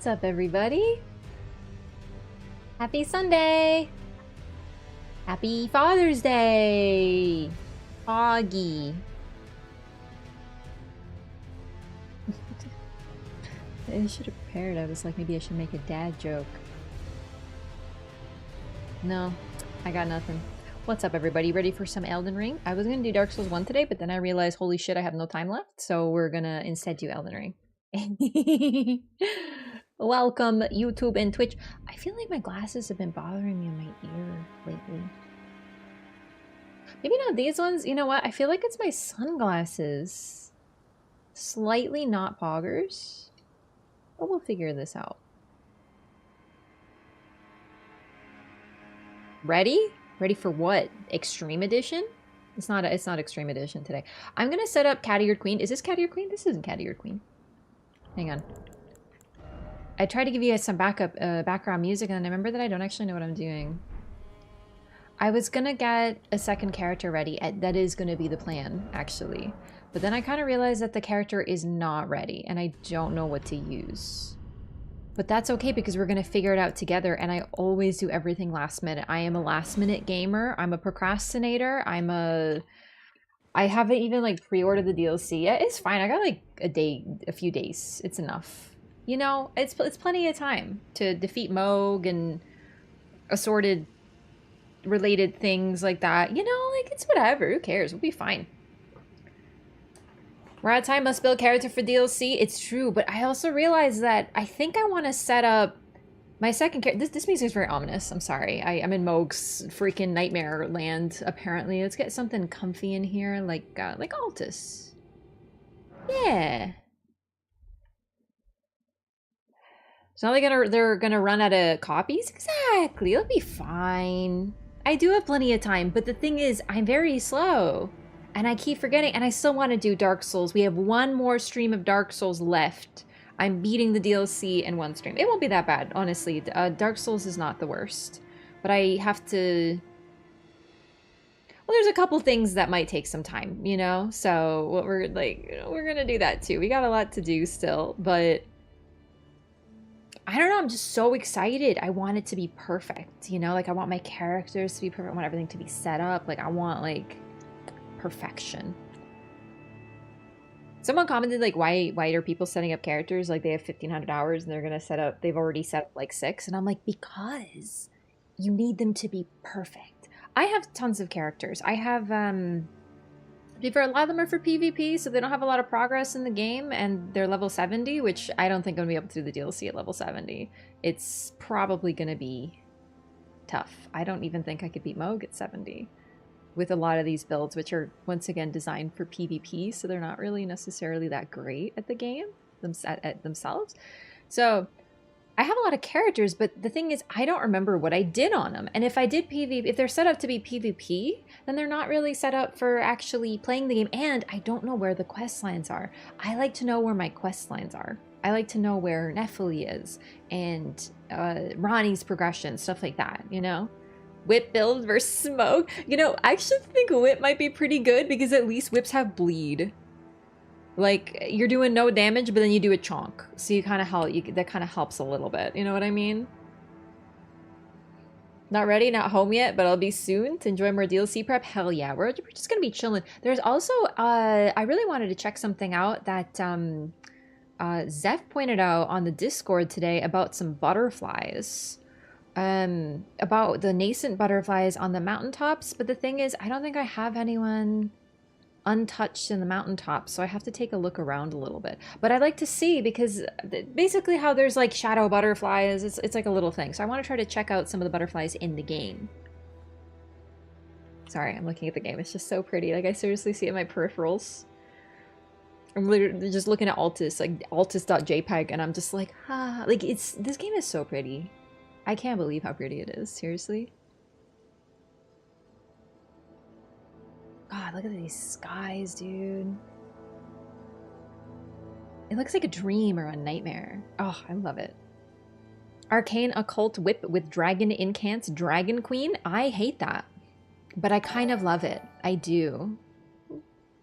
What's up, everybody? Happy Sunday! Happy Father's Day! Foggy. I should have prepared. I was like, maybe I should make a dad joke. No, I got nothing. What's up, everybody? Ready for some Elden Ring? I was gonna do Dark Souls 1 today, but then I realized, holy shit, I have no time left, so we're gonna instead do Elden Ring. Welcome, YouTube and Twitch. I feel like my glasses have been bothering me in my ear lately. Maybe not these ones. You know what? I feel like it's my sunglasses. Slightly not poggers. But we'll figure this out. Ready? Ready for what? Extreme Edition? It's not Extreme Edition today. I'm gonna set up Cat-Eared Queen. Is this Cat-Eared Queen? This isn't Cat-Eared Queen. Hang on. I tried to give you guys some background music, and I remember that I don't actually know what I'm doing. I was gonna get a second character ready. That is gonna be the plan, actually. But then I kind of realized that the character is not ready, and I don't know what to use. But that's okay, because we're gonna figure it out together, and I always do everything last minute. I am a last minute gamer. I'm a procrastinator. I haven't even like pre-ordered the DLC yet. It's fine. I got like a few days. It's enough. You know, it's plenty of time to defeat Moog and assorted related things like that. You know, like, it's whatever. Who cares? We'll be fine. We're out of time. Must build character for DLC. It's true, but I also realized that I think I want to set up my second character. This music is very ominous. I'm sorry. I'm in Moog's freaking nightmare land, apparently. Let's get something comfy in here, like Altus. Yeah. It's not like they're gonna run out of copies? Exactly, it'll be fine. I do have plenty of time, but the thing is, I'm very slow. And I keep forgetting, and I still want to do Dark Souls. We have one more stream of Dark Souls left. I'm beating the DLC in one stream. It won't be that bad, honestly. Dark Souls is not the worst. But I have to... Well, there's a couple things that might take some time, you know? So, what we're gonna do that too. We got a lot to do still, but... I don't know, I'm just so excited. I want it to be perfect, you know? Like, I want my characters to be perfect. I want everything to be set up. Like, I want, like, perfection. Someone commented, like, why are people setting up characters? Like, they have 1,500 hours and they're gonna set up... They've already set up, like, 6. And I'm like, because you need them to be perfect. I have tons of characters. I have, a lot of them are for PvP, so they don't have a lot of progress in the game, and they're level 70, which I don't think I'm going to be able to do the DLC at level 70. It's probably going to be tough. I don't even think I could beat Moog at 70 with a lot of these builds, which are, once again, designed for PvP, so they're not really necessarily that great at the game at themselves. So... I have a lot of characters, but the thing is, I don't remember what I did on them. And if I did PvP, if they're set up to be PvP, then they're not really set up for actually playing the game. And I don't know where the quest lines are. I like to know where my quest lines are. I like to know where Nephili is and Ronnie's progression, stuff like that, you know? Whip build versus smoke. You know, I actually think Whip might be pretty good because at least Whips have bleed. Like, you're doing no damage, but then you do a chonk. So you kind of help, that kind of helps a little bit. You know what I mean? Not ready, not home yet, but I'll be soon to enjoy more DLC prep. Hell yeah, we're just gonna be chilling. There's also, I really wanted to check something out that Zeph pointed out on the Discord today about some butterflies. About the nascent butterflies on the mountaintops. But the thing is, I don't think I have anyone untouched in the mountaintops, so I have to take a look around a little bit. But I'd like to see, because basically how there's like shadow butterflies, it's like a little thing. So I want to try to check out some of the butterflies in the game. Sorry, I'm looking at the game. It's just so pretty. Like, I seriously see it in my peripherals. I'm literally just looking at Altus, like altus.jpg, and I'm just like, ah, like, this game is so pretty. I can't believe how pretty it is, seriously. God, look at these skies, dude. It looks like a dream or a nightmare. Oh, I love it. Arcane Occult Whip with Dragon Incants Dragon Queen. I hate that. But I kind of love it. I do.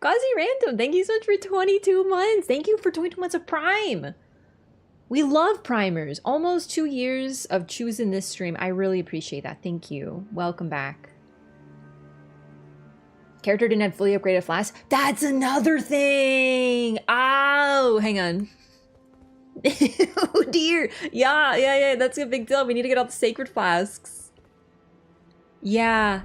Gauzy Random, thank you so much for 22 months. Thank you for 22 months of Prime. We love primers. Almost 2 years of choosing this stream. I really appreciate that. Thank you. Welcome back. Character didn't have fully upgraded flasks. That's another thing. Oh, hang on. Oh dear. Yeah. That's a big deal. We need to get all the sacred flasks. Yeah.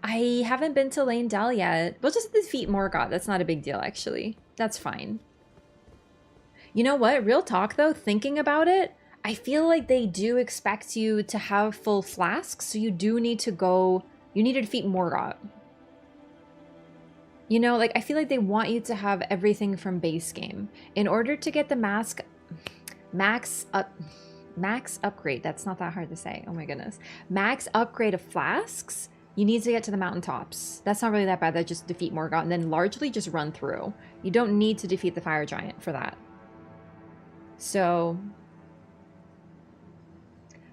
I haven't been to Lane Dell yet. We'll just defeat Morgoth. That's not a big deal, actually. That's fine. You know what? Real talk, though, thinking about it, I feel like they do expect you to have full flasks, so you do need to go... You need to defeat Morgoth. You know, like, I feel like they want you to have everything from base game. In order to get the max upgrade, that's not that hard to say, oh my goodness. Max upgrade of flasks, you need to get to the mountaintops. That's not really that bad, that just defeat Morgoth, and then largely just run through. You don't need to defeat the fire giant for that. So,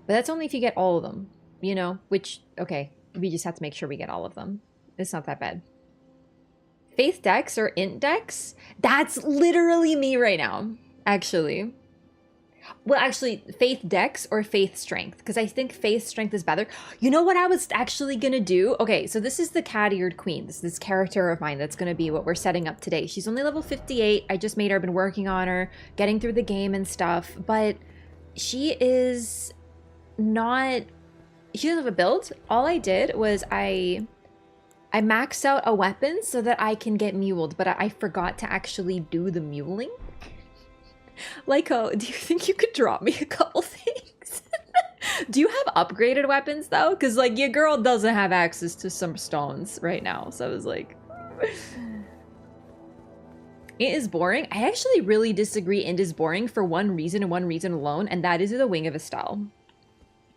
but that's only if you get all of them, you know, which, okay, we just have to make sure we get all of them. It's not that bad. Faith Dex or Int Dex? That's literally me right now, actually. Well, actually, Faith Dex or Faith Strength, because I think Faith Strength is better. You know what I was actually gonna do? Okay, so this is the Cat-Eared Queen. This character of mine that's gonna be what we're setting up today. She's only level 58. I just made her, been working on her, getting through the game and stuff, but she is not... She doesn't have a build. All I did was I maxed out a weapon so that I can get muled, but I forgot to actually do the muling. Like, oh, do you think you could drop me a couple things? Do you have upgraded weapons, though? Because, like, your girl doesn't have access to some stones right now. So I was like... It is boring. I actually really disagree. It is boring for one reason and one reason alone, and that is the Wing of Estelle.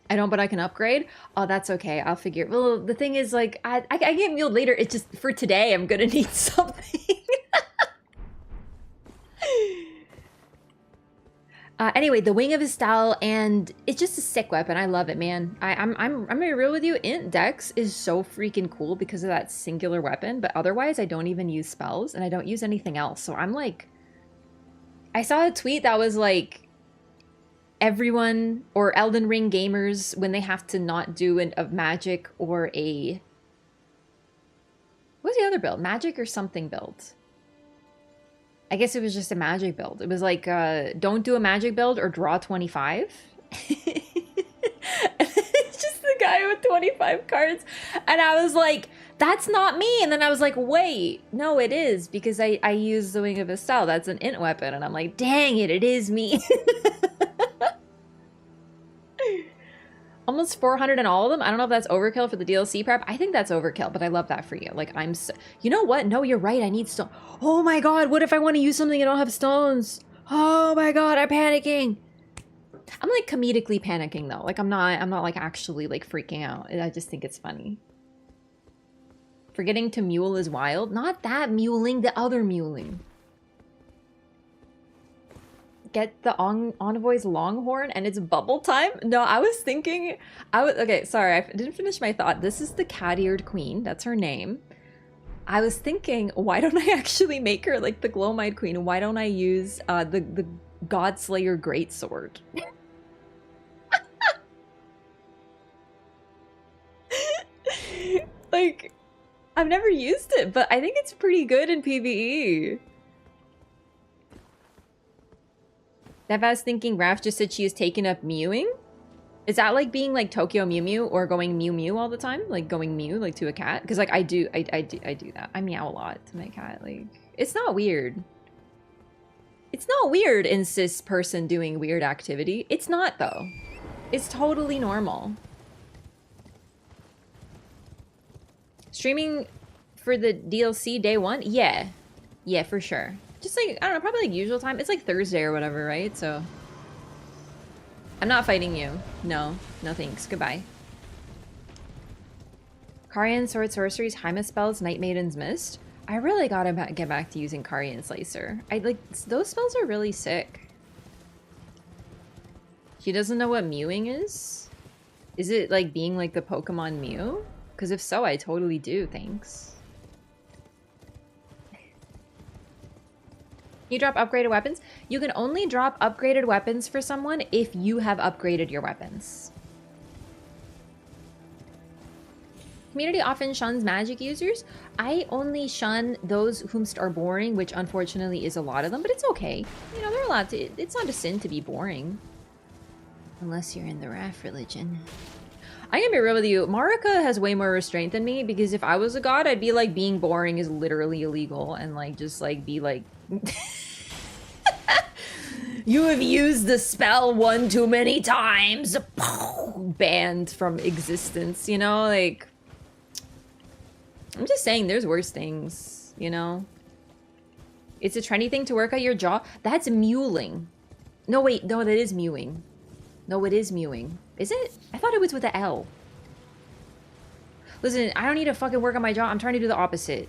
I don't, but I can upgrade. Oh, that's okay. I'll figure. Well, the thing is, like, I get muled later. It's just, for today, I'm gonna need something. Anyway, the Wing of Estelle, and it's just a sick weapon. I love it, man. I'm gonna be real with you. Int Dex is so freaking cool because of that singular weapon, but otherwise I don't even use spells and I don't use anything else. So I'm like, I saw a tweet that was like, everyone or Elden Ring gamers, when they have to not do a magic or a... What's the other build? Magic or something build? I guess it was just a magic build. It was like, don't do a magic build or draw 25. It's just the guy with 25 cards. And I was like, that's not me. And then I was like, wait, no, it is. Because I use the Wing of Estelle. That's an int weapon. And I'm like, dang it is me. Almost 400 in all of them. I don't know if that's overkill for the DLC prep. I think that's overkill, but I love that for you. Like, I'm so... You know what? No, you're right. I need stone. Oh my god, what if I want to use something and I don't have stones? Oh my god, I'm panicking. I'm like comedically panicking though. Like, I'm not like actually like freaking out. I just think it's funny. Forgetting to mule is wild. Not that muling, the other muling. Get the Envoy's Longhorn and it's bubble time? No, I was thinking... Okay, sorry, I didn't finish my thought. This is the Cat-Eared Queen. That's her name. I was thinking, why don't I actually make her like the Glow-Eyed Queen? Why don't I use the Godslayer Greatsword? Like, I've never used it, but I think it's pretty good in PvE. If I was thinking Raph just said she was taking up mewing. Is that like being like Tokyo Mew Mew or going Mew Mew all the time? Like going Mew like to a cat? Because like I do that. I meow a lot to my cat. Like, it's not weird. It's not weird in cis person doing weird activity. It's not though. It's totally normal. Streaming for the DLC day one? Yeah. Yeah, for sure. Just like, I don't know, probably like usual time. It's like Thursday or whatever, right? So I'm not fighting you. No, no thanks. Goodbye. Carian Sword Sorceries, Hyma Spells, Night Maiden's Mist. I really gotta get back to using Carian Slicer. Those spells are really sick. She doesn't know what mewing is? Is it like being like the Pokemon Mew? Because if so, I totally do, thanks. You drop upgraded weapons? You can only drop upgraded weapons for someone if you have upgraded your weapons. Community often shuns magic users. I only shun those whomst are boring, which unfortunately is a lot of them, but it's okay. You know, they're allowed to. It's not a sin to be boring. Unless you're in the Raf religion. I'm gonna be real with you. Marika has way more restraint than me, because if I was a god, I'd be like, being boring is literally illegal, and like, just like, be like... You have used the spell one too many times! Banned from existence, you know? Like... I'm just saying, there's worse things, you know? It's a trendy thing to work out your jaw. That's Muling. No, wait, no, that is mewing. No, it is mewing. Is it? I thought it was with an L. Listen, I don't need to fucking work on my jaw. I'm trying to do the opposite.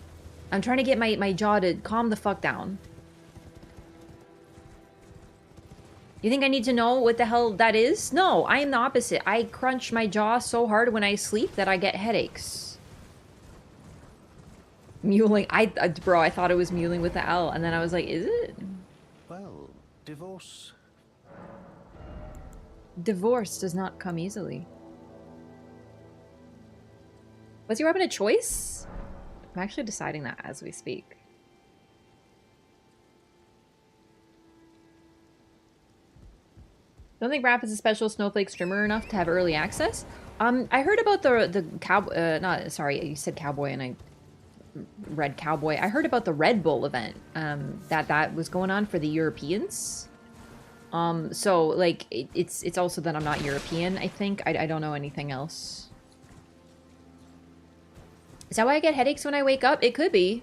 I'm trying to get my jaw to calm the fuck down. You think I need to know what the hell that is? No, I am the opposite. I crunch my jaw so hard when I sleep that I get headaches. Muling. Bro, I thought it was Muling with the L, and then I was like, is it? Well, divorce. Divorce does not come easily. Was your weapon a choice? I'm actually deciding that as we speak. Don't think Raph is a special snowflake streamer enough to have early access. I heard about the cow. Not sorry, you said cowboy, and I read cowboy. I heard about the Red Bull event. That was going on for the Europeans. So like it's also that I'm not European. I think I don't know anything else. Is that why I get headaches when I wake up? It could be.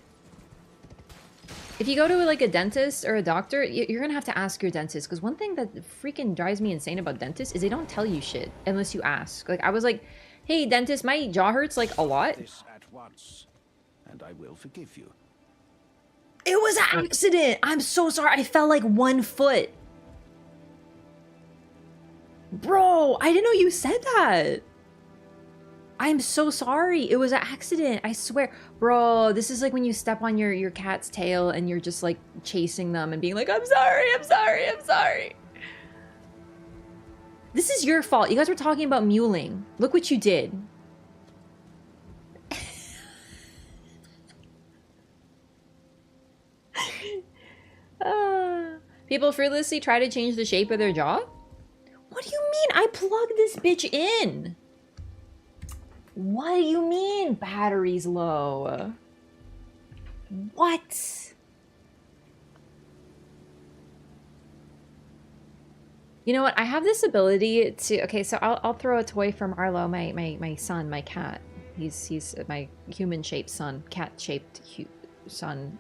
If you go to like a dentist or a doctor, you're gonna have to ask your dentist, because one thing that freaking drives me insane about dentists is they don't tell you shit unless you ask. Like I was like, "Hey dentist, my jaw hurts like a lot." This at once, and I will forgive you. It was an accident. I'm so sorry. I fell like 1 foot. Bro, I didn't know you said that. I'm so sorry. It was an accident. I swear. Bro, this is like when you step on your cat's tail and you're just like chasing them and being like, I'm sorry, I'm sorry, I'm sorry. This is your fault. You guys were talking about Muling. Look what you did. People frivolously try to change the shape of their jaw? What do you mean? I plugged this bitch in. What do you mean battery's low? What? You know what? I have this ability to... Okay, so I'll throw a toy from Arlo, my son, my cat. He's my human-shaped son. Cat-shaped son.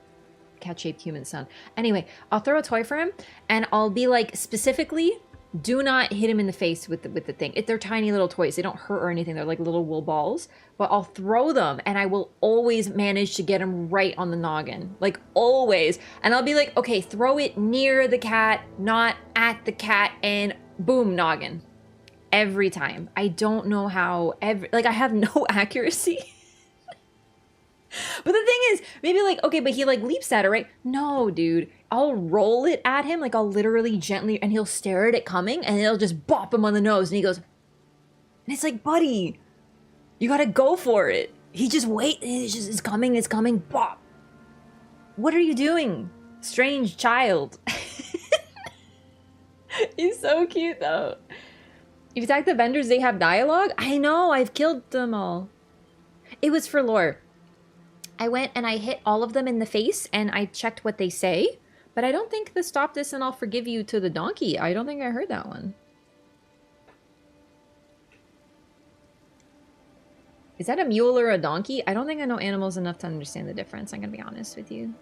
Cat-shaped human son. Anyway, I'll throw a toy for him, and I'll be like, specifically... Do not hit him in the face with the thing. They're tiny little toys. They don't hurt or anything. They're like little wool balls. But I'll throw them, and I will always manage to get him right on the noggin. Like, always. And I'll be like, okay, throw it near the cat, not at the cat, and boom, noggin. Every time. I don't know how... Like, I have no accuracy. But the thing is, maybe like, okay, but he like leaps at it, right? No, dude. I'll roll it at him, like I'll literally gently, and he'll stare at it coming, and it'll just bop him on the nose, and he goes, and it's like, buddy, you gotta go for it. He just wait, it's coming, bop. What are you doing, strange child? He's so cute, though. You attack the vendors, they have dialogue? I know, I've killed them all. It was for lore. I went and I hit all of them in the face, and I checked what they say. But I don't think the stop this and I'll forgive you to the donkey. I don't think I heard that one. Is that a mule or a donkey? I don't think I know animals enough to understand the difference. I'm gonna be honest with you.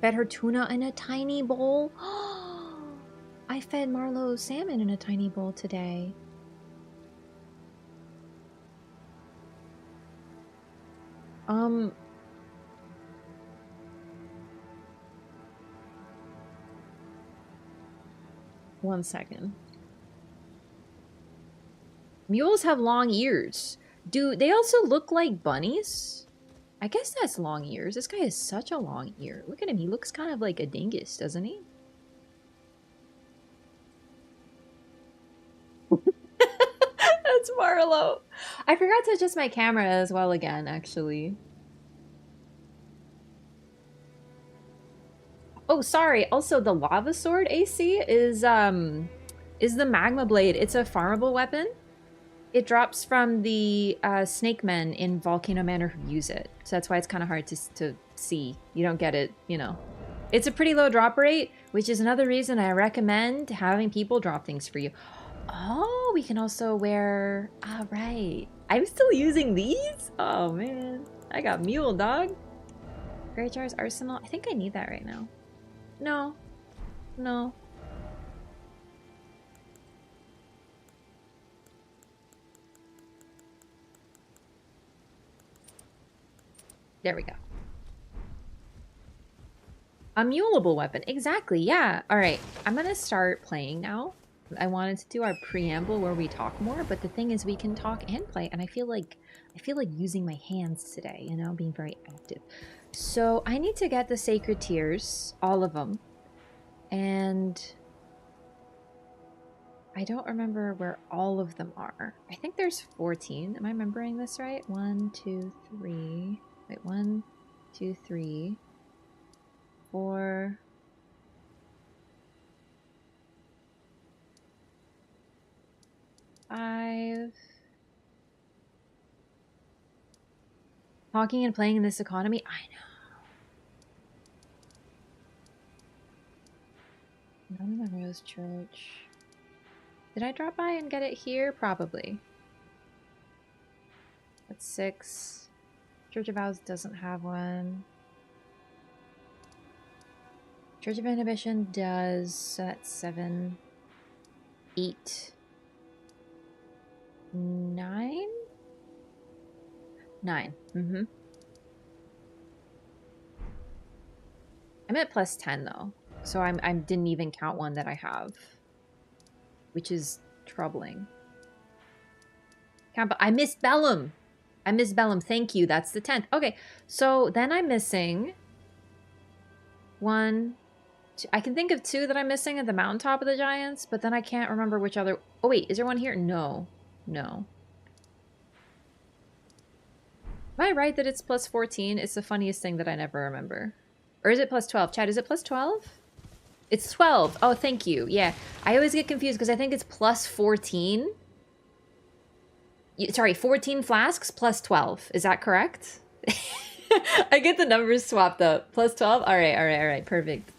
Fed her tuna in a tiny bowl. I fed Marlo salmon in a tiny bowl today. One second. Mules have long ears. Do they also look like bunnies? I guess that's long ears. This guy has such a long ear. Look at him. He looks kind of like a dingus, doesn't he? That's Marlo. I forgot to adjust my camera as well again, actually. Oh, sorry. Also, the lava sword AC is the magma blade. It's a farmable weapon. It drops from the snake men in Volcano Manor who use it. So that's why it's kind of hard to see. You don't get it, you know. It's a pretty low drop rate, which is another reason I recommend having people drop things for you. Oh, we can also wear... Ah, right. I'm still using these? Oh, man. I got Mule, dog. Great Jar's Arsenal. I think I need that right now. No. No. There we go. A muleable weapon. Exactly, yeah. Alright, I'm gonna start playing now. I wanted to do our preamble where we talk more, but the thing is we can talk and play, and I feel like using my hands today, you know, being very active. So I need to get the Sacred Tears, all of them. And I don't remember where all of them are. I think there's 14. Am I remembering this right? 1, 2, 3. Wait, 1, 2, 3, 4. 5. Talking and playing in this economy? I know. None of the Rose Church. Did I drop by and get it here? Probably. That's 6. Church of Vows doesn't have one. Church of Inhibition does, so that's 7. 8. 9? 9. Mm-hmm. I'm at plus 10 though. So I didn't even count one that I have. Which is troubling. I missed Bellum! I missed Bellum, thank you. That's the 10th. Okay, so then I'm missing 1, 2. I can think of 2 that I'm missing at the mountaintop of the Giants, but then I can't remember which other... Oh wait, is there one here? No. No. Am I right that it's plus 14? It's the funniest thing that I never remember. Or is it plus 12? Chad, is it plus 12? It's 12. Oh, thank you. Yeah. I always get confused because I think it's plus 14. Sorry, 14 flasks plus 12. Is that correct? I get the numbers swapped up. Plus 12? Alright. Perfect.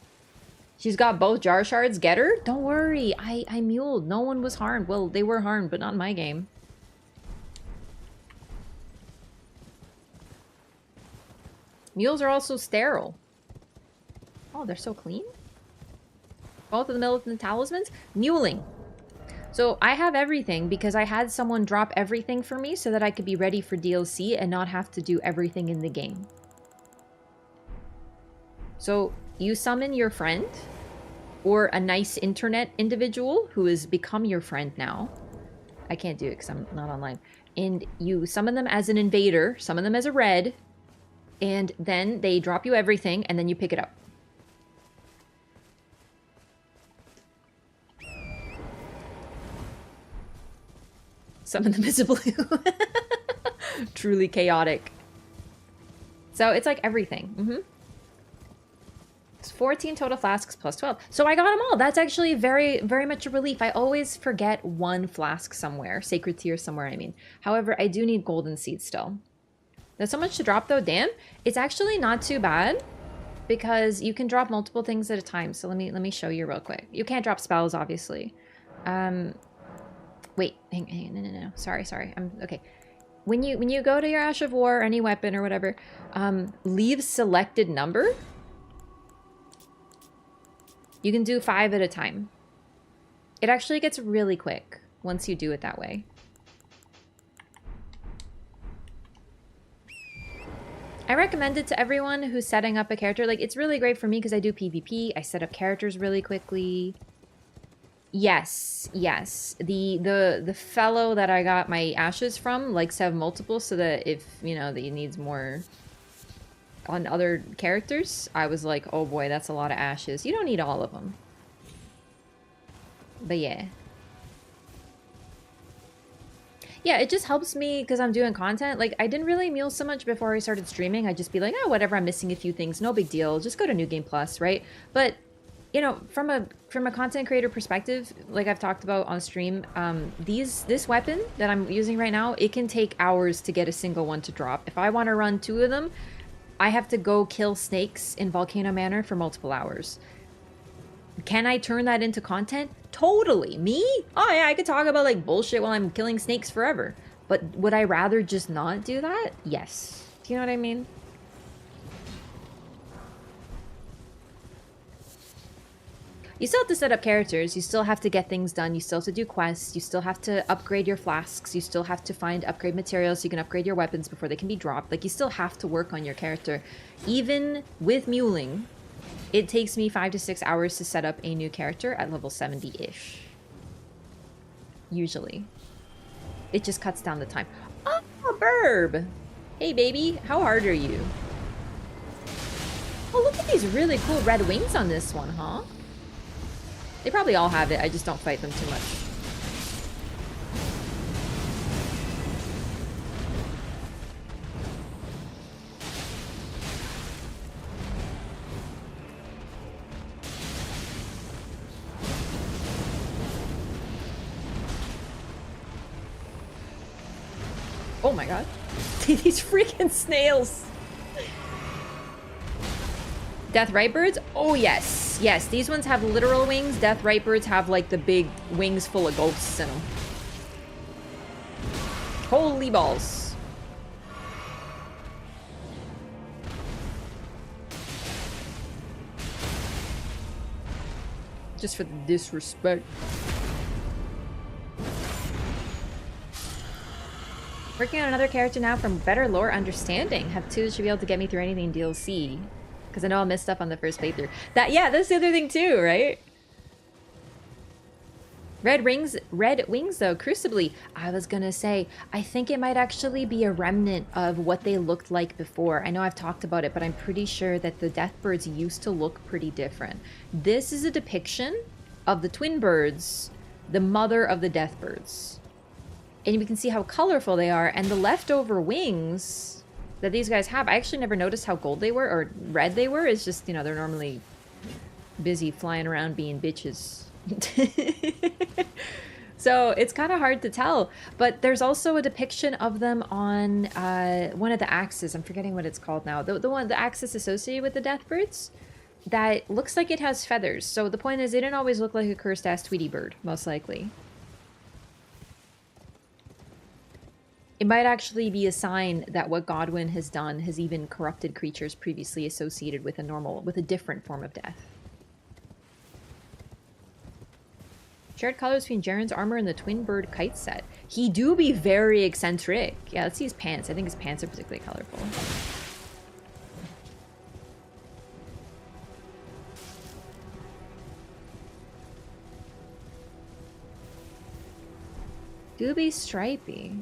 She's got both jar shards. Get her? Don't worry. I muled. No one was harmed. Well, they were harmed, but not in my game. Mules are also sterile. Oh, they're so clean. Both of the militant talismans. Muling. So I have everything because I had someone drop everything for me so that I could be ready for DLC and not have to do everything in the game. So you summon your friend or a nice internet individual who has become your friend now. I can't do it because I'm not online. And you summon them as an invader, summon them as a red, and then they drop you everything and then you pick it up. Summon them as a blue. Truly chaotic. So it's like everything. Mm-hmm. It's 14 total flasks plus 12. So I got them all. That's actually very, very much a relief. I always forget one flask somewhere. Sacred Tear somewhere, I mean. However, I do need golden seeds still. There's so much to drop though. Damn. It's actually not too bad because you can drop multiple things at a time. So let me show you real quick. You can't drop spells, obviously. Wait, hang on, no. Sorry. Okay. When you go to your Ash of War, or any weapon or whatever, leave selected number. You can do 5 at a time. It actually gets really quick once you do it that way. I recommend it to everyone who's setting up a character. Like, it's really great for me because I do PvP. I set up characters really quickly. Yes. The fellow that I got my ashes from likes to have multiple so that if, you know, that he needs more on other characters, I was like, oh boy, that's a lot of ashes. You don't need all of them. But yeah. Yeah, it just helps me because I'm doing content. Like, I didn't really mule so much before I started streaming. I'd just be like, oh, whatever, I'm missing a few things. No big deal. Just go to New Game Plus, right? But, you know, from a content creator perspective, like I've talked about on stream, this weapon that I'm using right now, it can take hours to get a single one to drop. If I want to run 2 of them, I have to go kill snakes in Volcano Manor for multiple hours. Can I turn that into content? Totally. Me? Oh yeah, I could talk about like bullshit while I'm killing snakes forever. But would I rather just not do that? Yes. Do you know what I mean? You still have to set up characters, you still have to get things done, you still have to do quests, you still have to upgrade your flasks, you still have to find upgrade materials so you can upgrade your weapons before they can be dropped. Like, you still have to work on your character. Even with Muling, it takes me 5 to 6 hours to set up a new character at level 70-ish. Usually. It just cuts down the time. Oh, Burb! Hey, baby, how hard are you? Oh, look at these really cool red wings on this one, huh? They probably all have it, I just don't fight them too much. Oh my god. These freaking snails. Death right birds? Oh yes. Yes, these ones have literal wings. Death right birds have like the big wings full of ghosts in them. Holy balls. Just for the disrespect. Working on another character now from better lore understanding. Have 2 that should be able to get me through anything in DLC. Because I know I missed stuff on the first playthrough. Yeah, that's the other thing too, right? Red wings though, crucibly. I was gonna say, I think it might actually be a remnant of what they looked like before. I know I've talked about it, but I'm pretty sure that the death birds used to look pretty different. This is a depiction of the twin birds, the mother of the death birds. And we can see how colorful they are, and the leftover wings that these guys have, I actually never noticed how gold they were, or red they were. It's just, you know, they're normally busy flying around being bitches. So it's kind of hard to tell, but there's also a depiction of them on one of the axes. I'm forgetting what it's called now. The axis associated with the death birds that looks like it has feathers. So the point is, they didn't always look like a cursed ass Tweety bird, most likely. It might actually be a sign that what Godwin has done has even corrupted creatures previously associated with a different form of death. Shared colors between Jaren's armor and the twin bird kite set. He do be very eccentric. Yeah, let's see his pants. I think his pants are particularly colorful. Do be stripy.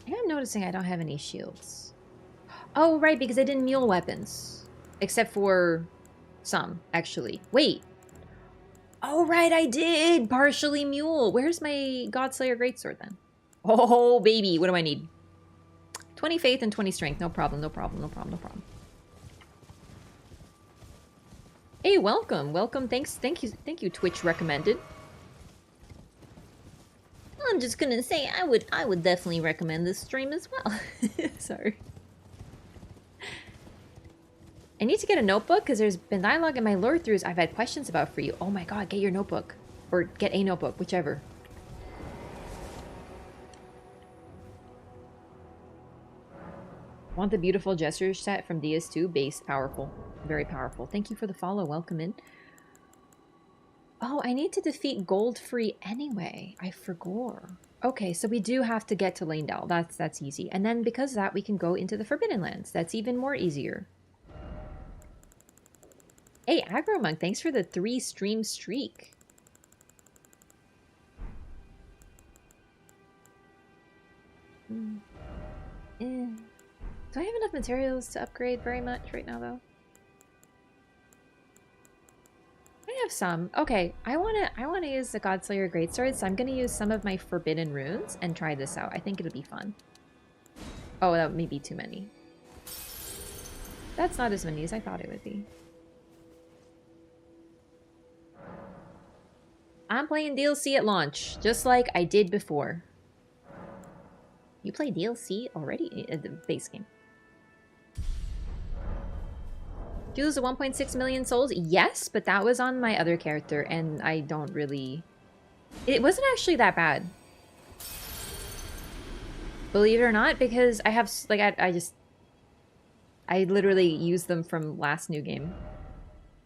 I'm noticing I don't have any shields. Oh, right, because I didn't mule weapons. Except for some, actually. Wait. Oh, right, I did partially mule. Where's my Godslayer Greatsword then? Oh, baby, what do I need? 20 faith and 20 strength. No problem, no problem, no problem, no problem. Hey, welcome, welcome. Thanks, thank you, Twitch recommended. I'm just gonna say I would definitely recommend this stream as well. Sorry. I need to get a notebook because there's been dialogue in my lore throughs I've had questions about for you. Oh my god, get your notebook. Or get a notebook, whichever. Want the beautiful gestures set from DS2? Base, powerful. Very powerful. Thank you for the follow. Welcome in. Oh, I need to defeat Goldfree anyway. I forgot. Okay, so we do have to get to Lanedale. That's easy. And then because of that, we can go into the Forbidden Lands. That's even more easier. Hey, Agromunk, thanks for the 3 stream streak. Eh. Do I have enough materials to upgrade very much right now, though? I have some. Okay, I wanna use the Godslayer Greatsword, so I'm gonna use some of my forbidden runes and try this out. I think it'll be fun. Oh, that may be too many. That's not as many as I thought it would be. I'm playing DLC at launch, just like I did before. You play DLC already? The base game. Do you lose the 1.6 million souls? Yes, but that was on my other character, and I don't really... It wasn't actually that bad. Believe it or not, because I have, like, I literally used them from last new game.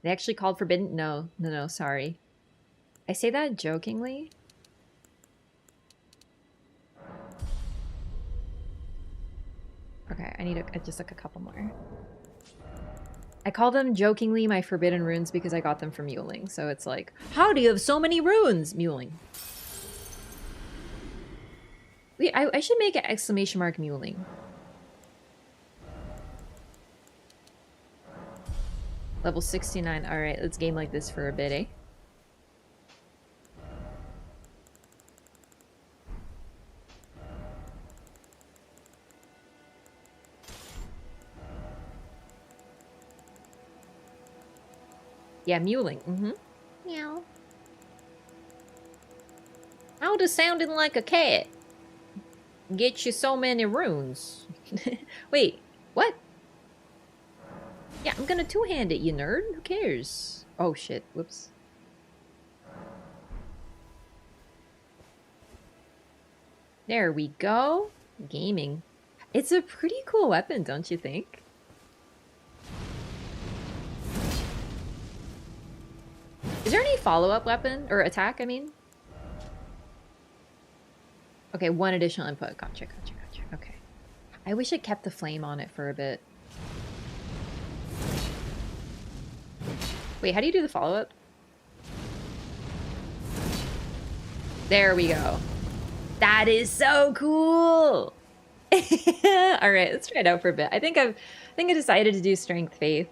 They actually called forbidden? No, no, no, sorry. I say that jokingly. Okay, I need just like a couple more. I call them jokingly my forbidden runes because I got them from Muling. So it's like, how do you have so many runes, Muling? Wait, I should make an exclamation mark Muling. Level 69. Alright, let's game like this for a bit, eh? Yeah, Muling. Mm-hmm. Meow. How does sounding like a cat get you so many runes? Wait, what? Yeah, I'm gonna two-hand it, you nerd. Who cares? Oh shit, whoops. There we go. Gaming. It's a pretty cool weapon, don't you think? Is there any follow-up weapon? Or attack, I mean? Okay, one additional input. Gotcha, gotcha, gotcha. Okay. I wish it kept the flame on it for a bit. Wait, how do you do the follow-up? There we go. That is so cool! Alright, let's try it out for a bit. I think I decided to do Strength Faith.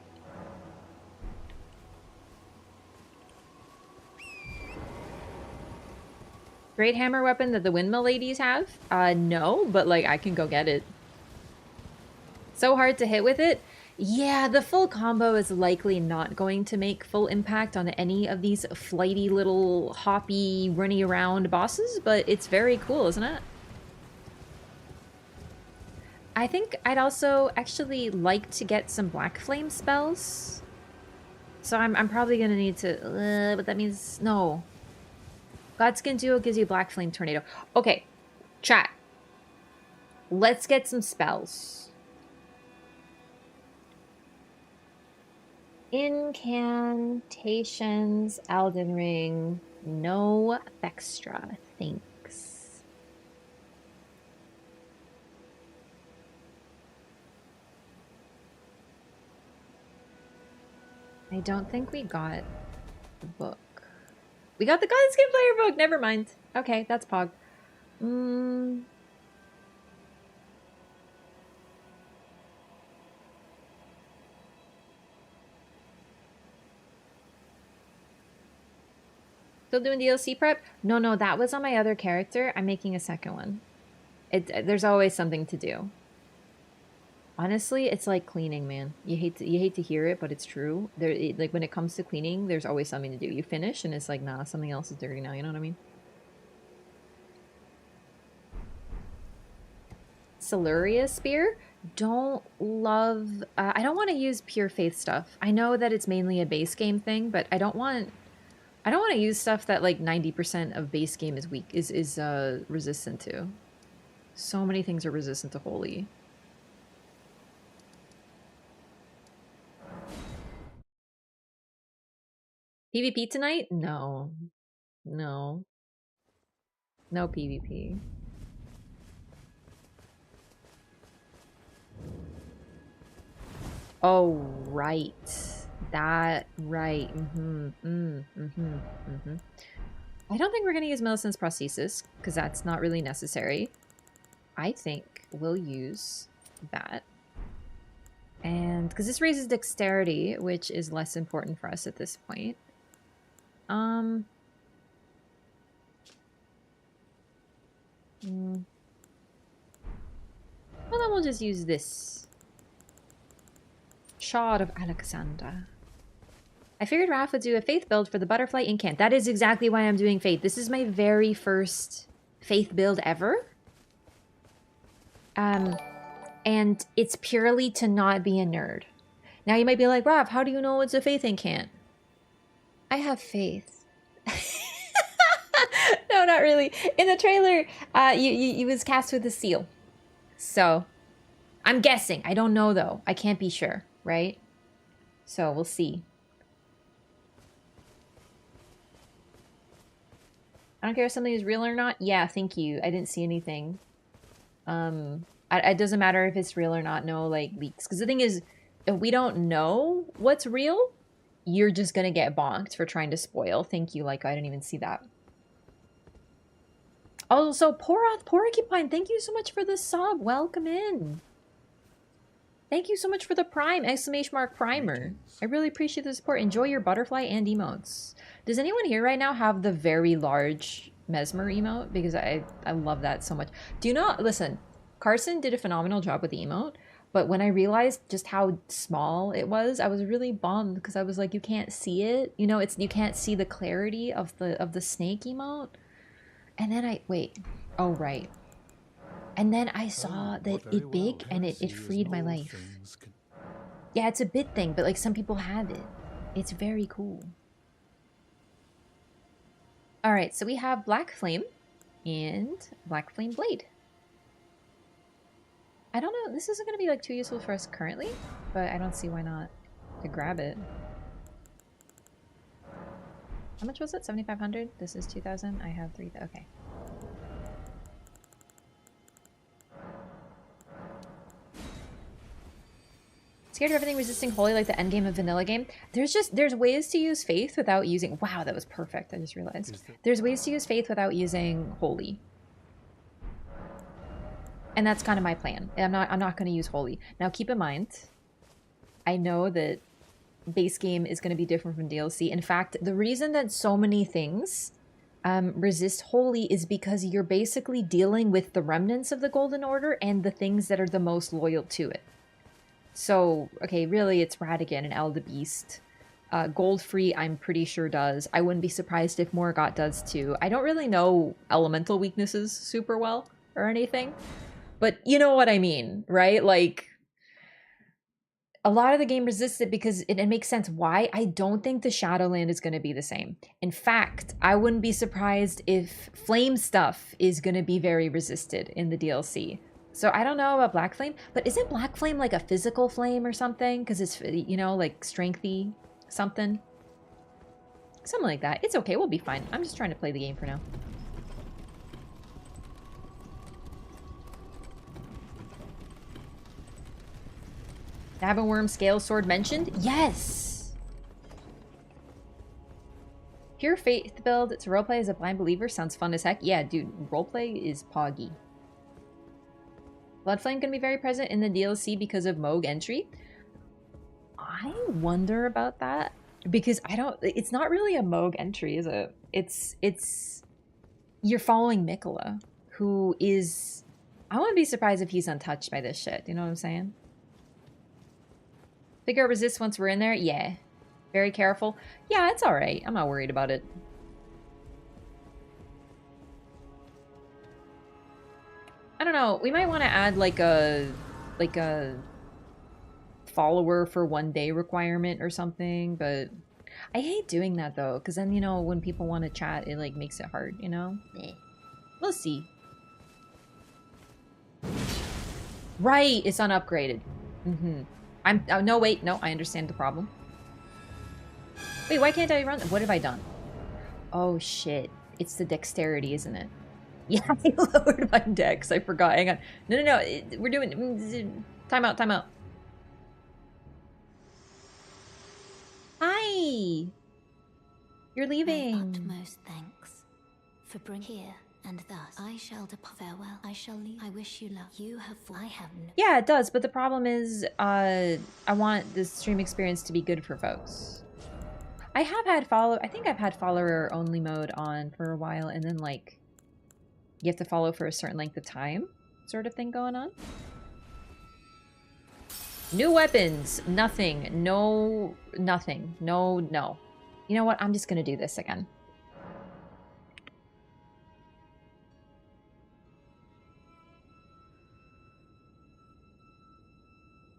Great hammer weapon that the windmill ladies have? No, but like I can go get it. So hard to hit with it? Yeah, the full combo is likely not going to make full impact on any of these flighty little hoppy runny around bosses, but it's very cool, isn't it? I think I'd also actually like to get some black flame spells. So I'm probably gonna need to, but that means, no. Godskin Duo gives you Black Flame Tornado. Okay, chat. Let's get some spells. Incantations, Elden Ring, no extra. Thanks. I don't think we got the book. We got the Godskin player book. Never mind. Okay, that's Pog. Still doing DLC prep? No, that was on my other character. I'm making a second one. There's always something to do. Honestly, it's like cleaning, man. You hate to hear it, but it's true. Like when it comes to cleaning, there's always something to do. You finish and it's like, nah, something else is dirty now. You know what I mean? Siluria Spear? Don't love... I don't want to use Pure Faith stuff. I know that it's mainly a base game thing, but I don't want to use stuff that like 90% of base game is weak, is resistant to. So many things are resistant to holy. PvP tonight? No. No. No PvP. Oh, right. That, right. I don't think we're going to use Millicent's prosthesis, because that's not really necessary. I think we'll use that. And because this raises dexterity, which is less important for us at this point. Well, then we'll just use this. Shard of Alexander. I figured Raph would do a faith build for the butterfly incant. That is exactly why I'm doing faith. This is my very first faith build ever. And it's purely to not be a nerd. Now you might be like, Raph, how do you know it's a faith incant? I have faith. No, not really. In the trailer, you was cast with a seal. So, I'm guessing. I don't know, though. I can't be sure, right? So, we'll see. I don't care if something is real or not. Yeah, thank you. I didn't see anything. It doesn't matter if it's real or not. No, like, leaks. Because the thing is, if we don't know what's real, you're just gonna get bonked for trying to spoil. Thank you, like, I didn't even see that. Also, Poroth Porcupine, thank you so much for the sub. Welcome in. Thank you so much for the prime, exclamation mark primer. I really appreciate the support. Enjoy your butterfly and emotes. Does anyone here right now have the very large Mesmer emote? Because I love that so much. Do you know, listen, Carson did a phenomenal job with the emote, but when I realized just how small it was, I was really bummed because I was like, you can't see it. You know, you can't see the clarity of the snake emote. And then wait. Oh, right. And then I saw that it big and it freed my life. Yeah, it's a bit thing, but like some people have it. It's very cool. All right, so we have Black Flame and Black Flame Blade. I don't know, this isn't going to be like too useful for us currently, but I don't see why not to grab it. How much was it? 7,500? This is 2,000. I have 3,000. Okay. Scared of everything resisting holy like the endgame of vanilla game. There's ways to use faith without using. Wow, that was perfect. I just realized there's ways to use faith without using holy, and that's kind of my plan. I'm not going to use holy. Now keep in mind, I know that base game is going to be different from DLC. In fact, the reason that so many things resist holy is because you're basically dealing with the remnants of the Golden Order and the things that are the most loyal to it. So, okay, really, it's Radigan and Eldebeest. Gold Free, I'm pretty sure does. I wouldn't be surprised if Morgott does too. I don't really know elemental weaknesses super well or anything, but you know what I mean, right? Like, a lot of the game resists it because it makes sense why. I don't think the Shadowland is going to be the same. In fact, I wouldn't be surprised if flame stuff is going to be very resisted in the DLC. So I don't know about Black Flame, but isn't Black Flame like a physical flame or something? Because it's, you know, like strengthy something. Something like that. It's okay, we'll be fine. I'm just trying to play the game for now. Worm Scale Sword mentioned? Yes! Pure Faith build to roleplay as a blind believer sounds fun as heck. Yeah, dude, roleplay is poggy. Bloodflame can be very present in the DLC because of Moog entry. I wonder about that because it's not really a Moog entry, is it? It's you're following Mikola, who is, I wouldn't be surprised if he's untouched by this shit. You know what I'm saying? Figure out resist once we're in there? Yeah. Very careful. Yeah, it's alright. I'm not worried about it. I don't know. We might want to add like a follower for 1 day requirement or something, but I hate doing that though, because then, you know, when people want to chat, it like makes it hard, you know? We'll see. Right, it's unupgraded. No, wait, no, I understand the problem. Wait, why can't I run? What have I done? Oh shit, it's the dexterity, isn't it? Yeah, I lowered my dex. I forgot. Hang on. No. We're doing... Time out, time out. Hi! You're leaving. My utmost thanks for bringing here And thus, I shall depart. Farewell. I shall leave. I wish you luck. You have. I have no. Yeah, it does, but the problem is, I want the stream experience to be good for folks. I think I've had follower only mode on for a while, and then like you have to follow for a certain length of time sort of thing going on. New weapons, nothing, no, nothing, no, no. You know what? I'm just gonna do this again.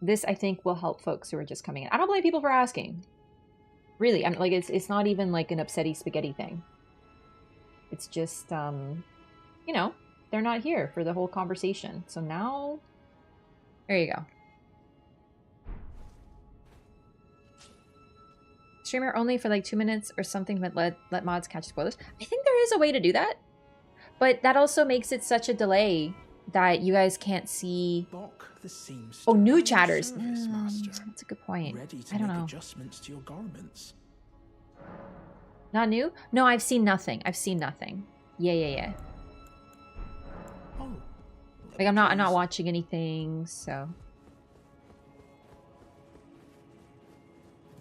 This, I think, will help folks who are just coming in. I don't blame people for asking. Really, I'm like, it's not even like an upsetty spaghetti thing. It's just, you know, they're not here for the whole conversation. So now, there you go. Streamer only for like 2 minutes or something, but let mods catch spoilers. I think there is a way to do that, but that also makes it such a delay that you guys can't see. Oh, new chatters. That's a good point. I don't know. Adjustments to your garments. Not new? No, I've seen nothing. I've seen nothing. Yeah. Oh, Like I'm not watching anything, so.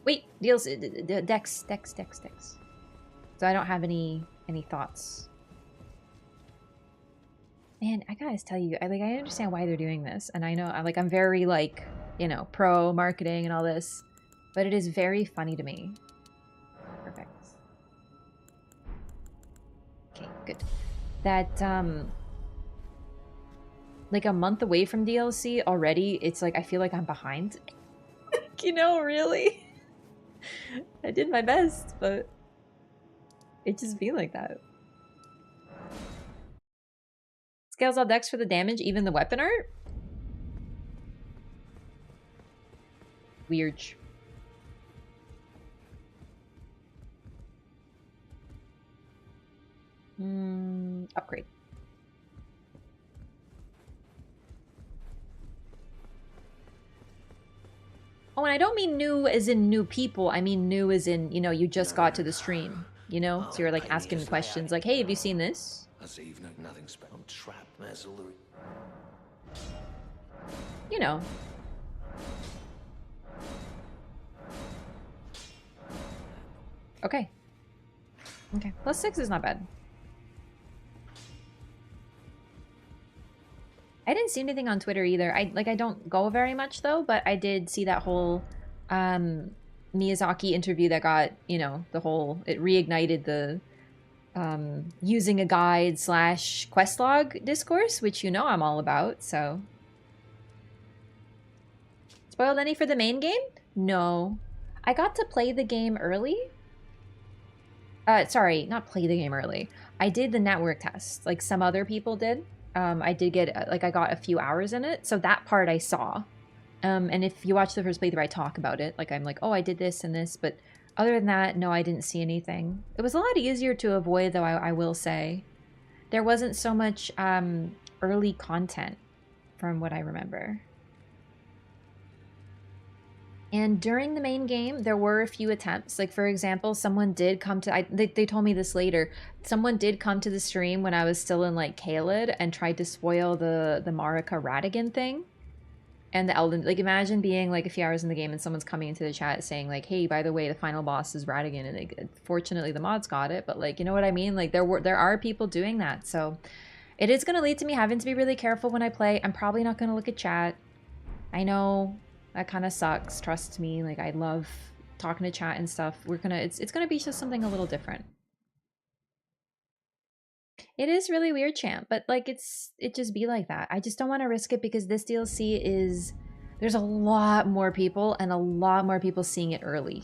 Wait, deals Dex. So I don't have any thoughts. Man, I gotta tell you, I understand why they're doing this, and I know I'm very like, you know, pro marketing and all this, but it is very funny to me. Perfect. Okay, good. That like a month away from DLC already, it's like I feel like I'm behind. You know, really. I did my best, but it just be like that. Scales all decks for the damage, even the weapon art? Weird. Upgrade. Oh, and I don't mean new as in new people. I mean new as in, you know, you just got to the stream, you know? So you're like asking questions like, hey, have you seen this? You know. Okay. Okay. +6 is not bad. I didn't see anything on Twitter either. I don't go very much though, but I did see that whole Miyazaki interview that got, you know, it reignited the using a guide / questlog discourse, which you know I'm all about, so. Spoiled any for the main game? No. I got to play the game early. Sorry, not play the game early. I did the network test, like some other people did. I did get, I got a few hours in it, so that part I saw. And if you watch the first playthrough, I talk about it. Like, I'm like, oh, I did this and this, but other than that, no, I didn't see anything. It was a lot easier to avoid, though, I will say. There wasn't so much early content, from what I remember. And during the main game, there were a few attempts. Like, for example, someone did come to... They told me this later. Someone did come to the stream when I was still in, like, Caelid and tried to spoil the Marika Radigan thing. And the Elden... Like, imagine being, like, a few hours in the game and someone's coming into the chat saying, like, hey, by the way, the final boss is Radigan. And, like, fortunately, the mods got it. But, like, you know what I mean? Like, there are people doing that. So, it is going to lead to me having to be really careful when I play. I'm probably not going to look at chat. I know... That kind of sucks, trust me. Like, I love talking to chat and stuff. It's gonna be just something a little different. It is really weird, champ, but like it just be like that. I just don't want to risk it because this DLC is... There's a lot more people and a lot more people seeing it early.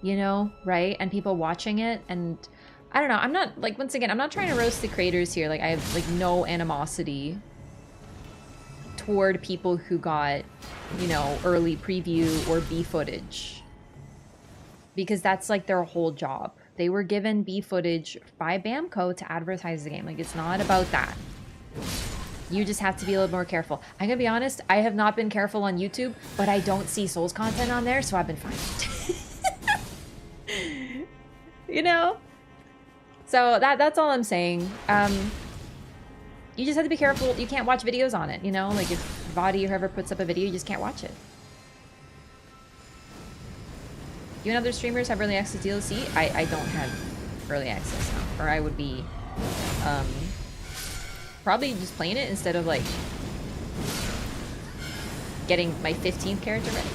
You know, right? And people watching it, and I don't know, I'm not, like, once again, I'm not trying to roast the creators here. Like, I have, like, no animosity toward people who got, you know, early preview or B footage. Because that's like their whole job. They were given B footage by Bamco to advertise the game. Like, it's not about that. You just have to be a little more careful. I'm gonna be honest, I have not been careful on YouTube, but I don't see Souls content on there, so I've been fine. You know? So that's all I'm saying. You just have to be careful. You can't watch videos on it, you know? Like if Body or whoever puts up a video, you just can't watch it. You and other streamers have early access DLC? I don't have early access now. Or I would be probably just playing it instead of like getting my 15th character ready.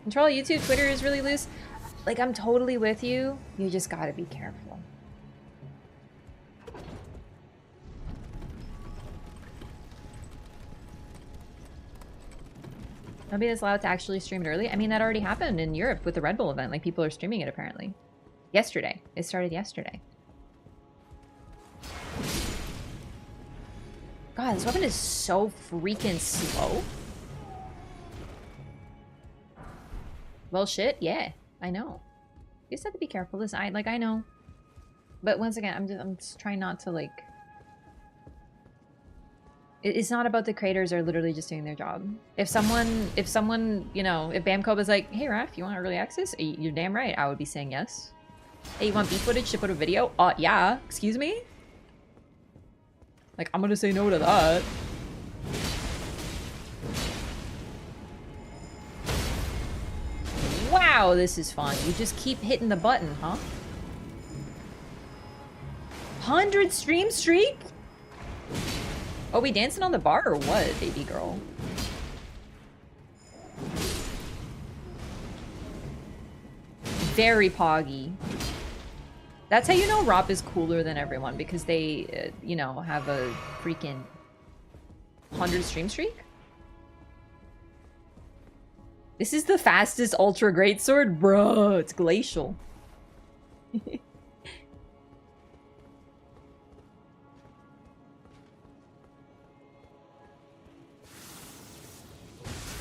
Control YouTube, Twitter is really loose. Like, I'm totally with you. You just gotta be careful. Nobody that's allowed to actually stream it early. I mean, that already happened in Europe with the Red Bull event. Like, people are streaming it apparently. Yesterday. It started yesterday. God, this weapon is so freaking slow. Well, shit, yeah. I know. You just have to be careful. This, I know. But once again, I'm just trying not to, like... It's not about the creators are literally just doing their job. If someone, you know, if Bamco was like, hey, Raph, you want early access? You're damn right. I would be saying yes. Hey, you want beef footage to put a video? Yeah. Excuse me? Like, I'm gonna say no to that. Wow, this is fun. You just keep hitting the button, huh? 100 stream streak? Oh, we dancing on the bar or what, baby girl? Very poggy. That's how you know Rob is cooler than everyone, because they, you know, have a freaking 100 stream streak? This is the fastest Ultra Greatsword? Bro, it's glacial.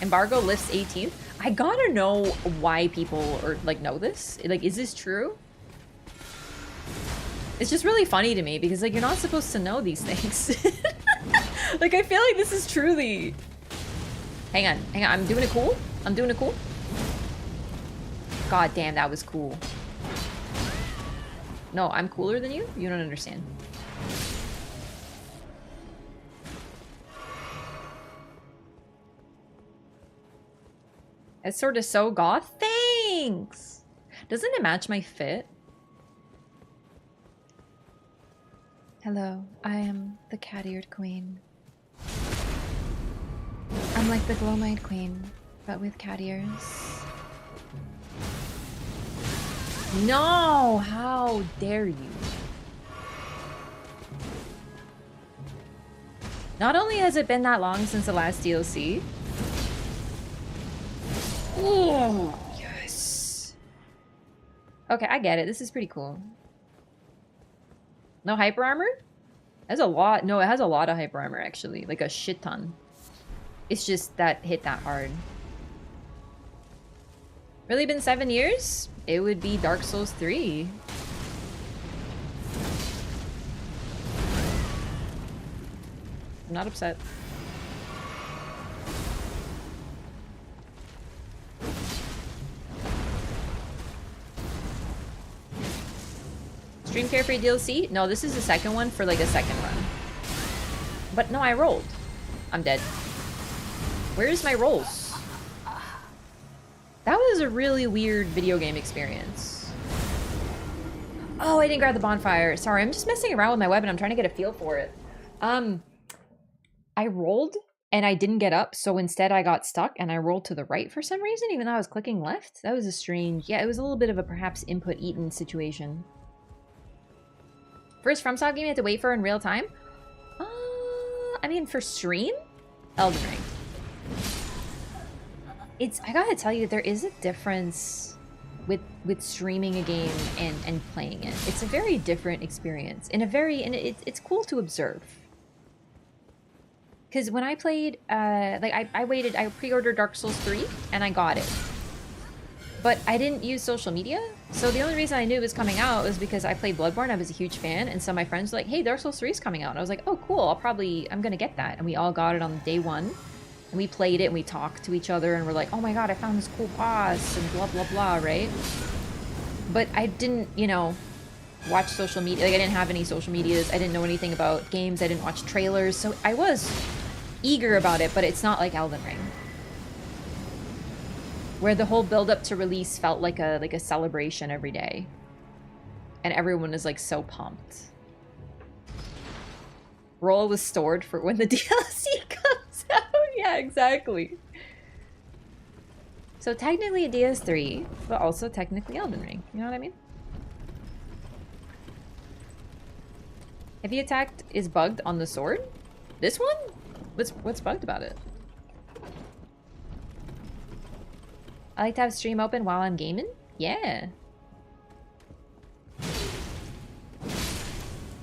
Embargo lifts 18th? I gotta know why people are, like, know this. Like, is this true? It's just really funny to me because, like, you're not supposed to know these things. Like, I feel like this is truly... Hang on, I'm doing it cool? I'm doing it cool? God damn, that was cool. No, I'm cooler than you? You don't understand. It's sort of so goth. Thanks! Doesn't it match my fit? Hello, I am the cat-eared queen. I'm like the glow-eyed queen, but with cat ears. No! How dare you? Not only has it been that long since the last DLC... Oh, yes. Okay, I get it. This is pretty cool. No hyper armor? That's a lot. No, it has a lot of hyper armor, actually. Like a shit ton. It's just that hit that hard. Really been 7 years? It would be Dark Souls 3. I'm not upset. Stream Carefree DLC? No, this is the second one for like a second run. But no, I rolled. I'm dead. Where's my rolls? That was a really weird video game experience. Oh, I didn't grab the bonfire. Sorry, I'm just messing around with my weapon. I'm trying to get a feel for it. I rolled and I didn't get up, so instead I got stuck and I rolled to the right for some reason, even though I was clicking left. That was a strange... Yeah, it was a little bit of a perhaps input-eaten situation. First FromSoft game you have to wait for in real time? I mean, for stream? Elden Ring. I gotta tell you, there is a difference with streaming a game and playing it. It's a very different experience. It's cool to observe. Because when I played, I pre-ordered Dark Souls 3 and I got it. But I didn't use social media, so the only reason I knew it was coming out was because I played Bloodborne, I was a huge fan, and so my friends were like, hey, Dark Souls 3 is coming out. And I was like, oh, cool, I'm gonna get that. And we all got it on day one, and we played it, and we talked to each other, and we're like, oh my god, I found this cool boss, and blah, blah, blah, right? But I didn't, you know, watch social media. Like, I didn't have any social medias. I didn't know anything about games. I didn't watch trailers. So I was eager about it, but it's not like Elden Ring, where the whole build up to release felt like a celebration every day. And everyone is like so pumped. Roll was stored for when the DLC comes out. Yeah, exactly. So technically DS3, but also technically Elden Ring. You know what I mean? Heavy attack is bugged on the sword? This one? What's bugged about it? I like to have stream open while I'm gaming? Yeah.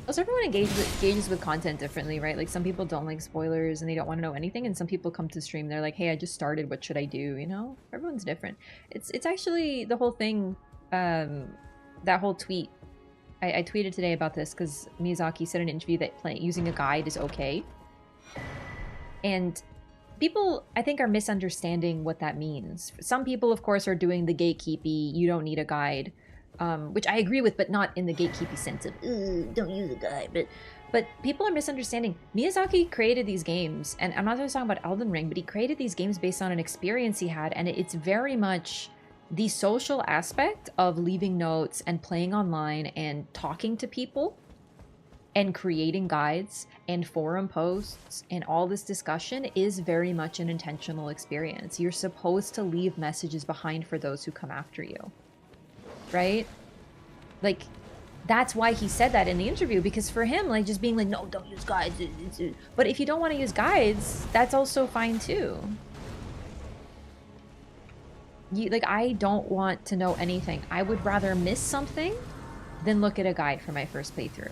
Also, everyone engages with content differently, right? Like, some people don't like spoilers and they don't want to know anything, and some people come to stream, they're like, hey, I just started, what should I do? You know? Everyone's different. It's actually the whole thing, that whole tweet. I tweeted today about this because Miyazaki said in an interview that using a guide is okay. And people, I think, are misunderstanding what that means. Some people, of course, are doing the gatekeepy, you don't need a guide, which I agree with, but not in the gatekeepy sense of, don't use a guide. But people are misunderstanding. Miyazaki created these games, and I'm not just talking about Elden Ring, but he created these games based on an experience he had, and it's very much the social aspect of leaving notes and playing online and talking to people and creating guides and forum posts and all this discussion is very much an intentional experience. You're supposed to leave messages behind for those who come after you, right? Like, that's why he said that in the interview, because for him, like, just being like, no, don't use guides. But if you don't want to use guides, that's also fine too. Like, I don't want to know anything. I would rather miss something than look at a guide for my first playthrough.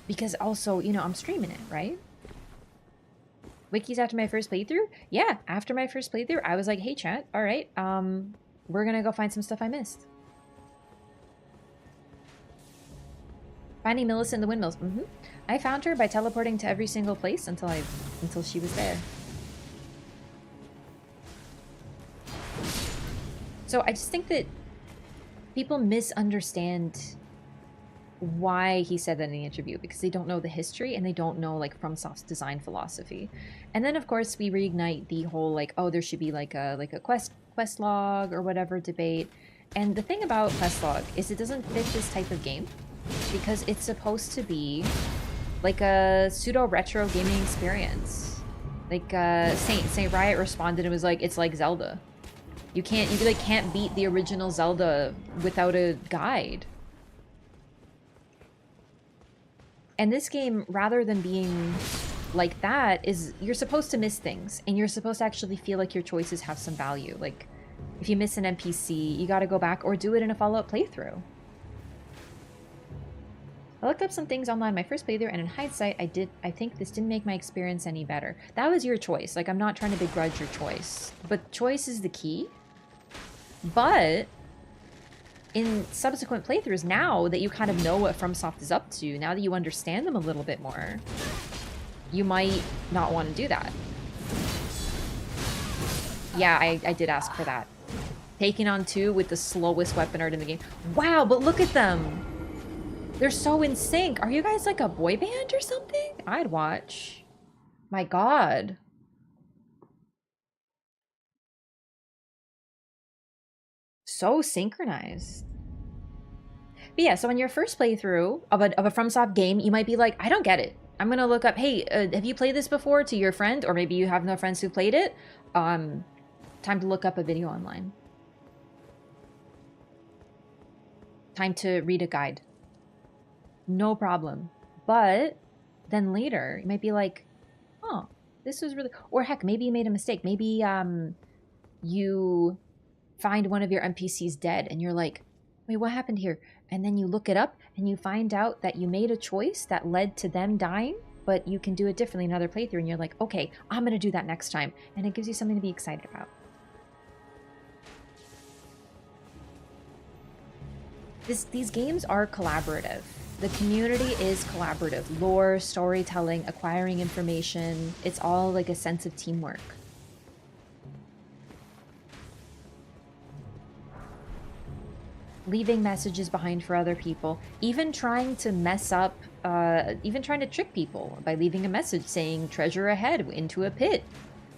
Because also, you know, I'm streaming it, right? Wikis after my first playthrough? Yeah, after my first playthrough, I was like, hey chat, all right, we're gonna go find some stuff I missed. Finding Millicent in the windmills. I found her by teleporting to every single place until she was there. So I just think that people misunderstand why he said that in the interview, because they don't know the history and they don't know like FromSoft's design philosophy. And then of course we reignite the whole like, oh, there should be like a quest log or whatever debate. And the thing about quest log is it doesn't fit this type of game because it's supposed to be like a pseudo retro gaming experience. Like Saint Riot responded and was like, it's like Zelda. You can't beat the original Zelda without a guide. And this game, rather than being like that, is you're supposed to miss things. And you're supposed to actually feel like your choices have some value. Like, if you miss an NPC, you gotta go back or do it in a follow-up playthrough. I looked up some things online my first playthrough, and in hindsight, I think this didn't make my experience any better. That was your choice. Like, I'm not trying to begrudge your choice. But choice is the key. But in subsequent playthroughs, now that you kind of know what FromSoft is up to, now that you understand them a little bit more, you might not want to do that. Yeah, I did ask for that. Taking on 2 with the slowest weapon art in the game. Wow, but look at them! They're so in sync. Are you guys like a boy band or something? I'd watch. My god. So synchronized. But yeah, so on your first playthrough of a FromSoft game, you might be like, I don't get it. I'm gonna look up, hey, have you played this before, to your friend? Or maybe you have no friends who played it. Time to look up a video online. Time to read a guide. No problem. But then later, you might be like, oh, this was really... Or heck, maybe you made a mistake. Maybe you find one of your NPCs dead and you're like, wait, what happened here? And then you look it up and you find out that you made a choice that led to them dying, but you can do it differently in another playthrough. And you're like, okay, I'm going to do that next time. And it gives you something to be excited about. These games are collaborative. The community is collaborative. Lore, storytelling, acquiring information. It's all like a sense of teamwork. leaving messages behind for other people, even trying to mess up, even trying to trick people by leaving a message saying treasure ahead into a pit,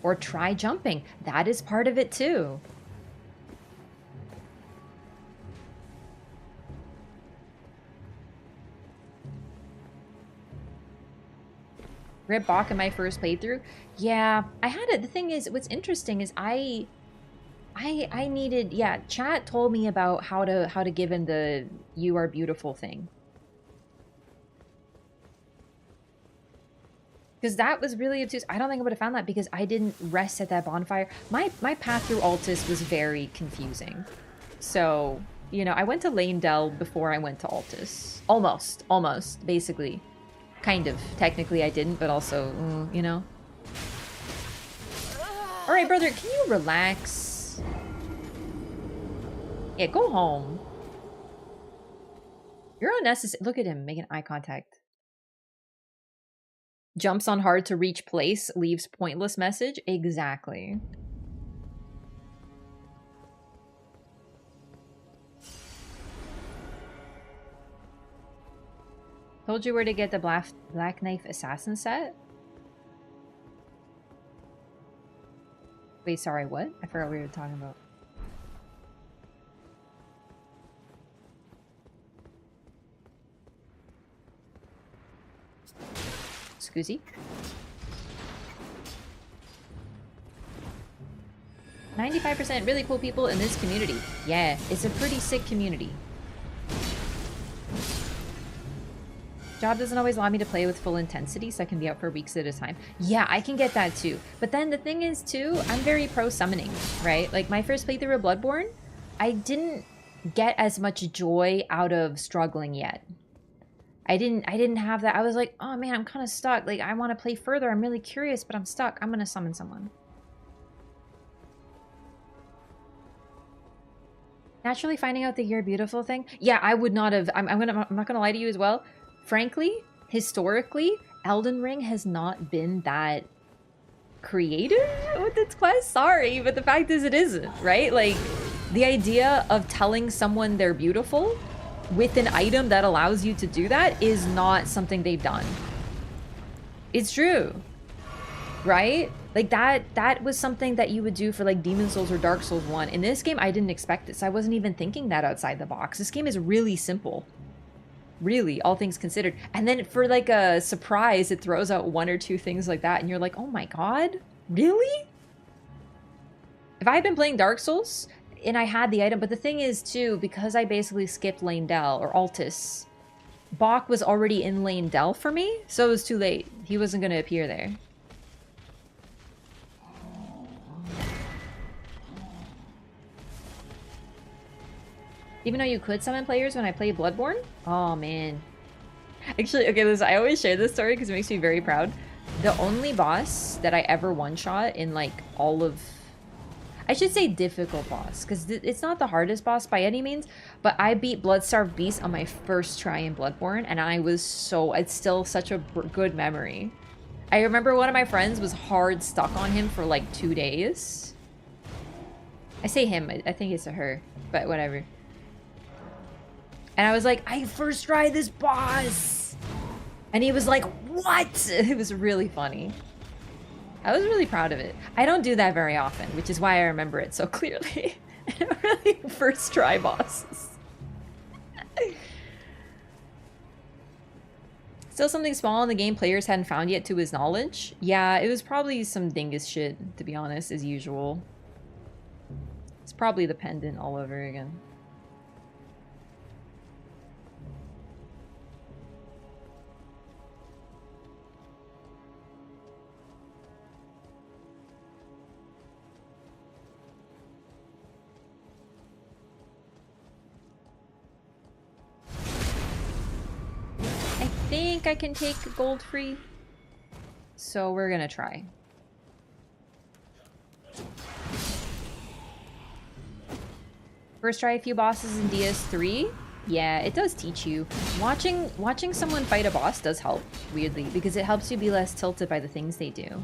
or try jumping. That is part of it too. Rip Bach in my first playthrough. Yeah, I had it. The thing is, what's interesting is I needed, yeah, chat told me about how to give in the "you are beautiful" thing. Because that was really obtuse. I don't think I would have found that because I didn't rest at that bonfire. My path through Altus was very confusing. So, you know, I went to Lane-Del before I went to Altus. Almost, basically. Kind of. Technically I didn't, but also, you know. Alright, brother, can you relax? Yeah, go home. You're unnecessary. Look at him making eye contact. Jumps on hard to reach place, leaves pointless message. Exactly. Told you where to get the Black Knife Assassin set? Wait, sorry, what? I forgot what we were talking about. Scoozy? 95% really cool people in this community. Yeah, it's a pretty sick community. Job doesn't always allow me to play with full intensity, so I can be out for weeks at a time. Yeah, I can get that too. But then the thing is too, I'm very pro summoning, right? Like my first playthrough of Bloodborne, I didn't get as much joy out of struggling yet. I didn't have that. I was like, oh man, I'm kind of stuck. Like I want to play further. I'm really curious, but I'm stuck. I'm gonna summon someone. Naturally finding out the "you're beautiful" thing. Yeah, I would not have. I'm not gonna lie to you as well. Frankly, historically, Elden Ring has not been that creative with its quest. Sorry, but the fact is it isn't, right? Like, the idea of telling someone they're beautiful with an item that allows you to do that is not something they've done. It's true, right? Like, that was something that you would do for, like, Demon Souls or Dark Souls 1. In this game, I didn't expect this. I wasn't even thinking that outside the box. This game is really simple. Really, all things considered. And then for like a surprise, it throws out one or two things like that, and you're like, oh my god, really? If I had been playing Dark Souls, and I had the item, but the thing is too, because I basically skipped Lane-Del, or Altus, Bach was already in Lane-Del for me, so it was too late. He wasn't going to appear there. Even though you could summon players when I played Bloodborne? Oh, man. Actually, okay, listen, I always share this story because it makes me very proud. The only boss that I ever one-shot in, like, all of... I should say difficult boss, because it's not the hardest boss by any means, but I beat Bloodstarved Beast on my first try in Bloodborne, and I was so... It's still such a good memory. I remember one of my friends was hard stuck on him for, like, 2 days. I say him, I think it's a her, but whatever. And I was like, I first tried this boss! And he was like, what? It was really funny. I was really proud of it. I don't do that very often, which is why I remember it so clearly. Really first try bosses. Still something small in the game players hadn't found yet to his knowledge? Yeah, it was probably some dingus shit, to be honest, as usual. It's probably the pendant all over again. I think I can take gold free, so we're gonna try. First try a few bosses in DS3. Yeah, it does teach you. Watching someone fight a boss does help, weirdly, because it helps you be less tilted by the things they do.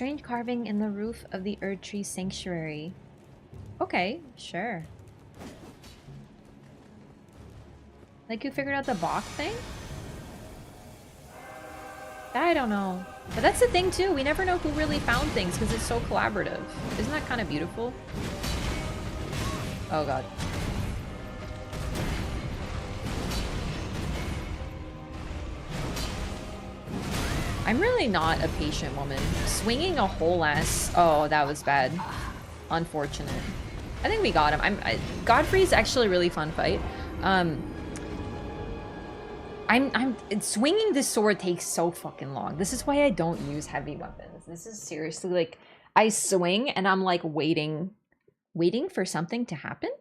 strange carving in the roof of the Erd Tree Sanctuary. Okay, sure. Like, who figured out the Bach thing? I don't know. But that's the thing, too. We never know who really found things because it's so collaborative. Isn't that kind of beautiful? Oh, God. I'm really not a patient woman. Swinging a whole ass... Oh, that was bad. Unfortunate. I think we got him. Godfrey's actually a really fun fight. Swinging this sword takes so fucking long. This is why I don't use heavy weapons. This is seriously like, I swing and I'm like waiting for something to happen.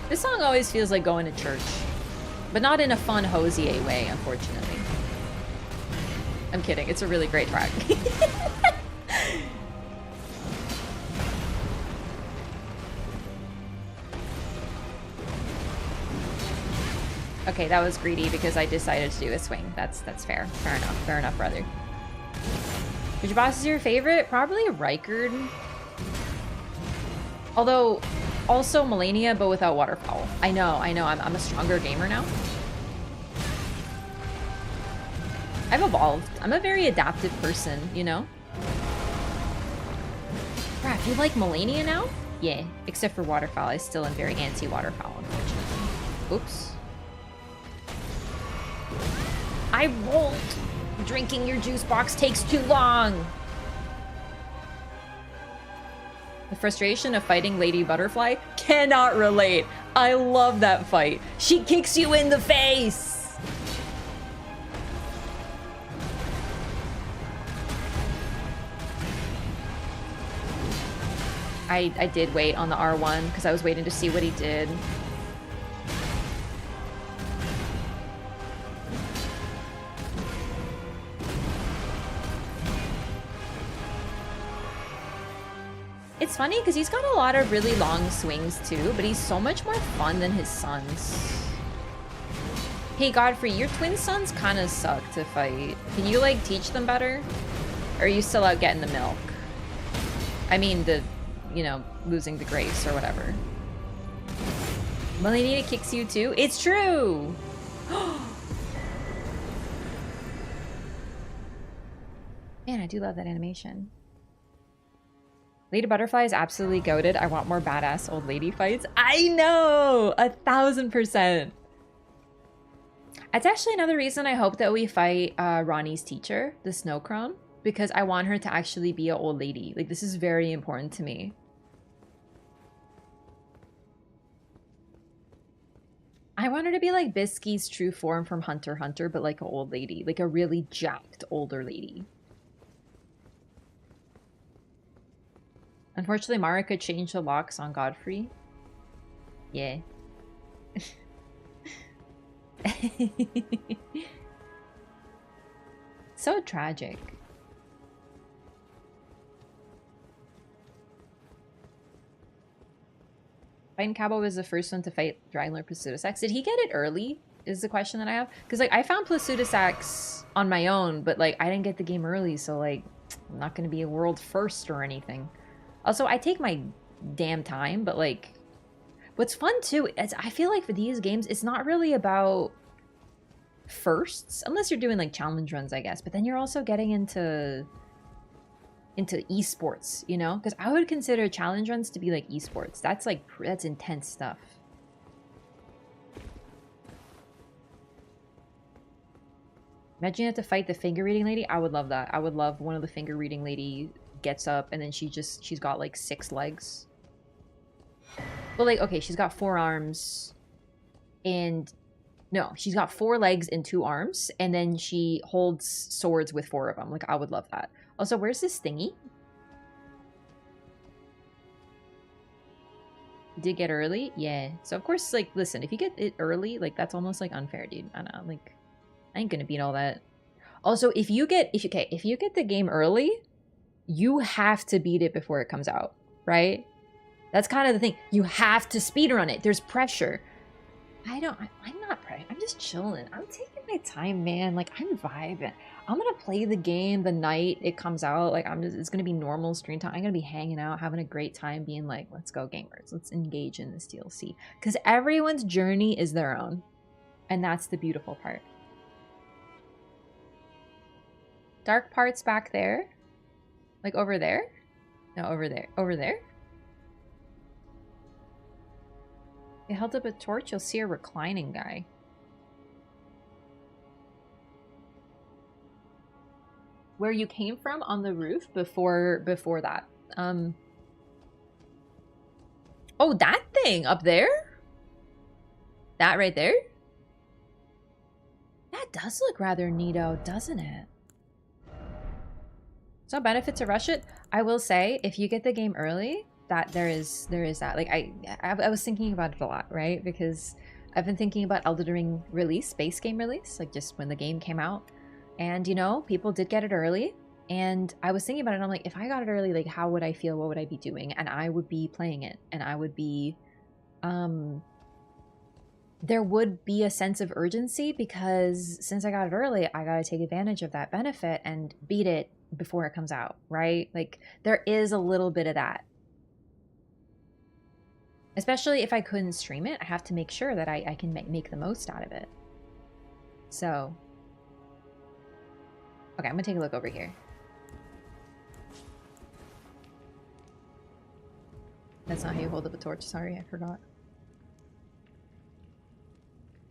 This song always feels like going to church, but not in a fun Hosier way, unfortunately. I'm kidding. It's a really great track. Okay, that was greedy because I decided to do a swing. That's fair. Fair enough. Fair enough, brother. Which boss is your favorite? Probably Rykard. Although, also Melania, but without Waterfowl. I know. I'm a stronger gamer now. I've evolved. I'm a very adaptive person, you know? Crap, you like Melania now? Yeah, except for Waterfowl. I still am very anti-Waterfowl, unfortunately. Oops. I won't! Drinking your juice box takes too long! The frustration of fighting Lady Butterfly? Cannot relate. I love that fight. She kicks you in the face! I did wait on the R1 because I was waiting to see what he did. It's funny because he's got a lot of really long swings too, but he's so much more fun than his sons. Hey Godfrey, your twin sons kind of suck to fight. Can you like teach them better? Or are you still out getting the milk? I mean you know, losing the grace or whatever. Melania kicks you too? It's true! Man, I do love that animation. Lady Butterfly is absolutely goated. I want more badass old lady fights. I know! 1000%. That's actually another reason I hope that we fight Ronnie's teacher, the Snow Crone, because I want her to actually be an old lady. Like, this is very important to me. I want her to be like Bisky's true form from Hunter x Hunter, but like an old lady. Like a really jacked older lady. Unfortunately, Marika changed the locks on Godfrey. Yeah. So tragic. Fighting Cabo was the first one to fight Drangler Placidusax. Did he get it early? Is the question that I have. Because like I found Placidusax on my own, but like I didn't get the game early, so like I'm not gonna be a world first or anything. Also, I take my damn time, but like what's fun too is I feel like for these games, it's not really about firsts, unless you're doing like challenge runs, I guess. But then you're also getting into esports, you know? Because I would consider challenge runs to be like esports. That's like, that's intense stuff. Imagine you have to fight the finger reading lady. I would love that. I would love one of the finger reading lady gets up and then she's got like 6 legs. Well, like, okay, she's got 4 arms and no, she's got 4 legs and 2 arms, and then she holds swords with 4 of them. Like, I would love that. Also, where's this thingy? Did get early? Yeah. So, of course, like, listen, if you get it early, like, that's almost, like, unfair, dude. I don't know, like, I ain't gonna beat all that. Also, if you get the game early, you have to beat it before it comes out, right? That's kind of the thing. You have to speedrun it. There's pressure. I'm not pressure. I'm just chilling. I'm taking my time, man. Like, I'm vibing. I'm gonna play the game the night it comes out. Like, it's gonna be normal stream time. I'm gonna be hanging out, having a great time, being like, let's go gamers. Let's engage in this DLC. Because everyone's journey is their own. And that's the beautiful part. Dark parts back there? Like over there? No, over there. Over there? You held up a torch, you'll see a reclining guy. Where you came from on the roof before that. Oh, that thing up there? That right there? That does look rather neato, doesn't it? So benefit to rush it. I will say, if you get the game early, that there is that. Like I was thinking about it a lot, right? Because I've been thinking about Elden Ring release, base game release, like just when the game came out. And you know, people did get it early. And I was thinking about it, and I'm like, if I got it early, like how would I feel? What would I be doing? And I would be playing it, and I would be there would be a sense of urgency because since I got it early, I gotta take advantage of that benefit and beat it before it comes out, right? Like there is a little bit of that. Especially if I couldn't stream it, I have to make sure that I can make the most out of it. So, okay, I'm gonna take a look over here. That's not how you hold up a torch. Sorry, I forgot.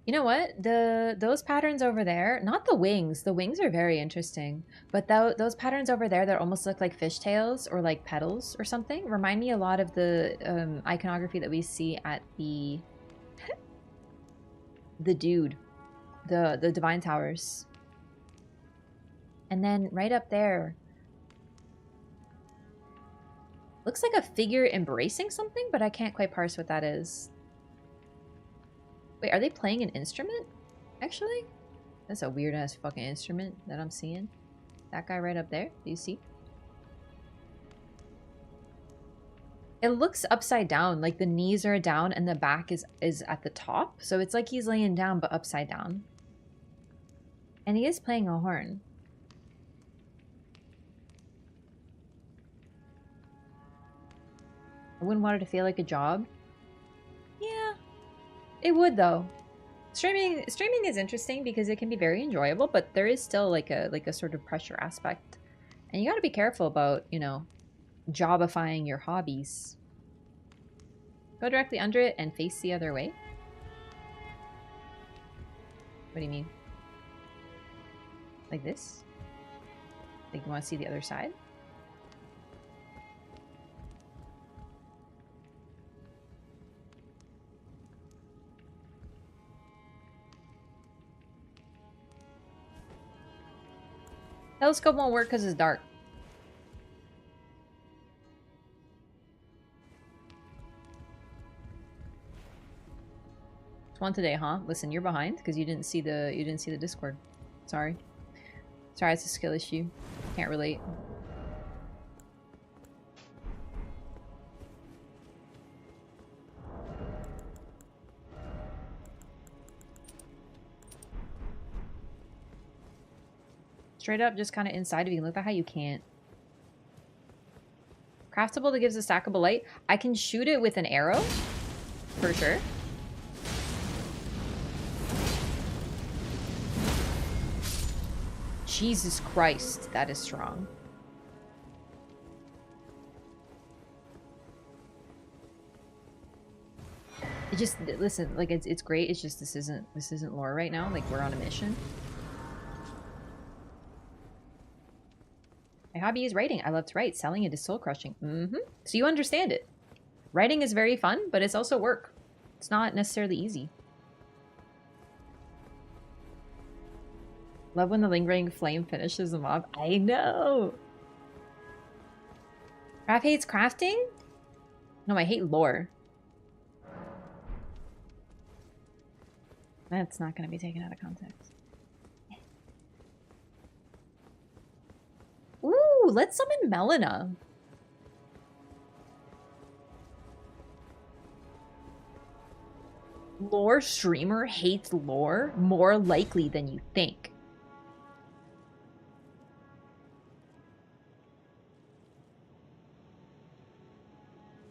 You know what? Those patterns over there, not the wings. The wings are very interesting. But those patterns over there that almost look like fishtails or like petals or something remind me a lot of the iconography that we see at the dude, the Divine Towers. And then right up there, looks like a figure embracing something, but I can't quite parse what that is. Wait, are they playing an instrument? Actually? That's a weird-ass fucking instrument that I'm seeing. That guy right up there. Do you see? It looks upside down. Like the knees are down and the back is at the top. So it's like he's laying down but upside down. And he is playing a horn. I wouldn't want it to feel like a job. Yeah. It would though. Streaming is interesting because it can be very enjoyable, but there is still like a sort of pressure aspect. And you got to be careful about, you know, jobifying your hobbies. Go directly under it and face the other way. What do you mean? Like this? Like you want to see the other side? Telescope won't work because it's dark. It's one today, huh? Listen, you're behind because you didn't see the Discord. Sorry. Sorry, it's a skill issue. Can't relate. Straight up, just kind of inside of you. Look at how you can't. Craftable that gives a stackable light. I can shoot it with an arrow, for sure. Jesus Christ, that is strong. It just, listen, like it's great. It's just this isn't lore right now. Like we're on a mission. My hobby is writing. I love to write. Selling it is soul crushing. So you understand it. Writing is very fun, but it's also work. It's not necessarily easy. Love when the lingering flame finishes the mob. I know. Raph hates crafting? No, I hate lore. That's not going to be taken out of context. Ooh, Ooh, let's summon Melina. Lore streamer hates lore? More likely than you think.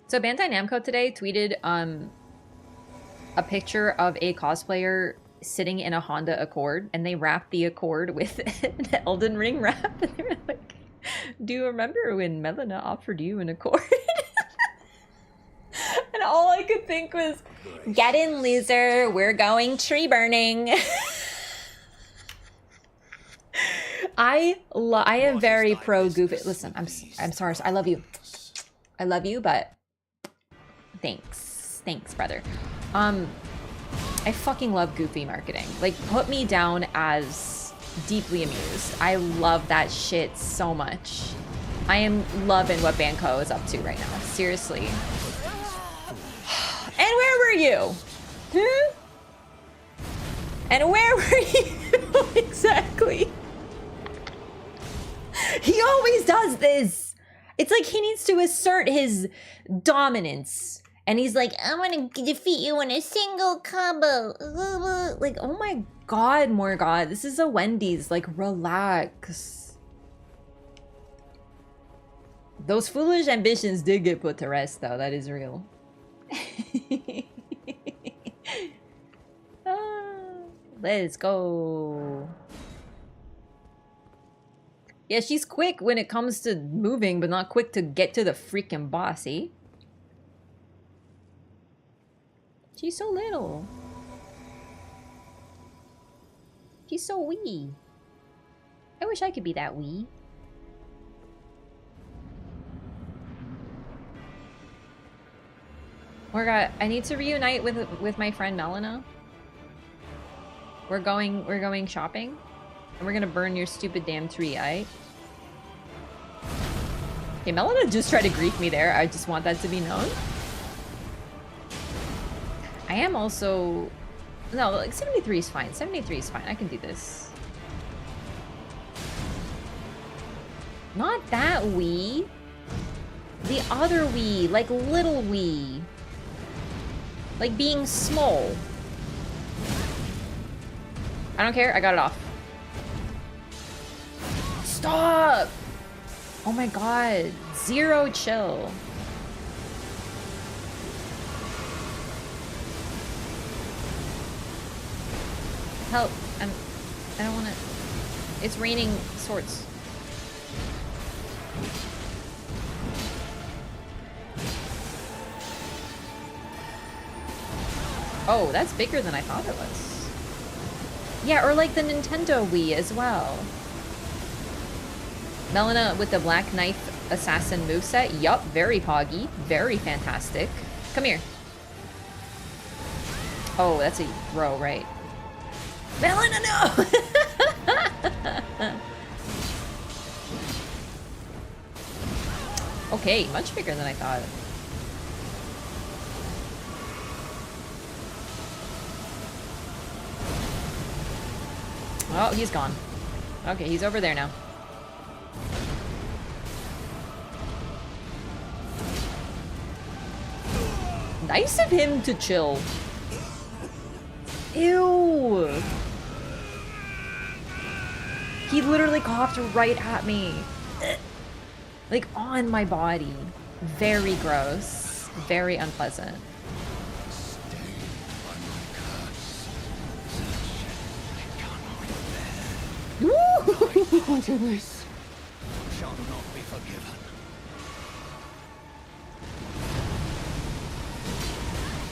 So Bandai Namco today tweeted a picture of a cosplayer sitting in a Honda Accord, and they wrapped the Accord with an Elden Ring wrap, and they were like, do you remember when Melina offered you an Accord? And all I could think was, get in, loser, we're going tree burning. I am very pro Goofy. Listen, I'm sorry, I love you. I love you, but thanks, brother. I fucking love Goofy marketing. Like, put me down as deeply amused. I love that shit so much. I am loving what Banco is up to right now. Seriously. And where were you? Hmm? And where were you exactly? He always does this. It's like he needs to assert his dominance. And he's like, I'm gonna defeat you in a single combo. Like, oh my god, Morgott. This is a Wendy's. Like, relax. Those foolish ambitions did get put to rest, though. That is real. Let's go. Yeah, she's quick when it comes to moving, but not quick to get to the freaking boss, eh? She's so little. She's so wee. I wish I could be that wee. Morgott, I need to reunite with my friend Melina. We're going shopping, and we're gonna burn your stupid damn tree, aight? Okay, Melina just tried to grief me there. I just want that to be known. I am also... No, like 73 is fine. 73 is fine. I can do this. Not that wee. The other wee. Like little wee. Like being small. I don't care. I got it off. Stop! Oh my god. Zero chill. Help. I don't want to... It's raining swords. Oh, that's bigger than I thought it was. Yeah, or like the Nintendo Wii as well. Melina with the Black Knife Assassin moveset. Yup, very poggy. Very fantastic. Come here. Oh, that's a throw, right? Melina, no! Okay, much bigger than I thought. Oh, he's gone. Okay, he's over there now. Nice of him to chill. Ew! He literally coughed right at me. Like, on my body. Very gross. Very unpleasant. Shall not be forgiven.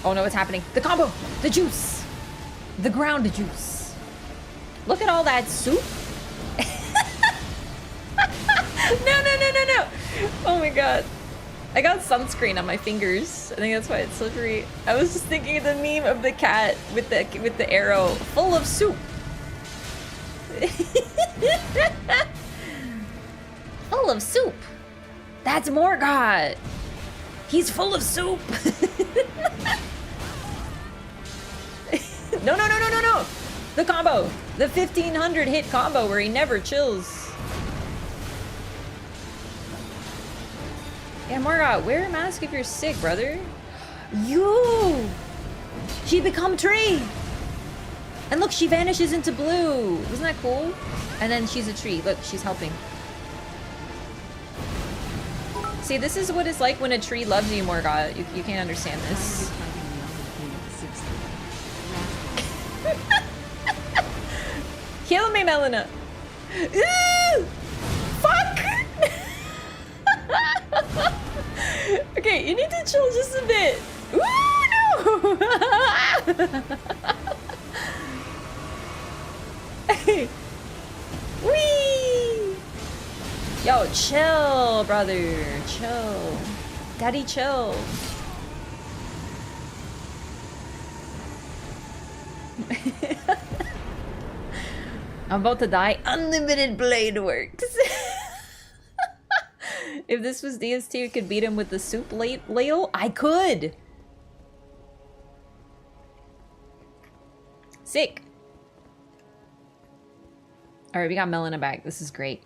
Oh no, what's happening? The combo! The juice! The ground juice. Look at all that soup. No. Oh my god. I got sunscreen on my fingers. I think that's why it's slippery. I was just thinking of the meme of the cat with the arrow full of soup. Full of soup. That's Morgott. He's full of soup. No. The combo. The 1500 hit combo where he never chills. Yeah, Morgoth, wear a mask if you're sick, brother. You! She become tree! And look, she vanishes into blue. Isn't that cool? And then she's a tree. Look, she's helping. See, this is what it's like when a tree loves you, Morgoth. You can't understand this. Kill me, Melina! Ooh! Fuck! Okay, you need to chill just a bit. Ooh, no! Whee! Yo, chill, brother. Chill. Daddy, chill. I'm about to die. Unlimited blade works. If this was DST, we could beat him with the soup ladle. I could. Sick. All right, we got Melina back. This is great.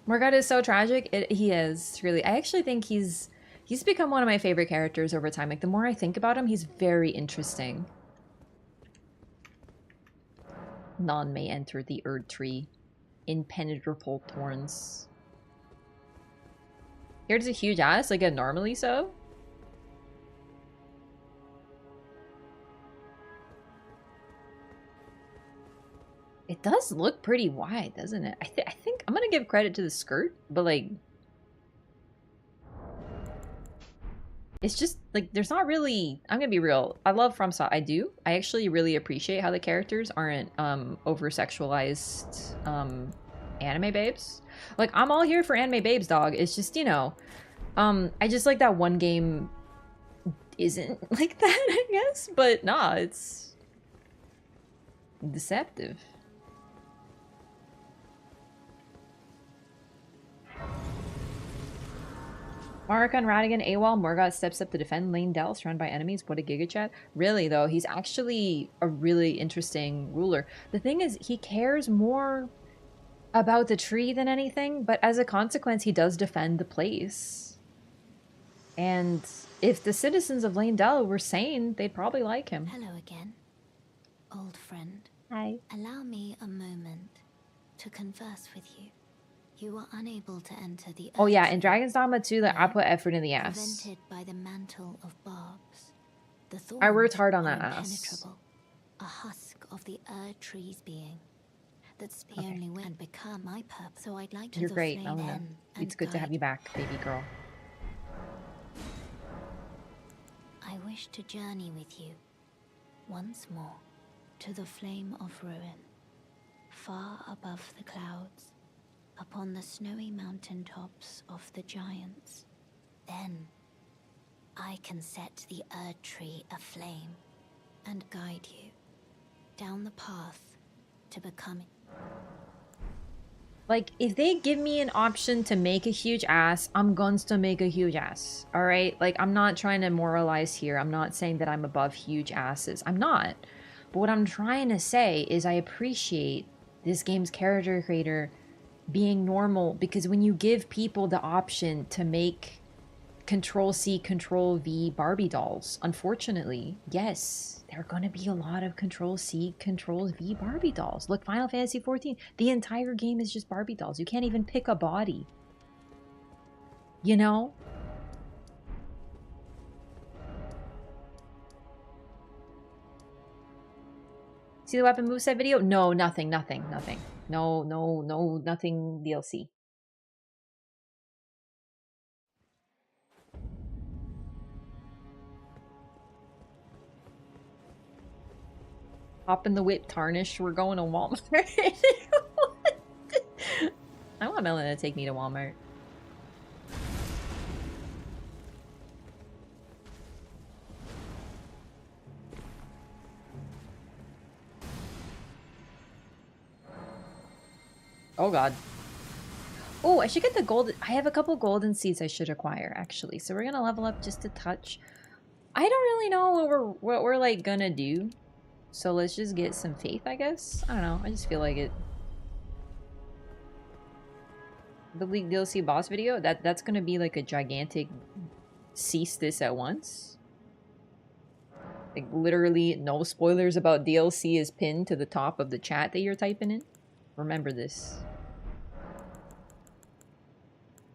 Morgoth is so tragic. He is, really. I actually think he's become one of my favorite characters over time. Like, the more I think about him, he's very interesting. None may enter the Erd Tree. Impenetrable thorns. Here's a huge ass, like a normally so. It does look pretty wide, doesn't it? I think I'm gonna give credit to the skirt, but like, it's just like there's not really. I'm gonna be real. I love FromSoft. I do. I actually really appreciate how the characters aren't over sexualized anime babes. Like, I'm all here for anime babes, dog. It's just, you know, I just like that one game isn't like that, I guess. But nah, it's deceptive. Markan Radigan AWOL, Morgoth steps up to defend Lane Dell, surrounded by enemies. What a giga chat. Really, though, he's actually a really interesting ruler. The thing is, he cares more about the tree than anything, but as a consequence, he does defend the place. And if the citizens of Lane Dell were sane, they'd probably like him. Hello again, old friend. Hi. Allow me a moment to converse with you. You were unable to enter the Oh yeah, in Earth Dragon's Dogma 2, like, I put effort in the ass. prevented by the mantle of barbs. The I worked thorns hard on are that ass. impenetrable, a husk of the Earth tree's being. That's the Okay. only way and become my purpose. So I'd like to You're the great, flame Melina. end It's and good to have guide you back, baby girl. I wish to journey with you once more to the flame of ruin, far above the clouds, upon the snowy mountain tops of the giants. Then I can set the Erd Tree aflame and guide you down the path to becoming. Like, if they give me an option to make a huge ass, I'm going to make a huge ass. All right? Like, I'm not trying to moralize here. I'm not saying that I'm above huge asses. I'm not. But what I'm trying to say is I appreciate this game's character creator being normal, because when you give people the option to make Control-C, Control-V Barbie dolls, unfortunately, yes, there are going to be a lot of Control-C, Control-V Barbie dolls. Look, Final Fantasy XIV, the entire game is just Barbie dolls. You can't even pick a body. You know? See the weapon moveset video? No, nothing. No, nothing DLC. Hop in the whip, tarnish. We're going to Walmart. I want Melina to take me to Walmart. Oh god. Oh, I should get the gold. I have a couple golden seeds I should acquire, actually. So we're gonna level up just a touch. I don't really know what we're like gonna do. So let's just get some faith, I guess. I don't know. I just feel like it. The League DLC boss video? That's gonna be like a gigantic cease this at once. Like literally no spoilers about DLC is pinned to the top of the chat that you're typing in. Remember this.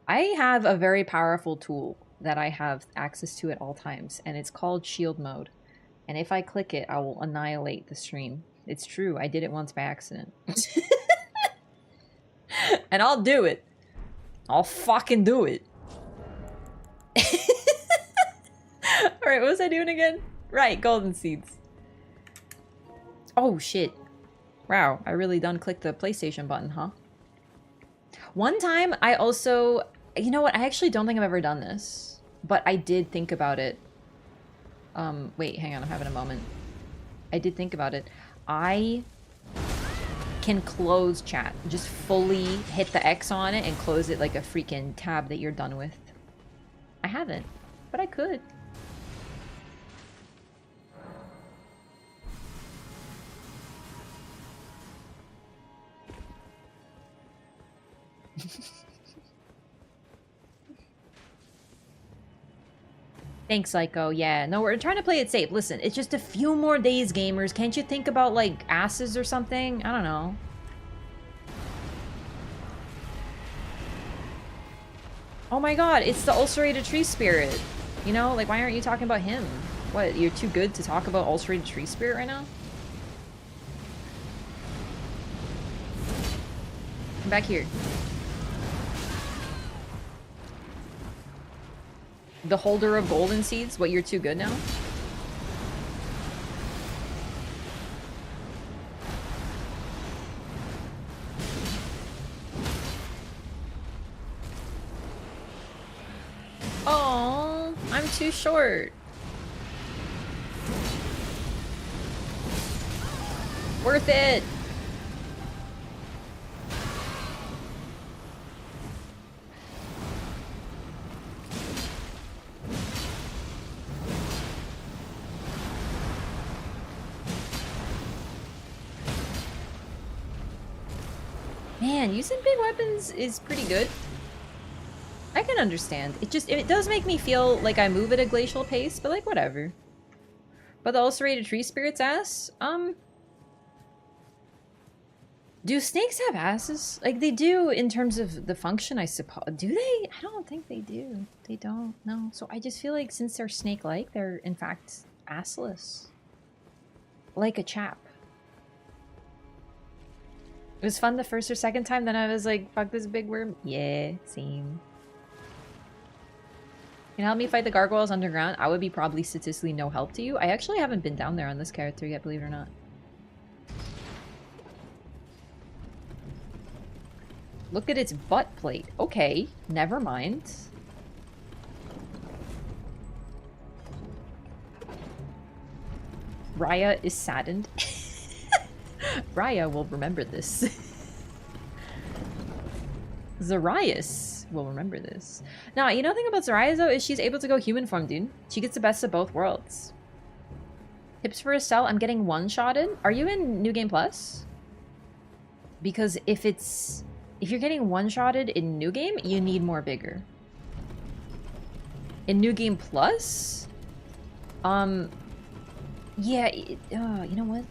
I have a very powerful tool that I have access to at all times, and it's called shield mode. And if I click it, I will annihilate the stream. It's true, I did it once by accident. And I'll do it. I'll fucking do it. Alright, what was I doing again? Right, golden seeds. Oh shit. Wow, I really done clicked the PlayStation button, huh? One time, I also... You know what? I actually don't think I've ever done this. But I did think about it. Wait, hang on. I'm having a moment. I did think about it. I can close chat. Just fully hit the X on it and close it like a freaking tab that you're done with. I haven't, but I could. Thanks, Psycho. Yeah, no, we're trying to play it safe. Listen, it's just a few more days, gamers. Can't you think about, like, asses or something? I don't know. Oh my god, it's the ulcerated tree spirit. You know, like, why aren't you talking about him? What, you're too good to talk about ulcerated tree spirit right now? Come back here. The holder of golden seeds? What, you're too good now? Oh, I'm too short. Worth it. Man, using big weapons is pretty good. I can understand. It does make me feel like I move at a glacial pace, but like whatever. But the ulcerated tree spirit's ass? Do snakes have asses? Like they do in terms of the function, I suppose. Do they? I don't think they do. They don't, no. So I just feel like since they're snake-like, they're in fact assless. Like a chap. It was fun the first or second time, then I was like, fuck this big worm. Yeah, same. Can you help me fight the gargoyles underground? I would be probably statistically no help to you. I actually haven't been down there on this character yet, believe it or not. Look at its butt plate. Okay, never mind. Raya is saddened. Raya will remember this. Zarias will remember this. Now, you know the thing about Zarias, though, is she's able to go human form, dude. She gets the best of both worlds. Tips for a cell, I'm getting one-shotted. Are you in New Game Plus? Because if you're getting one-shotted in New Game, you need more vigor. In New Game Plus? Yeah, you know what?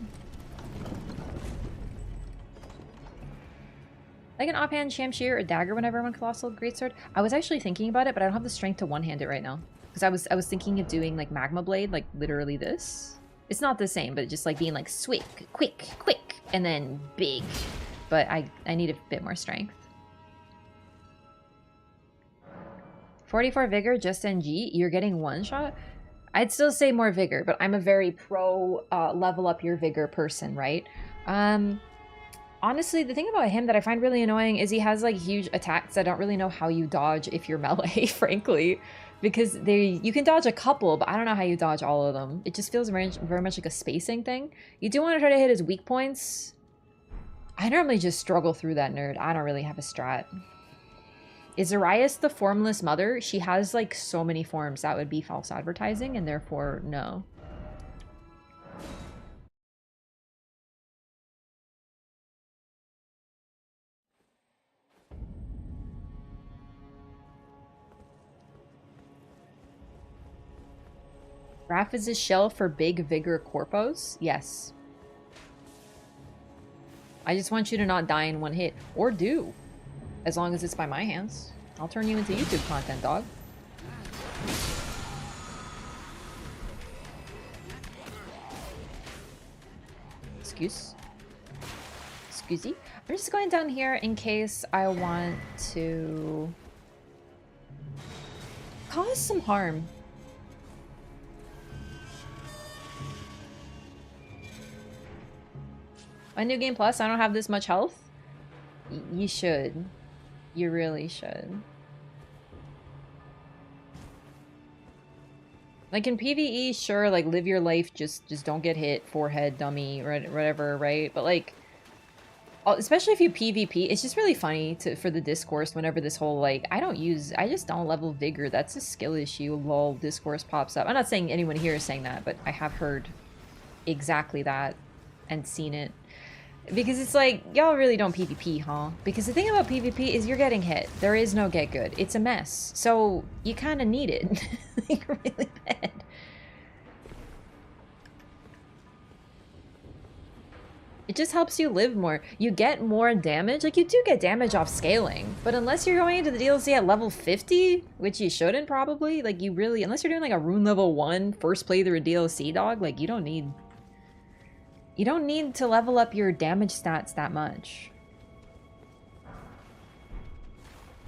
Like an offhand shamshir or dagger whenever I'm on Colossal Greatsword. I was actually thinking about it, but I don't have the strength to one-hand it right now. Because I was thinking of doing like Magma Blade, like literally this. It's not the same, but just like being like swick, quick, and then big. But I need a bit more strength. 44 vigor, just NG. You're getting one shot? I'd still say more vigor, but I'm a very pro level up your vigor person, right? Honestly, the thing about him that I find really annoying is he has like huge attacks. I don't really know how you dodge if you're melee, frankly, because you can dodge a couple, but I don't know how you dodge all of them. It just feels very much like a spacing thing. You do want to try to hit his weak points. I normally just struggle through that nerd. I don't really have a strat. Is Zarias the formless mother? She has like so many forms that would be false advertising, and therefore no. Raph is a shell for big vigor corpos? Yes. I just want you to not die in one hit. Or do. As long as it's by my hands. I'll turn you into YouTube content, dog. Excusey. I'm just going down here in case I want to cause some harm. My New Game Plus, I don't have this much health. You should. You really should. Like in PvE, sure, like live your life, just don't get hit, forehead, dummy, or whatever, right? But like, especially if you PvP, it's just really funny for the discourse whenever this whole like, I just don't level vigor, that's a skill issue, lol, discourse pops up. I'm not saying anyone here is saying that, but I have heard exactly that and seen it. Because it's like, y'all really don't PvP, huh? Because the thing about PvP is you're getting hit. There is no get good. It's a mess. So you kind of need it. Like, really bad. It just helps you live more. You get more damage. Like, you do get damage off scaling. But unless you're going into the DLC at level 50, which you shouldn't probably, like, you really, unless you're doing like a rune level 1 first playthrough of DLC, dog, like, you don't need to level up your damage stats that much.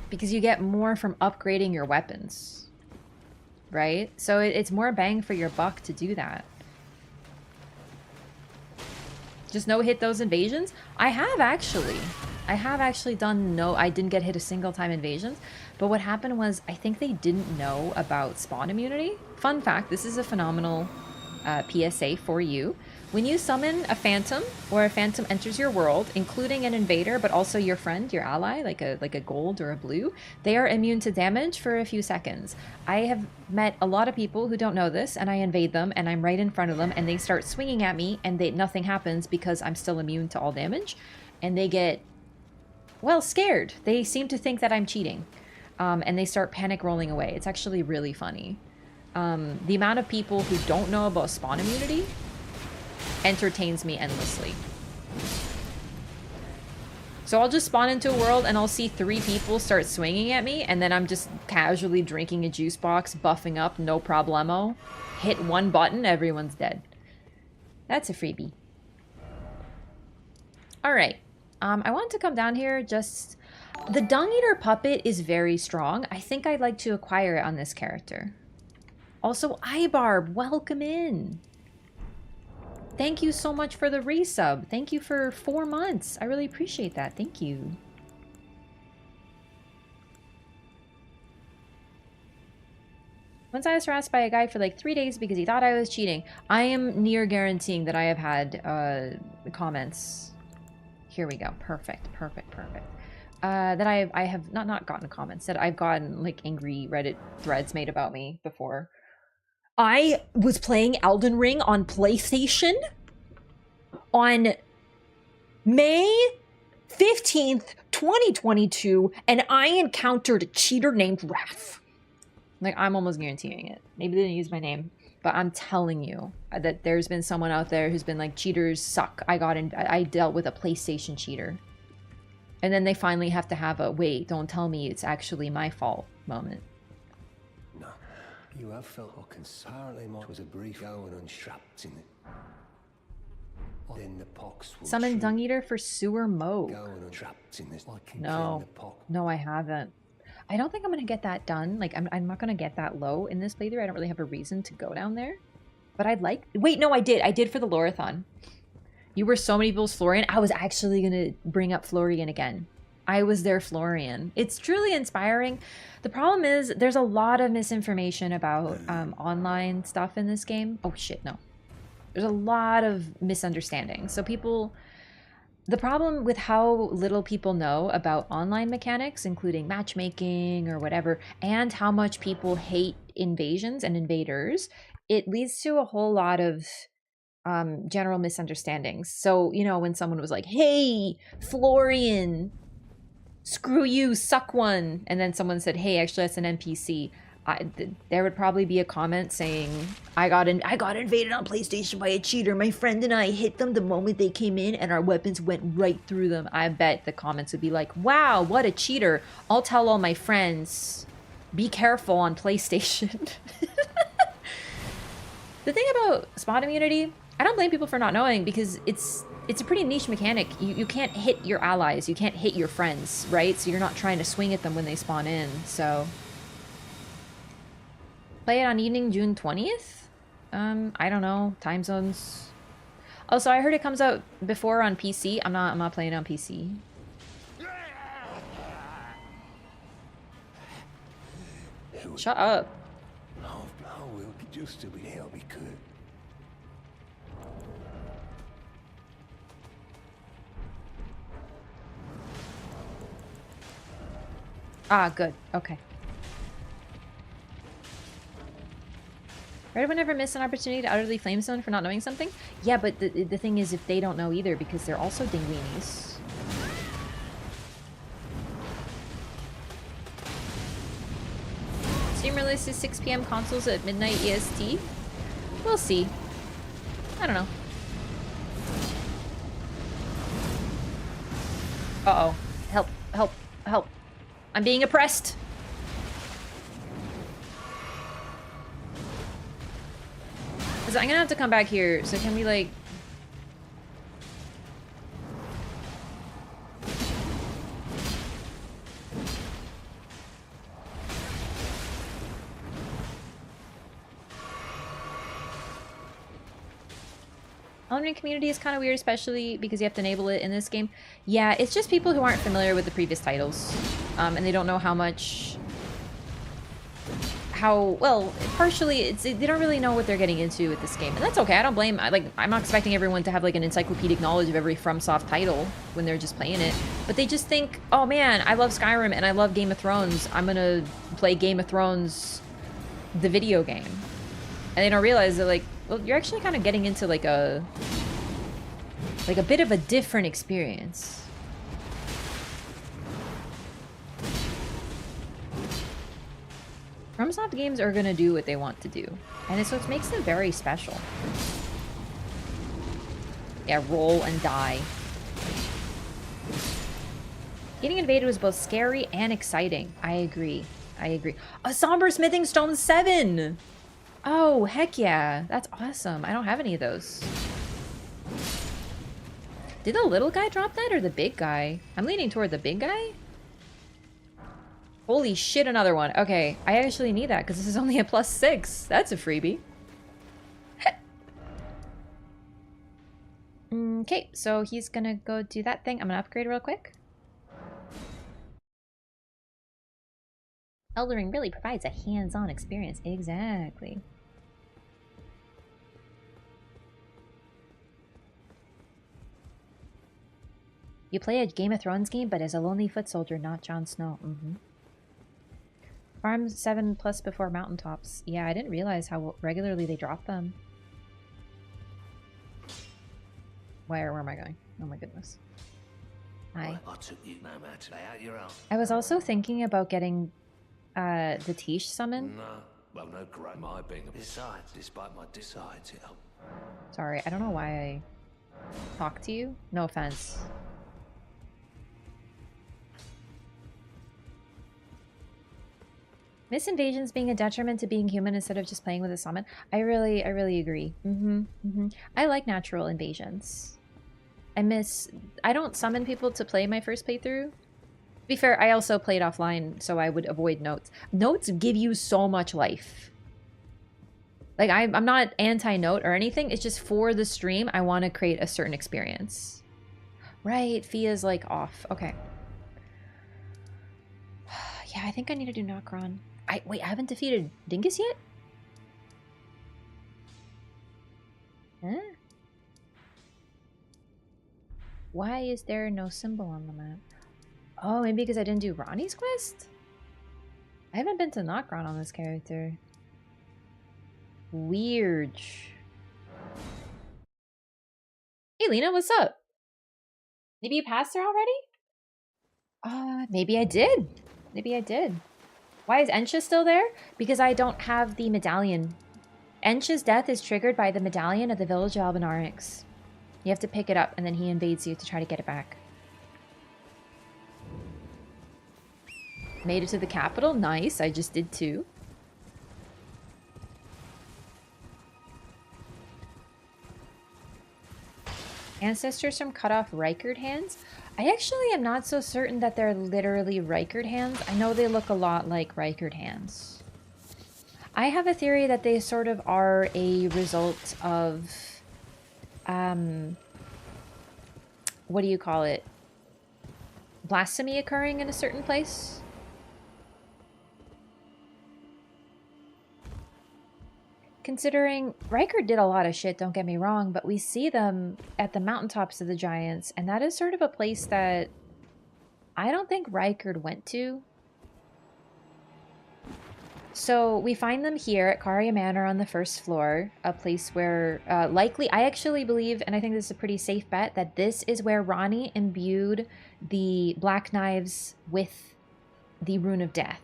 Because you get more from upgrading your weapons. Right? So it's more bang for your buck to do that. Just no hit those invasions? I have actually done I didn't get hit a single time invasions. But what happened was, I think they didn't know about spawn immunity. Fun fact, this is a phenomenal PSA for you. When you summon a phantom, or a phantom enters your world, including an invader, but also your friend, your ally, like a gold or a blue, they are immune to damage for a few seconds. I have met a lot of people who don't know this, and I invade them, and I'm right in front of them, and they start swinging at me, and nothing happens because I'm still immune to all damage, and they get, well, scared. They seem to think that I'm cheating, and they start panic rolling away. It's actually really funny. The amount of people who don't know about spawn immunity entertains me endlessly. So I'll just spawn into a world and I'll see 3 people start swinging at me, and then I'm just casually drinking a juice box, buffing up, no problemo. Hit one button, everyone's dead. That's a freebie. Alright. I want to come down here just... The Dung Eater puppet is very strong. I think I'd like to acquire it on this character. Also, Ibarb, welcome in. Thank you so much for the resub. Thank you for 4 months. I really appreciate that. Thank you. Once I was harassed by a guy for like 3 days because he thought I was cheating. I am near guaranteeing that I have had comments. Here we go. Perfect. That I have not gotten comments. That I've gotten like angry Reddit threads made about me before. I was playing Elden Ring on PlayStation on May 15th, 2022, and I encountered a cheater named Raph. Like, I'm almost guaranteeing it. Maybe they didn't use my name, but I'm telling you that there's been someone out there who's been like, cheaters suck. I dealt with a PlayStation cheater. And then they finally have to have a, wait, don't tell me it's actually my fault moment. No, you have felt apparently mine was a brief hour and unstrapped in it. Then the pox will Summon Dung Eater for Sewer Mode. No, no, I haven't. I don't think I'm gonna get that done. Like, I'm not gonna get that low in this playthrough. I don't really have a reason to go down there. But I'd like... Wait, no, I did. I did for the Lorathon. You were so many people's Florian. I was actually gonna bring up Florian again. I was their Florian. It's truly inspiring. The problem is there's a lot of misinformation about online stuff in this game. Oh shit, no. There's a lot of misunderstandings. So people... The problem with how little people know about online mechanics, including matchmaking or whatever, and how much people hate invasions and invaders, it leads to a whole lot of general misunderstandings. So, you know, when someone was like, hey, Florian, screw you, suck one. And then someone said, hey, actually, that's an NPC. There would probably be a comment saying, I got invaded on PlayStation by a cheater. My friend and I hit them the moment they came in and our weapons went right through them. I bet the comments would be like, wow, what a cheater. I'll tell all my friends, be careful on PlayStation. The thing about spot immunity, I don't blame people for not knowing because it's a pretty niche mechanic. You can't hit your allies, you can't hit your friends, right? So you're not trying to swing at them when they spawn in, so... Play it on evening June 20th? I don't know. Time zones. Oh, so I heard it comes out before on PC. I'm not playing it on PC. Shut up. Oh, we'll just to be help we could. Ah, good. Okay. Red would never miss an opportunity to utterly flame someone for not knowing something? Yeah, but the thing is, if they don't know either, because they're also dingweenies. Steam releases 6 p.m. consoles at midnight EST? We'll see. I don't know. Uh-oh. Help, help, help. I'm being oppressed! So I'm gonna have to come back here, so can we, like... Elden Ring community is kind of weird, especially because you have to enable it in this game. Yeah, it's just people who aren't familiar with the previous titles. And they don't know how much... well, partially, they don't really know what they're getting into with this game. And that's okay, I don't blame... I'm not expecting everyone to have, like, an encyclopedic knowledge of every FromSoft title when they're just playing it. But they just think, oh man, I love Skyrim and I love Game of Thrones. I'm gonna play Game of Thrones, the video game. And they don't realize that, like, well, you're actually kind of getting into, like a bit of a different experience. FromSoft games are gonna do what they want to do. And so it makes them very special. Yeah, roll and die. Getting invaded was both scary and exciting. I agree. I agree. A Somber Smithing Stone 7! Oh, heck yeah. That's awesome. I don't have any of those. Did the little guy drop that or the big guy? I'm leaning toward the big guy. Holy shit, another one. Okay, I actually need that because this is only a +6. That's a freebie. Okay, so he's gonna go do that thing. I'm gonna upgrade real quick. Elden Ring really provides a hands-on experience. Exactly. You play a Game of Thrones game, but as a lonely foot soldier, not Jon Snow. Farm 7+ before mountaintops. Yeah, I didn't realize how regularly they drop them. Where am I going? Oh my goodness. Hi. I was also thinking about getting the Tish summon. No, well, no great. My being a besides, despite my decides, it'll. Sorry, I don't know why I talk to you. No offense. Miss invasions being a detriment to being human instead of just playing with a summon. I really agree. I like natural invasions. I don't summon people to play my first playthrough. To be fair, I also played offline, so I would avoid notes. Notes give you so much life. Like, I'm not anti-note or anything. It's just for the stream, I want to create a certain experience. Right, Fia's like off. Okay. Yeah, I think I need to do Nokron. Wait, I haven't defeated Dingus yet? Huh? Why is there no symbol on the map? Oh, maybe because I didn't do Ronnie's quest? I haven't been to Nokron on this character. Weird. Hey, Lena, what's up? Maybe you passed her already? Maybe I did. Maybe I did. Why is Ensha still there? Because I don't have the medallion. Ensha's death is triggered by the medallion at the village of Albanarix. You have to pick it up, and then he invades you to try to get it back. Made it to the capital? Nice, I just did too. Ancestors from cut off Reichard hands? I actually am not so certain that they're literally Reichard hands. I know they look a lot like Reichard hands. I have a theory that they sort of are a result of, what do you call it? Blasphemy occurring in a certain place? Considering Riker did a lot of shit, don't get me wrong, but we see them at the mountaintops of the Giants, and that is sort of a place that I don't think Riker went to. So we find them here at Karya Manor on the first floor, a place where likely, I actually believe, and I think this is a pretty safe bet, that this is where Ronnie imbued the Black Knives with the Rune of Death.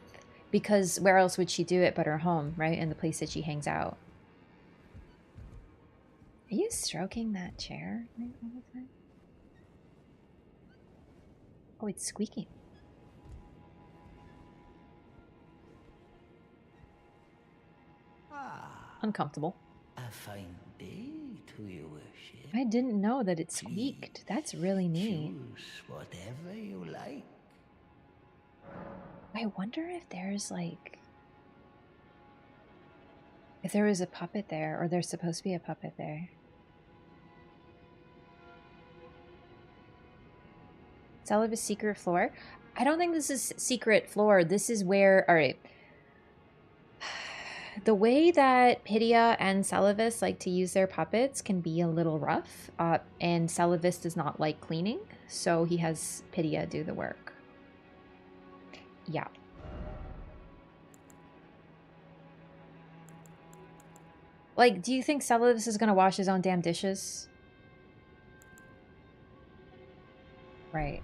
Because where else would she do it but her home, right? And the place that she hangs out. Are you stroking that chair all the time? Oh, it's squeaking. Uncomfortable. A fine day to your worship. I didn't know that it squeaked. That's really neat. Choose whatever you like. I wonder if there's like... if there was a puppet there, or there's supposed to be a puppet there. Celiba's secret floor? I don't think this is secret floor. This is where... Alright. The way that Pydia and Celivis like to use their puppets can be a little rough. And Celivis does not like cleaning, so he has Pydia do the work. Yeah. Like, do you think Celivis is going to wash his own damn dishes? Right.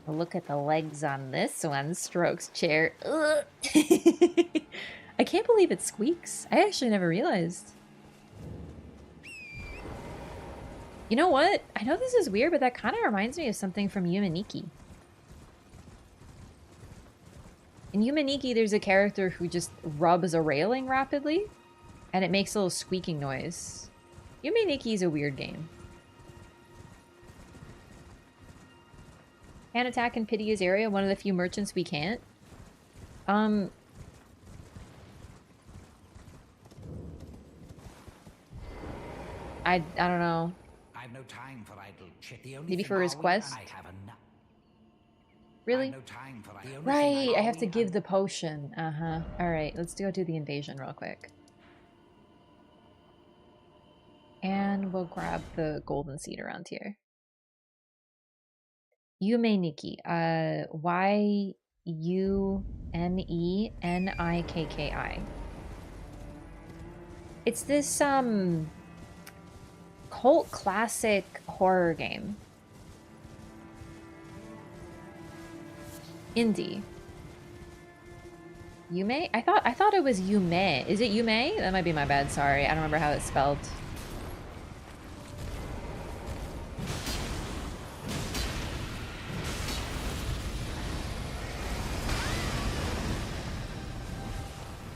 Look at the legs on this one, Strokes chair. Ugh. I can't believe it squeaks. I actually never realized. You know what? I know this is weird, but that kind of reminds me of something from Yumeniki. In Yumeniki, there's a character who just rubs a railing rapidly, and it makes a little squeaking noise. Yumeniki is a weird game. Can't attack in Pydia's area, one of the few merchants we can't. I don't know. I've no time for idle shit. The only Maybe thing for his I'll- quest? I have enough. Really? I've no time for the only Right, thing I have to I'll- give the potion. Uh-huh. Alright, let's go do the invasion real quick. And we'll grab the golden seed around here. Yume Nikki. Y-U-M-E-N-I-K-K-I. It's this, cult classic horror game. Indie. Yume? I thought it was Yume. Is it Yume? That might be my bad, sorry. I don't remember how it's spelled.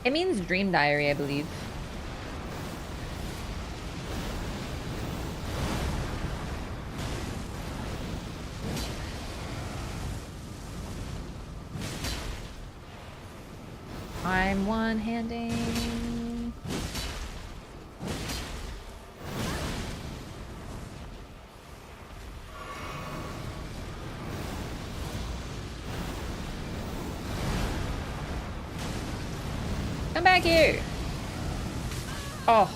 It means dream diary, I believe. I'm one-handing. Come back here. Oh.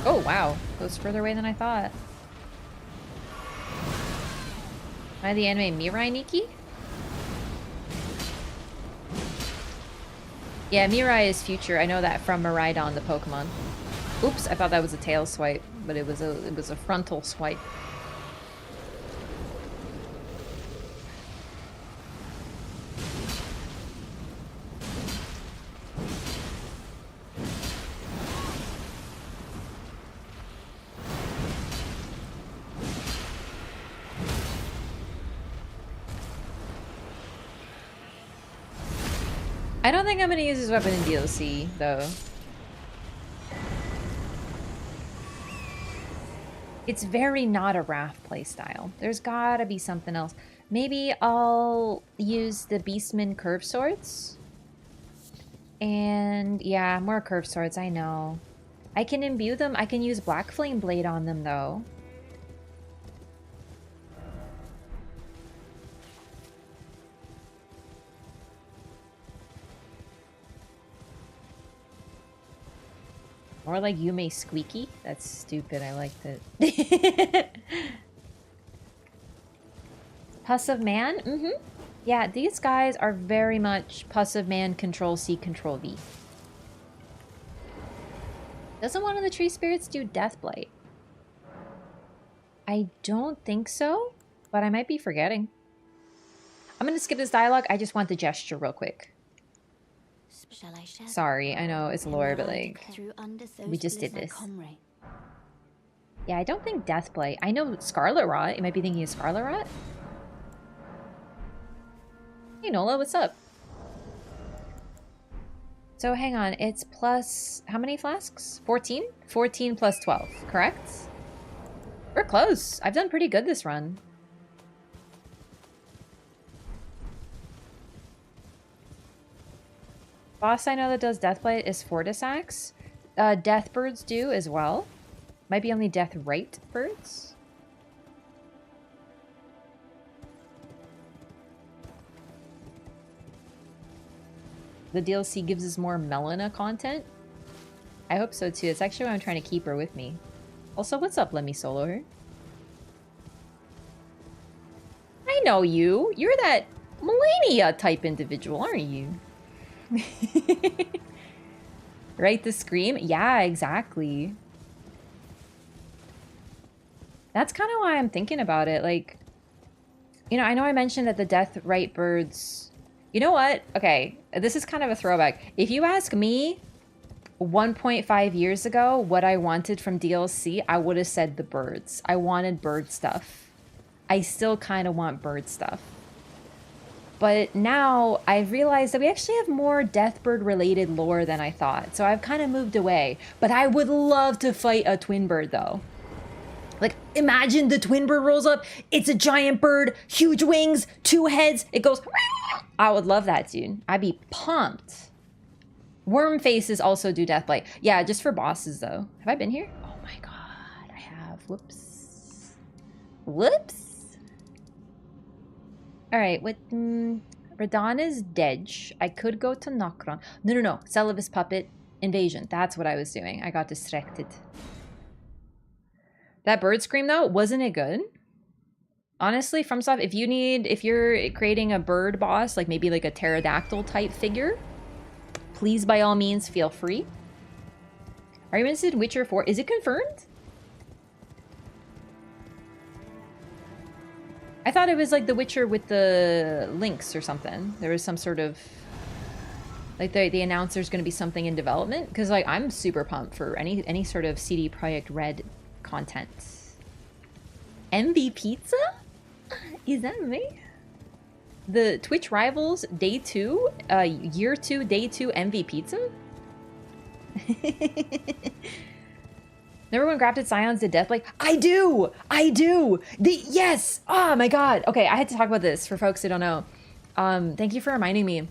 Oh, wow. Goes further away than I thought. Am I the anime Mirai Nikki? Yeah, Mirai is future. I know that from Miraidon, the Pokemon. Oops, I thought that was a tail swipe, but it was a frontal swipe. I don't think I'm gonna use his weapon in DLC, though. It's very not a Wrath playstyle. There's gotta be something else. Maybe I'll use the Beastman curve swords. And yeah, more curve swords, I know. I can imbue them. I can use Black Flame Blade on them, though. More like Yume Squeaky? That's stupid, I liked it. Puss of Man? Mm-hmm. Yeah, these guys are very much Puss of Man, Control-C, Control-V. Doesn't one of the tree spirits do Deathblight? I don't think so, but I might be forgetting. I'm gonna skip this dialogue, I just want the gesture real quick. Sorry, I know it's lore, but like, we just did this. Yeah, I don't think Deathblight. I know Scarlet Rot. You might be thinking of Scarlet Rot. Hey Nola, what's up? So hang on, it's plus... how many flasks? 14? 14 plus 12, correct? We're close. I've done pretty good this run. Boss I know that does Deathblight is Fortisax. Deathbirds do as well. Might be only Deathrite birds. The DLC gives us more Melina content. I hope so too. It's actually why I'm trying to keep her with me. Also, what's up, Let Me Solo Her? I know you. You're that Melania type individual, aren't you? Right, the scream? Yeah, exactly. That's kind of why I'm thinking about it. Like, you know I mentioned that the Deathrite birds... You know what? Okay, this is kind of a throwback. If you ask me 1.5 years ago what I wanted from DLC, I would have said the birds. I wanted bird stuff. I still kind of want bird stuff. But now I've realized that we actually have more Deathbird related lore than I thought. So I've kind of moved away. But I would love to fight a twin bird though. Like, imagine the twin bird rolls up. It's a giant bird, huge wings, 2 heads. It goes... I would love that, dude. I'd be pumped. Worm faces also do Deathblight. Yeah, just for bosses, though. Have I been here? Oh my god, I have. Whoops. Whoops. Alright, with... Radana's Dedge. I could go to Nokron. No. Celavis Puppet Invasion. That's what I was doing. I got distracted. That bird scream, though, wasn't it good? Honestly, FromSoft, if you're creating a bird boss, like maybe like a pterodactyl type figure, please by all means feel free. Are you interested in Witcher 4? Is it confirmed? I thought it was like The Witcher with the links or something. There was some sort of... like they announced there's going to be something in development. Because like I'm super pumped for any sort of CD Projekt Red content. MV Pizza? Is that me? The Twitch Rivals Day 2, Year 2, Day 2 MV Pizza? Remember when Grafted Scions did Deathblade? I do! Yes! Oh my god! Okay, I had to talk about this for folks who don't know. Thank you for reminding me.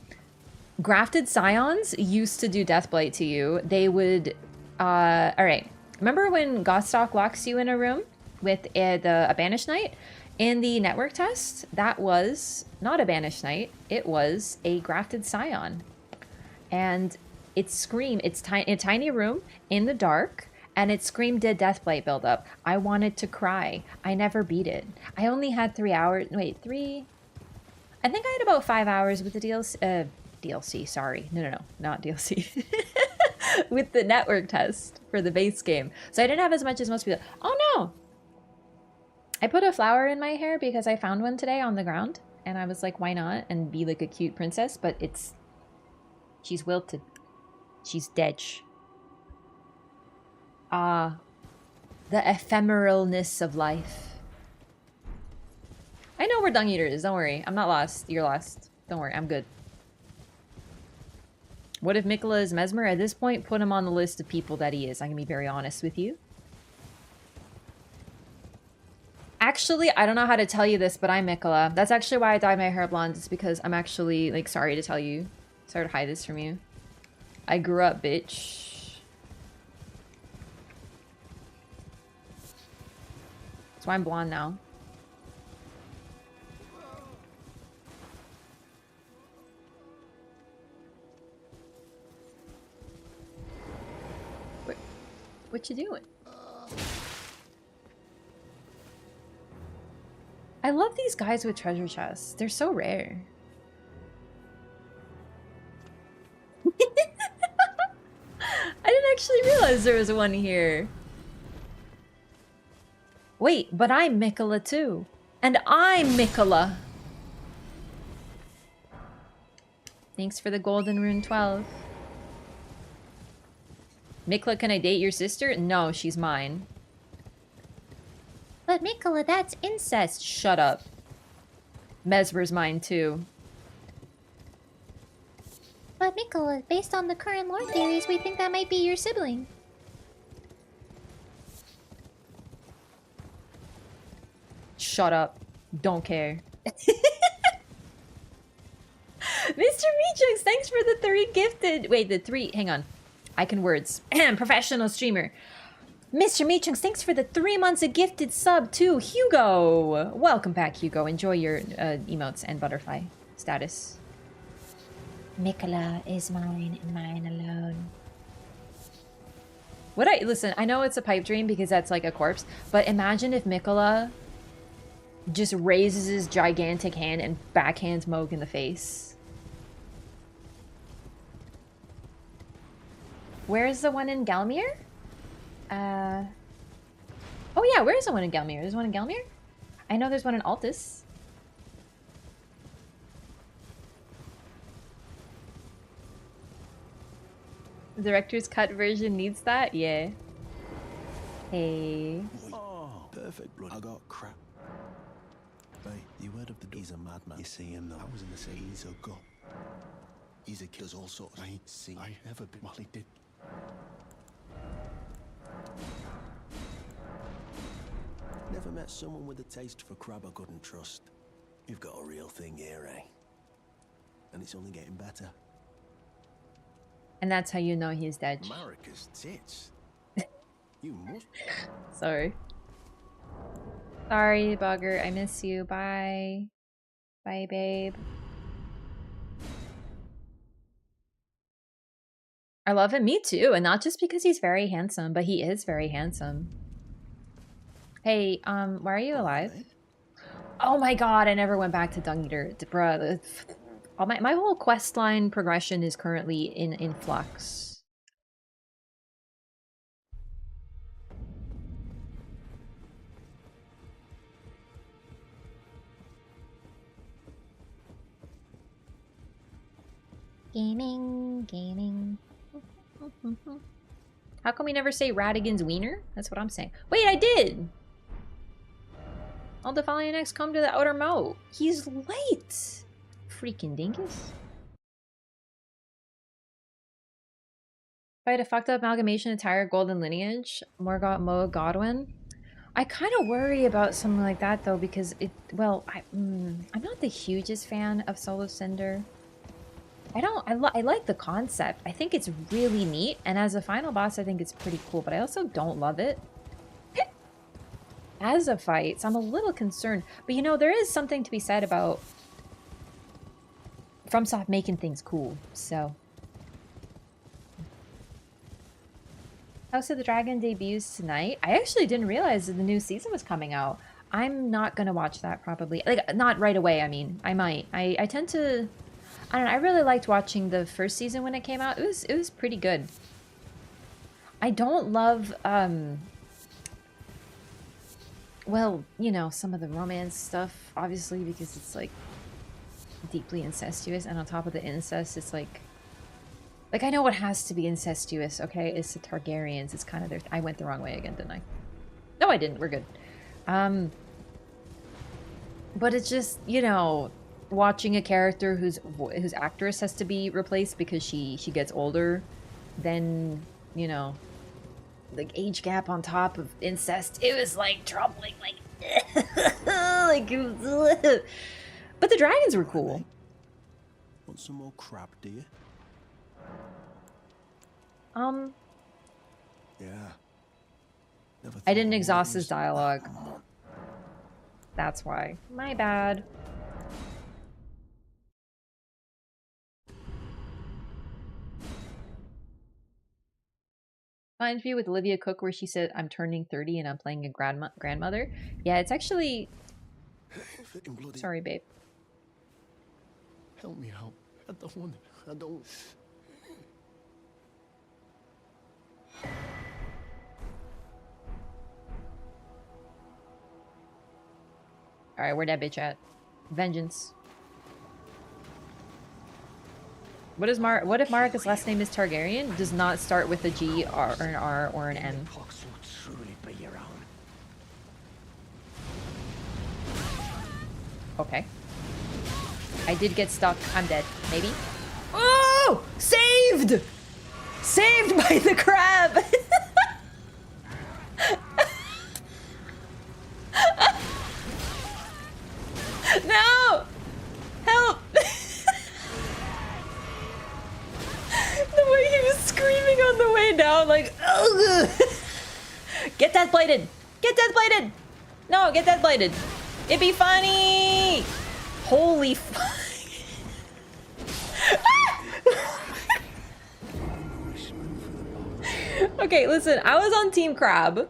Grafted Scions used to do Deathblight to you. They would... alright. Remember when Gostock locks you in a room with a Banished Knight? In the network test, that was not a Banished Knight. It was a Grafted Scion. And it screamed, it's a tiny room in the dark, and it screamed a Deathblight buildup. I wanted to cry. I never beat it. I only had 3 hours. Wait, 3? I think I had about 5 hours with the DLC. DLC, sorry. No, not DLC. With the network test for the base game. So I didn't have as much as most people. Oh no! I put a flower in my hair because I found one today on the ground. And I was like, why not? And be like a cute princess, but it's... She's wilted. She's dead. Ah. The ephemeralness of life. I know where Dung Eater is, don't worry. I'm not lost. You're lost. Don't worry, I'm good. What if Mikola is Mesmer? At this point, put him on the list of people that he is. I'm gonna be very honest with you. Actually, I don't know how to tell you this, but I'm Mikola. That's actually why I dyed my hair blonde. It's because I'm actually, like, sorry to tell you. Sorry to hide this from you. I grew up, bitch. That's why I'm blonde now. What you doing? I love these guys with treasure chests. They're so rare. I didn't actually realize there was one here. Wait, but I'm Mikola too. And I'm Mikola. Thanks for the golden rune 12. Mikola, can I date your sister? No, she's mine. But Mikola, that's incest. Shut up. Mesmer's mine too. But Mikola, based on the current lore theories, we think that might be your sibling. Shut up. Don't care. Mr. Meechux, thanks for the 3 gifted. Wait, the 3. Hang on. I can words. Professional streamer. Mr. Meechunks, thanks for the 3 months of gifted sub to Hugo. Welcome back, Hugo. Enjoy your emotes and butterfly status. Mikola is mine and mine alone. Listen, I know it's a pipe dream because that's like a corpse, but imagine if Mikola just raises his gigantic hand and backhands Moog in the face. Where's the one in Gelmir? Oh yeah, where's the one in Gelmir? There's one in Gelmir? I know there's one in Altus. The director's cut version needs that? Yeah. Hey. Oh, perfect blood. I got crap. Hey, you heard of the... He's a madman. You see him though. I was in the city. He's a god. He's a kills all sorts. I see. I never been... Well, he did. Never met someone with a taste for crab I couldn't trust. You've got a real thing here, eh? And it's only getting better. And that's how you know he's dead. America's tits. You must... Sorry. Sorry, Bugger. I miss you. Bye. Bye, babe. I love him. Me too. And not just because he's very handsome, but he is very handsome. Hey, why are you alive? Oh my god, I never went back to Dung Eater. Bruh, my whole questline progression is currently in flux. Gaming. How come we never say Radigan's wiener? That's what I'm saying. Wait, I did! All the following next come to the outer moat. He's late! Freaking dingus. If I had a fucked up amalgamation entire golden lineage, Morgoth, Mo, Godwin. I kind of worry about something like that though, because well, I'm not the hugest fan of Soul of Cinder. I like the concept. I think it's really neat, and as a final boss, I think it's pretty cool, but I also don't love it as a fight, so I'm a little concerned. But you know, there is something to be said about FromSoft making things cool, so. House of the Dragon debuts tonight. I actually didn't realize that the new season was coming out. I'm not gonna watch that probably. Like, not right away, I mean. I might. I tend to... I don't know, I really liked watching the first season when it came out. It was pretty good. I don't love well, you know, some of the romance stuff, obviously, because it's like deeply incestuous, and on top of the incest, it's like I know it has to be incestuous, okay? It's the Targaryens. It's kind of their... I went the wrong way again, didn't I? No, I didn't. We're good. But it's just, you know, watching a character whose actress has to be replaced because she gets older, then, you know, the age gap on top of incest, it was like troubling, like, like, but the dragons were cool. Want some more crab, do you? Yeah. Never I thought didn't I exhaust would his use- dialogue. That's why. My bad. My interview with Olivia Cook where she said, I'm turning 30 and I'm playing a grandmother. Yeah, it's actually... Flipping bloody- Sorry, babe. Help me out. I don't. Alright, where that bitch at? Vengeance. What if Marika's last name is Targaryen? Does not start with a G or an R or an M. Pox will truly be your own. Okay. I did get stuck. I'm dead. Maybe? Oh! Saved! Saved by the crab! No! Help! The way he was screaming on the way down, like, ugh! Get that bladed! Get that bladed! No, get that bladed! It'd be funny! Holy fuck! Okay, listen, I was on Team Crab.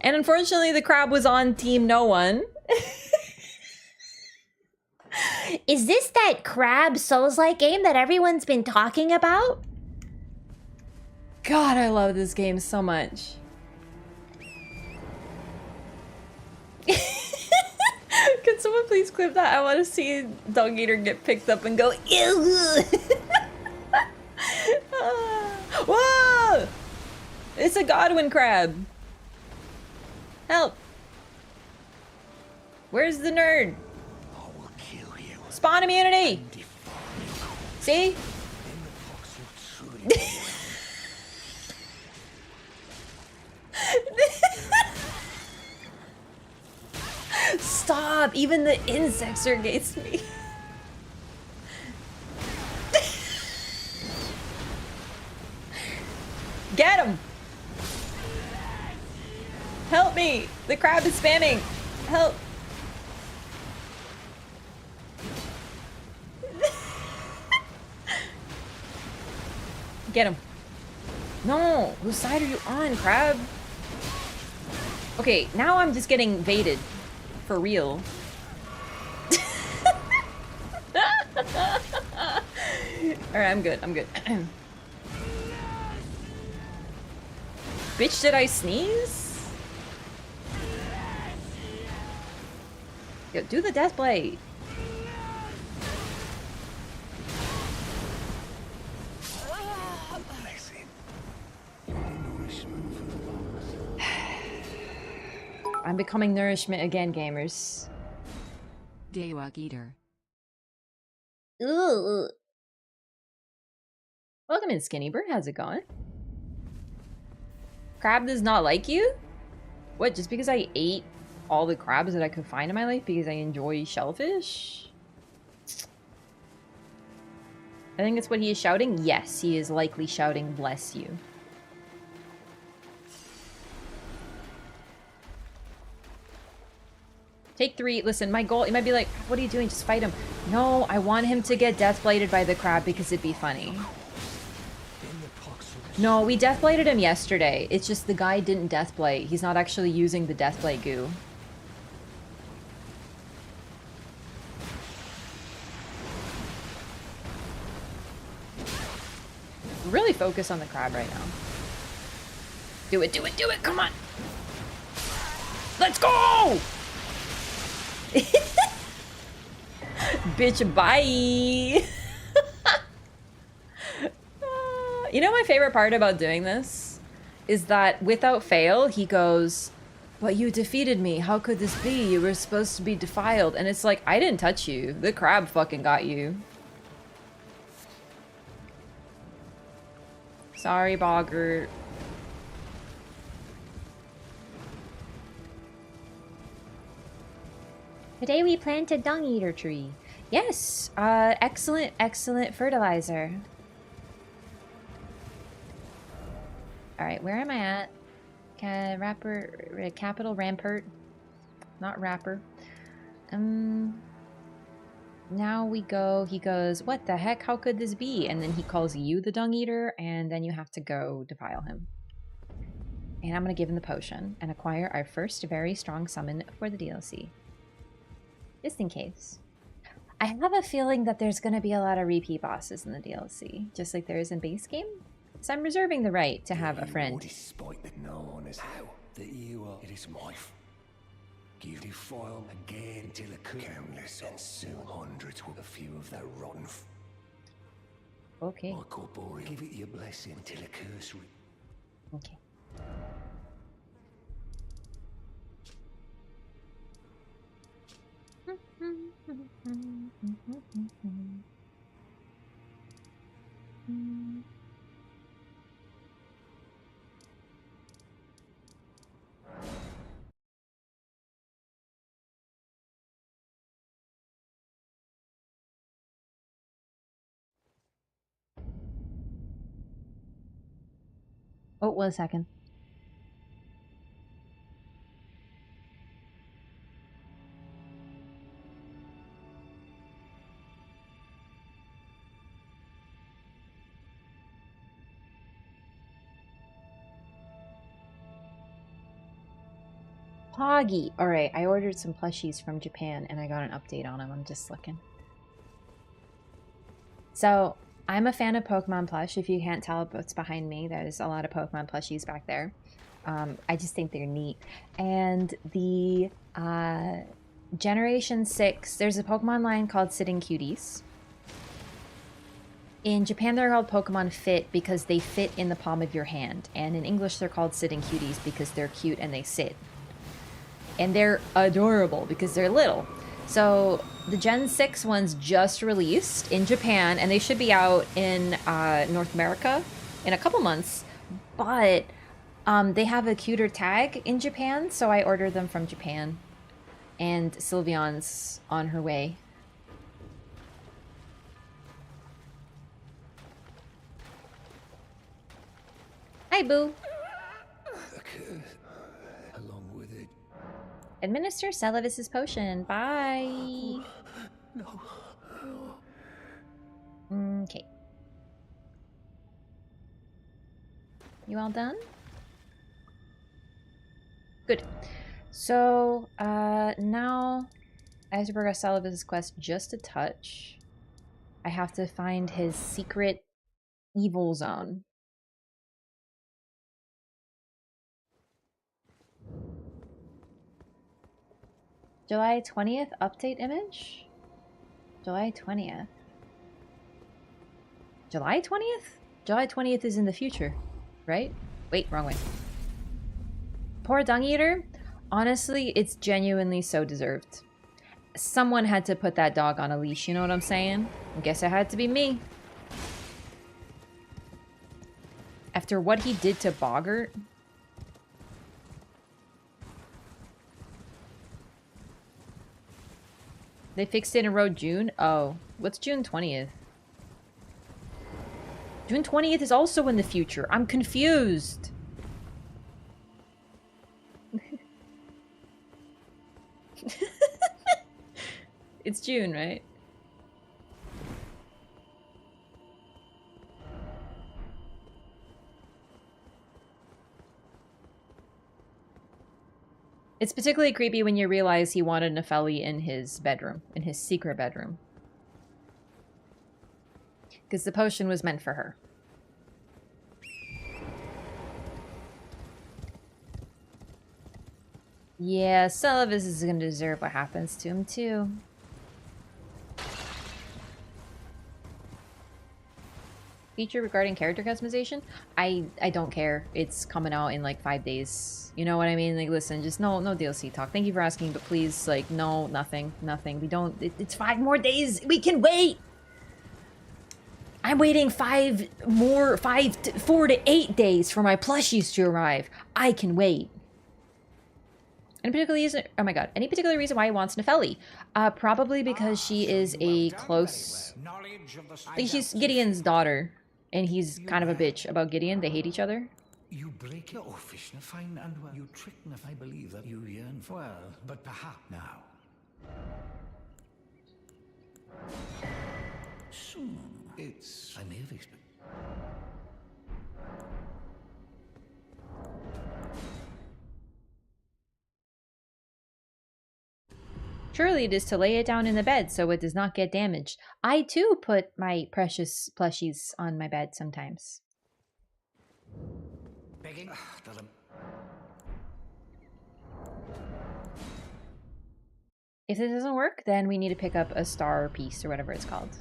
And unfortunately, the crab was on Team No One. Is this that Crab Souls-like game that everyone's been talking about? God, I love this game so much. Can someone please clip that? I want to see Dog Eater get picked up and go, ew! Whoa! It's a Godwin crab. Help. Where's the nerd? I will kill you. Spawn immunity! See? Then the pox will truly be Stop! Even the insects are against me. Get him! Help me! The crab is spamming! Help! Get him. No! Whose side are you on, crab? Okay, now I'm just getting baited. For real. Alright, I'm good, I'm good. Bitch, did I sneeze? Yo, do the death blade. I'm becoming nourishment again, gamers. Daywalk Eater. Ooh. Welcome in, Skinny Bird. How's it going? Crab does not like you? What, just because I ate all the crabs that I could find in my life because I enjoy shellfish? I think that's what he is shouting. Yes, he is likely shouting, bless you. Take 3. Listen, my goal, you might be like, what are you doing? Just fight him. No, I want him to get death-bladed by the crab because it'd be funny. No, we death-bladed him yesterday. It's just the guy didn't death-blade. He's not actually using the death-blade goo. focus on the crab right now. Do it, do it, do it! Come on! Let's go! Bitch, bye! You know my favorite part about doing this? Is that without fail, he goes, "But you defeated me. How could this be? You were supposed to be defiled." And it's like, I didn't touch you. The crab fucking got you. Sorry, Boggart. Today we planted dung eater tree. Yes, excellent, excellent fertilizer. All right, where am I at? Capital Rampart, not rapper. Now we go. He goes, "What the heck? How could this be?" And then he calls you the dung eater, and then you have to go defile him. And I'm gonna give him the potion and acquire our first very strong summon for the DLC. Just in case. I have a feeling that there's going to be a lot of repeat bosses in the DLC, just like there is in base game. So I'm reserving the right to have a friend. Despite that no one is how that you are. It is my give you file again until a countless and soon hundreds with a few of that rotten. Okay. My corporeal, give it your blessing until a cursory. Okay. Oh, 1 second. Poggy. All right, I ordered some plushies from Japan and I got an update on them. I'm just looking. So, I'm a fan of Pokemon plush. If you can't tell what's behind me, there's a lot of Pokemon plushies back there. I just think they're neat. And the Generation 6, there's a Pokemon line called Sitting Cuties. In Japan, they're called Pokemon Fit because they fit in the palm of your hand. And in English, they're called Sitting Cuties because they're cute and they sit. And they're adorable because they're little. So the Gen 6 ones just released in Japan, and they should be out in North America in a couple months. But they have a cuter tag in Japan, so I ordered them from Japan. And Sylveon's on her way. Hi, Boo. Along with it. Administer Celavis's potion. Bye. No. Okay. You all done? Good. So, now I have to progress Celavis's quest just a touch. I have to find his secret evil zone. July 20th update image? July 20th. July 20th? July 20th is in the future, right? Wait, wrong way. Poor Dung Eater. Honestly, it's genuinely so deserved. Someone had to put that dog on a leash, you know what I'm saying? I guess it had to be me. After what he did to Boggart. They fixed it in Road June? Oh, what's June 20th? June 20th is also in the future. I'm confused. It's June, right? It's particularly creepy when you realize he wanted Nepheli in his bedroom, in his secret bedroom. Because the potion was meant for her. Yeah, Celovus is gonna deserve what happens to him too. Feature regarding character customization? I don't care. It's coming out in like 5 days. You know what I mean? Like, listen, just no DLC talk. Thank you for asking, but please, like, no, nothing. We don't. It's 5 more days. We can wait. I'm waiting 4 to 8 days for my plushies to arrive. I can wait. Any particular reason? Oh my god! Any particular reason why he wants Nefeli? Probably because she is a close. Like, she's Gideon's daughter, and he's kind of a bitch about Gideon. They hate each other. You break your fish, fine and well. You trick me, I believe that you yearn for. Well, but perhaps now. Soon, I may have expected. Surely it is to lay it down in the bed so it does not get damaged. I too put my precious plushies on my bed sometimes. Begging? If this doesn't work, then we need to pick up a star piece or whatever it's called.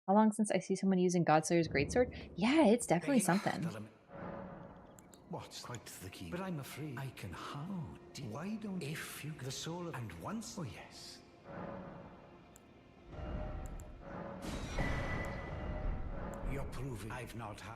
How long since I see someone using Godslayer's greatsword? Yeah, it's definitely something. What's quite the key? But I'm afraid I can how? Why don't if you the soul of and once? Oh yes. You're proving I've not had.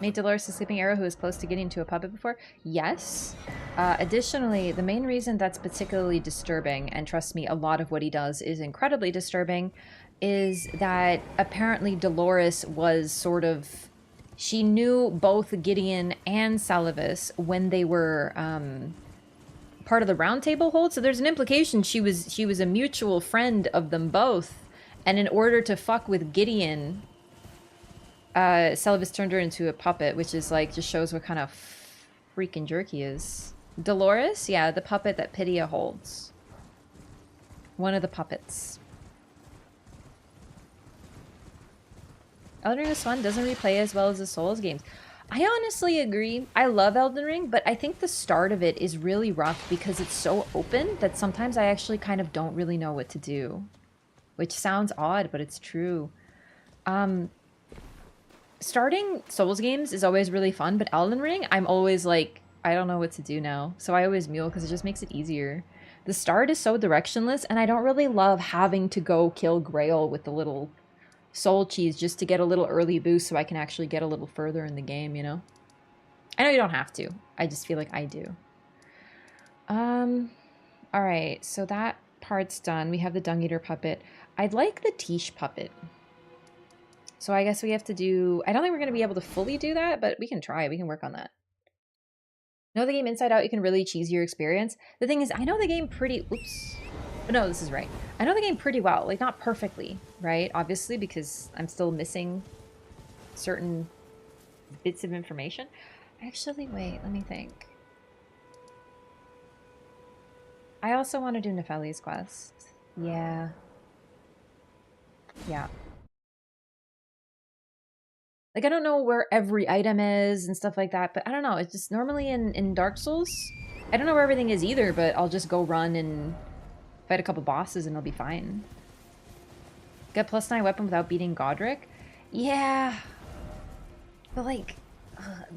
Made Dolores a sleeping arrow who was close to getting to a puppet before? Yes. Additionally, the main reason that's particularly disturbing, and trust me, a lot of what he does is incredibly disturbing, is that apparently Dolores was sort of... She knew both Gideon and Celovus when they were part of the Round Table hold, so there's an implication she was a mutual friend of them both, and in order to fuck with Gideon... Celovus turned her into a puppet, which is like, just shows what kind of freaking jerk he is. Dolores? Yeah, the puppet that Pydia holds. One of the puppets. Elden Ring was fun, doesn't really play as well as the Souls games. I honestly agree. I love Elden Ring, but I think the start of it is really rough because it's so open that sometimes I actually kind of don't really know what to do. Which sounds odd, but it's true. Starting Souls games is always really fun, but Elden Ring, I'm always like, I don't know what to do now. So I always mule because it just makes it easier. The start is so directionless, and I don't really love having to go kill Grail with the little soul cheese just to get a little early boost so I can actually get a little further in the game, you know? I know you don't have to. I just feel like I do. Alright, so that part's done. We have the Dung Eater puppet. I'd like the Tish puppet. So I guess we have to do... I don't think we're going to be able to fully do that, but we can try. We can work on that. Know the game inside out, you can really cheese your experience. The thing is, I know the game pretty... Oops. But no, this is right. I know the game pretty well. Like, not perfectly, right? Obviously, because I'm still missing certain bits of information. Actually, wait. Let me think. I also want to do Nefeli's quest. Yeah. Yeah. Like, I don't know where every item is and stuff like that, but I don't know. It's just normally in Dark Souls, I don't know where everything is either, but I'll just go run and fight a couple bosses and it'll be fine. Get +9 weapon without beating Godric? Yeah. But like,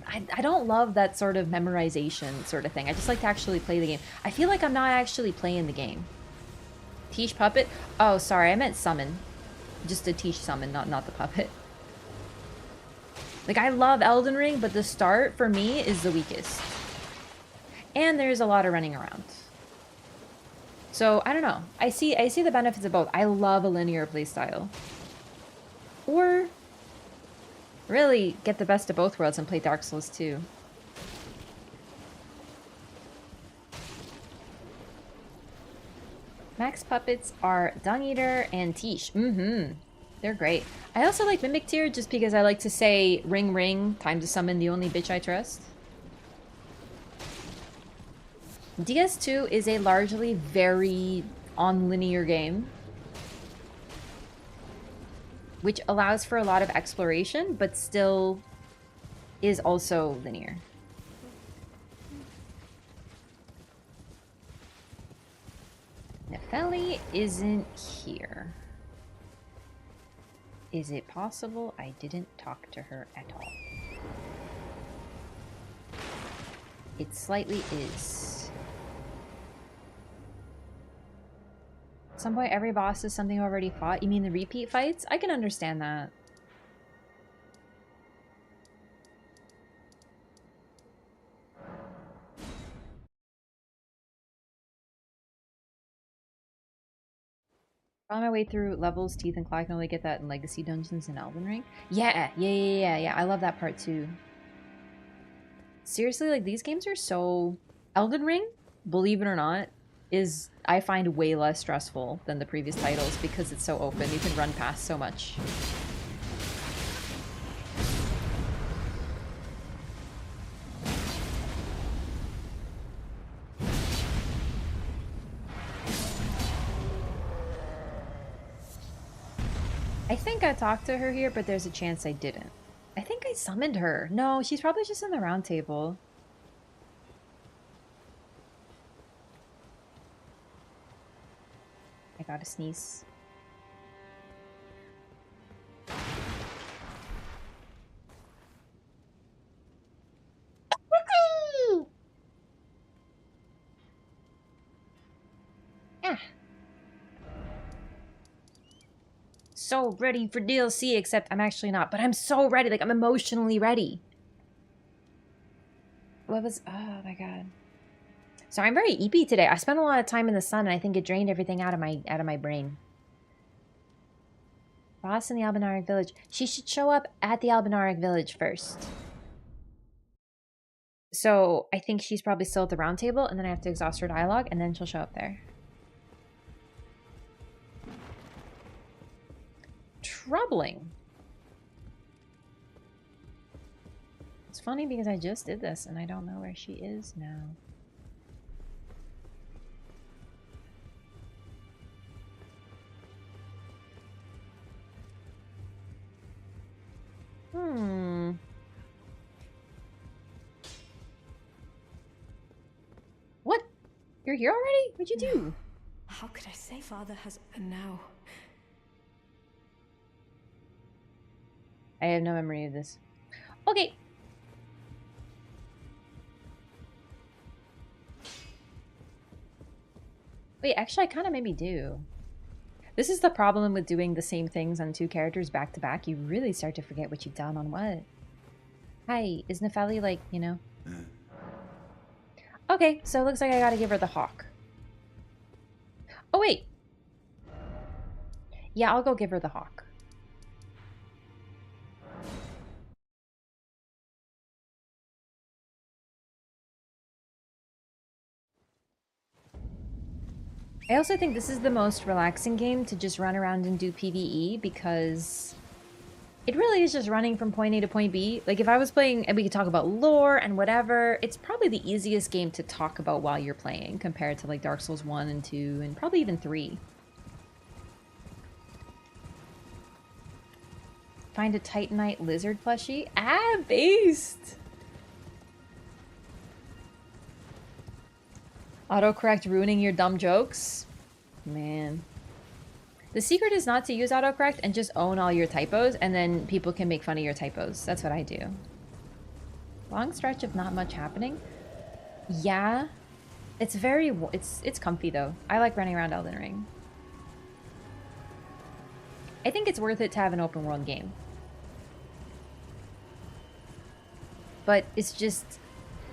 I don't love that sort of memorization sort of thing. I just like to actually play the game. I feel like I'm not actually playing the game. Tish puppet? Oh, sorry, I meant summon. Just a Tish summon, not the puppet. Like, I love Elden Ring, but the start, for me, is the weakest. And there's a lot of running around. So, I don't know. I see the benefits of both. I love a linear playstyle. Or, really, get the best of both worlds and play Dark Souls 2. Max puppets are Dung Eater and Tish. They're great. I also like Mimic Tear just because I like to say ring ring, time to summon the only bitch I trust. DS2 is a largely very on-linear game, which allows for a lot of exploration, but still is also linear. Nefeli isn't here. Is it possible I didn't talk to her at all? It slightly is. At some point, every boss is something I've already fought. You mean the repeat fights? I can understand that. On my way through levels, Teeth and Claw, I can only get that in Legacy Dungeons and Elden Ring. Yeah. I love that part too. Seriously, like, these games are so... Elden Ring, believe it or not, is, I find, way less stressful than the previous titles because it's so open. You can run past so much. I think I talked to her here, but there's a chance I didn't. I think I summoned her. No, she's probably just in the round table. I gotta sneeze. Ah. So ready for DLC, except I'm actually not. But I'm so ready. Like, I'm emotionally ready. What was... Oh, my God. So I'm very eepy today. I spent a lot of time in the sun, and I think it drained everything out of my brain. Boss in the Albinaric Village. She should show up at the Albinaric Village first. So I think she's probably still at the round table, and then I have to exhaust her dialogue, and then she'll show up there. Troubling. It's funny because I just did this, and I don't know where she is now. What? You're here already? What'd you do? How could I say Father has... And now... I have no memory of this. Okay. Wait, actually, I kind of maybe do. This is the problem with doing the same things on two characters back to back. You really start to forget what you've done on what. Hi, is Nefeli like, you know? Okay, so it looks like I gotta give her the hawk. Oh, wait. Yeah, I'll go give her the hawk. I also think this is the most relaxing game to just run around and do PvE because it really is just running from point A to point B. Like, if I was playing, and we could talk about lore and whatever, it's probably the easiest game to talk about while you're playing compared to, like, Dark Souls 1 and 2 and probably even 3. Find a Titanite lizard plushie? Ah, based! Autocorrect ruining your dumb jokes? Man. The secret is not to use autocorrect and just own all your typos, and then people can make fun of your typos. That's what I do. Long stretch of not much happening? Yeah. It's very... It's comfy, though. I like running around Elden Ring. I think it's worth it to have an open world game. But it's just...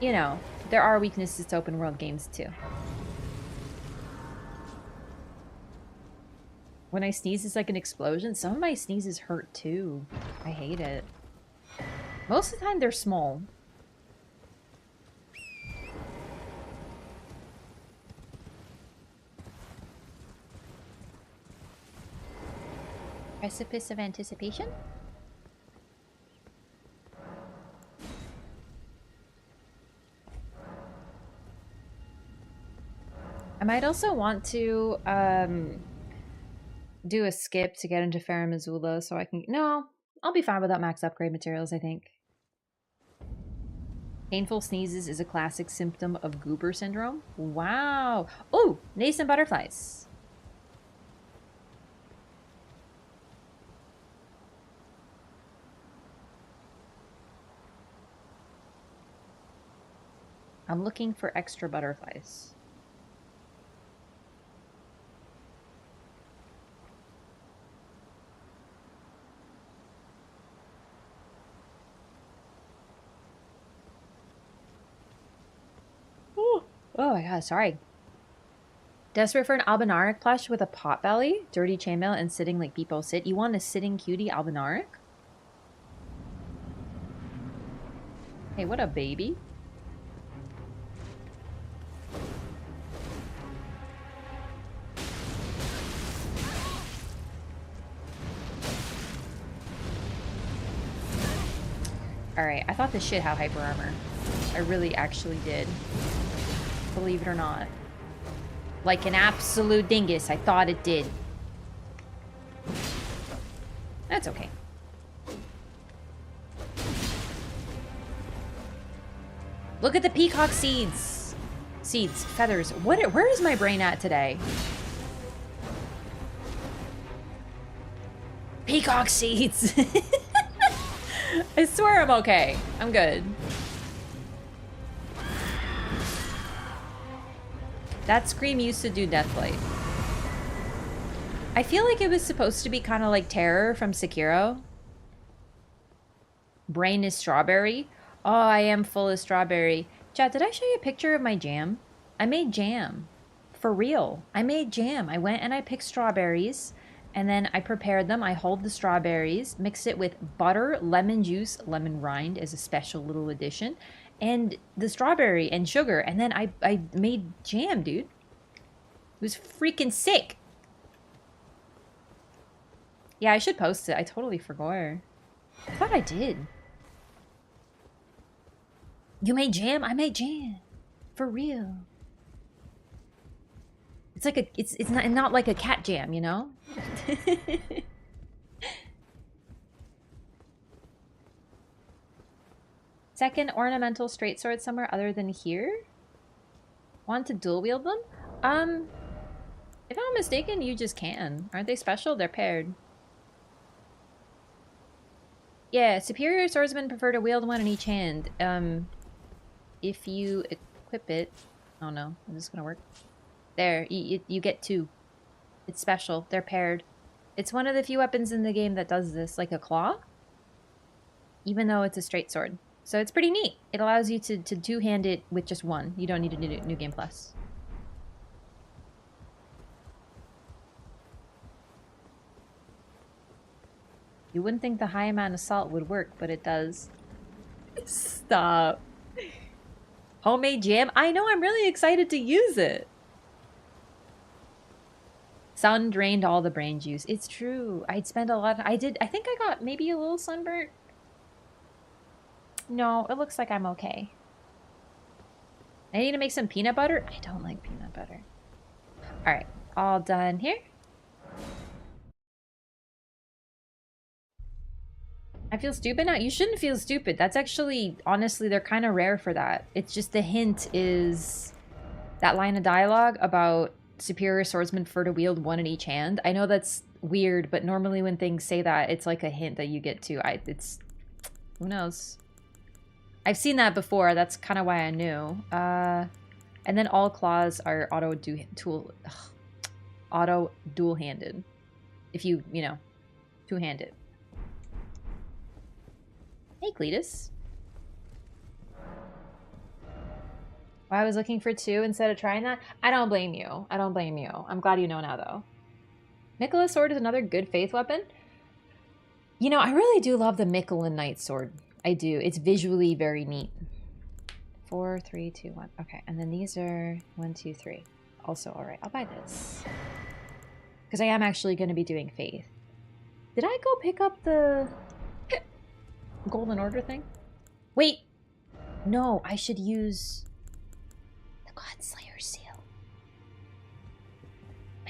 You know, there are weaknesses to open world games, too. When I sneeze, it's like an explosion. Some of my sneezes hurt, too. I hate it. Most of the time, they're small. Precipice of anticipation? I might also want to do a skip to get into Farum Azula so I can... No, I'll be fine without max upgrade materials, I think. Painful sneezes is a classic symptom of goober syndrome. Wow. Oh, nascent butterflies. I'm looking for extra butterflies. Ooh. Oh my god, sorry. Desperate for an albinaric plush with a pot belly, dirty chainmail, and sitting like people sit. You want a sitting cutie albinaric? Hey, what a baby. Alright, I thought this shit had hyper armor. I really actually did. Believe it or not. Like an absolute dingus, I thought it did. That's okay. Look at the peacock seeds. Seeds, feathers. Where is my brain at today? Peacock seeds. I swear I'm okay. I'm good. That scream used to do Deathlight. I feel like it was supposed to be kind of like Terror from Sekiro. Brain is strawberry. Oh, I am full of strawberry. Chat, did I show you a picture of my jam? I made jam. For real. I made jam. I went and I picked strawberries. And then I prepared them. I hulled the strawberries, mixed it with butter, lemon juice, lemon rind as a special little addition, and the strawberry and sugar. And then I made jam, dude. It was freaking sick. Yeah, I should post it. I totally forgot. I thought I did. You made jam? I made jam. For real. It's like it's not like a cat jam, you know? Second ornamental straight sword somewhere other than here? Want to dual wield them? If I'm mistaken, you just can. Aren't they special? They're paired. Yeah, superior swordsmen prefer to wield one in each hand. If you equip it... Oh no, is this gonna work? There, you get two. It's special. They're paired. It's one of the few weapons in the game that does this, like a claw. Even though it's a straight sword. So it's pretty neat. It allows you to two-hand it with just one. You don't need a new game plus. You wouldn't think the high amount of salt would work, but it does. Stop. Homemade jam? I know, I'm really excited to use it. Sun drained all the brain juice. It's true. I'd spend a lot. I think I got maybe a little sunburnt. No, it looks like I'm okay. I need to make some peanut butter. I don't like peanut butter. All right, all done here. I feel stupid now. You shouldn't feel stupid. That's actually, honestly, they're kind of rare for that. It's just the hint is that line of dialogue about superior swordsmen prefer to wield one in each hand. I know that's weird, but normally when things say that, it's like a hint that you get to. It's who knows? I've seen that before. That's kind of why I knew. And then all claws are auto dual-handed. If you know, two-handed. Hey, Cletus. Why I was looking for two instead of trying that? I don't blame you. I don't blame you. I'm glad you know now, though. Mikola's sword is another good faith weapon. You know, I really do love the Mikolan Knight sword. I do. It's visually very neat. 4, 3, 2, 1. Okay, and then these are 1, 2, 3. Also, all right. I'll buy this because I am actually going to be doing faith. Did I go pick up the Golden Order thing? Wait, no. I should use the Godslayer seal.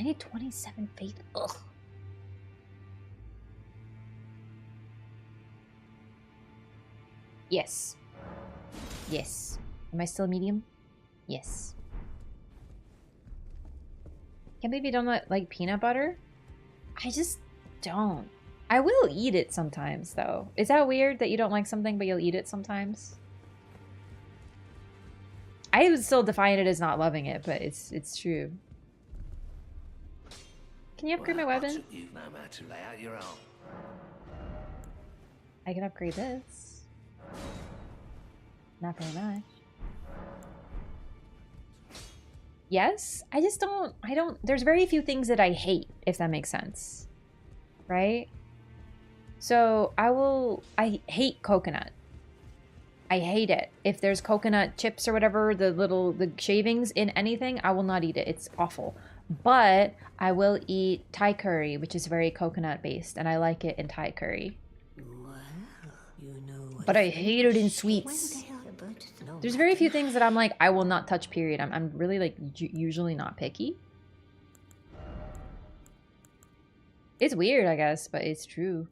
I need 27 faith. Ugh. Yes. Yes. Am I still medium? Yes. Can't believe you don't like peanut butter? I just don't. I will eat it sometimes, though. Is that weird that you don't like something, but you'll eat it sometimes? I would still define it as not loving it, but it's true. Can you upgrade my weapon? I can upgrade this. Not very much. Yes? I just don't... There's very few things that I hate, if that makes sense. Right? So, I hate coconut. I hate it. If there's coconut chips or whatever, the shavings in anything, I will not eat it. It's awful. But I will eat Thai curry, which is very coconut based, and I like it in Thai curry. Well, you know, but I hate it in sweets. There's very few things that I'm like, I will not touch, period. I'm really like usually not picky. It's weird, I guess, but it's true.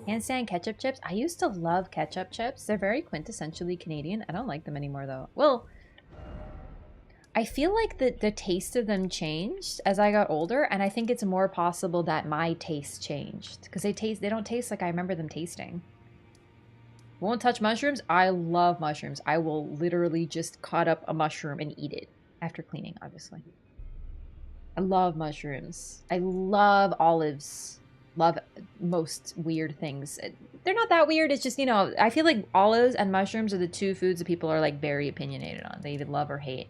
Can't stand ketchup chips. I used to love ketchup chips. They're very quintessentially Canadian. I don't like them anymore though. Well, I feel like the taste of them changed as I got older, and I think it's more possible that my taste changed because they don't taste like I remember them tasting. Won't touch mushrooms. I love mushrooms. I will literally just cut up a mushroom and eat it after cleaning, obviously. I love mushrooms. I love olives. Love most weird things. They're not that weird. It's just, you know, I feel like olives and mushrooms are the two foods that people are like very opinionated on. They either love or hate.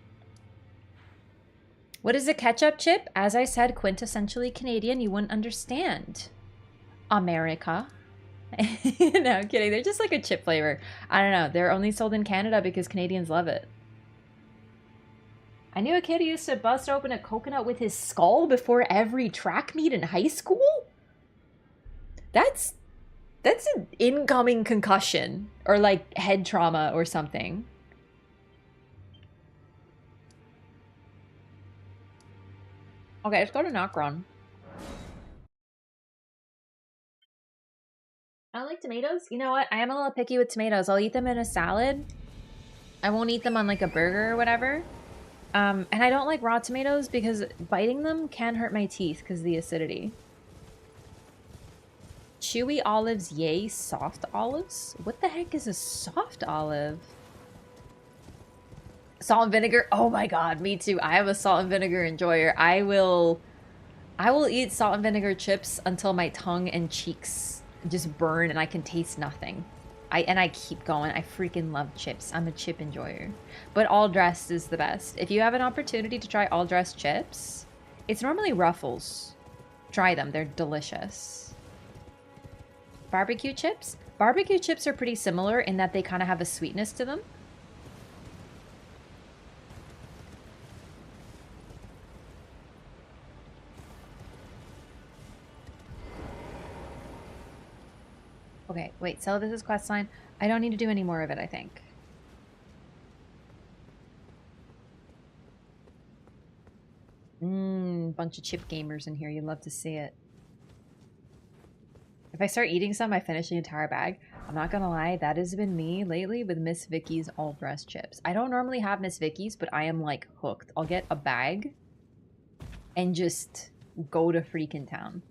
What is a ketchup chip? As I said, quintessentially Canadian. You wouldn't understand. America. No, I'm kidding. They're just like a chip flavor. I don't know. They're only sold in Canada because Canadians love it. I knew a kid who used to bust open a coconut with his skull before every track meet in high school. That's an incoming concussion or like head trauma or something. Okay, let's go to Nocron. I don't like tomatoes. You know what? I am a little picky with tomatoes. I'll eat them in a salad. I won't eat them on like a burger or whatever. And I don't like raw tomatoes because biting them can hurt my teeth because of the acidity. Chewy olives, yay. Soft olives? What the heck is a soft olive? Salt and vinegar? Oh my god, me too. I am a salt and vinegar enjoyer. I will eat salt and vinegar chips until my tongue and cheeks just burn and I can taste nothing. I keep going. I freaking love chips. I'm a chip enjoyer. But all dressed is the best. If you have an opportunity to try all dressed chips, it's normally Ruffles. Try them. They're delicious. Barbecue chips? Barbecue chips are pretty similar in that they kind of have a sweetness to them. Okay, wait, sell this as quest line. I don't need to do any more of it, I think. Bunch of chip gamers in here. You'd love to see it. If I start eating some, I finish the entire bag. I'm not gonna lie, that has been me lately with Miss Vicky's all-dressed chips. I don't normally have Miss Vicky's, but I am like hooked. I'll get a bag and just go to freaking town.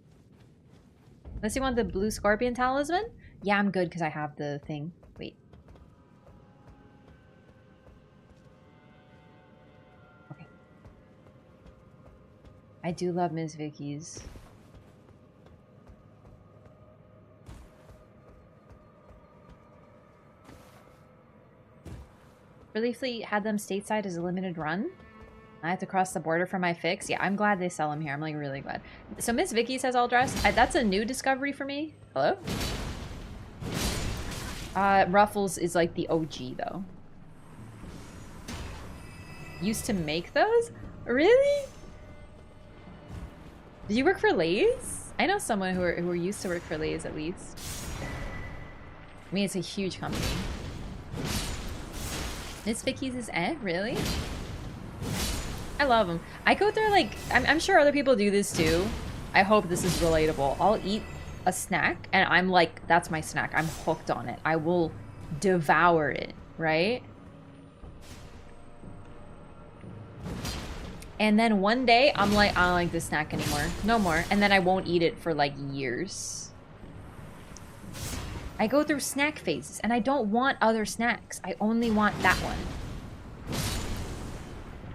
Unless you want the blue scorpion talisman? Yeah, I'm good because I have the thing. Wait. Okay. I do love Miss Vicky's. Reliefly had them stateside as a limited run. I have to cross the border for my fix. Yeah, I'm glad they sell them here. I'm like really glad. So Miss Vicky says all dressed. That's a new discovery for me. Hello? Ruffles is like the OG though. Used to make those? Really? Did you work for Lay's? I know someone who used to work for Lay's at least. I mean, it's a huge company. Miss Vicky's is really? I love them. I go through like, I'm sure other people do this too. I hope this is relatable. I'll eat a snack and I'm like, that's my snack. I'm hooked on it. I will devour it, right? And then one day I'm like, I don't like this snack anymore. No more. And then I won't eat it for like years. I go through snack phases and I don't want other snacks. I only want that one.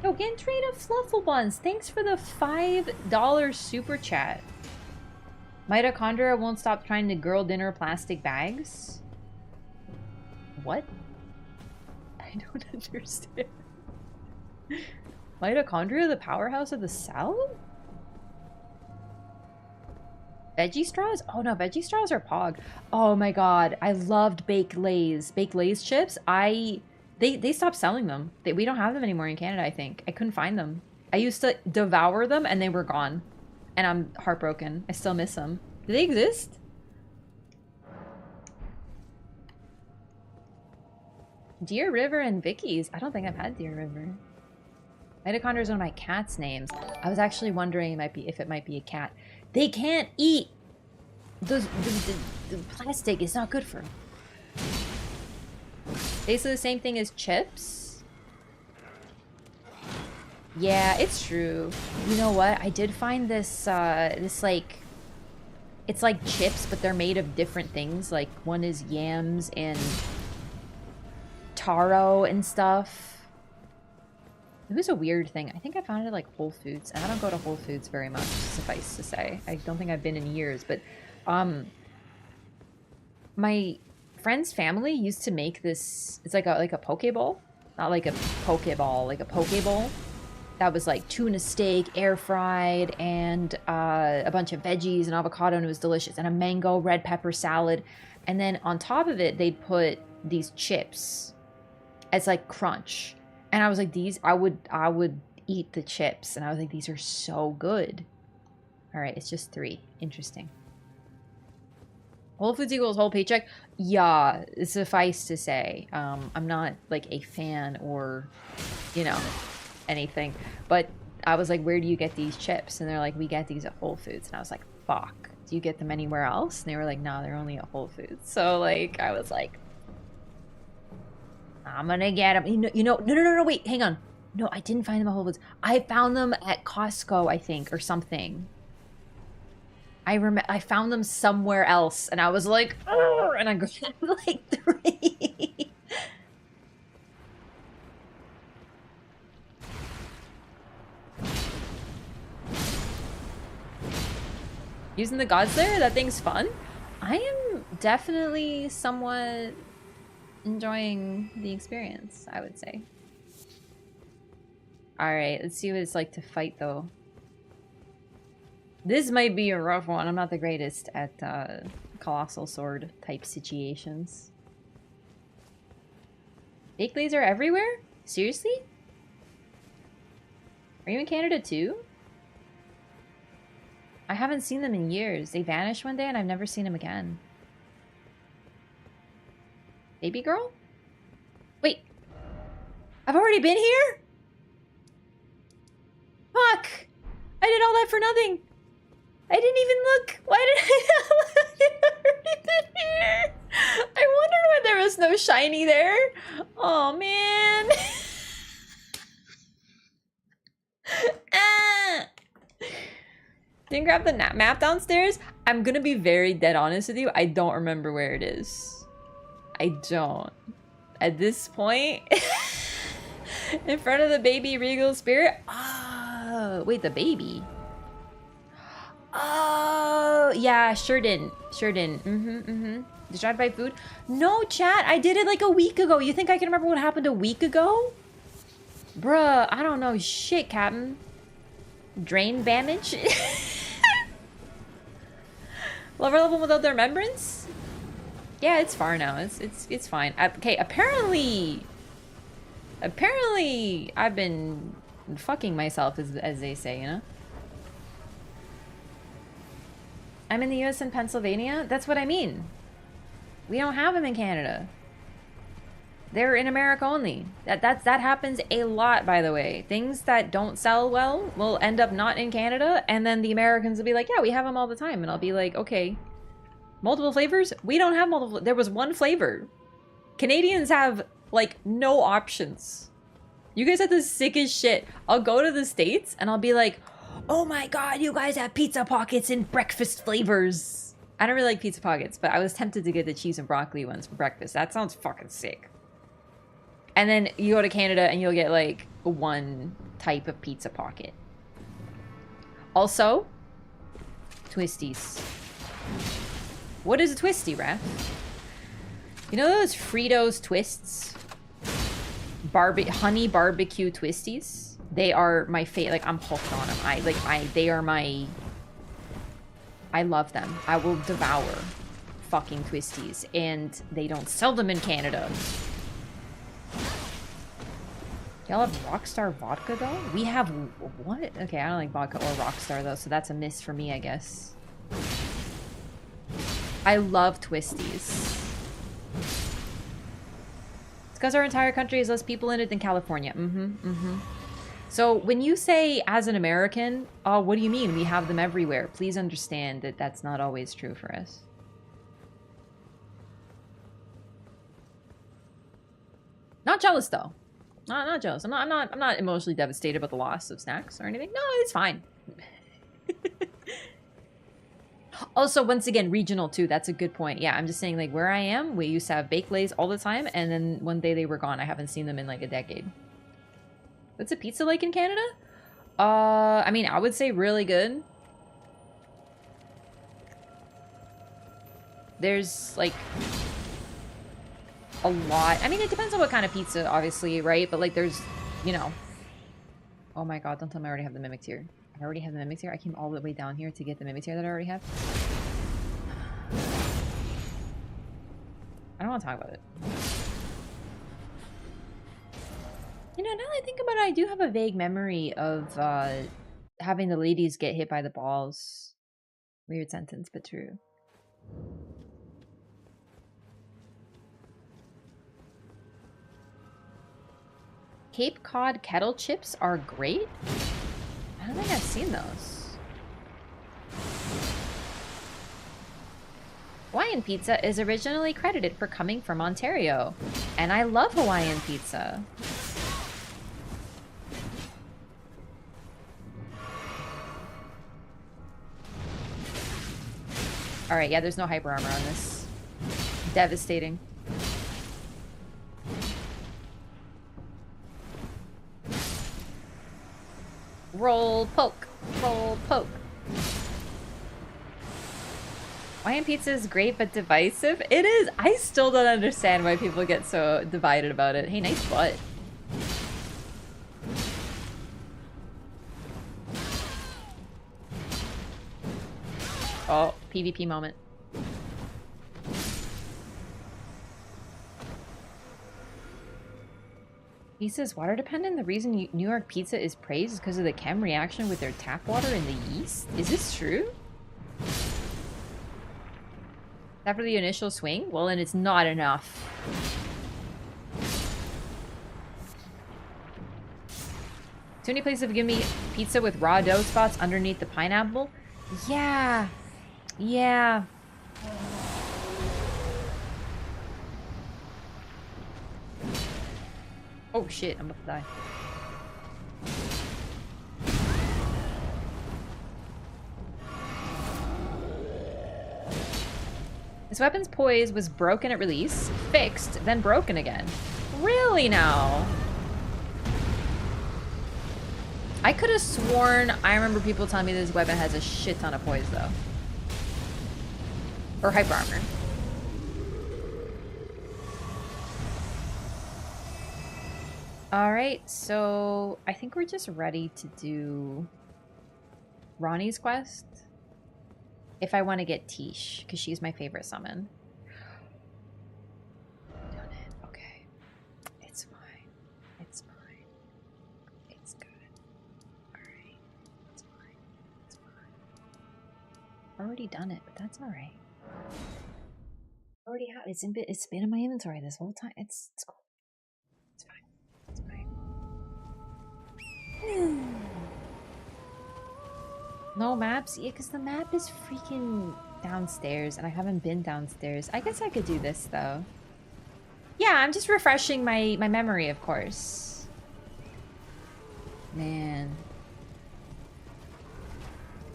Yo, getting trade of Fluffle Buns. Thanks for the $5 super chat. Mitochondria won't stop trying to girl dinner plastic bags. What? I don't understand. Mitochondria, the powerhouse of the cell? Veggie straws? Oh no, veggie straws are pog. Oh my god, I loved Baked Lays. Baked Lays chips, they stopped selling them. We don't have them anymore in Canada, I think. I couldn't find them. I used to devour them and they were gone. And I'm heartbroken. I still miss them. Do they exist? Deer River and Vicky's. I don't think I've had Deer River. Mitochondria is one of my cat's names. I was actually wondering if it might be a cat. They can't eat the plastic. It's not good for them. Basically the same thing as chips. Yeah, it's true. You know what? I did find this, like... It's like chips, but they're made of different things. Like, one is yams and taro and stuff. It was a weird thing. I think I found it at, like, Whole Foods. And I don't go to Whole Foods very much, suffice to say. I don't think I've been in years. But, my friend's family used to make this... It's like a poke bowl. Not like a pokeball, like a poke bowl. That was like tuna steak, air fried, and a bunch of veggies and avocado, and it was delicious. And a mango red pepper salad. And then on top of it, they'd put these chips as like crunch. And I was like, these, I would eat the chips. And I was like, these are so good. All right, it's just 3. Interesting. Whole Foods equals whole paycheck? Yeah, suffice to say. I'm not like a fan or, you know, anything. But I was like, where do you get these chips? And they're like, we get these at Whole Foods. And I was like, fuck. Do you get them anywhere else? And they were like, no, they're only at Whole Foods. So like, I was like, I'm gonna get them. No, wait, hang on. No, I didn't find them at Whole Foods. I found them at Costco, I think, or something. I found them somewhere else, and I was like, oh, and I grabbed like 3. Using the gods there? That thing's fun. I am definitely somewhat enjoying the experience, I would say. Alright, let's see what it's like to fight, though. This might be a rough one. I'm not the greatest at colossal sword type situations. Baked Lays are everywhere? Seriously? Are you in Canada too? I haven't seen them in years. They vanished one day and I've never seen them again. Baby girl? Wait. I've already been here? Fuck! I did all that for nothing! I didn't even look! Why did I not look? I've already been here! I wondered why there was no shiny there! Oh man! Ah! Didn't grab the map downstairs? I'm gonna be very dead honest with you. I don't remember where it is. I don't. At this point, in front of the baby regal spirit. Oh, wait, the baby. Oh, yeah, sure didn't. Sure didn't. Did you try to buy food? No, chat. I did it like a week ago. You think I can remember what happened a week ago? Bruh, I don't know shit, Captain. Drain damage? Lover level without the remembrance? Yeah, it's far now. It's fine. Okay, apparently I've been fucking myself, as they say, you know? I'm in the US and Pennsylvania? That's what I mean. We don't have them in Canada. They're in America only. That happens a lot, by the way. Things that don't sell well will end up not in Canada, and then the Americans will be like, yeah, we have them all the time. And I'll be like, okay, multiple flavors? We don't have multiple. There was one flavor. Canadians have, like, no options. You guys have the sickest shit. I'll go to the States, and I'll be like, oh my god, you guys have pizza pockets in breakfast flavors. I don't really like pizza pockets, but I was tempted to get the cheese and broccoli ones for breakfast. That sounds fucking sick. And then you go to Canada and you'll get like one type of pizza pocket. Also, twisties. What is a twisty, Raph? You know those Fritos twists? Honey barbecue twisties? They are my favorite. Like, I'm hooked on them. They are my... I love them. I will devour fucking twisties. And they don't sell them in Canada. Y'all have Rockstar vodka, though? We have... What? Okay, I don't like vodka or Rockstar, though, so that's a miss for me, I guess. I love twisties. It's because our entire country has less people in it than California. So when you say, as an American, oh, what do you mean? We have them everywhere. Please understand that that's not always true for us. Not jealous, though. Not jealous. I'm not emotionally devastated about the loss of snacks or anything. No, it's fine. Also, once again, regional too. That's a good point. Yeah, I'm just saying, like, where I am, we used to have baked lays all the time, and then one day they were gone. I haven't seen them in like a decade. What's a pizza like in Canada? I mean, I would say really good. There's like a lot. I mean, it depends on what kind of pizza, obviously, right? But like, there's, you know. Oh my god! Don't tell me I already have the mimic tier. I already have the mimic tier. I came all the way down here to get the mimic tier that I already have. I don't want to talk about it. You know, now that I think about it, I do have a vague memory of having the ladies get hit by the balls. Weird sentence, but true. Cape Cod kettle chips are great? I don't think I've seen those. Hawaiian pizza is originally credited for coming from Ontario, and I love Hawaiian pizza. Alright, yeah, there's no hyper armor on this. Devastating. Roll, poke. Roll, poke. Hawaiian pizza is great, but divisive. It is. I still don't understand why people get so divided about it. Hey, nice butt. Oh, PvP moment. Pizza is water dependent? The reason New York pizza is praised is because of the chem reaction with their tap water and the yeast? Is this true? After the initial swing? Well, then it's not enough. Too many places have given me pizza with raw dough spots underneath the pineapple. Yeah. Yeah. Oh shit, I'm about to die. This weapon's poise was broken at release, fixed, then broken again. Really now? I could have sworn I remember people telling me this weapon has a shit ton of poise though. Or hyper armor. Alright, so I think we're just ready to do Ronnie's quest. If I want to get Tish, because she's my favorite summon. Done it. Okay. It's fine. It's fine. It's good. Alright. It's fine. It's fine. Already done it, but that's alright. already have it's been in my inventory this whole time. It's cool. It's fine. It's fine. No maps? Yeah, because the map is freaking downstairs and I haven't been downstairs. I guess I could do this though. Yeah, I'm just refreshing my memory, of course. Man.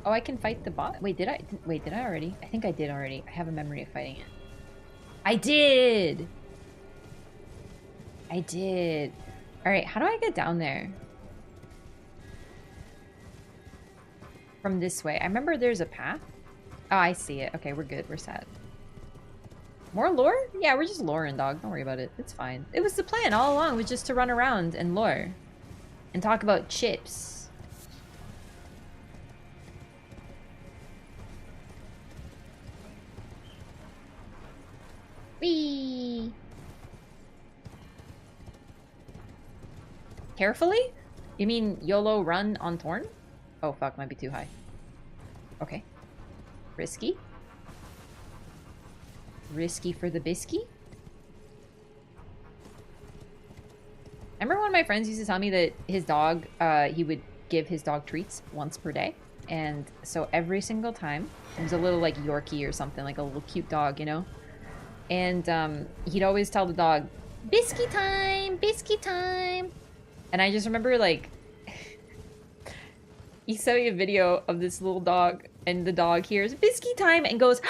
Oh, I can fight the bot? Wait, did I? Wait, did I already? I think I did already. I have a memory of fighting it. I did! I did. Alright, how do I get down there? From this way. I remember there's a path. Oh, I see it. Okay, we're good. We're set. More lore? Yeah, we're just loring, dog. Don't worry about it. It's fine. It was the plan all along, was just to run around and lore. And talk about chips. Whee! Carefully? You mean YOLO run on Torn? Oh fuck, might be too high. Okay. Risky. Risky for the bisky? I remember one of my friends used to tell me that his dog, he would give his dog treats once per day. And so every single time, it was a little like Yorkie or something, like a little cute dog, you know? And he'd always tell the dog, "Bisky time! Bisky time!" And I just remember, like, he sent me a video of this little dog, and the dog hears "Bisky time!" and goes,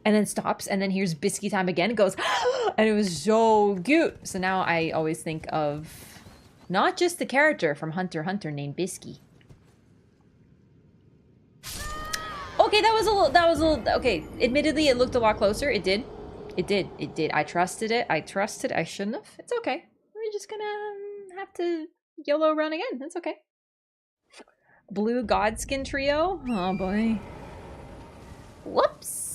and then stops, and then hears "Bisky time" again and goes, and it was so cute. So now I always think of not just the character from Hunter x Hunter named Bisky. Okay, that was a little, okay. Admittedly, it looked a lot closer. It did. It did. It did. I trusted it. I trusted. I shouldn't have. It's okay. We're just gonna have to YOLO run again. That's okay. Blue Godskin Trio? Oh boy. Whoops.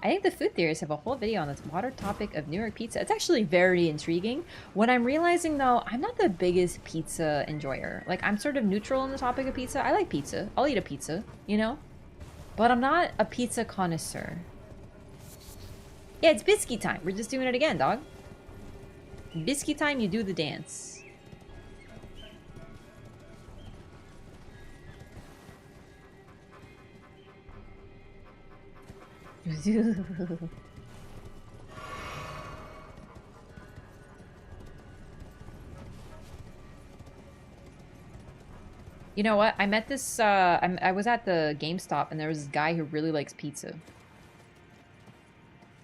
I think the food theorists have a whole video on this water topic of New York pizza. It's actually very intriguing. What I'm realizing though, I'm not the biggest pizza enjoyer. Like, I'm sort of neutral on the topic of pizza. I like pizza. I'll eat a pizza, you know? But I'm not a pizza connoisseur. Yeah, it's biscuit time. We're just doing it again, dog. Biscuit time, you do the dance. You know what? I met this, I was at the GameStop and there was this guy who really likes pizza.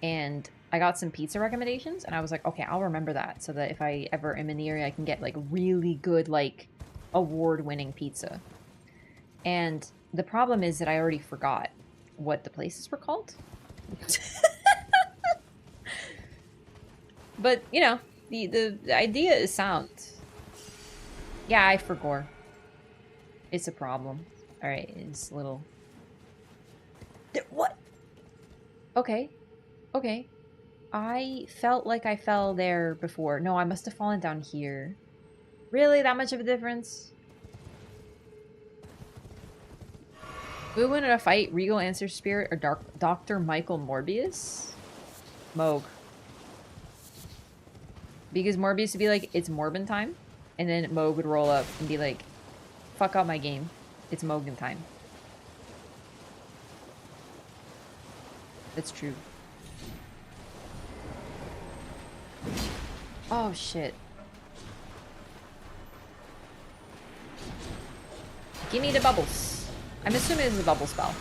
And I got some pizza recommendations and I was like, okay, I'll remember that so that if I ever am in the area, I can get like really good, like, award-winning pizza. And the problem is that I already forgot what the places were called. But, you know, the idea is sound. Yeah, I forgot. It's a problem. Alright, it's a little... What? Okay. Okay. I felt like I fell there before. No, I must have fallen down here. Really? That much of a difference? Who win in a fight? Regal Answer Spirit or Dr. Michael Morbius? Moog. Because Morbius would be like, it's Morbin time. And then Moog would roll up and be like, fuck out my game. It's Mogan time. That's true. Oh, shit. Give me the bubbles. I'm assuming it's a bubble spell.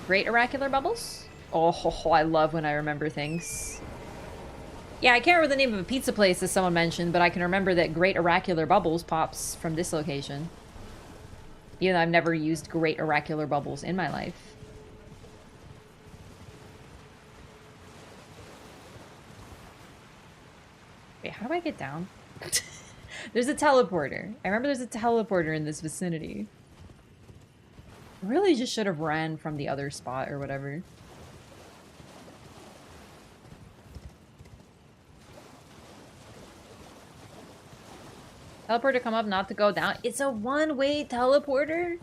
Great Oracular Bubbles? Oh, I love when I remember things. Yeah, I can't remember the name of a pizza place that someone mentioned, but I can remember that Great Oracular Bubbles pops from this location. Even though I've never used Great Oracular Bubbles in my life. Wait, how do I get down? There's a teleporter. I remember there's a teleporter in this vicinity. I really just should have ran from the other spot or whatever. Teleporter come up, not to go down. It's a one-way teleporter?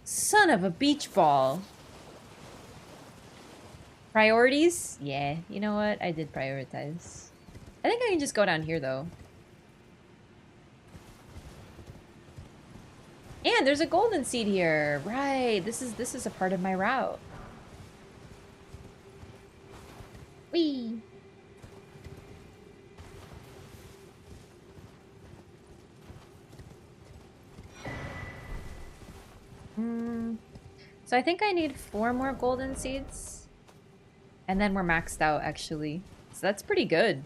Son of a beach ball. Priorities? Yeah, you know what? I did prioritize. I think I can just go down here, though. And there's a golden seed here. Right. This is a part of my route. Whee! So I think I need 4 more golden seeds. And then we're maxed out, actually. So that's pretty good.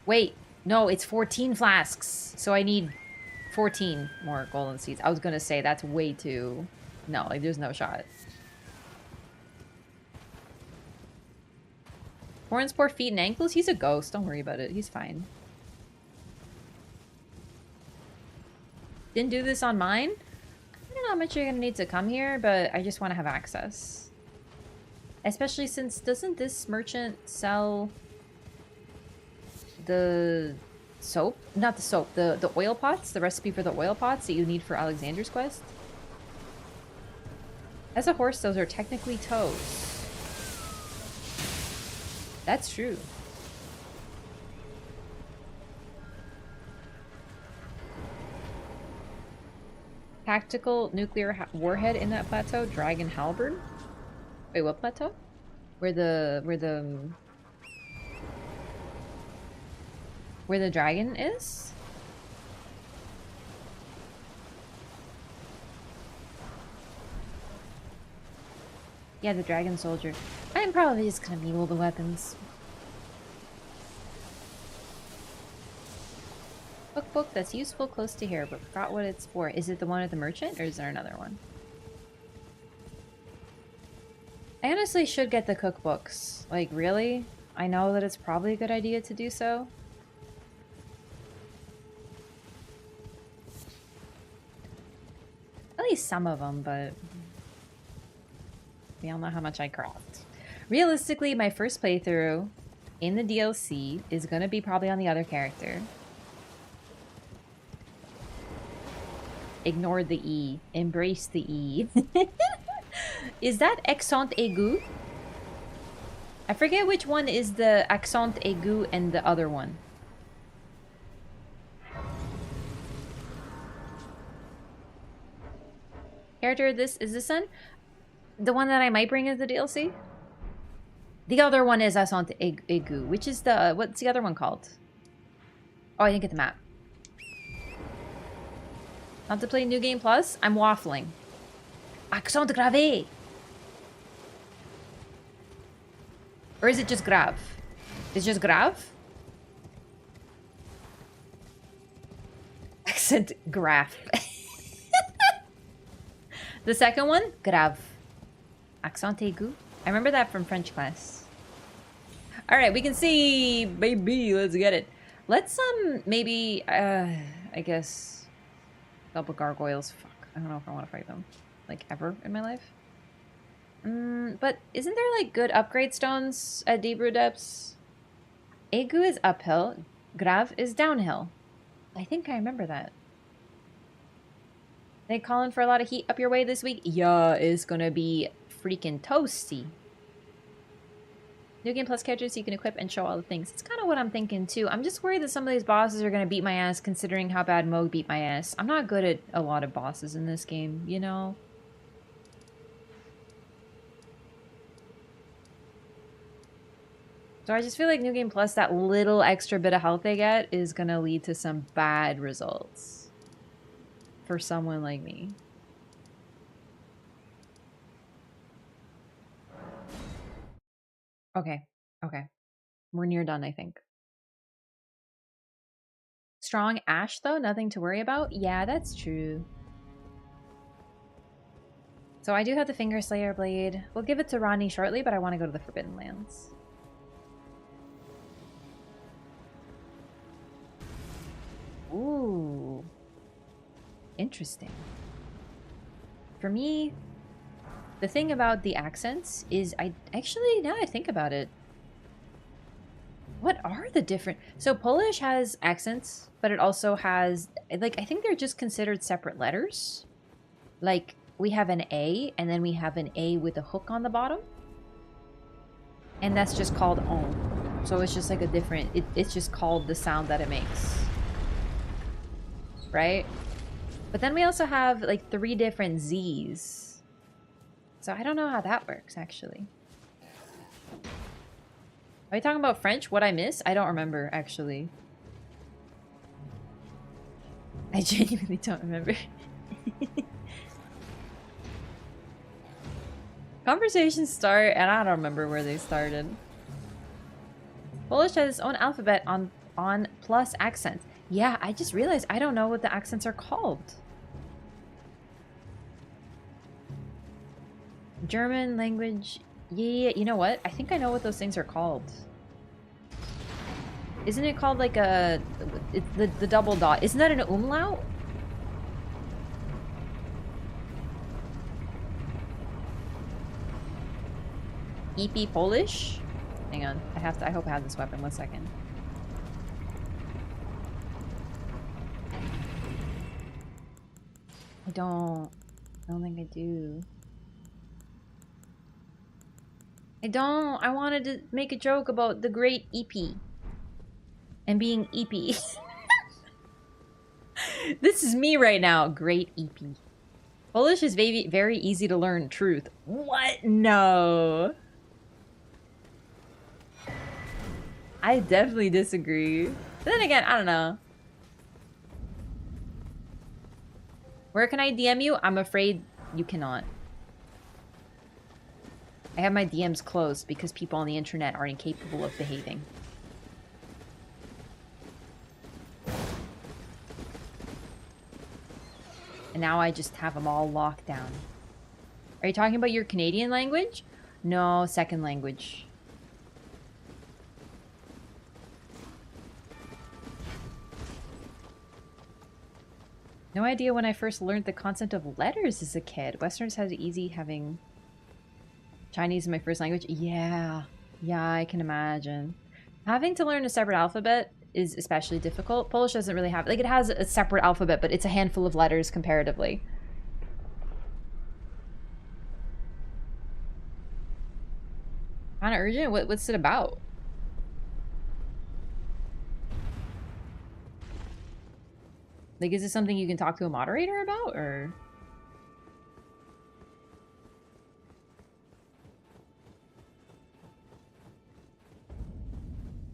Wait, no, it's 14 flasks. So I need 14 more golden seeds. I was gonna say that's way too... No, like there's no shot. Horns, poor feet, and ankles? He's a ghost. Don't worry about it. He's fine. Didn't do this on mine? I don't know how much you're gonna need to come here, but I just want to have access. Especially since, doesn't this merchant sell the soap? Not the soap, the oil pots? The recipe for the oil pots that you need for Alexander's quest? As a horse, those are technically toes. That's true. Tactical nuclear warhead in that plateau? Dragon halberd? Wait, what plateau? Where the dragon is? Yeah, the dragon soldier. I'm probably just gonna mule the weapons. Cookbook that's useful close to here, but forgot what it's for. Is it the one at the merchant, or is there another one? I honestly should get the cookbooks. Like, really? I know that it's probably a good idea to do so. At least some of them, but... we all know how much I craft. Realistically, my first playthrough in the DLC is gonna be probably on the other character. Ignore the E. Embrace the E. Is that accent aigu? I forget which one is the accent aigu and the other one. Character, is this one? The one that I might bring as the DLC? The other one is accent aigu, which is the... what's the other one called? Oh, I didn't get the map. Not to play New Game Plus? I'm waffling. Accent grave! Or is it just grave? It's just grave? Accent grave. The second one? Grave. Accent aigu? I remember that from French class. Alright, we can see, baby, let's get it. Let's, maybe, I guess... double gargoyles. Fuck. I don't know if I want to fight them. Like, ever in my life. But isn't there, like, good upgrade stones at Deeper Depths? Aigu is uphill. Grave is downhill. I think I remember that. They calling for a lot of heat up your way this week? Yeah, it's gonna be freaking toasty. New Game Plus characters you can equip and show all the things. It's kind of what I'm thinking too. I'm just worried that some of these bosses are going to beat my ass considering how bad Moog beat my ass. I'm not good at a lot of bosses in this game, you know? So I just feel like New Game Plus, that little extra bit of health they get is going to lead to some bad results for someone like me. Okay, okay. We're near done, I think. Strong Ash, though? Nothing to worry about? Yeah, that's true. So I do have the Finger Slayer Blade. We'll give it to Ronnie shortly, but I want to go to the Forbidden Lands. Ooh. Interesting. For me, the thing about the accents is now I think about it, What are the different... So Polish has accents, but it also has... Like, I think they're just considered separate letters. Like, we have an A, and then we have an A with a hook on the bottom. And that's just called on. So it's just like a different... It's just called the sound that it makes. Right? But then we also have, like, 3 different Zs. So I don't know how that works, actually. Are you talking about French? What I miss? I don't remember, actually. I genuinely don't remember. Conversations start, and I don't remember where they started. Polish has its own alphabet on plus accents. Yeah, I just realized I don't know what the accents are called. German language... Yeah, you know what? I think I know what those things are called. Isn't it called like a... the double dot. Isn't that an umlaut? EP Polish? Hang on. I hope I have this weapon. 1 second. I don't think I do. I don't. I wanted to make a joke about the great EP. And being EP. This is me right now. Great EP. Polish is very, very easy to learn. Truth. What? No. I definitely disagree. But then again, I don't know. Where can I DM you? I'm afraid you cannot. I have my DMs closed because people on the internet are incapable of behaving. And now I just have them all locked down. Are you talking about your Canadian language? No, second language. No idea when I first learned the concept of letters as a kid. Westerners had it easy having Chinese is my first language. Yeah. Yeah, I can imagine. Having to learn a separate alphabet is especially difficult. Polish doesn't really have... Like, it has a separate alphabet, but it's a handful of letters comparatively. Kind of urgent? What's it about? Like, is this something you can talk to a moderator about, or...?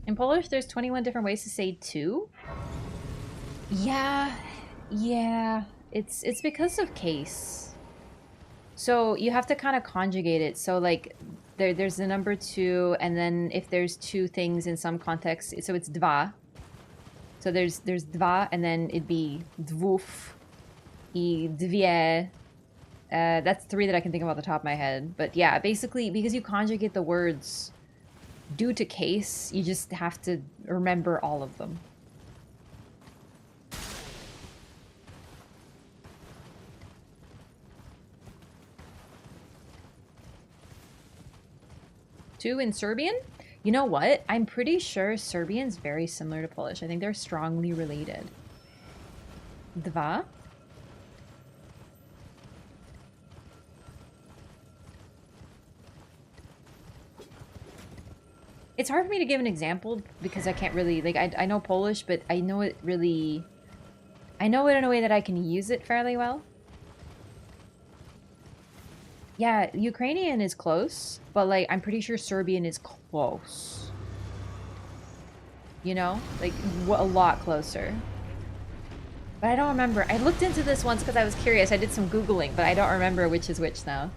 In Polish, there's 21 different ways to say two. Yeah, yeah. It's because of case. So you have to kind of conjugate it. So like, there's the number 2, and then if there's 2 things in some context, so it's dwa. So there's dwa, and then it'd be dwów, I dwie. That's 3 that I can think of off the top of my head. But yeah, basically, because you conjugate the words due to case, you just have to remember all of them. Two in Serbian? You know what? I'm pretty sure Serbian's very similar to Polish. I think they're strongly related. Dwa? It's hard for me to give an example because I can't really... Like, I know Polish, but I know it really... I know it in a way that I can use it fairly well. Yeah, Ukrainian is close, but, like, I'm pretty sure Serbian is close. You know? Like, a lot closer. But I don't remember. I looked into this once because I was curious. I did some Googling, but I don't remember which is which now.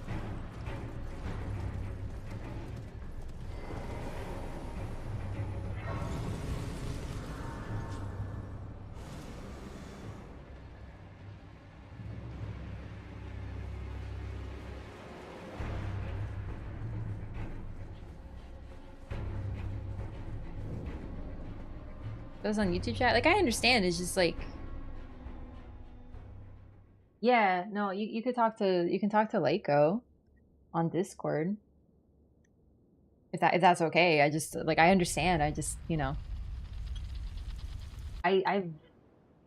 Those on YouTube chat? Like, I understand. It's just like... Yeah, no, you could talk to... You can talk to Leiko on Discord. If that's okay. I just like I understand. I just, you know. I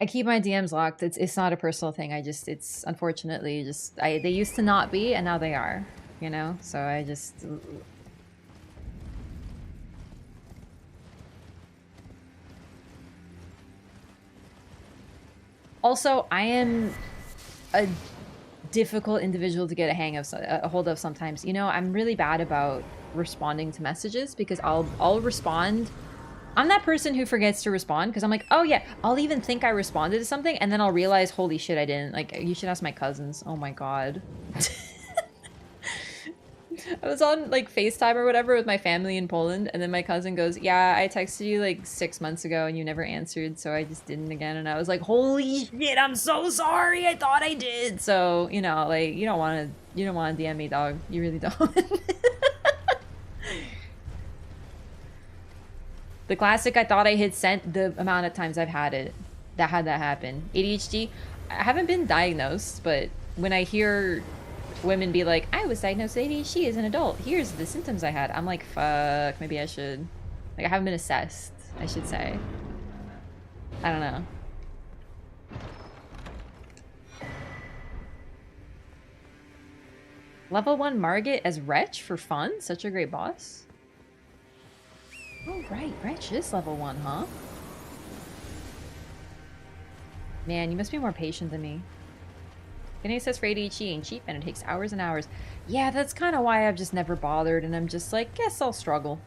keep my DMs locked. It's not a personal thing. I just it's unfortunately just they used to not be and now they are, you know? So I just also, I am a difficult individual to get a hang of, a hold of sometimes. You know, I'm really bad about responding to messages because I'll respond. I'm that person who forgets to respond because I'm like, oh yeah, I'll even think I responded to something and then I'll realize, holy shit, I didn't. Like, you should ask my cousins. Oh my god. I was on like FaceTime or whatever with my family in Poland, and then my cousin goes, yeah, I texted you like 6 months ago and you never answered, so I just didn't again. And I was like, holy shit, I'm so sorry. I thought I did. So, you know, like you don't wanna DM me, dog. You really don't. The classic I thought I hit sent the amount of times I've had it. That had that happen. ADHD, I haven't been diagnosed, but when I hear women be like, I was diagnosed with ADHD as an adult. Here's the symptoms I had. I'm like, fuck, maybe I should. Like, I haven't been assessed, I should say. I don't know. Level 1 Margit as Wretch for fun? Such a great boss. Oh, right. Wretch is level 1, huh? Man, you must be more patient than me. Getting access for ADHD ain't cheap and it takes hours and hours. Yeah, that's kind of why I've just never bothered and I'm just like, guess I'll struggle.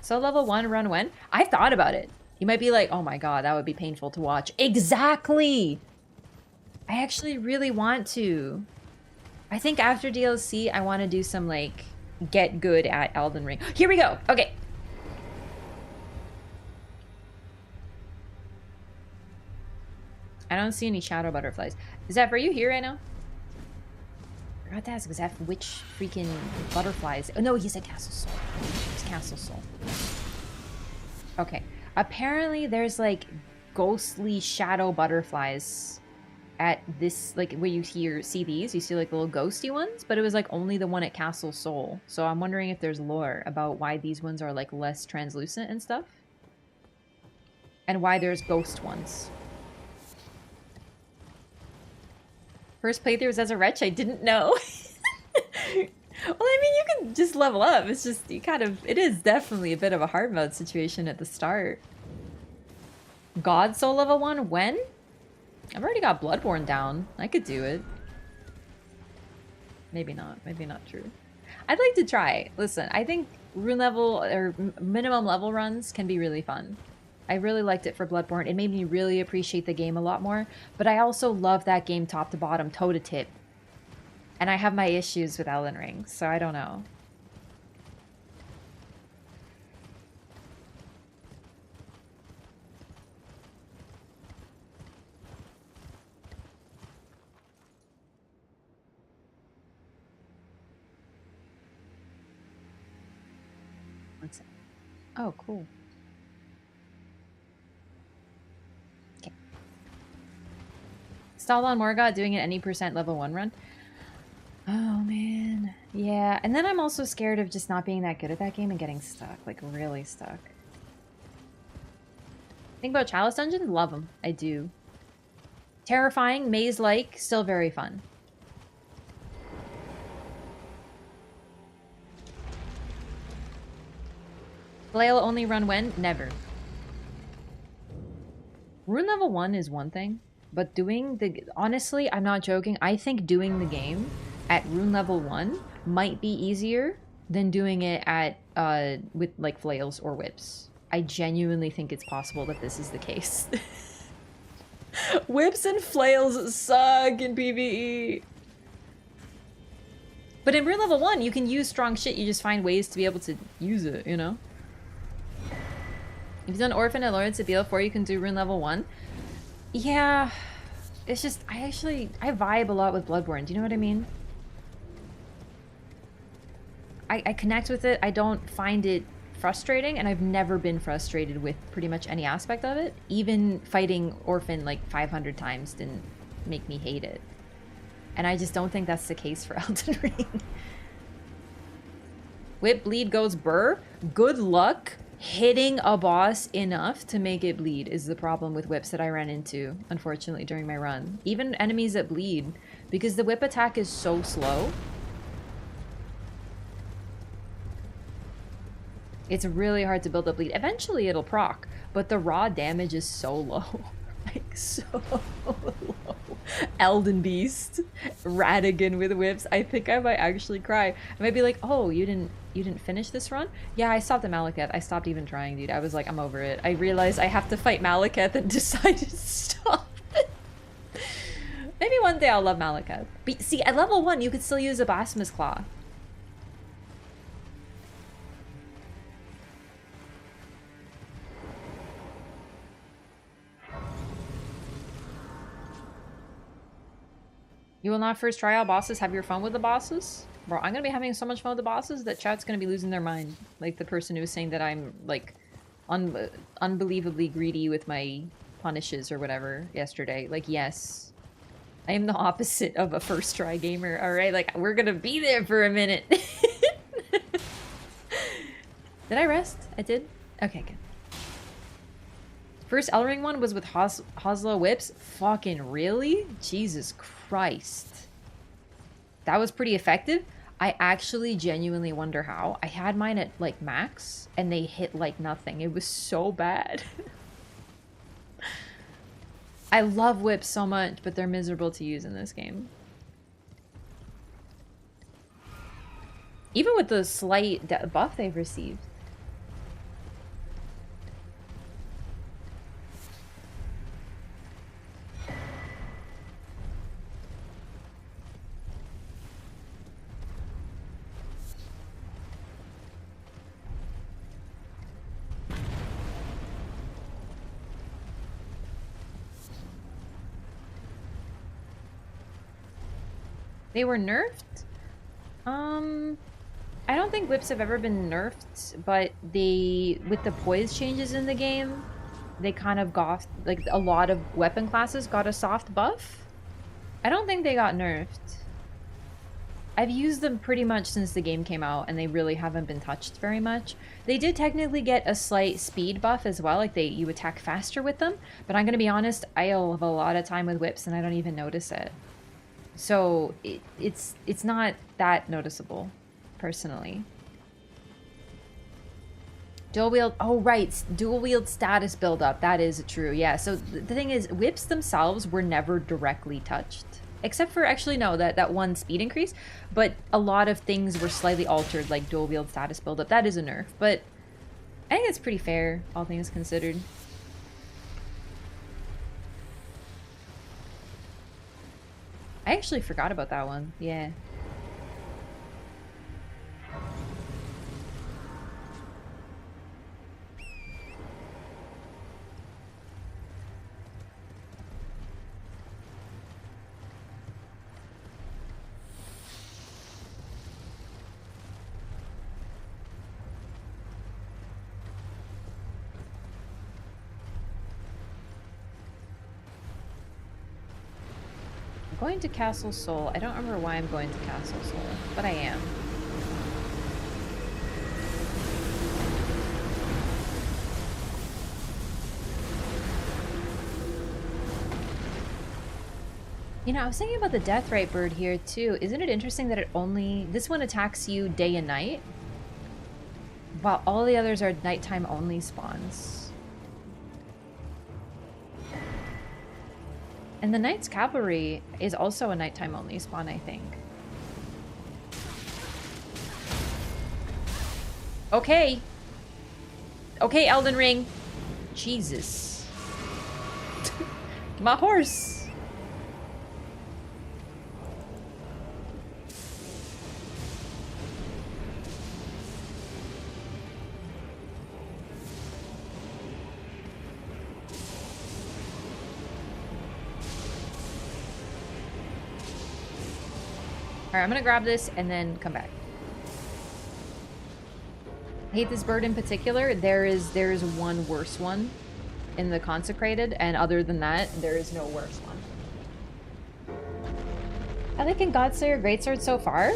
So level 1 run when? I've thought about it. You might be like, oh my god, that would be painful to watch. Exactly! I actually really want to. I think after DLC, I want to do some, like, get good at Elden Ring. Here we go! Okay. I don't see any shadow butterflies. Is that for you here right now? I forgot to ask, is that for which freaking butterflies? Oh no, he said Castle Soul. It's Castle Soul. Okay. Apparently there's like ghostly shadow butterflies at this, like where you see these, you see like little ghosty ones, but it was like only the one at Castle Soul. So I'm wondering if there's lore about why these ones are like less translucent and stuff. And why there's ghost ones. First playthrough was as a wretch, I didn't know. Well, I mean, you can just level up. It's just, you kind of, it is definitely a bit of a hard mode situation at the start. God Soul level 1, when? I've already got Bloodborne down. I could do it. Maybe not true. I'd like to try. Listen, I think rune level, or minimum level runs can be really fun. I really liked it for Bloodborne. It made me really appreciate the game a lot more, but I also love that game top to bottom, toe to tip. And I have my issues with Elden Ring, so I don't know. What's it? Oh, cool. Stall on Morgoth doing an any percent level 1 run. Oh man. Yeah, and then I'm also scared of just not being that good at that game and getting stuck, like really stuck. Think about Chalice Dungeons? Love them. I do. Terrifying, maze-like, still very fun. Flail only run when? Never. Rune level 1 is one thing. But doing the... Honestly, I'm not joking. I think doing the game at rune level 1 might be easier than doing it at with like flails or whips. I genuinely think it's possible that this is the case. Whips and flails suck in PvE. But in rune level 1, you can use strong shit. You just find ways to be able to use it, you know? If you've done Orphan and Lawrence at BL4, you can do rune level 1. Yeah, it's just, I vibe a lot with Bloodborne. Do you know what I mean? I connect with it. I don't find it frustrating, and I've never been frustrated with pretty much any aspect of it. Even fighting Orphan like 500 times didn't make me hate it. And I just don't think that's the case for Elden Ring. Whip bleed goes burr. Good luck hitting a boss enough to make it bleed is the problem with whips that I ran into, unfortunately, during my run. Even enemies that bleed, because the whip attack is so slow. It's really hard to build up bleed. Eventually it'll proc, but the raw damage is so low. Like, so low. Elden Beast. Radigan with whips. I think I might actually cry. I might be like, oh, you didn't finish this run? Yeah, I stopped at Malekith. I stopped even trying, dude. I was like, I'm over it. I realized I have to fight Malekith and decided to stop. Maybe one day I'll love Malekith. But see, at level 1, you could still use a Blasphemous Claw. You will not first try out bosses, have your fun with the bosses? Bro, I'm gonna be having so much fun with the bosses that chat's gonna be losing their mind. Like the person who was saying that I'm, like, unbelievably greedy with my punishes or whatever yesterday. Like, yes. I am the opposite of a first try gamer, alright? Like, we're gonna be there for a minute. Did I rest? I did? Okay, good. First Elring one was with Hosla whips? Fucking really? Jesus Christ. That was pretty effective? I actually genuinely wonder how. I had mine at, like, max, and they hit like nothing. It was so bad. I love whips so much, but they're miserable to use in this game. Even with the slight buff they've received. They were nerfed? I don't think whips have ever been nerfed, but they, with the poise changes in the game, they kind of got, like, a lot of weapon classes got a soft buff. I don't think they got nerfed. I've used them pretty much since the game came out, and they really haven't been touched very much. They did technically get a slight speed buff as well, like you attack faster with them, but I'm gonna be honest, I have a lot of time with whips and I don't even notice it. So it's not that noticeable, personally. Dual wield, oh right, dual wield status buildup, that is true, yeah. So the thing is, whips themselves were never directly touched. Except for, actually no, that one speed increase, but a lot of things were slightly altered, like dual wield status buildup. That is a nerf, but I think it's pretty fair, all things considered. I actually forgot about that one. Yeah. Going to Castle Sol. I don't remember why I'm going to Castle Sol, but I am. You know, I was thinking about the Deathrite bird here too. Isn't it interesting that it only... this one attacks you day and night, while all the others are nighttime only spawns. And the Knight's Cavalry is also a nighttime only spawn, I think. Okay. Okay, Elden Ring. Jesus. My horse. Alright, I'm gonna grab this and then come back. I hate this bird in particular. There is one worse one in the Consecrated, and other than that, there is no worse one. I like in Godslayer Greatsword so far.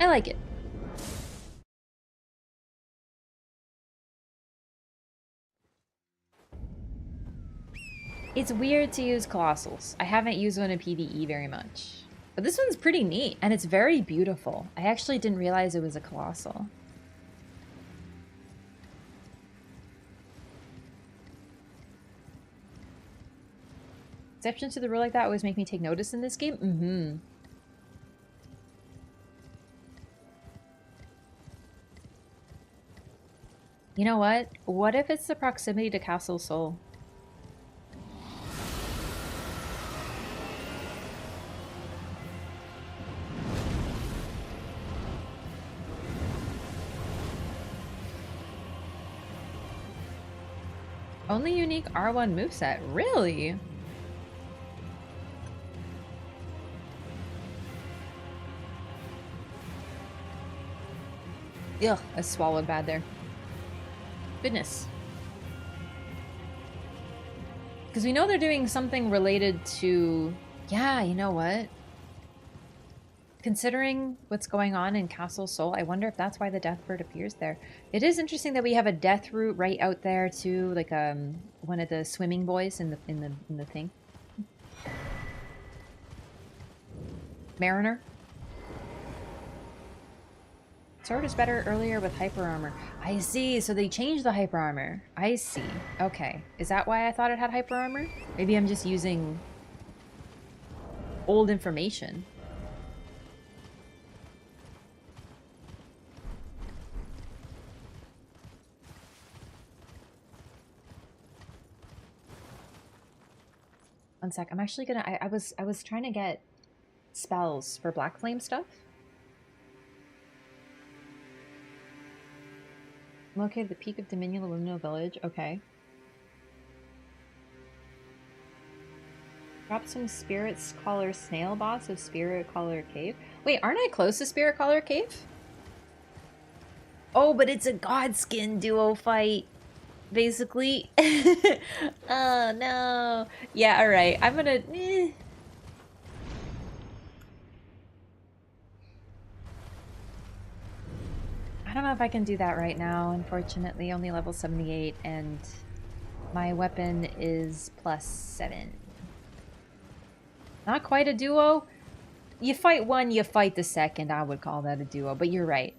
I like it. It's weird to use Colossals. I haven't used one in PvE very much. But this one's pretty neat, and it's very beautiful. I actually didn't realize it was a Colossal. Exceptions to the rule like that always make me take notice in this game? Mm-hmm. You know what? What if it's the proximity to Castle Sol? Only unique R1 moveset? Really? Ugh, I swallowed bad there. Goodness. Because we know they're doing something related to... Yeah, you know what? Considering what's going on in Castle Sol, I wonder if that's why the Deathbird appears there. It is interesting that we have a death route right out there too, like one of the swimming boys in the thing. Mariner. Sword is better earlier with hyper armor. I see, so they changed the hyper armor. I see. Okay. Is that why I thought it had hyper armor? Maybe I'm just using old information. One sec. I'm actually gonna. I was trying to get spells for Black Flame stuff. I'm located at the peak of Dominion Aluminum Village. Okay. Drop some Spirit's Collar Snail Boss of Spirit Collar Cave. Wait, aren't I close to Spirit Collar Cave? Oh, but it's a Godskin duo fight. Basically. Oh, no. Yeah, alright. I'm gonna... I don't know if I can do that right now. Unfortunately, only level 78, and my weapon is +7. Not quite a duo. You fight one, you fight the second. I would call that a duo, but you're right.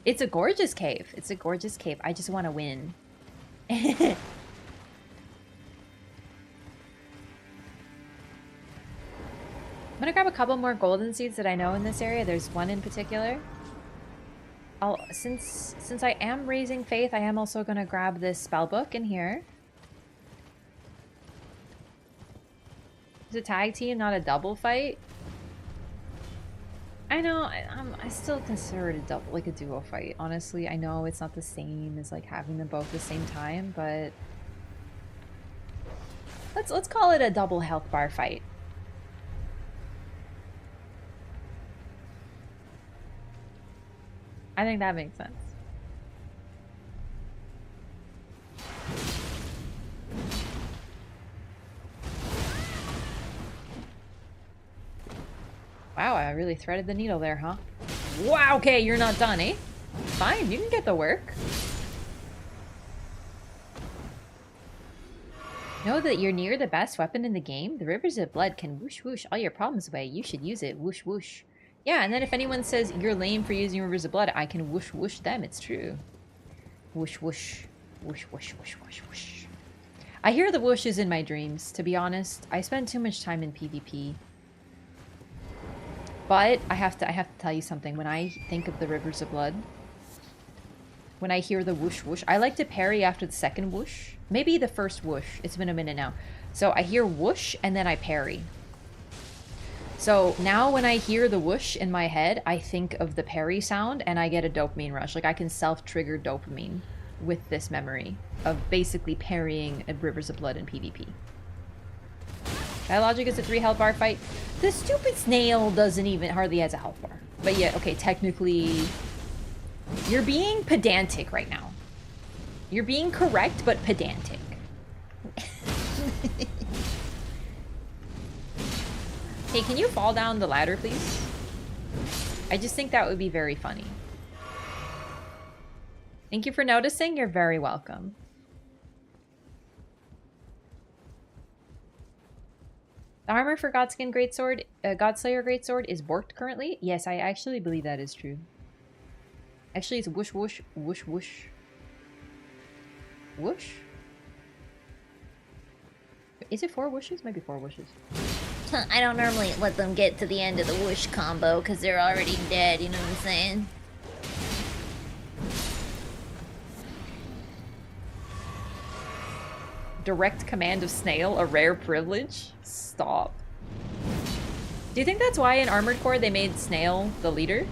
It's a gorgeous cave. It's a gorgeous cave. I just want to win. I'm gonna grab a couple more golden seeds that I know in this area. There's one in particular. Since I am raising faith, I am also gonna grab this spell book in here. It's a tag team, not a double fight. I know, I still consider it a duo fight. Honestly, I know it's not the same as like having them both at the same time, but let's call it a double health bar fight. I think that makes sense. Wow, I really threaded the needle there, huh? Wow, okay, you're not done, eh? Fine, you can get the work. Know that you're near the best weapon in the game? The rivers of blood can whoosh whoosh all your problems away. You should use it. Whoosh whoosh. Yeah, and then if anyone says you're lame for using rivers of blood, I can whoosh whoosh them. It's true. Whoosh whoosh. Whoosh whoosh whoosh whoosh whoosh. I hear the whooshes in my dreams, to be honest. I spend too much time in PvP. But I have to tell you something. When I think of the rivers of blood, when I hear the whoosh whoosh, I like to parry after the second whoosh. Maybe the first whoosh. It's been a minute now. So I hear whoosh and then I parry. So now when I hear the whoosh in my head, I think of the parry sound and I get a dopamine rush. Like I can self-trigger dopamine with this memory of basically parrying at Rivers of Blood in PvP. That logic is a 3 health bar fight. The stupid snail doesn't even hardly has a health bar. But yeah, okay, technically you're being pedantic right now. You're being correct, but pedantic. Hey, can you fall down the ladder, please? I just think that would be very funny. Thank you for noticing. You're very welcome. The armor for Godskin Greatsword, Godslayer Greatsword is borked currently. Yes, I actually believe that is true. Actually, it's whoosh whoosh whoosh whoosh. Whoosh? Is it 4 whooshes? Maybe 4 whooshes. I don't normally let them get to the end of the whoosh combo because they're already dead, you know what I'm saying? Direct command of Snail, a rare privilege? Stop. Do you think that's why in Armored Core they made Snail the leader?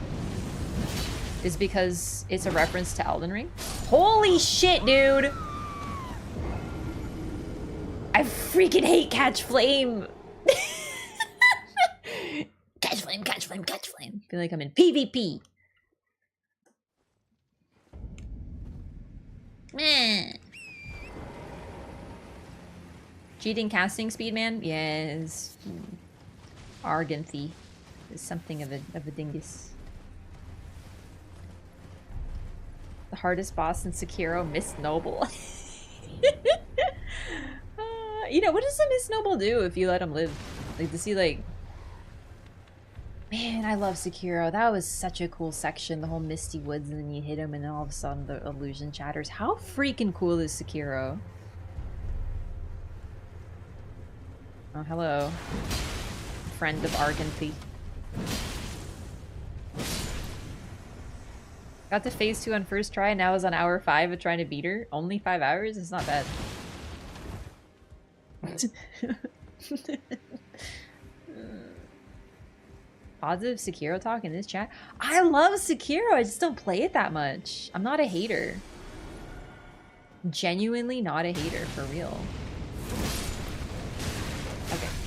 Is because it's a reference to Elden Ring? Holy shit, dude! I freaking hate Catch Flame! Catch flame, catch flame, catch flame. I feel like I'm in PvP. Meh. Cheating casting speed, man? Yes. Arganthy is something of a dingus. The hardest boss in Sekiro, Miss Noble. You know, what does a Miss Noble do if you let him live? Like, does he like... Man, I love Sekiro. That was such a cool section. The whole Misty Woods, and then you hit him and then all of a sudden the illusion shatters. How freaking cool is Sekiro? Oh, hello. Friend of Arganthy. Got to phase 2 on first try, now is on hour 5 of trying to beat her. Only 5 hours? It's not bad. Positive Sekiro talk in this chat? I love Sekiro, I just don't play it that much. I'm not a hater. Genuinely not a hater, for real.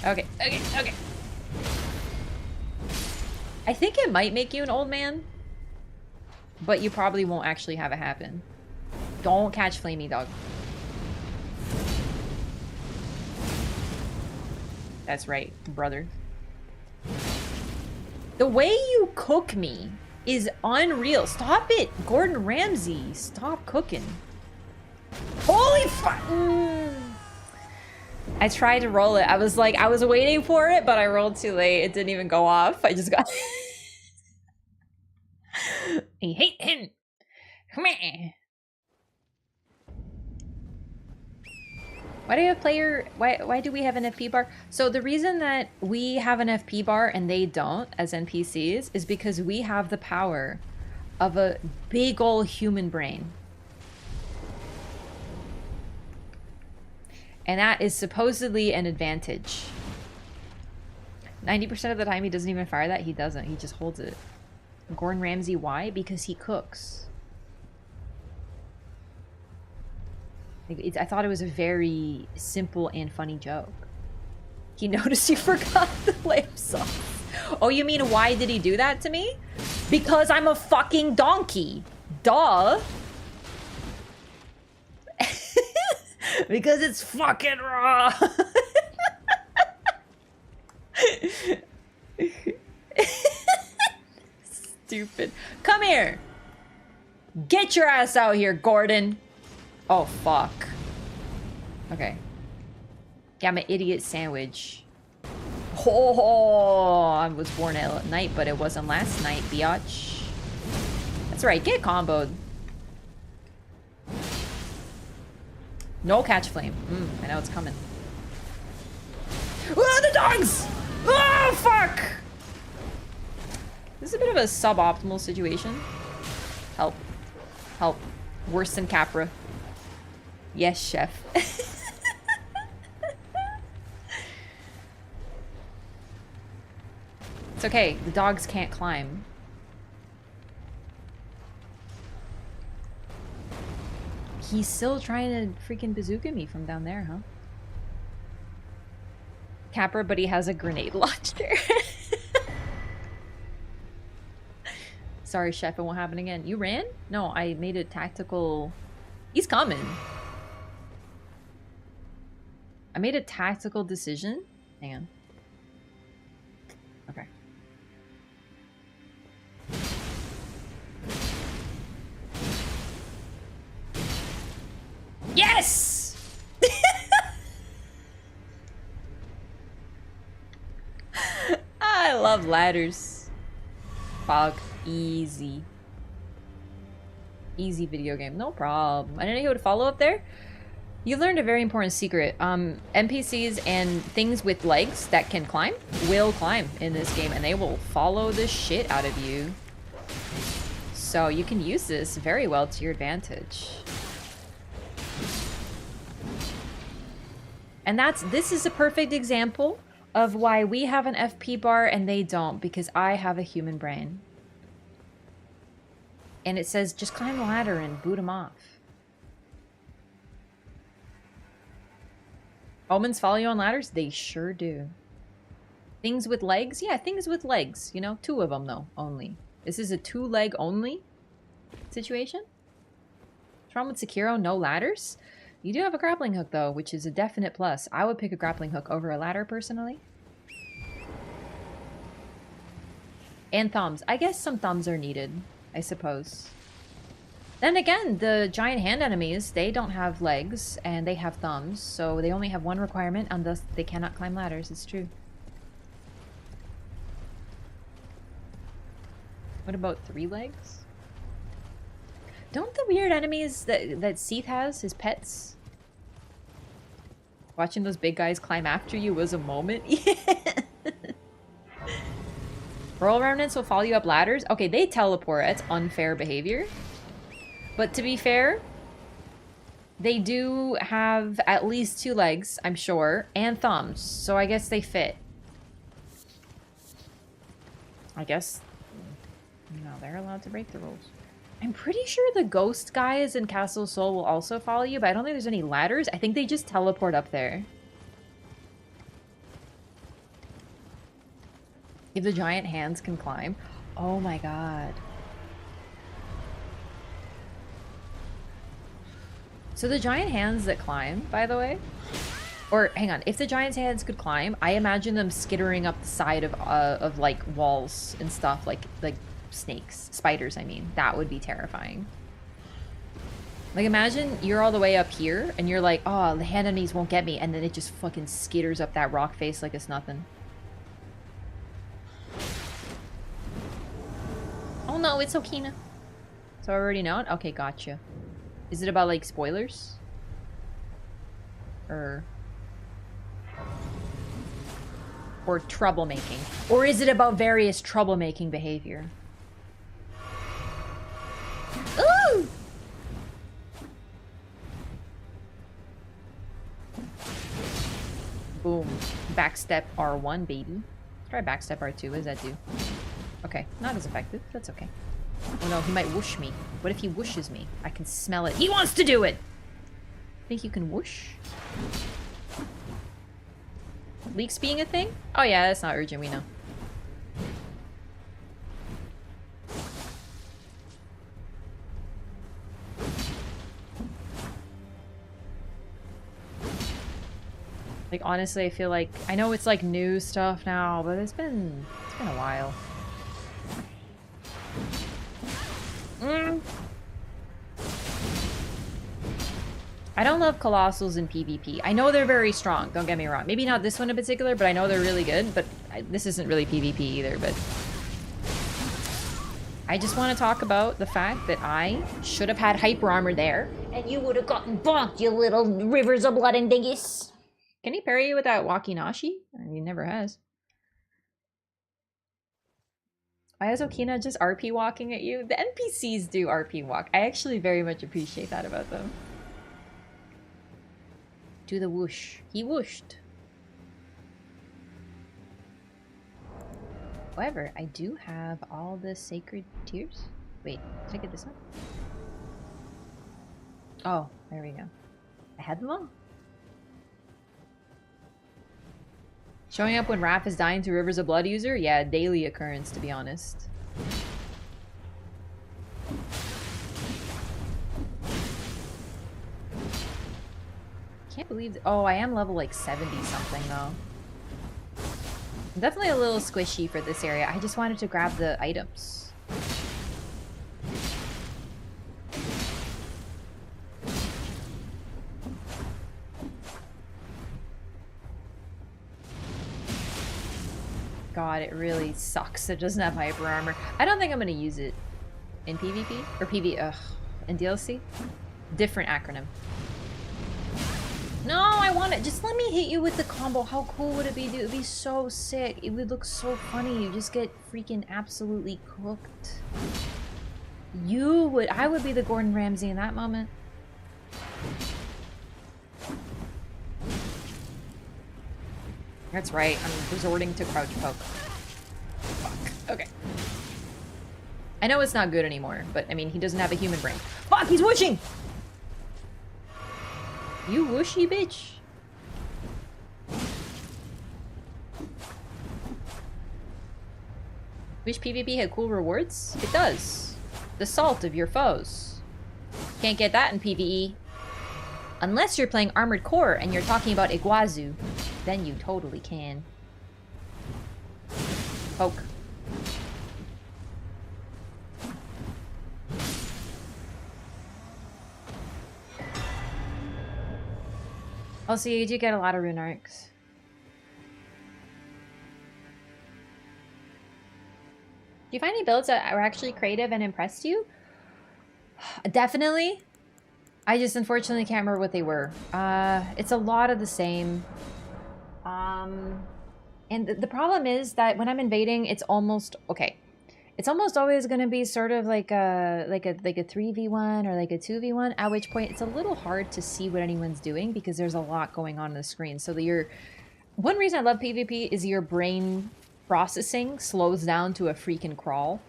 Okay. I think it might make you an old man, but you probably won't actually have it happen. Don't catch flamey, dog. That's right, brother. The way you cook me is unreal. Stop it, Gordon Ramsay. Stop cooking. Holy fuck! I tried to roll it. I was waiting for it, but I rolled too late. It didn't even go off. I just got... I hate him. Come here. Why do you have player... Why do we have an FP bar? So the reason that we have an FP bar and they don't, as NPCs, is because we have the power of a big ol' human brain. And that is supposedly an advantage. 90% of the time he doesn't even fire that. He doesn't. He just holds it. Gordon Ramsay, why? Because he cooks. I thought it was a very simple and funny joke. He noticed you forgot the lamb sauce. Oh, you mean why did he do that to me? Because I'm a fucking donkey. Duh. Because it's fucking raw. Stupid. Come here. Get your ass out here, Gordon. Oh, fuck. Okay. Yeah, I'm an idiot sandwich. Oh, I was born at night, but it wasn't last night, biatch. That's right, get comboed. No catch flame. I know it's coming. Oh, the dogs! Oh, fuck! This is a bit of a suboptimal situation. Help. Help. Worse than Capra. Yes, chef. It's okay. The dogs can't climb. He's still trying to freaking bazooka me from down there, huh? Capra, but he has a grenade launcher. Sorry, chef, it won't happen again. You ran? No, I made a tactical... He's coming. I made a tactical decision. Hang on. Okay. Yes! I love ladders. Fuck. Easy. Easy video game. No problem. I didn't know you would follow up there. You learned a very important secret. NPCs and things with legs that can climb will climb in this game, and they will follow the shit out of you. So you can use this very well to your advantage. And this is a perfect example of why we have an FP bar and they don't, because I have a human brain. And it says, just climb the ladder and boot them off. Omens follow you on ladders? They sure do. Things with legs? Yeah, things with legs. You know, 2 of them though, only. This is a 2-leg only situation. What's wrong with Sekiro? No ladders? You do have a grappling hook though, which is a definite plus. I would pick a grappling hook over a ladder personally. And thumbs. I guess some thumbs are needed, I suppose. Then again, the giant hand enemies, they don't have legs and they have thumbs, so they only have 1 requirement and thus they cannot climb ladders. It's true. What about 3 legs? Don't the weird enemies that Seath has, his pets? Watching those big guys climb after you was a moment. Yeah. Roll remnants will follow you up ladders. Okay, they teleport. That's unfair behavior. But to be fair, they do have at least 2 legs, I'm sure, and thumbs. So I guess they fit. I guess... No, they're allowed to break the rules. I'm pretty sure the ghost guys in Castle Sol will also follow you, but I don't think there's any ladders. I think they just teleport up there. If the giant hands can climb. Oh my god. So the giant hands that climb, by the way, or hang on, if the giant's hands could climb, I imagine them skittering up the side of like walls and stuff, like snakes, spiders. I mean, that would be terrifying. Like imagine you're all the way up here and you're like, oh, the hand enemies won't get me, and then it just fucking skitters up that rock face like it's nothing. Oh no, it's Okina. So I already know it? Okay, gotcha. Is it about, like, spoilers? Or troublemaking? Or is it about various troublemaking behavior? Ooh! Boom. Backstep R1, baby. Let's try backstep R2. What does that do? Okay, not as effective. That's okay. Oh no, he might whoosh me. What if he whooshes me? I can smell it. He wants to do it! Think you can whoosh? Leaks being a thing? Oh yeah, that's not urgent, we know. Like honestly, I feel like I know it's like new stuff now, but it's been a while. I don't love Colossals in PvP. I know they're very strong, don't get me wrong. Maybe not this one in particular, but I know they're really good. But this isn't really PvP either, but... I just want to talk about the fact that I should have had hyper armor there. And you would have gotten bonked, you little rivers of blood and dingus. Can he parry you with that Wakinashi? I mean, he never has. Why is Okina just RP walking at you? The NPCs do RP walk. I actually very much appreciate that about them. Do the whoosh. He whooshed. However, I do have all the sacred tears. Wait, did I get this one? Oh, there we go. I had them all. Showing up when Raph is dying to Rivers of Blood user? Yeah, daily occurrence, to be honest. Can't believe... Oh, I am level like 70 something though. I'm definitely a little squishy for this area. I just wanted to grab the items. god, it really sucks. It doesn't have hyper armor. I don't think I'm gonna use it in PvP or in DLC. Different acronym. No, I want it. Just let me hit you with the combo. How cool would it be, dude? It would be so sick. It would look so funny. You just get freaking absolutely cooked. I would be the Gordon Ramsay in that moment. That's right. I'm resorting to crouch poke. Fuck. Okay. I know it's not good anymore, but I mean, he doesn't have a human brain. Fuck, he's whooshing! You whooshy bitch. Wish PvP had cool rewards? It does. The salt of your foes. Can't get that in PvE. Unless you're playing Armored Core and you're talking about Iguazu, then you totally can. Poke. Also, you do get a lot of rune arcs. Do you find any builds that are actually creative and impressed you? Definitely. I just unfortunately can't remember what they were. It's a lot of the same. And the problem is that when I'm invading, it's almost okay. It's almost always going to be sort of like a 3v1 or like a 2v1, at which point it's a little hard to see what anyone's doing because there's a lot going on the screen. So one reason I love PvP is your brain processing slows down to a freaking crawl.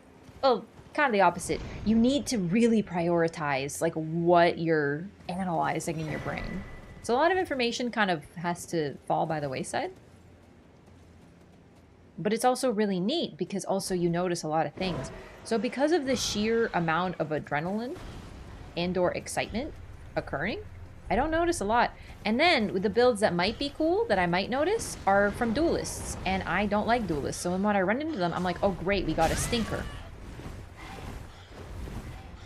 Well, kind of the opposite. You need to really prioritize like what you're analyzing in your brain. So a lot of information kind of has to fall by the wayside. But it's also really neat because also you notice a lot of things. So because of the sheer amount of adrenaline and or excitement occurring, I don't notice a lot. And then with the builds that might be cool, that I might notice, are from duelists. And I don't like duelists. So when I run into them, I'm like, oh great, we got a stinker.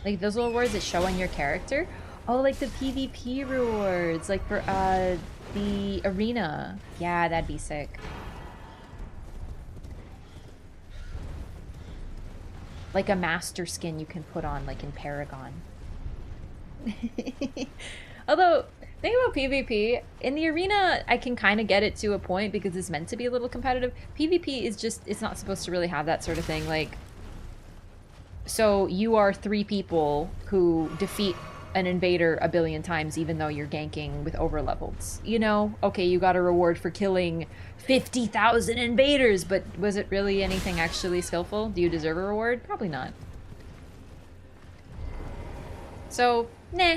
Like those little words that show on your character. Oh, like the PvP rewards, like for the arena. Yeah, that'd be sick. Like a master skin you can put on, like in Paragon. Although, think about PvP. In the arena, I can kind of get it to a point because it's meant to be a little competitive. PvP is just, it's not supposed to really have that sort of thing. Like, so you are 3 people who defeat an invader a billion times even though you're ganking with overlevels. You know? Okay, you got a reward for killing 50,000 invaders, but was it really anything actually skillful? Do you deserve a reward? Probably not. So, nah.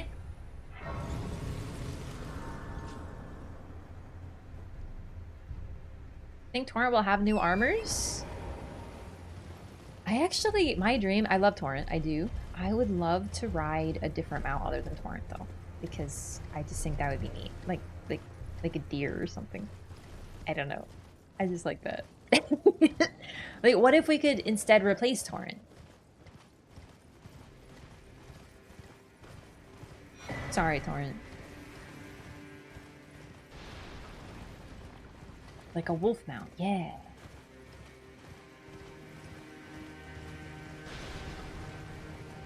Think Torrent will have new armors? My dream, I love Torrent, I do. I would love to ride a different mount other than Torrent though, because I just think that would be neat. Like a deer or something. I don't know. I just like that. Like, what if we could instead replace Torrent? Sorry, Torrent. Like a wolf mount, yeah.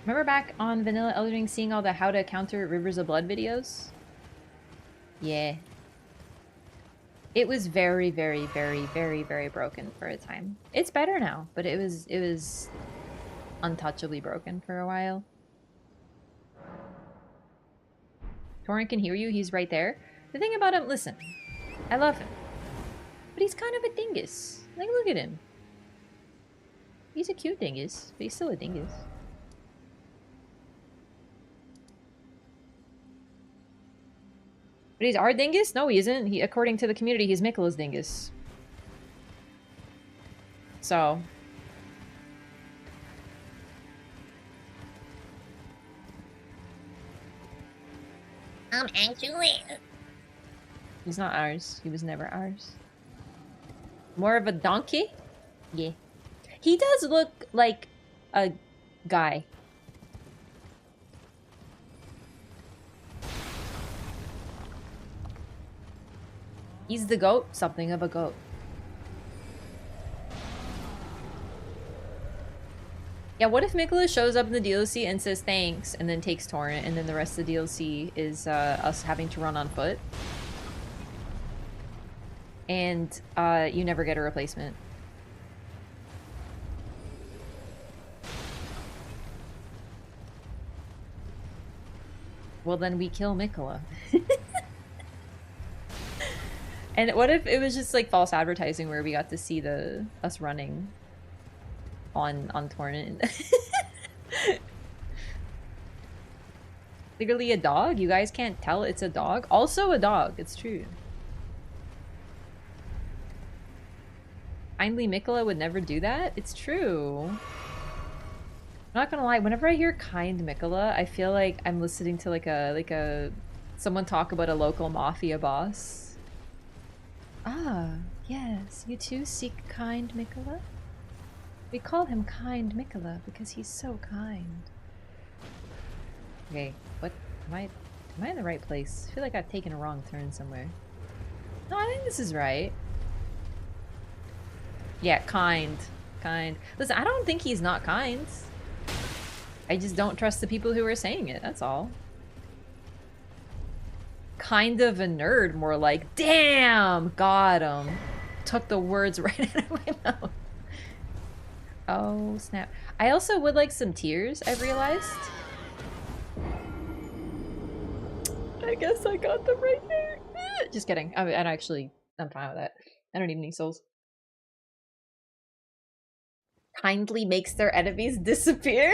Remember back on Vanilla Elden Ring seeing all the how to counter Rivers of Blood videos? Yeah. It was very, very, very, very, very broken for a time. It's better now, but it was untouchably broken for a while. Torrent can hear you, he's right there. The thing about him, listen, I love him. But he's kind of a dingus. Like, look at him. He's a cute dingus, but he's still a dingus. But he's our dingus? No, he isn't. According to the community, he's Mikkela's dingus. So. Actually. He's not ours. He was never ours. More of a donkey? Yeah. He does look like a guy. He's the goat, something of a goat. Yeah, what if Mikola shows up in the DLC and says thanks, and then takes Torrent, and then the rest of the DLC is us having to run on foot? And you never get a replacement. Well, then we kill Mikola. And what if it was just like false advertising where we got to see us running on Torrent? Literally a dog? You guys can't tell it's a dog? Also a dog, it's true. Kindly Mikola would never do that? It's true. I'm not gonna lie, whenever I hear kind Mikola, I feel like I'm listening to like a someone talk about a local mafia boss. Ah, yes, you too seek kind Mikola? We call him kind Mikola because he's so kind. Okay, what am I in the right place? I feel like I've taken a wrong turn somewhere. No, I think this is right. Yeah, kind. Kind. Listen, I don't think he's not kind. I just don't trust the people who are saying it, that's all. Kind of a nerd, more like. Damn! Got him. Took the words right out of my mouth. Oh, snap. I also would like some tears, I've realized. I guess I got them right here. Just kidding. I'm fine with that. I don't need any souls. Kindly makes their enemies disappear.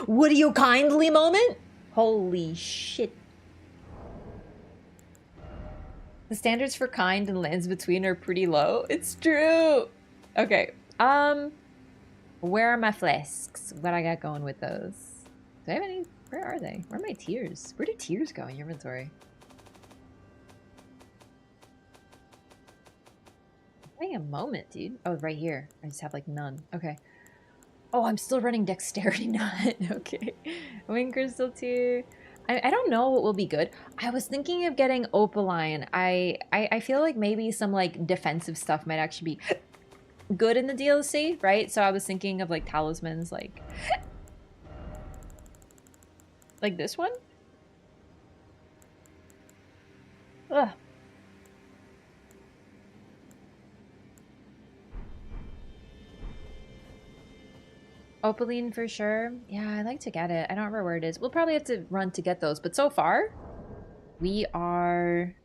Would you kindly moment? Holy shit. The standards for kind and lands between are pretty low. It's true. Okay. Where are my flasks? What I got going with those? Do I have any? Where are they? Where are my tears? Where do tears go in your inventory? Having a moment, dude. Oh, right here. I just have like none. Okay. Oh, I'm still running dexterity nut. Okay. Wing crystal tier. I don't know what will be good. I was thinking of getting Opaline. I feel like maybe some like defensive stuff might actually be good in the DLC, right? So I was thinking of like talismans like this one. Ugh. Opaline for sure. Yeah, I'd like to get it. I don't remember where it is. We'll probably have to run to get those. But so far, we are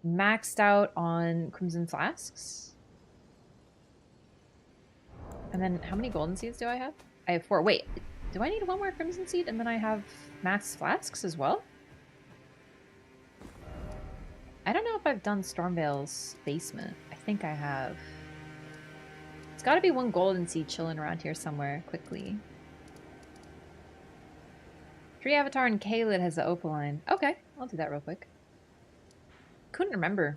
maxed out on Crimson Flasks. And then how many Golden Seeds do I have? I have 4. Wait, do I need one more Crimson Seed? And then I have max Flasks as well? I don't know if I've done Stormvale's basement. I think I have. It's got to be one Golden Seed chilling around here somewhere quickly. Tree Avatar and Kaled has the Opaline. Okay, I'll do that real quick. Couldn't remember.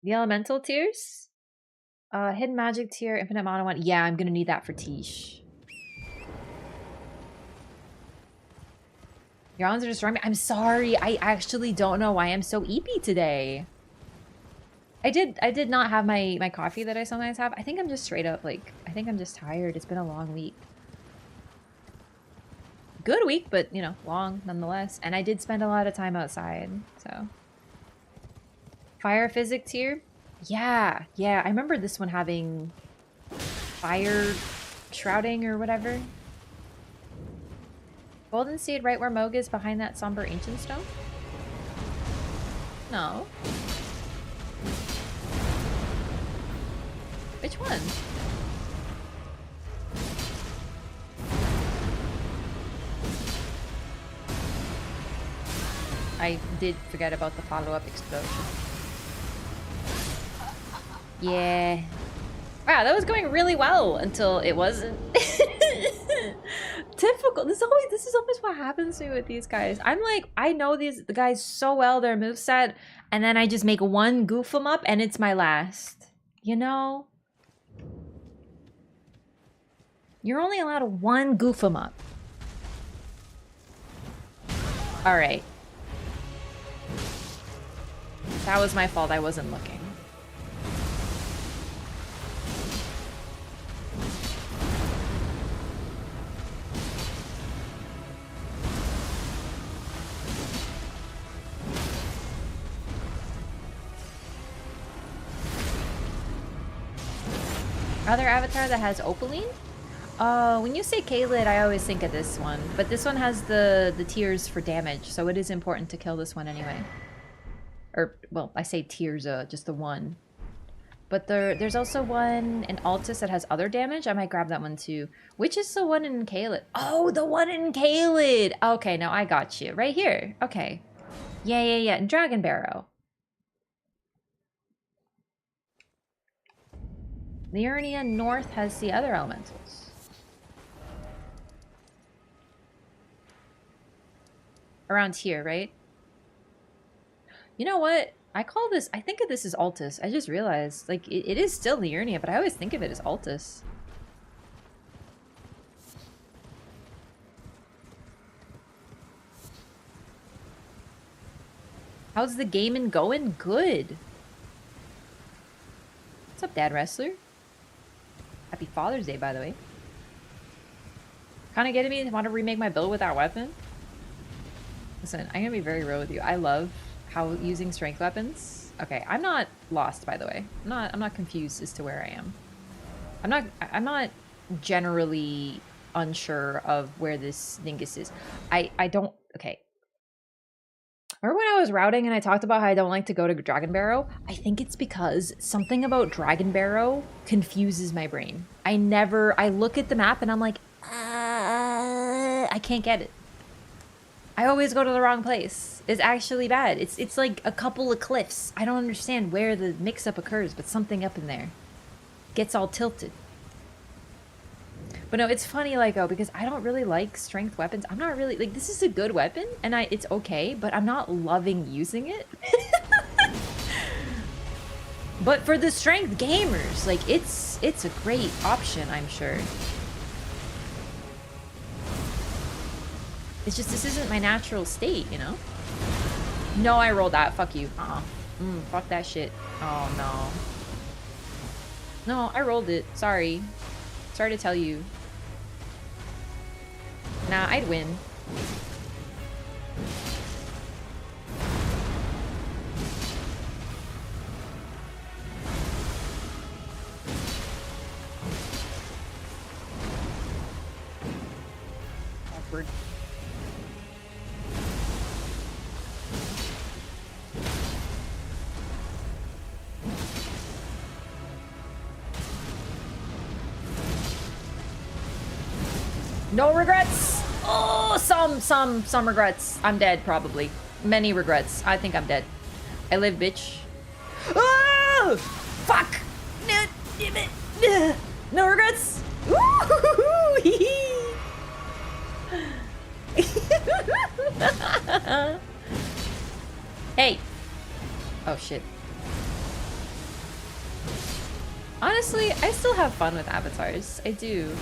The Elemental tiers? Hidden Magic tier, Infinite Mana 1. Yeah, I'm gonna need that for Tish. Your arms are destroying me. I'm sorry. I actually don't know why I'm so eepy today. I did not have my coffee that I sometimes have. I think I'm just straight up like, I think I'm just tired. It's been a long week. Good week, but you know, long nonetheless. And I did spend a lot of time outside, so. Fire Physic tier? Yeah, I remember this one having fire shrouding or whatever. Golden Seed right where Moog is behind that somber ancient stone? No. Which one? I did forget about the follow-up explosion. Yeah. Wow, that was going really well until it wasn't. Typical. This is always what happens to me with these guys. I'm like, I know the guys so well, their moveset, and then I just make one goof them up and it's my last. You know? You're only allowed one goof them up. Alright. That was my fault, I wasn't looking. Other avatar that has Opaline? When you say Kaled, I always think of this one. But this one has the tears for damage, so it is important to kill this one anyway. Or, well, I say tears, just the one. But there's also one in Altus that has other damage. I might grab that one too. Which is the one in Kaled? Oh, the one in Kaled! Okay, now I got you. Right here. Okay. Yeah. And Dragon Barrow. Liurnia North has the other elementals. Around here, right? You know what? I think of this as Altus. I just realized, like, it is still Liurnia, but I always think of it as Altus. How's the gaming going? Good. What's up, Dad Wrestler? Happy Father's Day, by the way. Kind of getting me to want to remake my build with that weapon. Listen, I'm gonna be very real with you. I love how using strength weapons. Okay, I'm not lost, by the way. I'm not confused as to where I am. I'm not generally unsure of where this dingus is. I don't. Okay. Remember when I was routing and I talked about how I don't like to go to Dragon Barrow? I think it's because something about Dragon Barrow confuses my brain. I look at the map and I'm like, I can't get it. I always go to the wrong place. It's actually bad. It's like a couple of cliffs. I don't understand where the mix-up occurs, but something up in there gets all tilted. But no, it's funny, Lyco, because I don't really like strength weapons. I'm not really, like, this is a good weapon, and it's okay, but I'm not loving using it. But for the strength gamers, like, it's a great option, I'm sure. It's just, this isn't my natural state, you know? No, I rolled that. Fuck you. Fuck that shit. Oh, no. No, I rolled it. Sorry. Sorry to tell you. Nah, I'd win. Awkward. No regrets. Oh, some regrets. I'm dead, probably. Many regrets. I think I'm dead. I live, bitch. Oh, fuck. No, damn it. No regrets. Hey. Oh shit. Honestly, I still have fun with avatars. I do.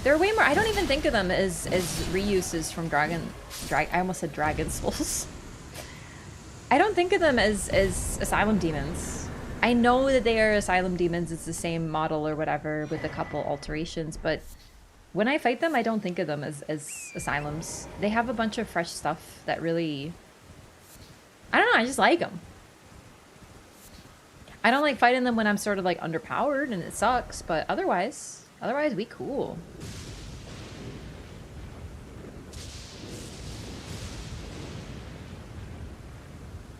They're way more. I don't even think of them as reuses from I almost said Dragon Souls. I don't think of them as Asylum Demons. I know that they are Asylum Demons. It's the same model or whatever with a couple alterations, but when I fight them, I don't think of them as Asylums. They have a bunch of fresh stuff that really, I don't know, I just like them. I don't like fighting them when I'm sort of like underpowered and it sucks, but otherwise we cool.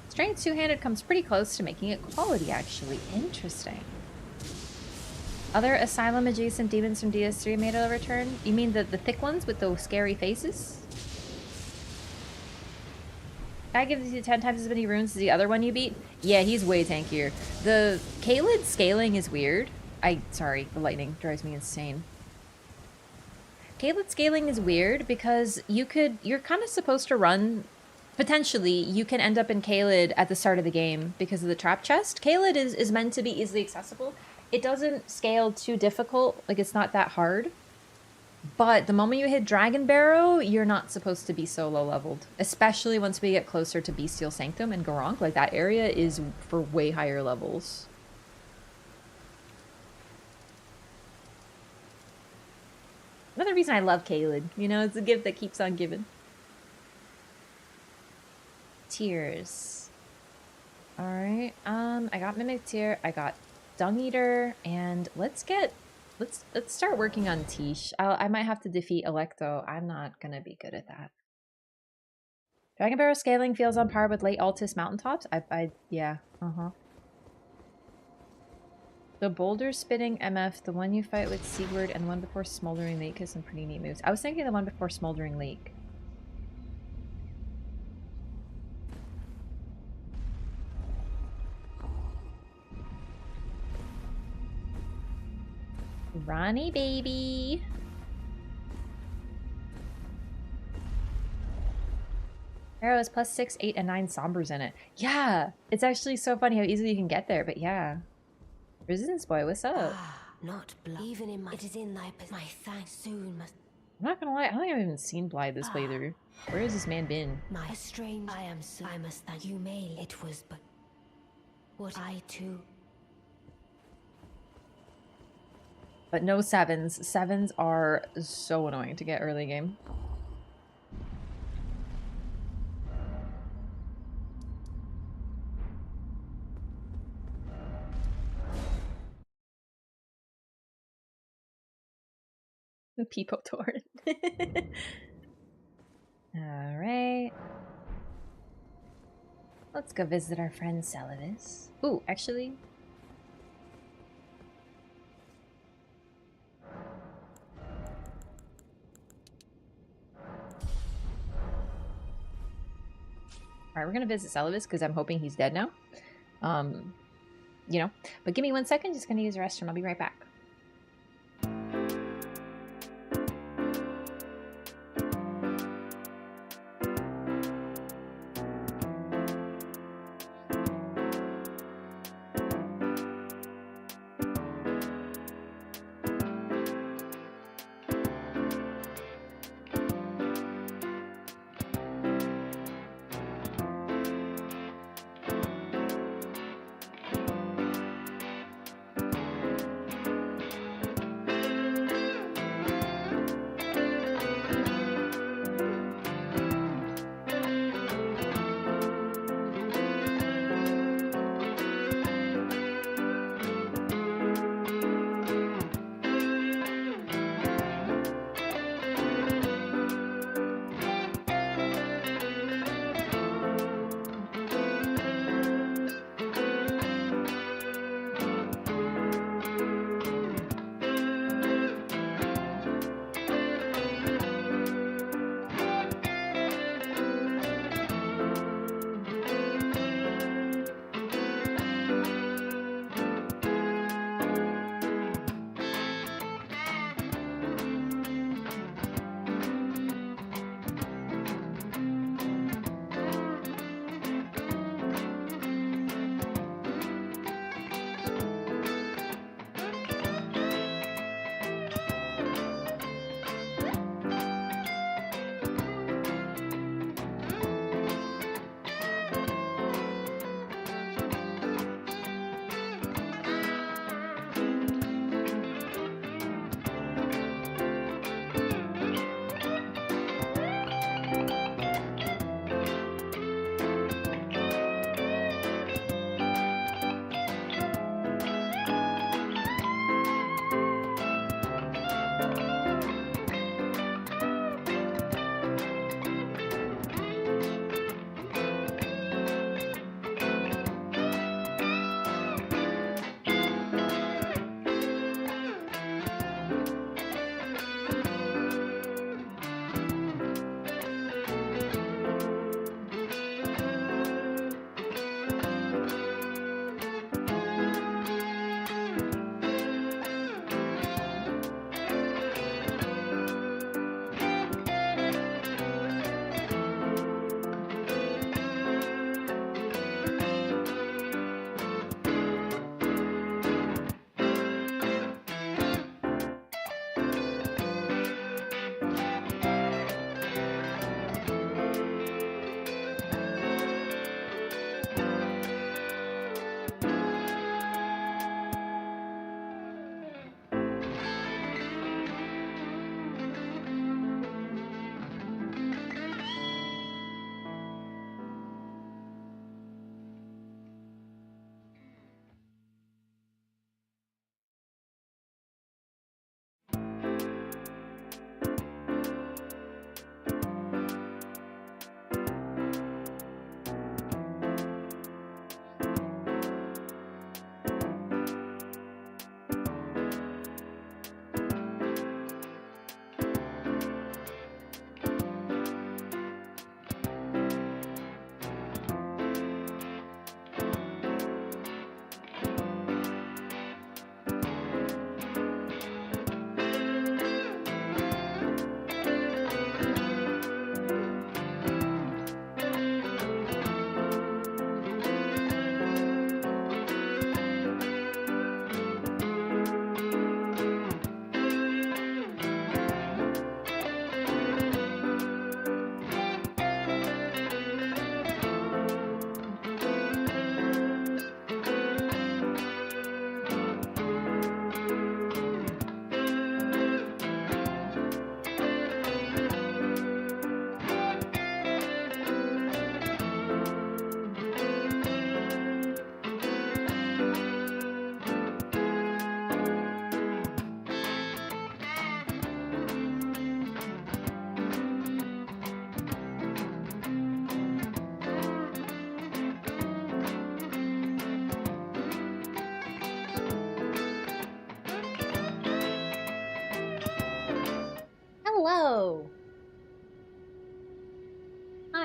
Strength two-handed comes pretty close to making it quality, actually. Interesting. Other Asylum adjacent demons from DS3 made a return? You mean the thick ones with those scary faces? I give you 10 times as many runes as the other one you beat? Yeah, he's way tankier. The Kaled scaling is weird. Sorry, the lightning drives me insane. Kaled scaling is weird because you're kind of supposed to run, potentially, you can end up in Kaled at the start of the game because of the trap chest. Kaled is meant to be easily accessible. It doesn't scale too difficult, like it's not that hard. But the moment you hit Dragon Barrow, you're not supposed to be so low leveled. Especially once we get closer to Bestial Sanctum and Garank, like that area is for way higher levels. Another reason I love Kaled, you know, it's a gift that keeps on giving. Tears. Alright, I got Mimic Tear, I got Dung Eater, and let's start working on Tish. I might have to defeat Electo. I'm not gonna be good at that. Dragon Barrel scaling feels on par with late Altus mountaintops. Yeah, The boulder spitting MF, the one you fight with Sigurd, and the one before Smoldering Lake has some pretty neat moves. I was thinking the one before Smoldering Lake. Ronnie, baby. Arrow has plus 6, 8, and 9 sombers in it. Yeah, it's actually so funny how easily you can get there, but yeah. Resistance boy, what's up? Not blood. Even in my... It is in thy... My thanks soon must... I'm not gonna lie, I don't think I've even seen Blythe this playthrough. Where has this man been? My strange... I am so... I must thank you, May. It was but... What I too... But no sevens. Sevens are so annoying to get early game. Peepo Torn. Alright. Let's go visit our friend Celavis. Ooh, actually... Alright, we're gonna visit Celavis because I'm hoping he's dead now. You know. But give me 1 second, just gonna use the restroom. I'll be right back.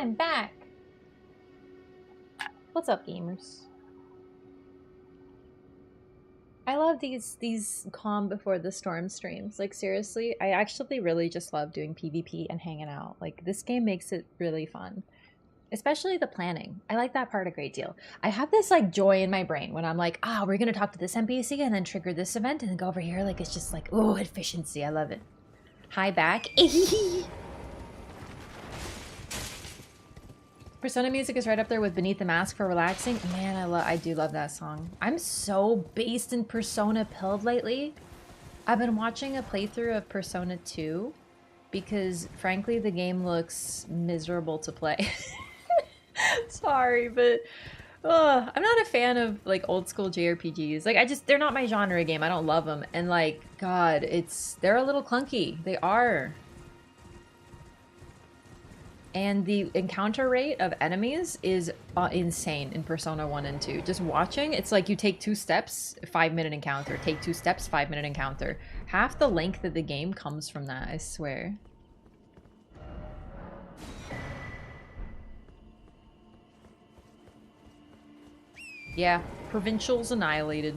I'm back. What's up, gamers? I love these calm before the storm streams. Like seriously, I actually really just love doing PvP and hanging out. Like this game makes it really fun. Especially the planning. I like that part a great deal. I have this like joy in my brain when I'm like, ah, we're gonna talk to this NPC and then trigger this event and then go over here. Like it's just like, oh, efficiency. I love it. Hi back. Persona music is right up there with Beneath the Mask for relaxing. Man, I do love that song. I'm so based in Persona pilled lately. I've been watching a playthrough of Persona 2 because frankly the game looks miserable to play. Sorry, but I'm not a fan of like old school JRPGs. Like they're not my genre game. I don't love them. And like, God, they're a little clunky. They are. And the encounter rate of enemies is insane in Persona 1 and 2. Just watching, it's like you take 2 steps, 5-minute encounter. Take 2 steps, 5-minute encounter. Half the length of the game comes from that, I swear. Yeah, provincials annihilated.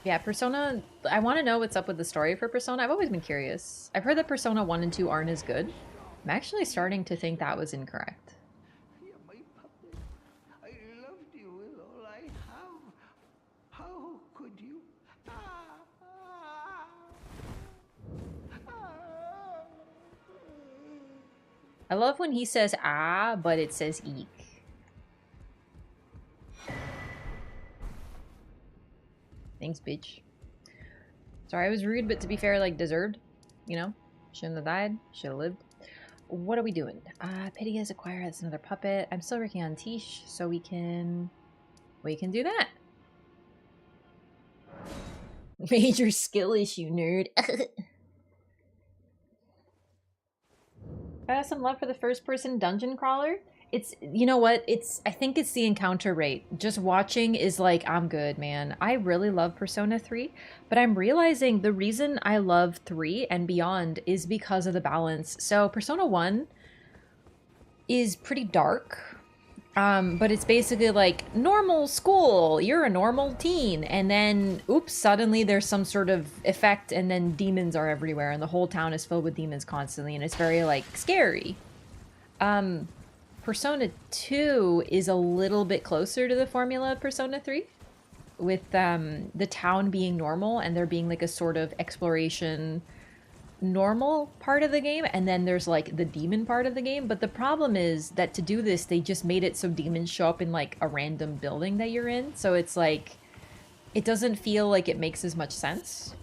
Yeah, Persona, I want to know what's up with the story for Persona. I've always been curious. I've heard that Persona 1 and 2 aren't as good. I'm actually starting to think that was incorrect. You're my puppet. I loved you with all I have. How could you? I love when he says ah, but it says eek. Thanks, bitch. Sorry, I was rude, but to be fair, like, deserved. You know? Shouldn't have died. Should have lived. What are we doing? Pity has acquired. That's another puppet. I'm still working on Tish, so we can do that. Major skill issue, nerd. I have some love for the first-person dungeon crawler. It's, you know what, I think it's the encounter rate. Just watching is like, I'm good, man. I really love Persona 3, but I'm realizing the reason I love 3 and beyond is because of the balance. So Persona 1 is pretty dark, but it's basically like normal school, you're a normal teen, and then oops, suddenly there's some sort of effect and then demons are everywhere and the whole town is filled with demons constantly and it's very like scary. Persona 2 is a little bit closer to the formula of Persona 3, with the town being normal and there being like a sort of exploration normal part of the game, and then there's like the demon part of the game. But the problem is that to do this, they just made it so demons show up in like a random building that you're in. So it's like, it doesn't feel like it makes as much sense.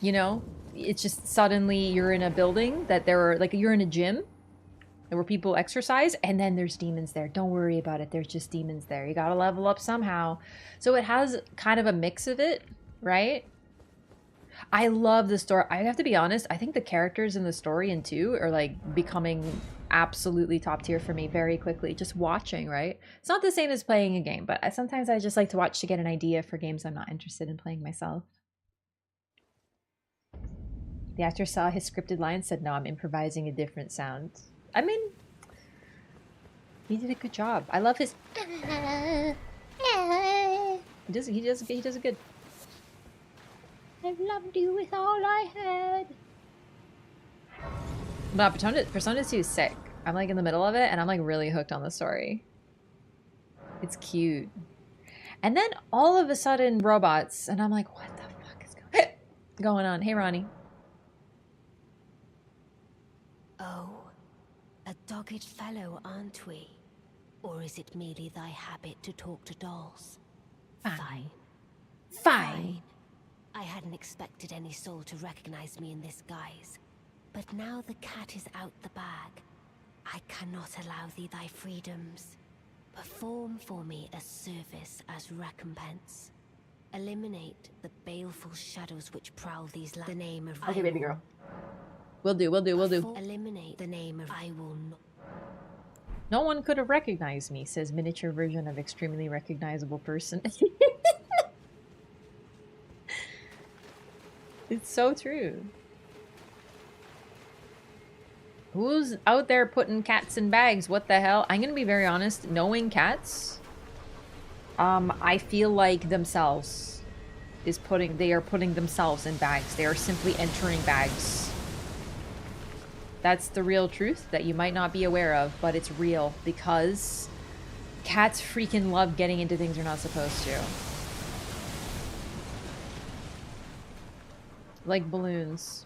You know? It's just suddenly you're in a building that there are, like, you're in a gym where people exercise and then there's demons there. Don't worry about it. There's just demons there. You gotta level up somehow. So it has kind of a mix of it, right? I love the story. I have to be honest. I think the characters in the story in 2 are like becoming absolutely top tier for me very quickly. Just watching, right? It's not the same as playing a game, but sometimes I just like to watch to get an idea for games I'm not interested in playing myself. The actor saw his scripted line and said, no, I'm improvising a different sound. I mean, he did a good job. I love his... He does it good. I loved you with all I had. But Persona 2 is sick. I'm like in the middle of it and I'm like really hooked on the story. It's cute. And then all of a sudden robots and I'm like, what the fuck is going on? Hey, Ronnie. Oh, a dogged fellow, aren't we? Or is it merely thy habit to talk to dolls? Fine. I hadn't expected any soul to recognize me in this guise. But now the cat is out the bag. I cannot allow thee thy freedoms. Perform for me a service as recompense. Eliminate the baleful shadows which prowl these lands. The name of Okay, baby girl. We'll do. Eliminate the name of I will not. No one could have recognized me, says miniature version of extremely recognizable person. It's so true. Who's out there putting cats in bags? What the hell? I'm gonna be very honest. Knowing cats, I feel like themselves they are putting themselves in bags. They are simply entering bags. That's the real truth that you might not be aware of, but it's real because cats freaking love getting into things they're not supposed to. Like balloons.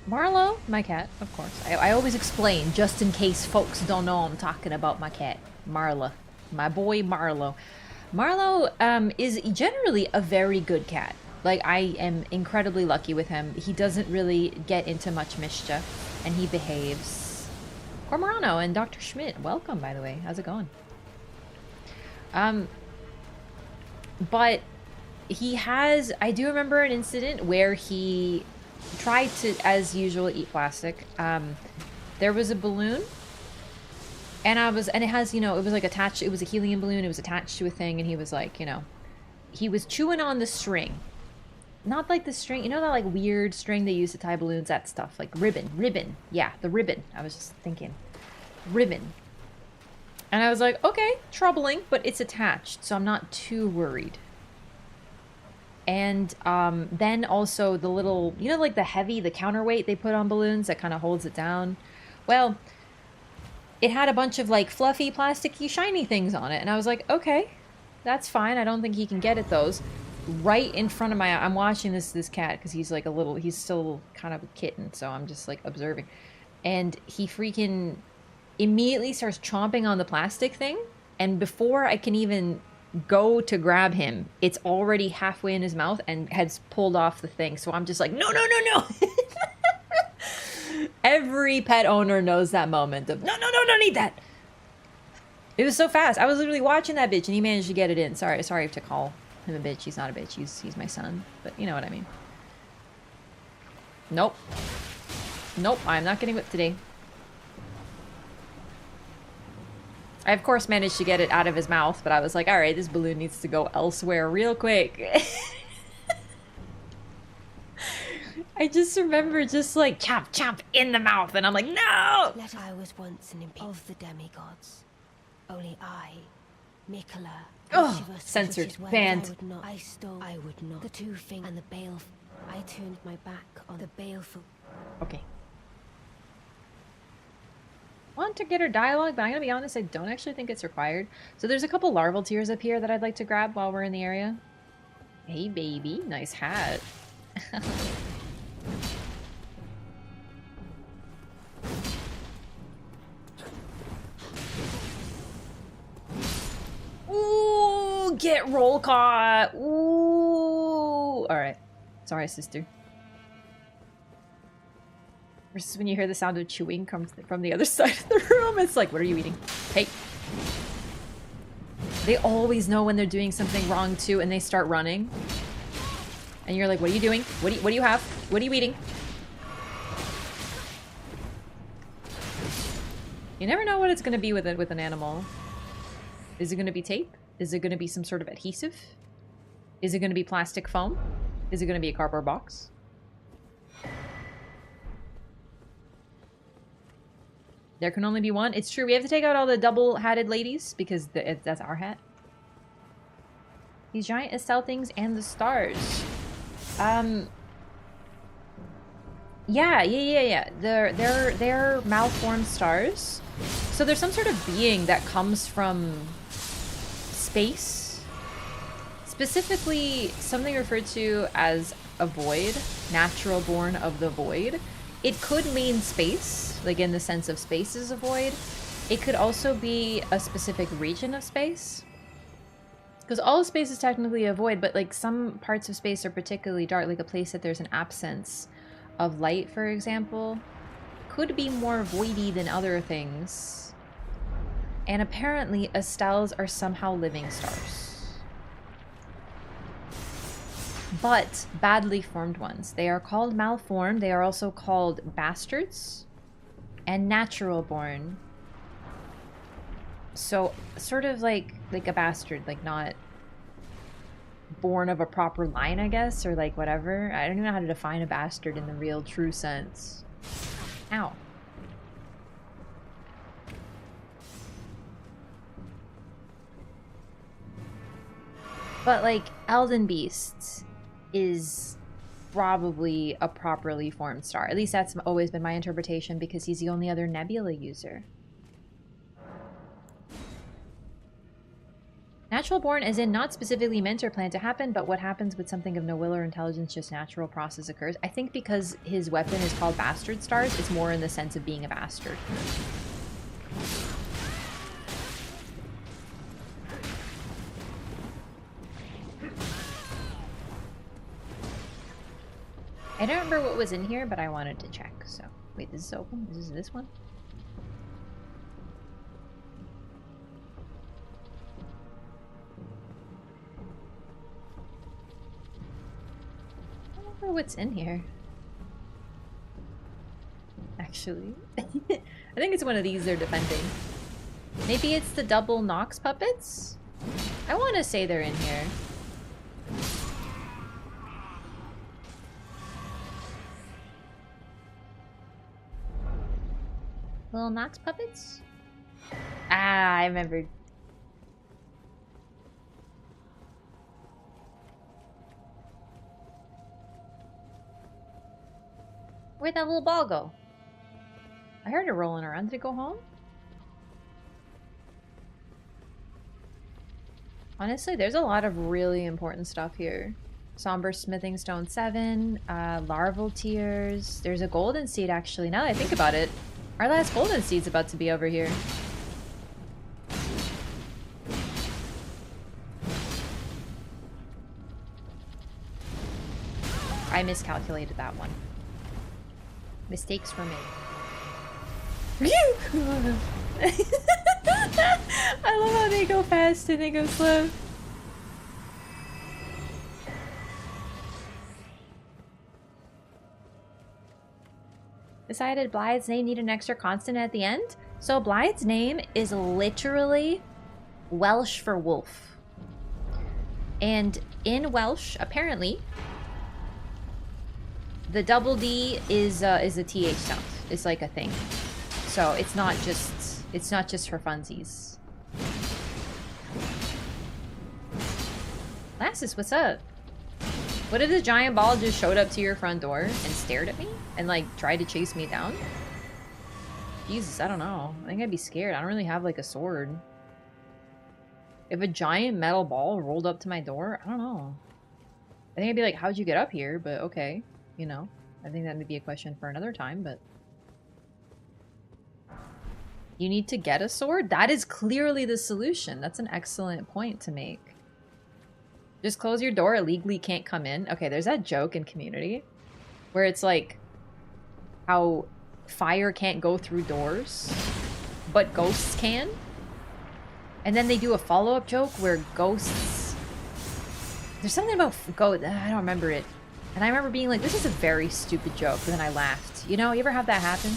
Marlo, my cat, of course. I always explain, just in case folks don't know I'm talking about my cat. Marla. My boy Marlo. Marlo is generally a very good cat. Like, I am incredibly lucky with him. He doesn't really get into much mischief, and he behaves. Cormorano and Dr. Schmidt, welcome, by the way. How's it going? But he has... I do remember an incident where he tried to, as usual, eat plastic. There was a balloon, and it has, you know, it was like attached, it was a helium balloon, it was attached to a thing, and he was like, you know, he was chewing on the string. Not like the string, you know that like weird string they use to tie balloons, that stuff, like ribbon, yeah, the ribbon. I was just thinking, ribbon. And I was like, okay, troubling, but it's attached, so I'm not too worried. And then also the little, you know, like the counterweight they put on balloons that kind of holds it down. Well, it had a bunch of like fluffy, plasticky, shiny things on it. And I was like, okay, that's fine. I don't think he can get at those. Right in front of I'm watching this cat because he's like he's still kind of a kitten. So I'm just like observing. And he freaking immediately starts chomping on the plastic thing. And before I can even go to grab him, it's already halfway in his mouth and has pulled off the thing. So I'm just like, no, no, no, no. Every pet owner knows that moment of, no, no, no, don't eat that. It was so fast. I was literally watching that bitch and he managed to get it in. Sorry to call him a bitch. He's not a bitch. He's my son. But you know what I mean. Nope. Nope, I'm not getting whipped today. I, of course, managed to get it out of his mouth, but I was like, all right, this balloon needs to go elsewhere real quick. I just remember just like, chomp, chomp, in the mouth, and I'm like, no! I was once an imp of the demigods. Only I, Mikola, oh, censored, banned. I would not. The two things and the baleful. I turned my back on the baleful. Okay. Want to get her dialogue, but I'm gonna be honest, I don't actually think it's required. So there's a couple larval tears up here that I'd like to grab while we're in the area. Hey baby, nice hat. Ooh, get roll caught. Ooh. Alright. Sorry, sister. Versus when you hear the sound of chewing come from the other side of the room, it's like, what are you eating? Hey. They always know when they're doing something wrong too, and they start running. And you're like, what are you doing? What do you have? What are you eating? You never know what it's gonna be with an animal. Is it gonna be tape? Is it gonna be some sort of adhesive? Is it gonna be plastic foam? Is it gonna be a cardboard box? There can only be one. It's true. We have to take out all the double-hatted ladies because that's our hat. These giant Estelle things and the stars. Yeah. They're malformed stars. So there's some sort of being that comes from space. Specifically, something referred to as a void, natural born of the void. It could mean space, like in the sense of space is a void. It could also be a specific region of space. Because all of space is technically a void, but like some parts of space are particularly dark, like a place that there's an absence of light, for example, could be more voidy than other things. And apparently, Estelles are somehow living stars. But badly formed ones. They are called malformed. They are also called bastards and natural born. So sort of like a bastard, like not born of a proper line, I guess, or like whatever. I don't even know how to define a bastard in the real true sense. Ow. But like Elden Beast is probably a properly formed star. At least that's always been my interpretation because he's the only other Nebula user. Natural born as in not specifically meant or planned to happen, but what happens with something of no will or intelligence, just natural process occurs. I think because his weapon is called Bastard Stars, it's more in the sense of being a bastard. I don't remember what was in here, but I wanted to check, so... Wait, this is open? Is this one? I don't remember what's in here. Actually. I think it's one of these they're defending. Maybe it's the double Nox puppets? I want to say they're in here. Little Nox puppets? Ah, I remembered. Where'd that little ball go? I heard it rolling around. Did it go home? Honestly, there's a lot of really important stuff here. Somber Smithing Stone 7, Larval Tears. There's a Golden Seed, actually. Now that I think about it, our last Golden Seed's about to be over here. I miscalculated that one. Mistakes were made. I love how they go fast and they go slow. Decided Blythe's name need an extra consonant at the end? So Blythe's name is literally Welsh for wolf. And in Welsh, apparently, the double D is a TH sound. It's like a thing. So it's not just for funsies. Lassus, what's up? What if the giant ball just showed up to your front door and stared at me? And like tried to chase me down? Jesus, I don't know. I think I'd be scared. I don't really have like a sword. If a giant metal ball rolled up to my door, I don't know. I think I'd be like, how'd you get up here? But okay, you know. I think that may be a question for another time, but... You need to get a sword? That is clearly the solution. That's an excellent point to make. Just close your door, illegally can't come in. Okay, there's that joke in Community where it's like how fire can't go through doors, but ghosts can. And then they do a follow-up joke where ghosts... There's something about ghosts. I don't remember it. And I remember being like, this is a very stupid joke, but then I laughed. You know, you ever have that happen?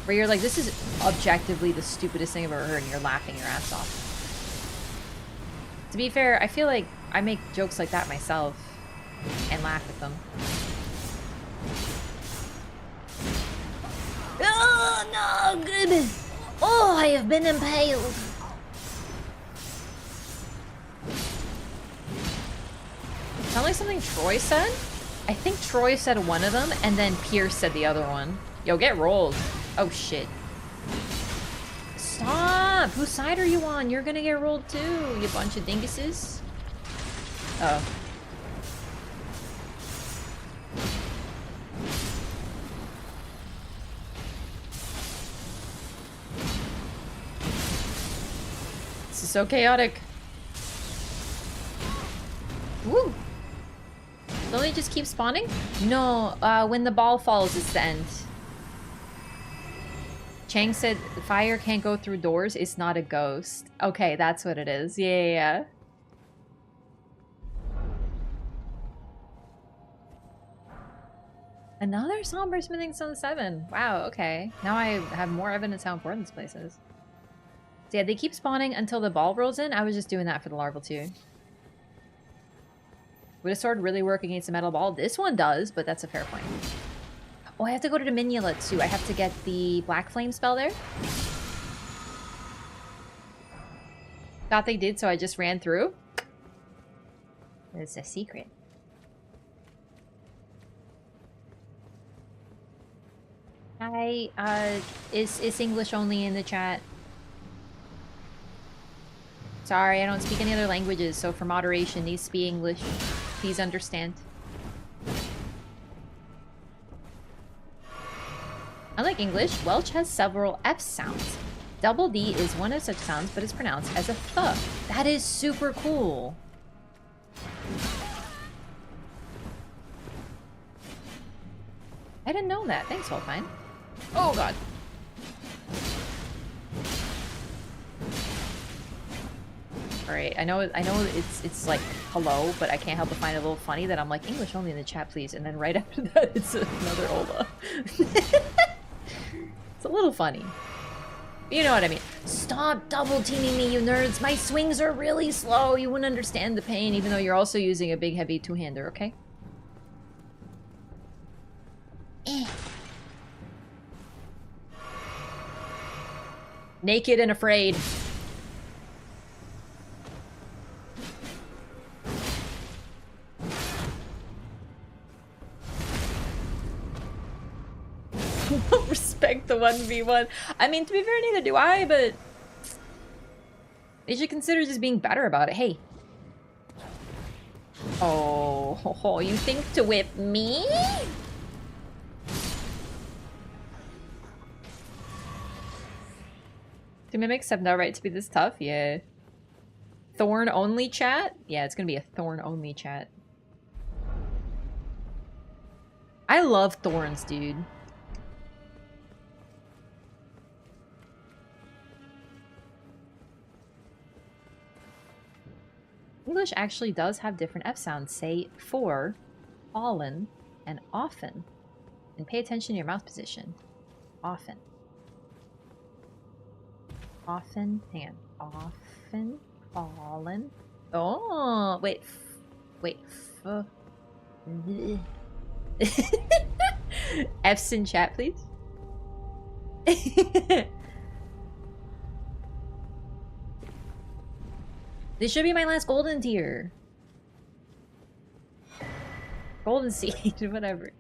Where you're like, this is objectively the stupidest thing I've ever heard, and you're laughing your ass off. To be fair, I feel like I make jokes like that myself and laugh at them. Oh, no, good. Oh, I have been impaled. Sound like something Troy said? I think Troy said one of them, and then Pierce said the other one. Yo, get rolled. Oh, shit. Stop! Whose side are you on? You're gonna get rolled too, you bunch of dinguses. Oh. This is so chaotic. Woo! Don't they just keep spawning? No, when the ball falls, it's the end. Chang said fire can't go through doors. It's not a ghost. Okay, that's what it is. Yeah. Another Somber Smithing Stone 7. Wow, okay. Now I have more evidence how important this place is. So yeah, they keep spawning until the ball rolls in. I was just doing that for the larval too. Would a sword really work against a metal ball? This one does, but that's a fair point. Oh, I have to go to Dominula too. I have to get the Black Flame spell there. Thought they did, so I just ran through. It's a secret. Hi, is English only in the chat? Sorry, I don't speak any other languages, so for moderation, needs to be English. Please understand. Unlike English, Welsh has several F sounds. Double D is one of such sounds, but is pronounced as a th. That is super cool. I didn't know that. Thanks, Holfine. Oh god. Alright, I know it's like hello, but I can't help but find it a little funny that I'm like, English only in the chat, please, and then right after that it's another Ola. It's a little funny. You know what I mean. Stop double teaming me, you nerds! My swings are really slow! You wouldn't understand the pain, even though you're also using a big heavy two-hander, okay? Naked and afraid. Respect the 1v1. I mean, to be fair, neither do I, but they should consider just being better about it. Hey. Oh, you think to whip me? Do mimics have no right to be this tough? Yeah. Thorn only chat? Yeah, it's gonna be a thorn only chat. I love thorns, dude. English actually does have different F sounds. Say for, fallen, and often. And pay attention to your mouth position. Often. Often. Hang on. Often. Fallen. Oh, wait. Wait. F's in chat, please. This should be my last golden tier. Golden seed, whatever.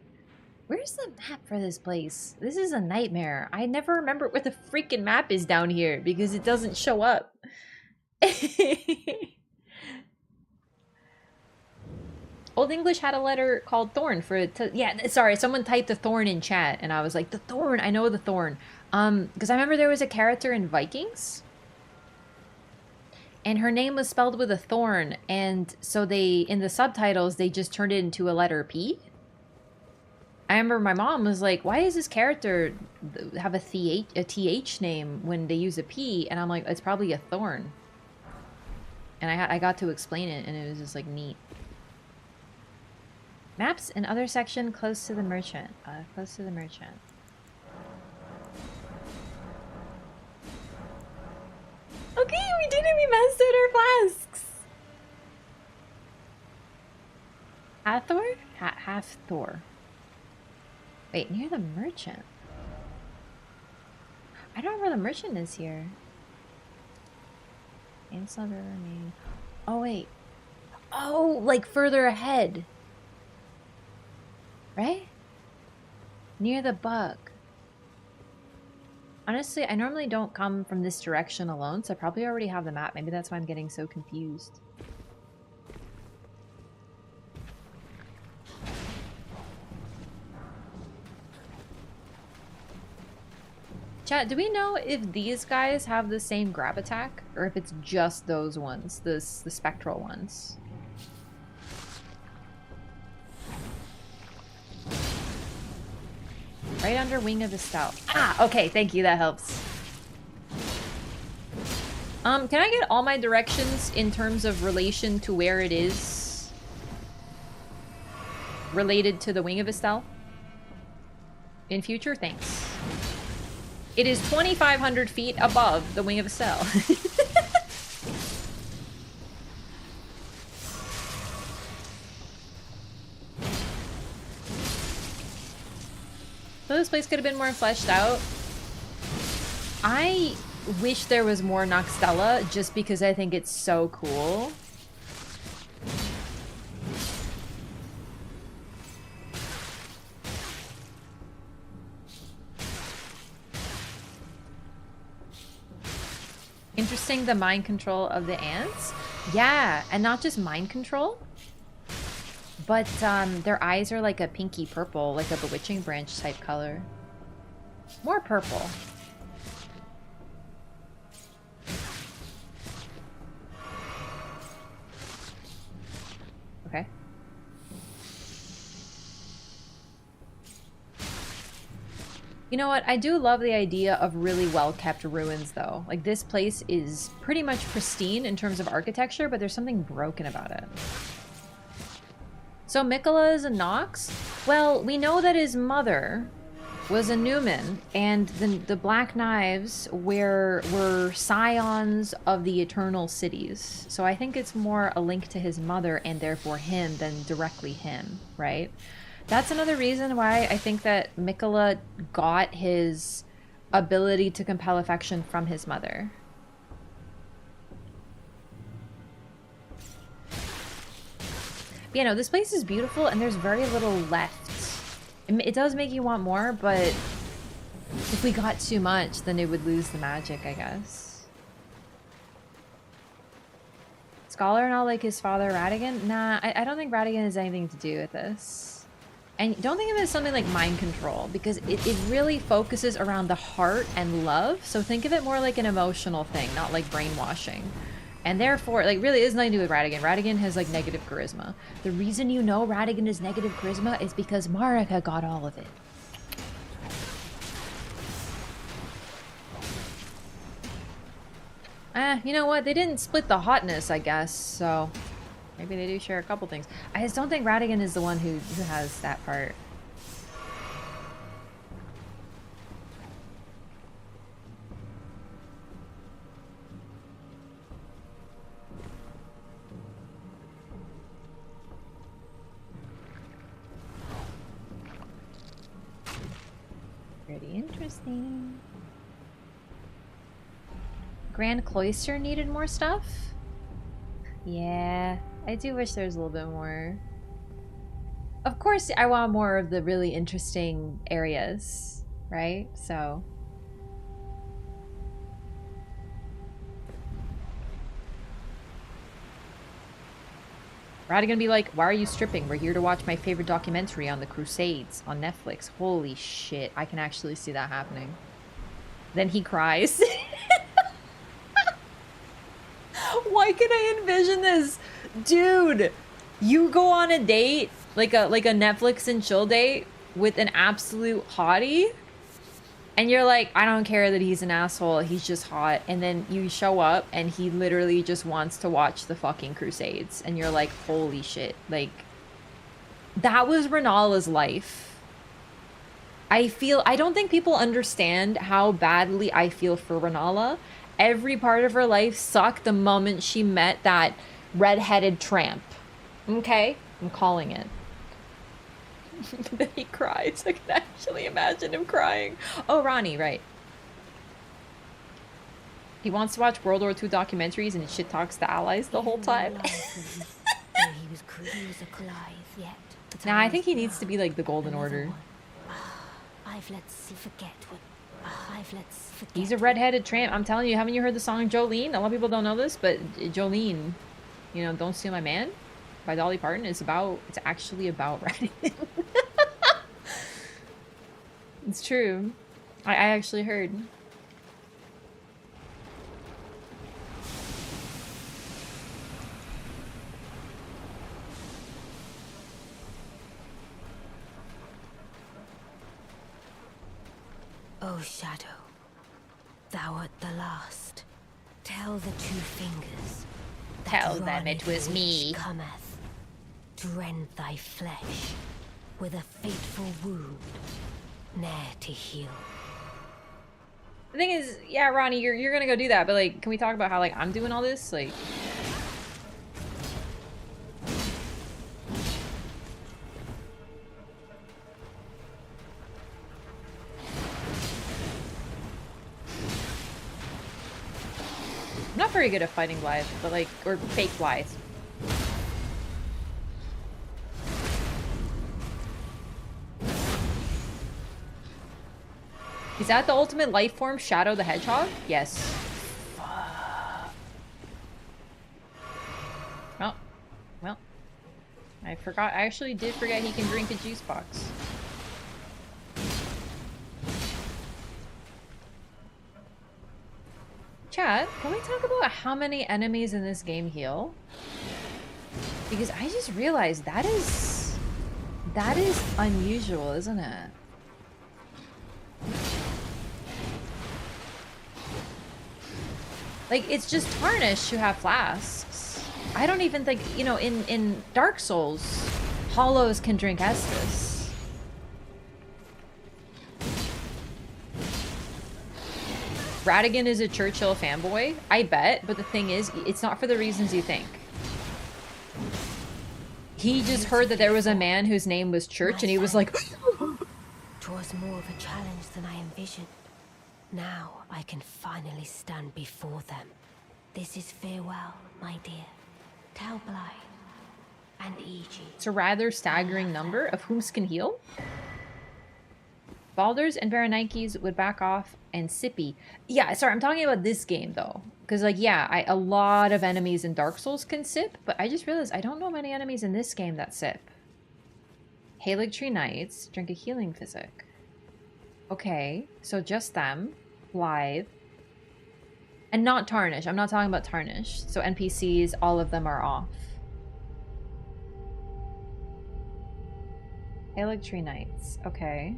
Where's the map for this place? This is a nightmare. I never remember where the freaking map is down here because it doesn't show up. Old English had a letter called Thorn for it to, yeah, sorry, someone typed the Thorn in chat and I was like, the Thorn, I know the Thorn. Because I remember there was a character in Vikings and her name was spelled with a thorn, and so they, in the subtitles, they just turned it into a letter P. I remember my mom was like, why does this character have a TH name when they use a P? And I'm like, it's probably a thorn. And I got to explain it, and it was just like neat. Maps in other section close to the merchant. Close to the merchant. Okay, we did it! We mastered our flasks! Hathor? Half-Thor. Wait, near the merchant? I don't know where the merchant is here. Oh, wait. Oh, like further ahead. Right? Near the bug. Honestly, I normally don't come from this direction alone, so I probably already have the map. Maybe that's why I'm getting so confused. Chat, do we know if these guys have the same grab attack? Or if it's just those ones, the spectral ones? Right under wing of the stout. Ah, okay, thank you, that helps. Can I get all my directions in terms of relation to where it is related to the wing of Estelle? In future, thanks. It is 2,500 feet above the wing of a cell. So this place could have been more fleshed out. I wish there was more Noxtella just because I think it's so cool. Interesting, the mind control of the ants. Yeah, and not just mind control, but their eyes are like a pinky purple, like a bewitching branch type color. More purple. Okay. You know what? I do love the idea of really well-kept ruins, though. Like, this place is pretty much pristine in terms of architecture, but there's something broken about it. So Mikola is a Nox? Well, we know that his mother was a Newman, and the Black Knives were scions of the Eternal Cities. So I think it's more a link to his mother and therefore him than directly him, right? That's another reason why I think that Mikola got his ability to compel affection from his mother. But, you know, this place is beautiful and there's very little left. It does make you want more, but if we got too much, then it would lose the magic, I guess. Scholar not like his father Radigan? Nah, I don't think Radigan has anything to do with this. And don't think of it as something like mind control, because it really focuses around the heart and love. So think of it more like an emotional thing, not like brainwashing. And therefore, like, really, it has nothing to do with Radigan. Radigan has, like, negative charisma. The reason you know Radigan is negative charisma is because Marika got all of it. You know what? They didn't split the hotness, I guess, so maybe they do share a couple things. I just don't think Radigan is the one who has that part. Pretty interesting. Grand Cloister needed more stuff? Yeah, I do wish there was a little bit more. Of course, I want more of the really interesting areas, right? So... Radigan gonna be like, why are you stripping? We're here to watch my favorite documentary on the Crusades on Netflix. Holy shit, I can actually see that happening. Then he cries. Why can I envision this? Dude, you go on a date, like a Netflix and chill date with an absolute hottie, and you're like, I don't care that he's an asshole, he's just hot. And then you show up and he literally just wants to watch the fucking Crusades. And you're like, holy shit. Like, that was Renala's life. I don't think people understand how badly I feel for Renala. Every part of her life sucked the moment she met that red-headed tramp. Okay? I'm calling it. Then he cries. I can actually imagine him crying. Oh, Ronnie, right. He wants to watch World War II documentaries and shit talks the Allies the whole time. Nah, I think he needs to be like the Golden Order. He's a red-headed tramp. I'm telling you, haven't you heard the song Jolene? A lot of people don't know this, but Jolene, you know, Don't Steal My Man by Dolly Parton, it's actually about Radigan. It's true. I actually heard. O Shadow, thou art the last. Tell the two fingers. Tell them it was me. Cometh to rend thy flesh with a fateful wound, ne'er to heal. The thing is, yeah, Ronnie, you're gonna go do that, but like, can we talk about how like I'm doing all this? Like, I'm not very good at fighting Blythe, but like, or fake Blythe. Is that the ultimate life form, Shadow the Hedgehog? Yes. Oh, well, I forgot. I actually did forget he can drink a juice box. Chat, can we talk about how many enemies in this game heal? Because I just realized that is unusual, isn't it? Like, it's just Tarnished who have flasks. I don't even think, you know, in Dark Souls, Hollows can drink Estus. Radigan is a Churchill fanboy, I bet, but the thing is, it's not for the reasons you think. He just heard that there was a man whose name was Church, and he was like... Twas more of a challenge than I envisioned. Now I can finally stand before them. This is farewell, my dear. Tell Blythe and E.G. It's a rather staggering number of whom can heal. Baldur's and Veranikes would back off, and Sippy. Yeah, sorry, I'm talking about this game, though. Because, like, yeah, a lot of enemies in Dark Souls can sip, but I just realized I don't know many enemies in this game that sip. Haligtree Knights drink a healing physic. Okay, so just them. Blythe. And not Tarnish. I'm not talking about Tarnish. So NPCs, all of them are off. Haligtree Knights. Okay.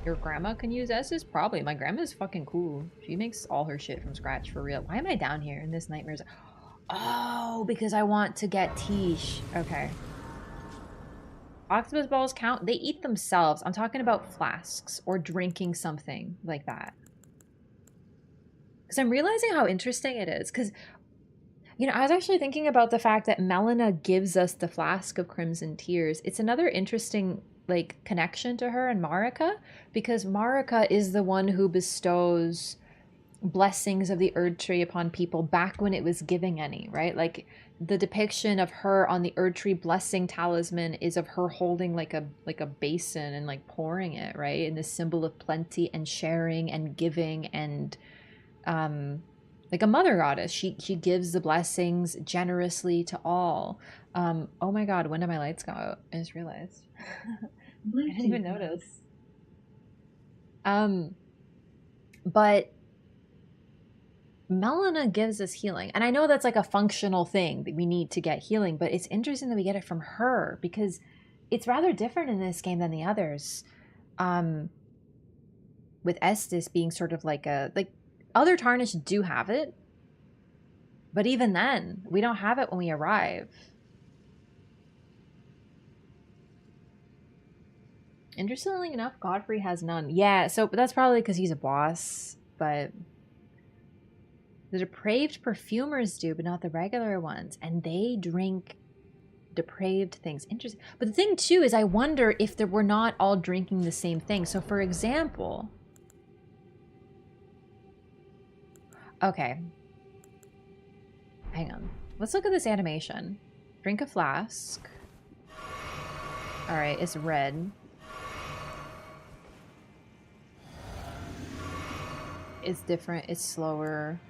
Your grandma can use S's? Probably. My grandma's fucking cool. She makes all her shit from scratch for real. Why am I down here in this nightmares? Oh, because I want to get Tish. Okay. Octopus balls count? They eat themselves. I'm talking about flasks or drinking something like that. Because I'm realizing how interesting it is. Because, you know, I was actually thinking about the fact that Melina gives us the flask of Crimson Tears. It's another interesting, like, connection to her and Marika. Because Marika is the one who bestows blessings of the Erd Tree upon people back when it was giving any, right? Like, the depiction of her on the Erd Tree blessing talisman is of her holding like a basin and like pouring it, right? And this symbol of plenty and sharing and giving and like a mother goddess. She gives the blessings generously to all. Oh my god, when did my lights go out? I just realized. I didn't even notice. But Melina gives us healing. And I know that's like a functional thing that we need to get healing, but it's interesting that we get it from her because it's rather different in this game than the others. With Estus being sort of like other Tarnish do have it, but even then, we don't have it when we arrive. Interestingly enough, Godfrey has none. Yeah, so that's probably because he's a boss, but the depraved perfumers do, but not the regular ones. And they drink depraved things. Interesting. But the thing, too, is I wonder if we're not all drinking the same thing. So, for example... Okay. Hang on. Let's look at this animation. Drink a flask. Alright, it's red. It's different. It's slower.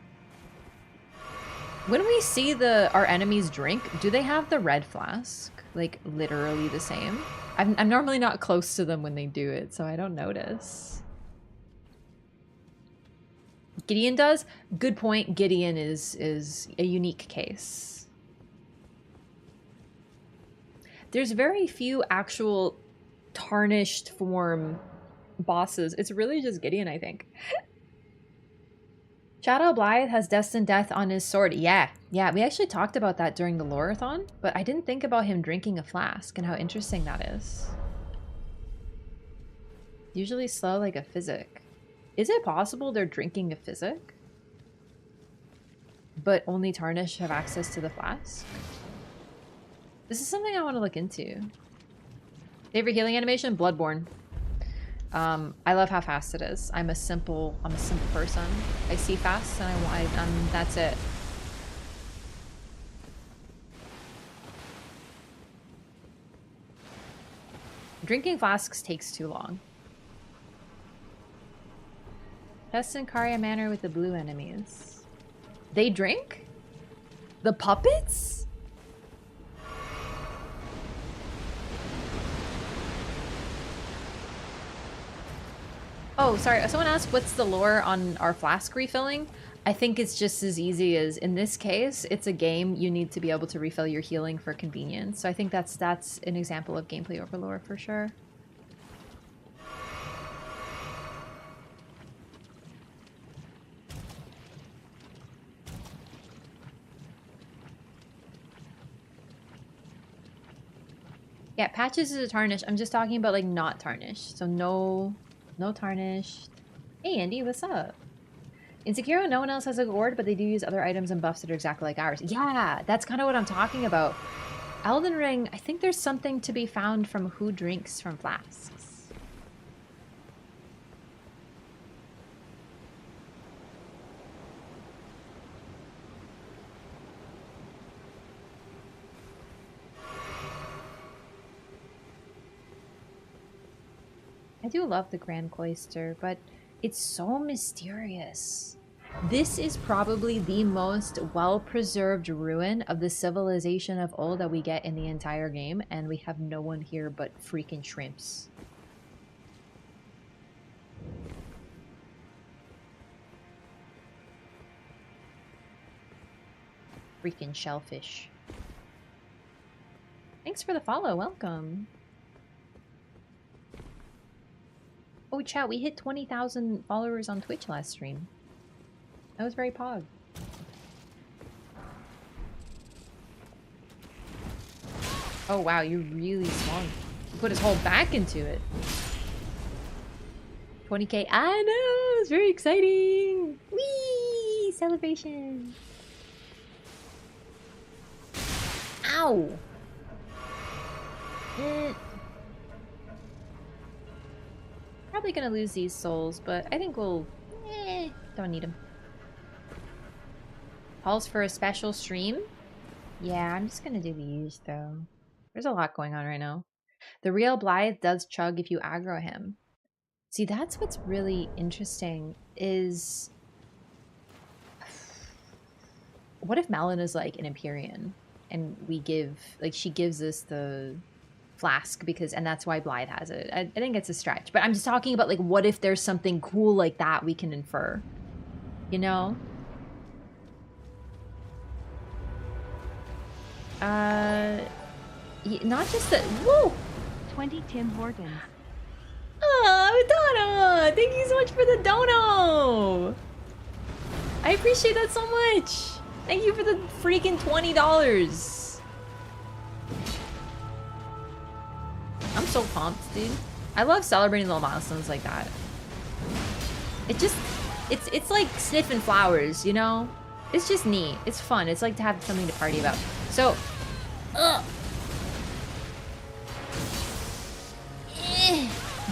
When we see our enemies drink, do they have the red flask? Like, literally the same? I'm normally not close to them when they do it, so I don't notice. Gideon does? Good point. Gideon is a unique case. There's very few actual tarnished form bosses. It's really just Gideon, I think. Shadow Blythe has destined death on his sword. Yeah, we actually talked about that during the Lorathon, but I didn't think about him drinking a flask and how interesting that is. Usually slow like a physic. Is it possible they're drinking a physic? But only Tarnished have access to the flask? This is something I want to look into. Favorite healing animation? Bloodborne. I love how fast it is. I'm a simple person. I see fast and that's it. Drinking flasks takes too long. Test in Karya Manor with the blue enemies. They drink? The puppets? Oh, sorry. Someone asked what's the lore on our flask refilling? I think it's just as easy as, in this case, it's a game. You need to be able to refill your healing for convenience. So I think that's an example of gameplay over lore for sure. Yeah, patches is a tarnished. I'm just talking about like not tarnished. So no tarnished. Hey Andy, what's up? In Sekiro, no one else has a gourd, but they do use other items and buffs that are exactly like ours. Yeah, that's kind of what I'm talking about. Elden Ring, I think there's something to be found from who drinks from flasks. I do love the Grand Cloister, but it's so mysterious. This is probably the most well-preserved ruin of the civilization of old that we get in the entire game, and we have no one here but freaking shrimps. Freaking shellfish. Thanks for the follow, welcome. Oh, chat, we hit 20,000 followers on Twitch last stream. That was very pog. Oh, wow, you really swung. You put his whole back into it. 20k. I know! It's very exciting! Whee! Celebration! Ow! Probably gonna lose these souls, but I think we'll... don't need them. Calls for a special stream? Yeah, I'm just gonna do these, though. There's a lot going on right now. The real Blythe does chug if you aggro him. See, that's what's really interesting, is... What if Malin is, like, an Empyrean? And we give... Like, she gives us the... flask because, and that's why Blythe has it. I think it's a stretch, but I'm just talking about like what if there's something cool like that we can infer, you know? Not just that. Whoa! 20 Tim Hortons. Oh, Dono! Thank you so much for the dono. I appreciate that so much. Thank you for the freaking $20. I'm so pumped, dude. I love celebrating little milestones like that. It just, it's like sniffing flowers, you know? It's just neat. It's fun. It's like to have something to party about. So,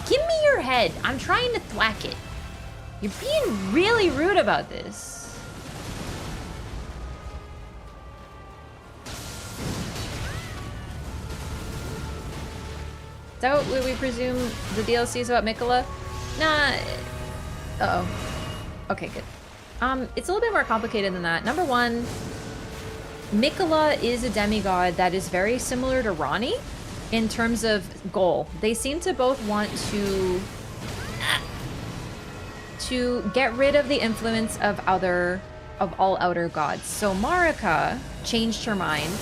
give me your head. I'm trying to thwack it. You're being really rude about this. Is that what we presume the DLC is about Mikola? Nah. Uh-oh. Okay, good. It's a little bit more complicated than that. Number one, Mikola is a demigod that is very similar to Ronnie in terms of goal. They seem to both want to get rid of the influence of all outer gods. So Marika changed her mind.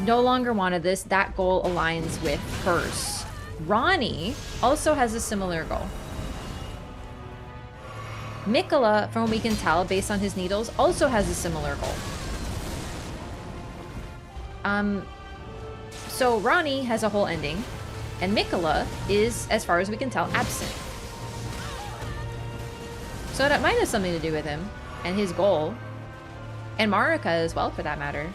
No longer wanted this. That goal aligns with hers. Ronnie also has a similar goal. Mikola, from what we can tell, based on his needles, also has a similar goal. So Ronnie has a whole ending, and Mikola is, as far as we can tell, absent. So that might have something to do with him and his goal. And Marika as well, for that matter.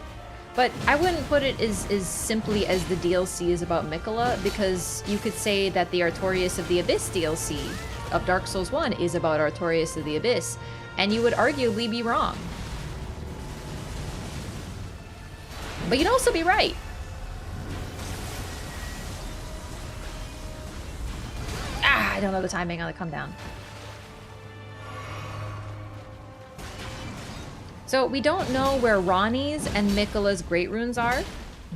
But I wouldn't put it as simply as the DLC is about Miquella, because you could say that the Artorias of the Abyss DLC of Dark Souls 1 is about Artorias of the Abyss, and you would arguably be wrong. But you'd also be right. Ah, I don't know the timing on the come down. So we don't know where Ronnie's and Miquella's Great Runes are,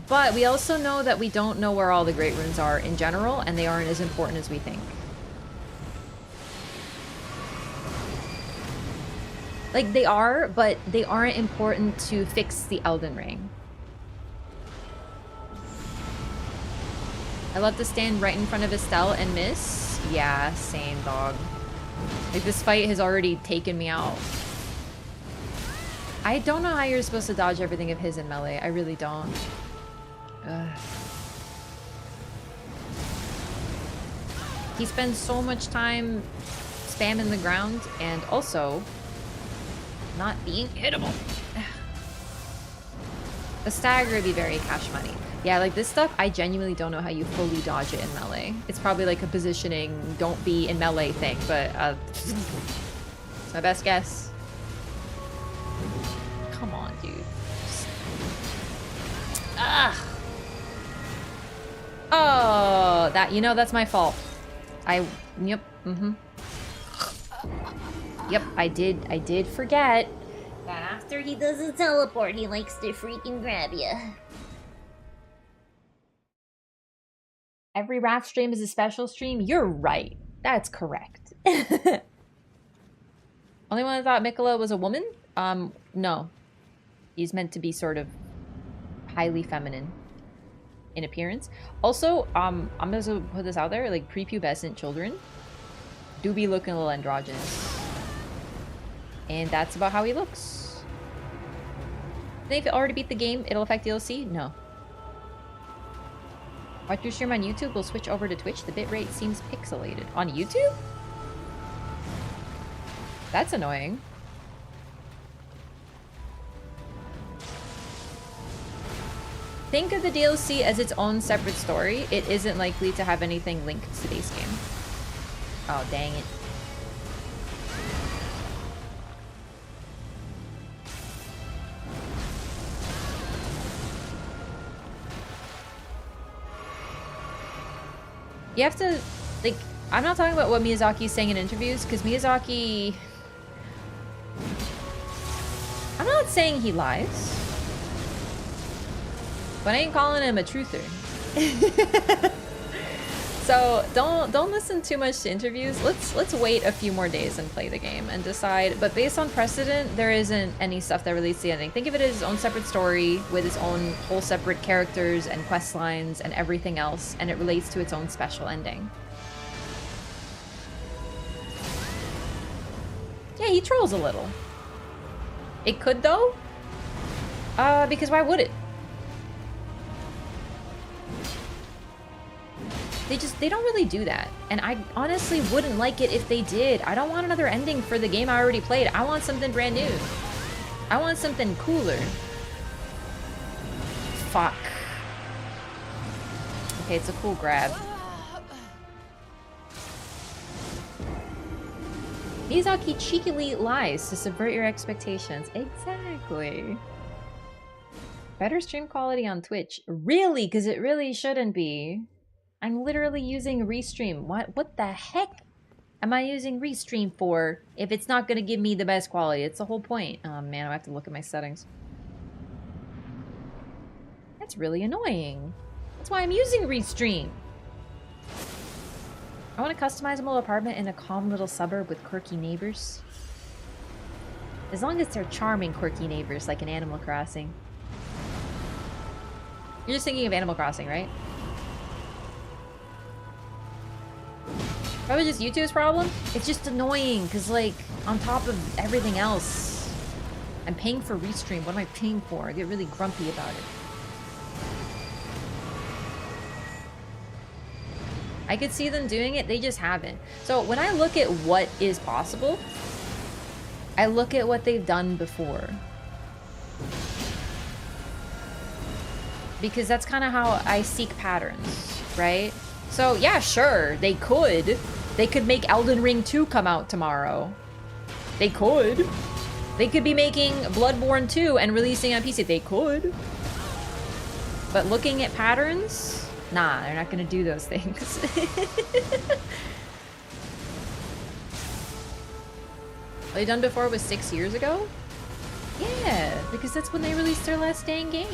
but we also know that we don't know where all the Great Runes are in general, and they aren't as important as we think. Like, they are, but they aren't important to fix the Elden Ring. I love to stand right in front of Estelle and miss. Yeah, same, dog. Like, this fight has already taken me out. I don't know how you're supposed to dodge everything of his in melee. I really don't. Ugh. He spends so much time spamming the ground and also not being hittable. A stagger would be very cash money. Yeah, like this stuff, I genuinely don't know how you fully dodge it in melee. It's probably like a positioning, don't be in melee thing, but it's my best guess. Come on, dude. Ugh. Oh, that, you know, that's my fault. Yep, Yep, I did forget that after he does his teleport, he likes to freaking grab you. Every Wrath stream is a special stream? You're right. That's correct. Only one that thought Miquella was a woman? No. He's meant to be sort of highly feminine in appearance. Also, I'm gonna put this out there, like prepubescent children do be looking a little androgynous. And that's about how he looks. If it already beat the game, it'll affect DLC? No. Watch your stream on YouTube, we'll switch over to Twitch. The bitrate seems pixelated. On YouTube? That's annoying. Think of the DLC as its own separate story. It isn't likely to have anything linked to base game. Oh, dang it. You have to, like, I'm not talking about what Miyazaki's saying in interviews, because Miyazaki... I'm not saying he lies. But I ain't calling him a truther. So don't listen too much to interviews. Let's wait a few more days and play the game and decide. But based on precedent, there isn't any stuff that relates to the ending. Think of it as its own separate story with its own whole separate characters and quest lines and everything else, and it relates to its own special ending. Yeah, he trolls a little. It could though? Because why would it? They don't really do that. And I honestly wouldn't like it if they did. I don't want another ending for the game I already played. I want something brand new. I want something cooler. Fuck. Okay, it's a cool grab. Miyazaki cheekily lies to subvert your expectations. Exactly. Better stream quality on Twitch. Really? Because it really shouldn't be. I'm literally using Restream. What the heck am I using Restream for if it's not going to give me the best quality? It's the whole point. Oh man, I have to look at my settings. That's really annoying. That's why I'm using Restream. I want a customizable apartment in a calm little suburb with quirky neighbors. As long as they're charming quirky neighbors like in Animal Crossing. You're just thinking of Animal Crossing, right? Probably just YouTube's problem. It's just annoying because, like, on top of everything else, I'm paying for Restream. What am I paying for? I get really grumpy about it. I could see them doing it, they just haven't. So when I look at what is possible, I look at what they've done before. Because that's kind of how I seek patterns, right? So yeah, sure, they could. They could make Elden Ring 2 come out tomorrow. They could. They could be making Bloodborne 2 and releasing on PC. They could. But looking at patterns? Nah, they're not gonna do those things. What they done before was 6 years ago? Yeah, because that's when they released their last dang game.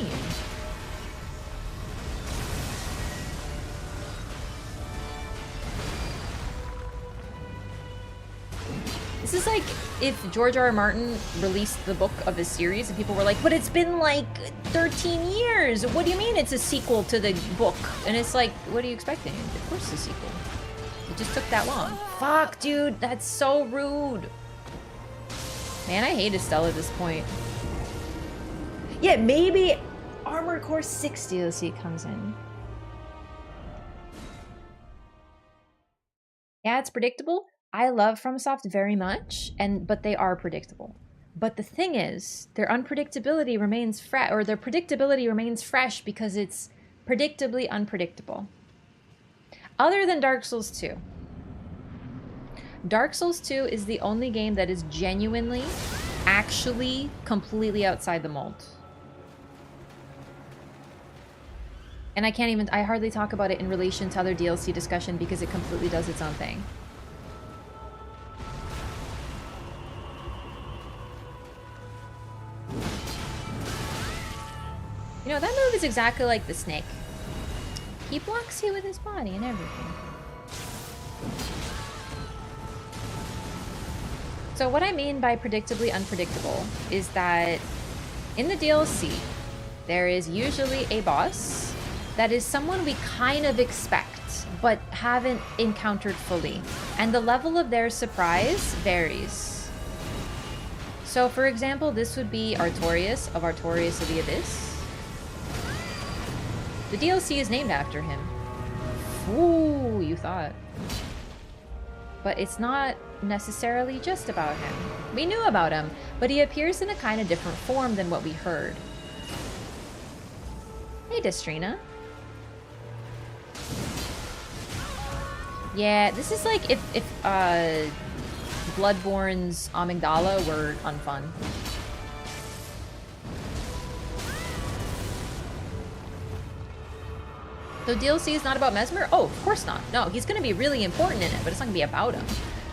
This is like if George R. R. Martin released the book of a series and people were like, but it's been like 13 years. What do you mean it's a sequel to the book? And it's like, what are you expecting? Of course it's a sequel. It just took that long. Fuck, dude, that's so rude. Man, I hate Estelle at this point. Yeah, maybe Armored Core 6 DLC comes in. Yeah, it's predictable. I love FromSoft very much, but they are predictable. But the thing is, their unpredictability remains fresh, or their predictability remains fresh because it's predictably unpredictable. Other than Dark Souls 2. Dark Souls 2 is the only game that is genuinely, actually, completely outside the mold. And I hardly talk about it in relation to other DLC discussion because it completely does its own thing. You know, that move is exactly like the snake. He blocks you with his body and everything. So what I mean by predictably unpredictable is that in the DLC, there is usually a boss that is someone we kind of expect, but haven't encountered fully. And the level of their surprise varies. So for example, this would be Artorias of Artorias of the Abyss. The DLC is named after him. Ooh, you thought. But it's not necessarily just about him. We knew about him, but he appears in a kind of different form than what we heard. Hey, Destrina. Yeah, this is like if Bloodborne's Amygdala were unfun. So DLC is not about Mesmer? Oh, of course not. No, he's going to be really important in it, but it's not going to be about him.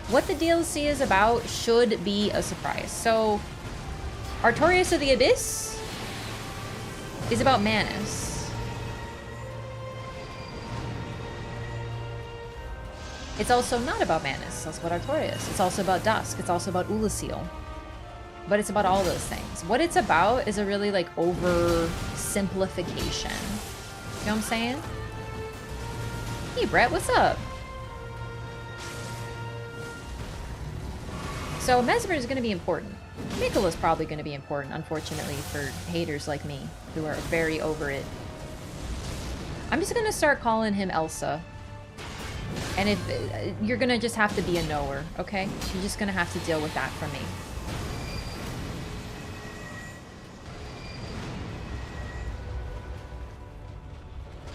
What the DLC is about should be a surprise. So, Artorias of the Abyss is about Manus. It's also not about Manus. It's also about Artorias. It's also about Dusk. It's also about Ulasil. But it's about all those things. What it's about is a really, like, oversimplification. You know what I'm saying? Hey, Brett, what's up? So, Mesmer is going to be important. Nicola's probably going to be important, unfortunately, for haters like me, who are very over it. I'm just going to start calling him Elsa. And if you're going to just have to be a knower, okay? You're just going to have to deal with that from me.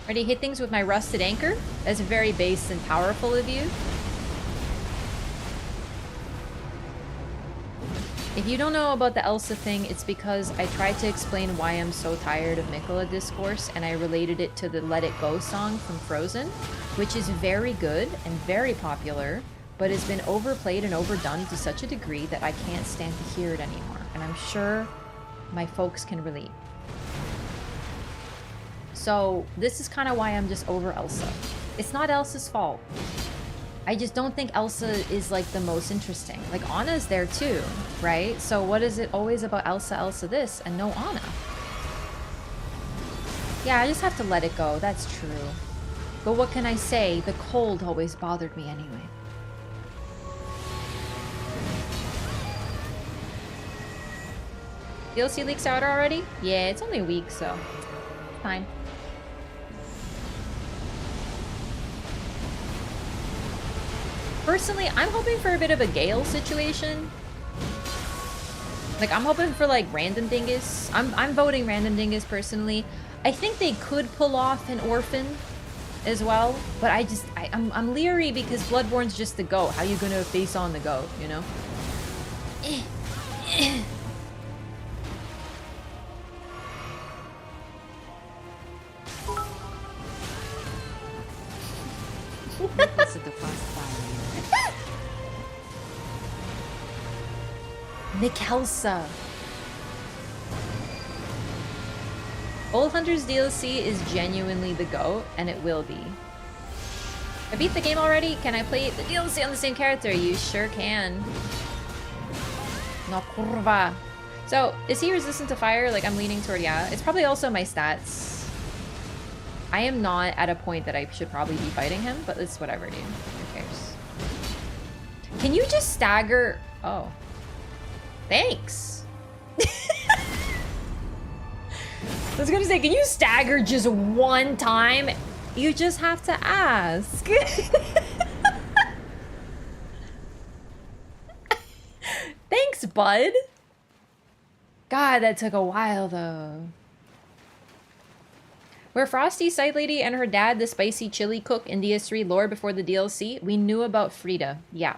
Ready to hit things with my rusted anchor? That's very base and powerful of you. If you don't know about the Elsa thing, it's because I tried to explain why I'm so tired of Nicola discourse, and I related it to the Let It Go song from Frozen, which is very good and very popular, but has been overplayed and overdone to such a degree that I can't stand to hear it anymore. And I'm sure my folks can relate. So this is kind of why I'm just over Elsa. It's not Elsa's fault. I just don't think Elsa is like the most interesting. Like Anna's there too, right? So what is it always about Elsa, Elsa this, and no Anna? Yeah, I just have to let it go. That's true. But what can I say? The cold always bothered me anyway. DLC leaks out already? Yeah, it's only a week, so fine. Personally, I'm hoping for a bit of a Gale situation. Like, I'm hoping for, like, Random Dingus. I'm voting Random Dingus, personally. I think they could pull off an Orphan as well, but I'm leery because Bloodborne's just the GOAT. How you gonna face on the GOAT, you know? Mikkelsa. Old Hunters DLC is genuinely the GOAT, and it will be. I beat the game already? Can I play the DLC on the same character? You sure can. No curva. So, is he resistant to fire? Like, I'm leaning toward yeah. It's probably also my stats. I am not at a point that I should probably be fighting him, but it's whatever, dude. Who cares? Can you just stagger? Oh. Thanks. I was gonna say, can you stagger just one time? You just have to ask. Thanks, bud. God, that took a while, though. Were Frosty, Side Lady, and her dad the spicy chili cook in DS3 lore before the DLC? We knew about Frida. Yeah.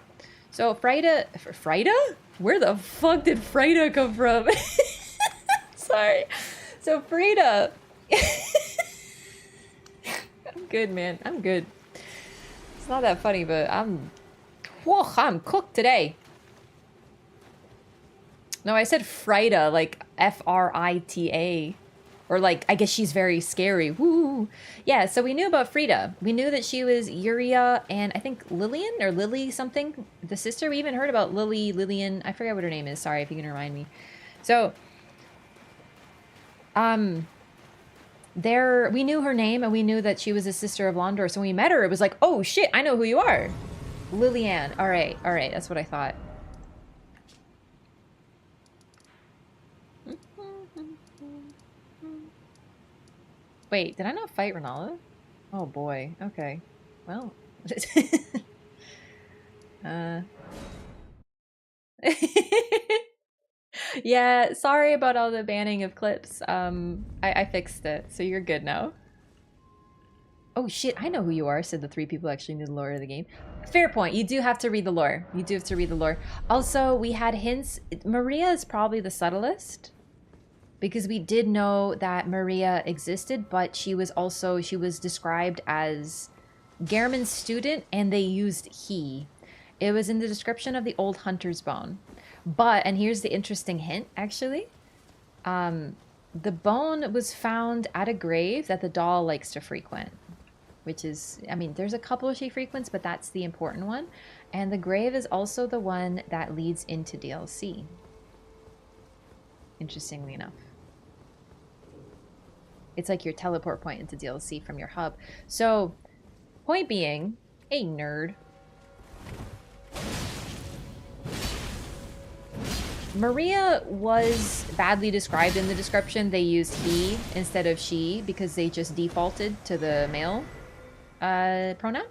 So, Frida... Frida? Where the fuck did Frida come from? Sorry. So, Frida... I'm good, man. I'm good. It's not that funny, but I'm cooked today. No, I said Frida, like Frita. Or like, I guess she's very scary. Woo! Yeah, so we knew about Frida. We knew that she was Yuria and I think Lillian or Lily something. The sister. We even heard about Lillian. I forget what her name is. Sorry if you can remind me. So, we knew her name and we knew that she was a sister of Londor. So when we met her, it was like, oh shit, I know who you are. Lillian. All right, that's what I thought. Wait, did I not fight Ronaldo? Oh boy, okay. Well. Yeah, sorry about all the banning of clips. I fixed it, so you're good now. Oh shit, I know who you are, said the three people actually knew the lore of the game. Fair point, you do have to read the lore. You do have to read the lore. Also, we had hints. Maria is probably the subtlest. Because we did know that Maria existed, but she was described as Gehrman's student, and they used he. It was in the description of the old hunter's bone. But, and here's the interesting hint, actually. The bone was found at a grave that the doll likes to frequent. Which is, I mean, there's a couple she frequents, but that's the important one. And the grave is also the one that leads into DLC. Interestingly enough. It's like your teleport point into DLC from your hub. So, point being, a nerd. Maria was badly described in the description. They used he instead of she because they just defaulted to the male pronoun.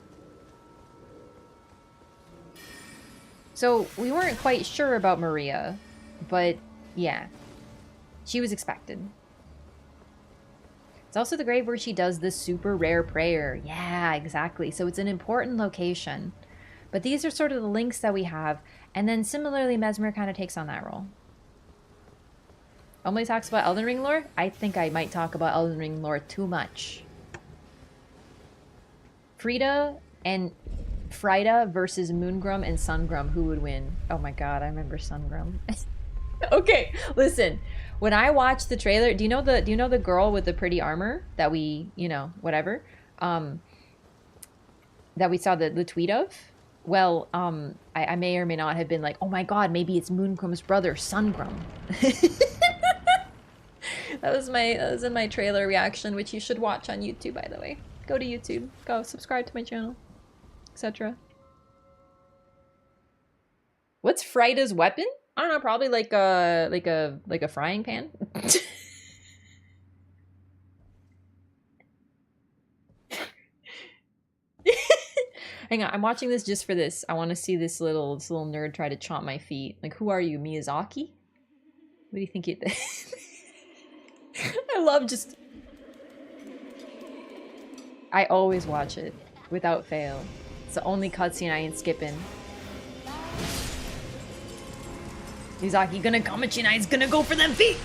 So, we weren't quite sure about Maria, but yeah, she was expected. It's also the grave where she does the super rare prayer. Yeah, exactly. So it's an important location. But these are sort of the links that we have. And then similarly, Mesmer kind of takes on that role. Only talks about Elden Ring lore? I think I might talk about Elden Ring lore too much. Frida versus Moongrum and Sungrum. Who would win? Oh my god, I remember Sungrum. Okay, listen. When I watched the trailer, do you know the girl with the pretty armor that we, whatever, that we saw the tweet of? Well, I may or may not have been like, oh my god, maybe it's Moongrum's brother, Sungrum. That was in my trailer reaction, which you should watch on YouTube, by the way. Go to YouTube, go subscribe to my channel, etc. What's Frida's weapon? I don't know, probably like a frying pan. Hang on, I'm watching this just for this. I want to see this little nerd try to chomp my feet. Like, who are you, Miyazaki? do you think you did? I love just... I always watch it, without fail. It's the only cutscene I ain't skipping. Yuzaki gonna come at you and he's gonna go for them feet!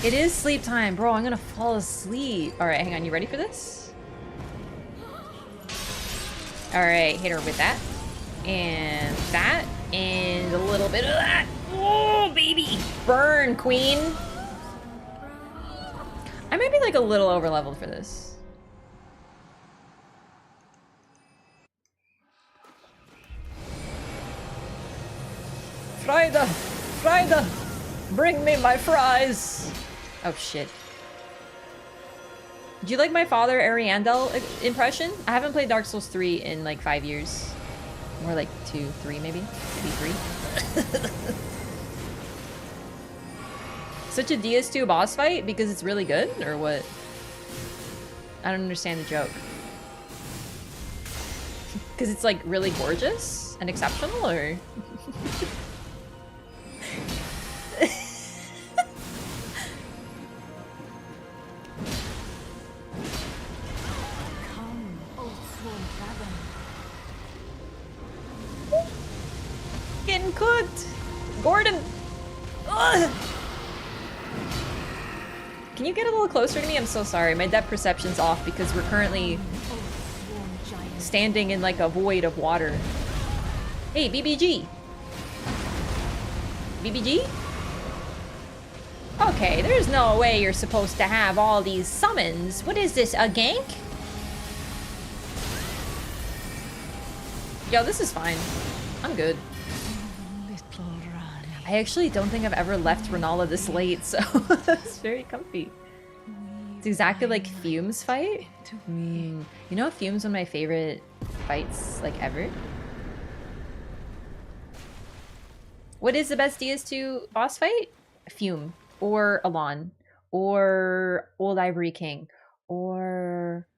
It is sleep time, bro. I'm gonna fall asleep. Alright, hang on. You ready for this? Alright, hit her with that. And that. And a little bit of that. Oh, baby! Burn, queen! I might be like a little over leveled for this. Frida! Frida! Bring me my fries! Oh shit. Do you like my father Ariandel impression? I haven't played Dark Souls 3 in like 5 years. More like 2, 3 maybe? Maybe 3. Such a DS2 boss fight because it's really good? Or what? I don't understand the joke. Because it's like really gorgeous and exceptional, or? Getting cooked! Gordon! Ugh. Can you get a little closer to me? I'm so sorry. My depth perception's off because we're currently standing in like a void of water. Hey, BBG! BBG? Okay, there's no way you're supposed to have all these summons. What is this, a gank? Yo, this is fine. I'm good. I actually don't think I've ever left Renala this late, so it's very comfy. It's exactly like Fume's fight. You know, Fume's one of my favorite fights, like, ever. What is the best DS2 boss fight? Fume. Or Elon. Or Old Ivory King. Or...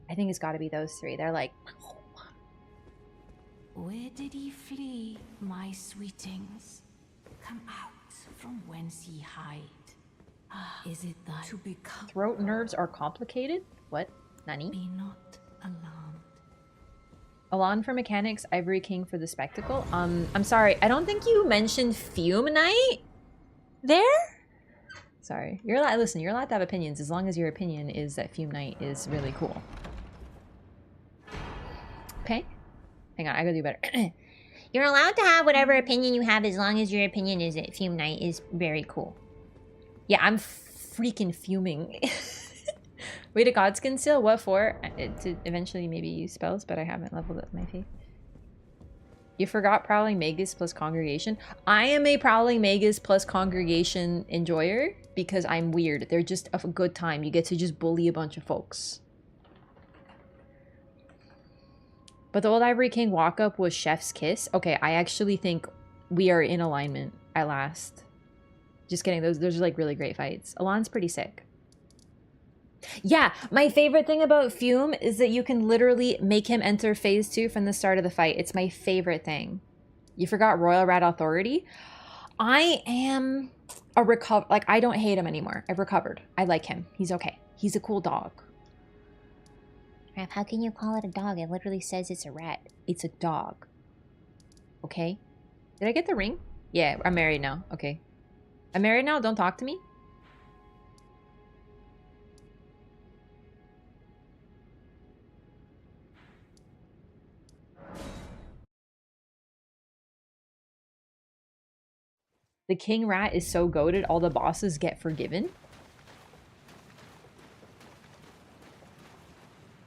I think it's gotta be those three. They're like... Where did ye flee, my sweetings? Come out from whence ye hide. Is it that to become... Throat nerves are complicated? What? Nani? Be not alarmed. Alon for mechanics, Ivory King for the spectacle. I'm sorry, I don't think you mentioned Fume Knight there? Sorry. You're allowed, listen, you're allowed to have opinions as long as your opinion is that Fume Knight is really cool. Okay? Hang on, I gotta do better. You're allowed to have whatever opinion you have as long as your opinion is that Fume Knight is very cool. Yeah, I'm freaking fuming. Wait, a Godskin seal? What for? To eventually maybe use spells, but I haven't leveled up my faith. You forgot Prowling Magus plus Congregation? I am a Prowling Magus plus Congregation enjoyer because I'm weird. They're just a good time. You get to just bully a bunch of folks. But the Old Ivory King walk-up was Chef's Kiss. Okay, I actually think we are in alignment at last. Just kidding, those are like really great fights. Alon's pretty sick. Yeah, my favorite thing about Fume is that you can literally make him enter phase 2 from the start of the fight. It's my favorite thing. You forgot Royal Rat Authority? I am a like, I don't hate him anymore. I've recovered. I like him. He's okay. He's a cool dog. Raph, how can you call it a dog? It literally says it's a rat. It's a dog. Okay? Did I get the ring? Yeah, I'm married now. Okay. I'm married now? Don't talk to me? The King Rat is so goated, all the bosses get forgiven.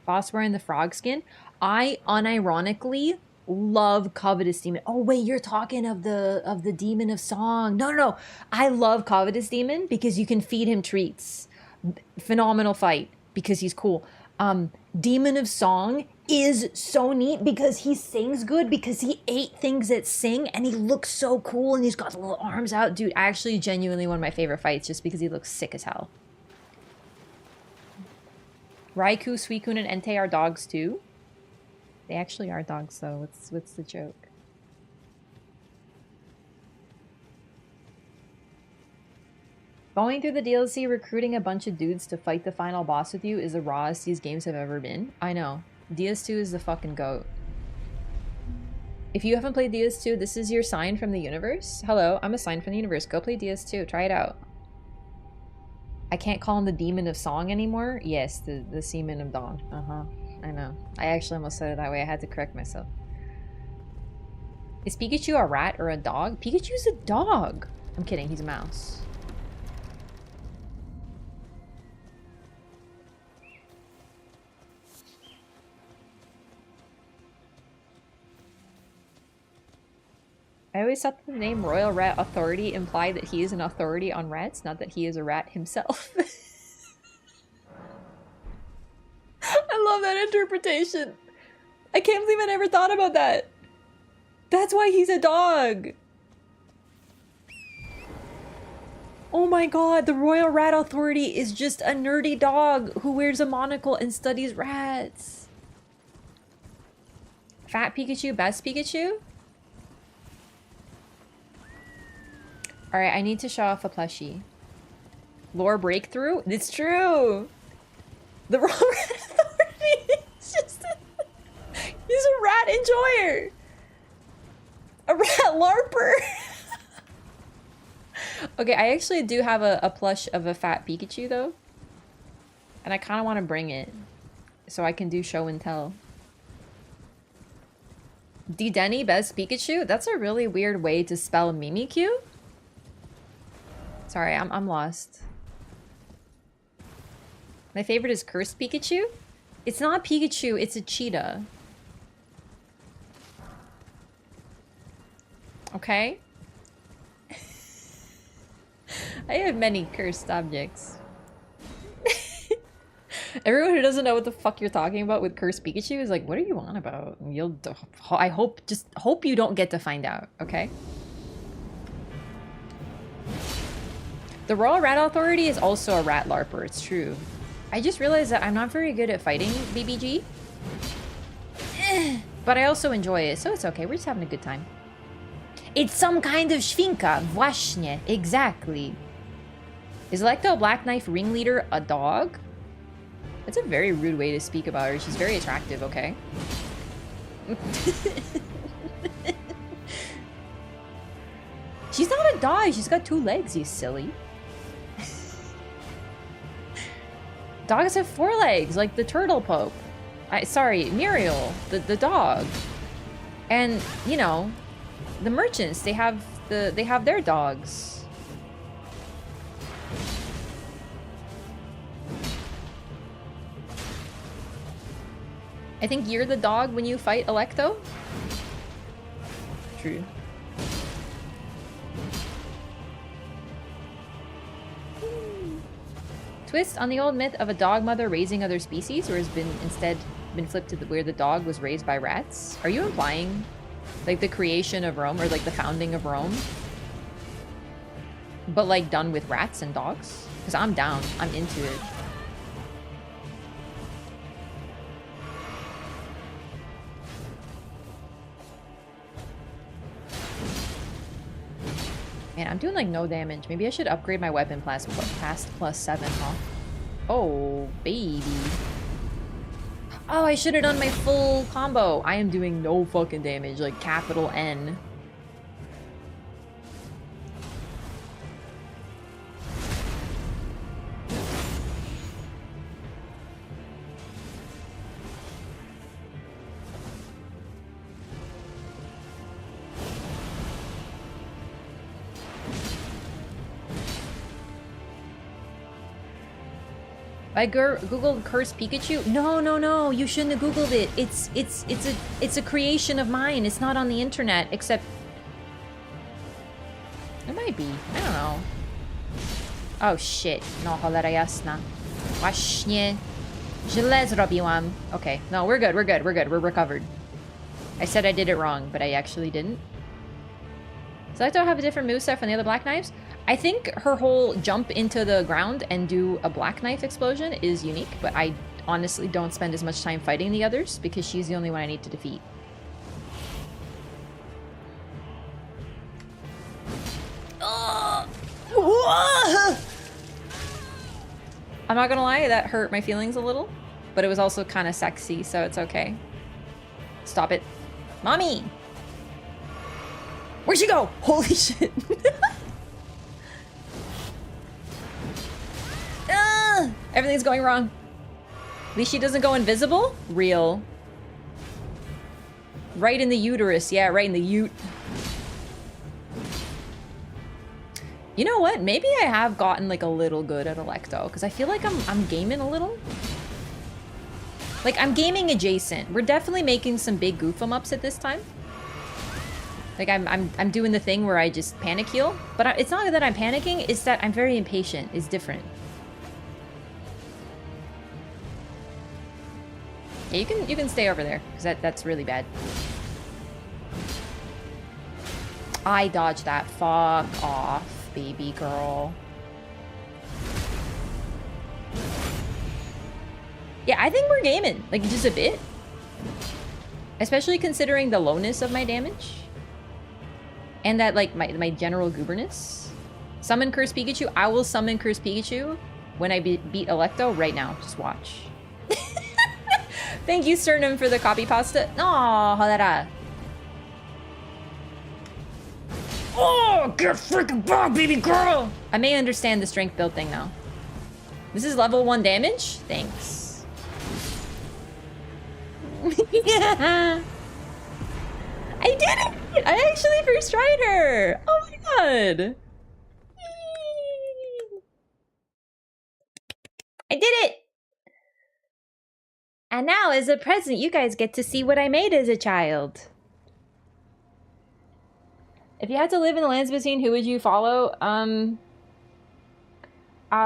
Boss wearing the frog skin. I unironically love Covetous Demon. Oh wait, you're talking of the Demon of Song. No. I love Covetous Demon because you can feed him treats. Phenomenal fight because he's cool. Demon of Song is so neat because he sings good because he ate things that sing and he looks so cool and he's got the little arms out. Dude, actually genuinely one of my favorite fights just because he looks sick as hell. Raikou, Suicune, and Entei are dogs too? They actually are dogs though. What's the joke? Going through the DLC, recruiting a bunch of dudes to fight the final boss with you is the rawest these games have ever been. I know. DS2 is the fucking GOAT. If you haven't played DS2, this is your sign from the universe. Hello, I'm a sign from the universe. Go play DS2. Try it out. I can't call him the Demon of Song anymore. Yes, the Seaman of Dawn. Uh-huh. I know. I actually almost said it that way. I had to correct myself. Is Pikachu a rat or a dog? Pikachu's a dog. I'm kidding. He's a mouse. I always thought the name Royal Rat Authority implied that he is an authority on rats, not that he is a rat himself. I love that interpretation. I can't believe I never thought about that. That's why he's a dog. Oh my god, the Royal Rat Authority is just a nerdy dog who wears a monocle and studies rats. Fat Pikachu, best Pikachu? Alright, I need to show off a plushie. Lore breakthrough? It's true! The Royal Rat Authority is just he's a rat enjoyer! A rat larper! Okay, I actually do have a plush of a fat Pikachu though. And I kind of want to bring it. So I can do show and tell. D-Denny, best Pikachu? That's a really weird way to spell Mimikyu. Sorry, I'm lost. My favorite is Cursed Pikachu? It's not Pikachu, it's a cheetah. Okay? I have many cursed objects. Everyone who doesn't know what the fuck you're talking about with Cursed Pikachu is like, what are you on about? I hope you don't get to find out, okay? The Royal Rat Authority is also a rat larper, it's true. I just realized that I'm not very good at fighting BBG. But I also enjoy it, so it's okay. We're just having a good time. It's some kind of świnka. Właśnie. Exactly. Is Electo Black Knife ringleader a dog? That's a very rude way to speak about her. She's very attractive, okay? She's not a dog. She's got 2 legs, you silly. Dogs have 4 legs, like the Turtle Pope. Sorry, Muriel, the dog. And, you know, the merchants, they have their dogs. I think you're the dog when you fight Electo. True. Twist on the old myth of a dog mother raising other species, or has instead been flipped to where the dog was raised by rats? Are you implying like the creation of Rome, or like the founding of Rome, but like done with rats and dogs? Because I'm down. I'm into it. Man, I'm doing like no damage. Maybe I should upgrade my weapon past +7, huh? Oh, baby. Oh, I should have done my full combo. I am doing no fucking damage, like capital N. I googled Cursed Pikachu. No, you shouldn't have googled it. It's a creation of mine. It's not on the internet, except it might be. I don't know. Oh shit. No, cholera jasna. Właśnie. Źle zrobiłam. Okay, no, we're good. We're recovered. I said I did it wrong, but I actually didn't. So I don't have a different moveset from the other Black Knives. I think her whole jump into the ground and do a Black Knife explosion is unique, but I honestly don't spend as much time fighting the others because she's the only one I need to defeat. I'm not gonna lie, that hurt my feelings a little, but it was also kind of sexy, so it's okay. Stop it. Mommy! Where'd she go? Holy shit. Everything's going wrong. At least she doesn't go invisible? Real. Right in the uterus. Yeah, right in the ute. You know what? Maybe I have gotten like a little good at Electo, because I feel like I'm gaming a little. Like, I'm gaming adjacent. We're definitely making some big goof 'em ups at this time. Like, I'm doing the thing where I just panic heal. But it's not that I'm panicking, it's that I'm very impatient. It's different. Yeah, you can stay over there, because that's really bad. I dodged that. Fuck off, baby girl. Yeah, I think we're gaming. Like, just a bit. Especially considering the lowness of my damage. And that, like, my general gooberness. Summon Curse Pikachu. I will summon Curse Pikachu when I beat Electo right now. Just watch. Thank you, Sternum, for the copy pasta. No, hodara. Oh, get freaking back, baby girl! I may understand the strength build thing now. This is level 1 damage? Thanks. Yeah. I did it! I actually first tried her! Oh my god! I did it! And now, as a present, you guys get to see what I made as a child. If you had to live in the lands between, who would you follow?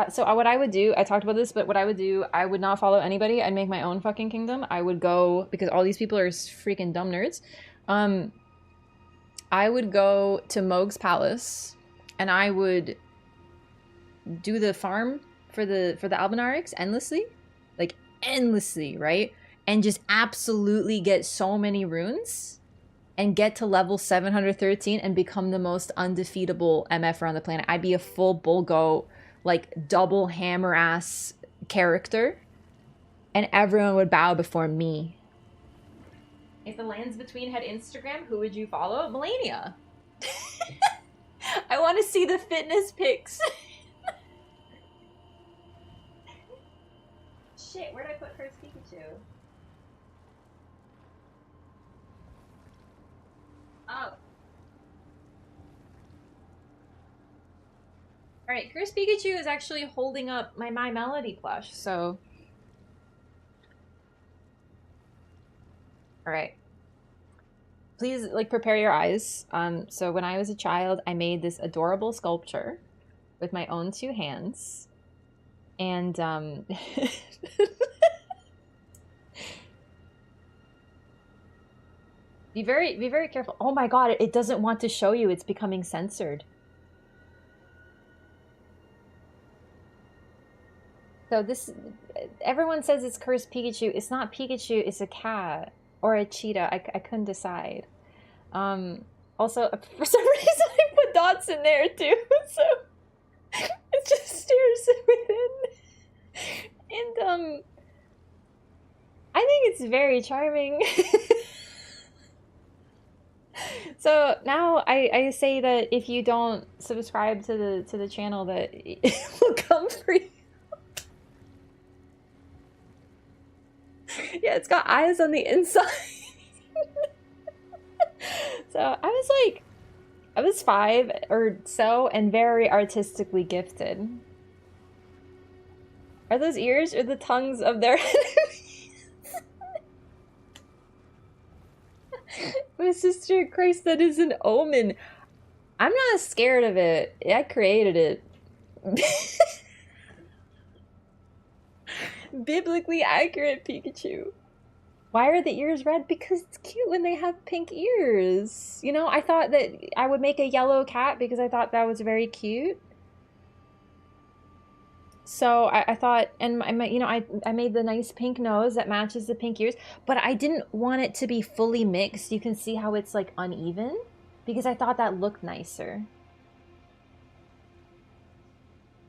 So what I would do, I talked about this, but what I would do, I would not follow anybody. I'd make my own fucking kingdom. I would go, because all these people are freaking dumb nerds. I would go to Mohg's palace, and I would do the farm for the Albinarics endlessly. Like, endlessly, right? And just absolutely get so many runes and get to level 713 and become the most undefeatable MF on the planet. I'd be a full bull go, like, double hammer ass character, and everyone would bow before me. If the lands between had Instagram, who would you follow? Melania. I want to see the fitness pics. Shit, where'd I put Curse Pikachu? Oh. Alright, Curse Pikachu is actually holding up my My Melody plush, so... Alright. Please, like, prepare your eyes. So when I was a child, I made this adorable sculpture with my own 2 hands. And, Be very careful. Oh my god, it doesn't want to show you. It's becoming censored. So this... Everyone says it's Cursed Pikachu. It's not Pikachu, it's a cat. Or a cheetah. I couldn't decide. Also, for some reason I put dots in there too. So it just stares within. And I think it's very charming. So now I say that if you don't subscribe to the channel, that it will come for you. Yeah, it's got eyes on the inside. So I was 5 or so and very artistically gifted. Are those ears or the tongues of their enemies? My sister, Christ, that is an omen. I'm not scared of it. I created it. Biblically accurate Pikachu. Why are the ears red? Because it's cute when they have pink ears. You know, I thought that I would make a yellow cat because I thought that was very cute. So I thought, and you know, I made the nice pink nose that matches the pink ears, but I didn't want it to be fully mixed. You can see how it's like uneven because I thought that looked nicer.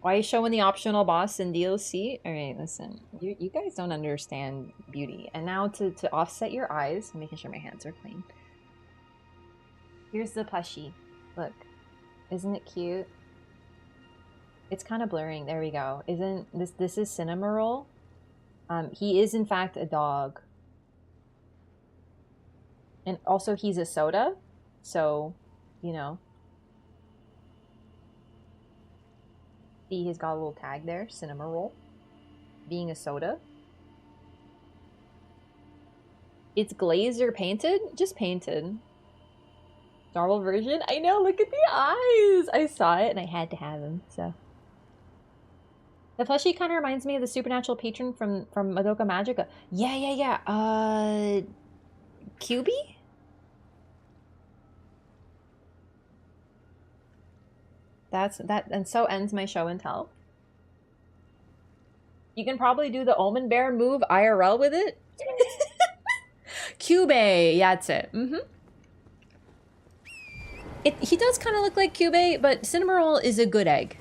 Why are you showing the optional boss in DLC? All right, listen, you guys don't understand beauty. And now to offset your eyes, I'm making sure my hands are clean. Here's the plushie. Look, isn't it cute? It's kind of blurring. There we go. Isn't this is Cinnamoroll? He is in fact a dog. And also he's a soda. So, you know. See, he's got a little tag there, Cinnamoroll. Being a soda. It's glazed or painted? Just painted. Normal version? I know, look at the eyes! I saw it and I had to have him, so. The plushie kind of reminds me of the supernatural patron from Madoka Magica. Yeah. QB? That, and so ends my show and tell. You can probably do the Omen Bear move IRL with it. Cube, yeah, that's it. He does kind of look like Cube, but Cinnamoroll is a good egg.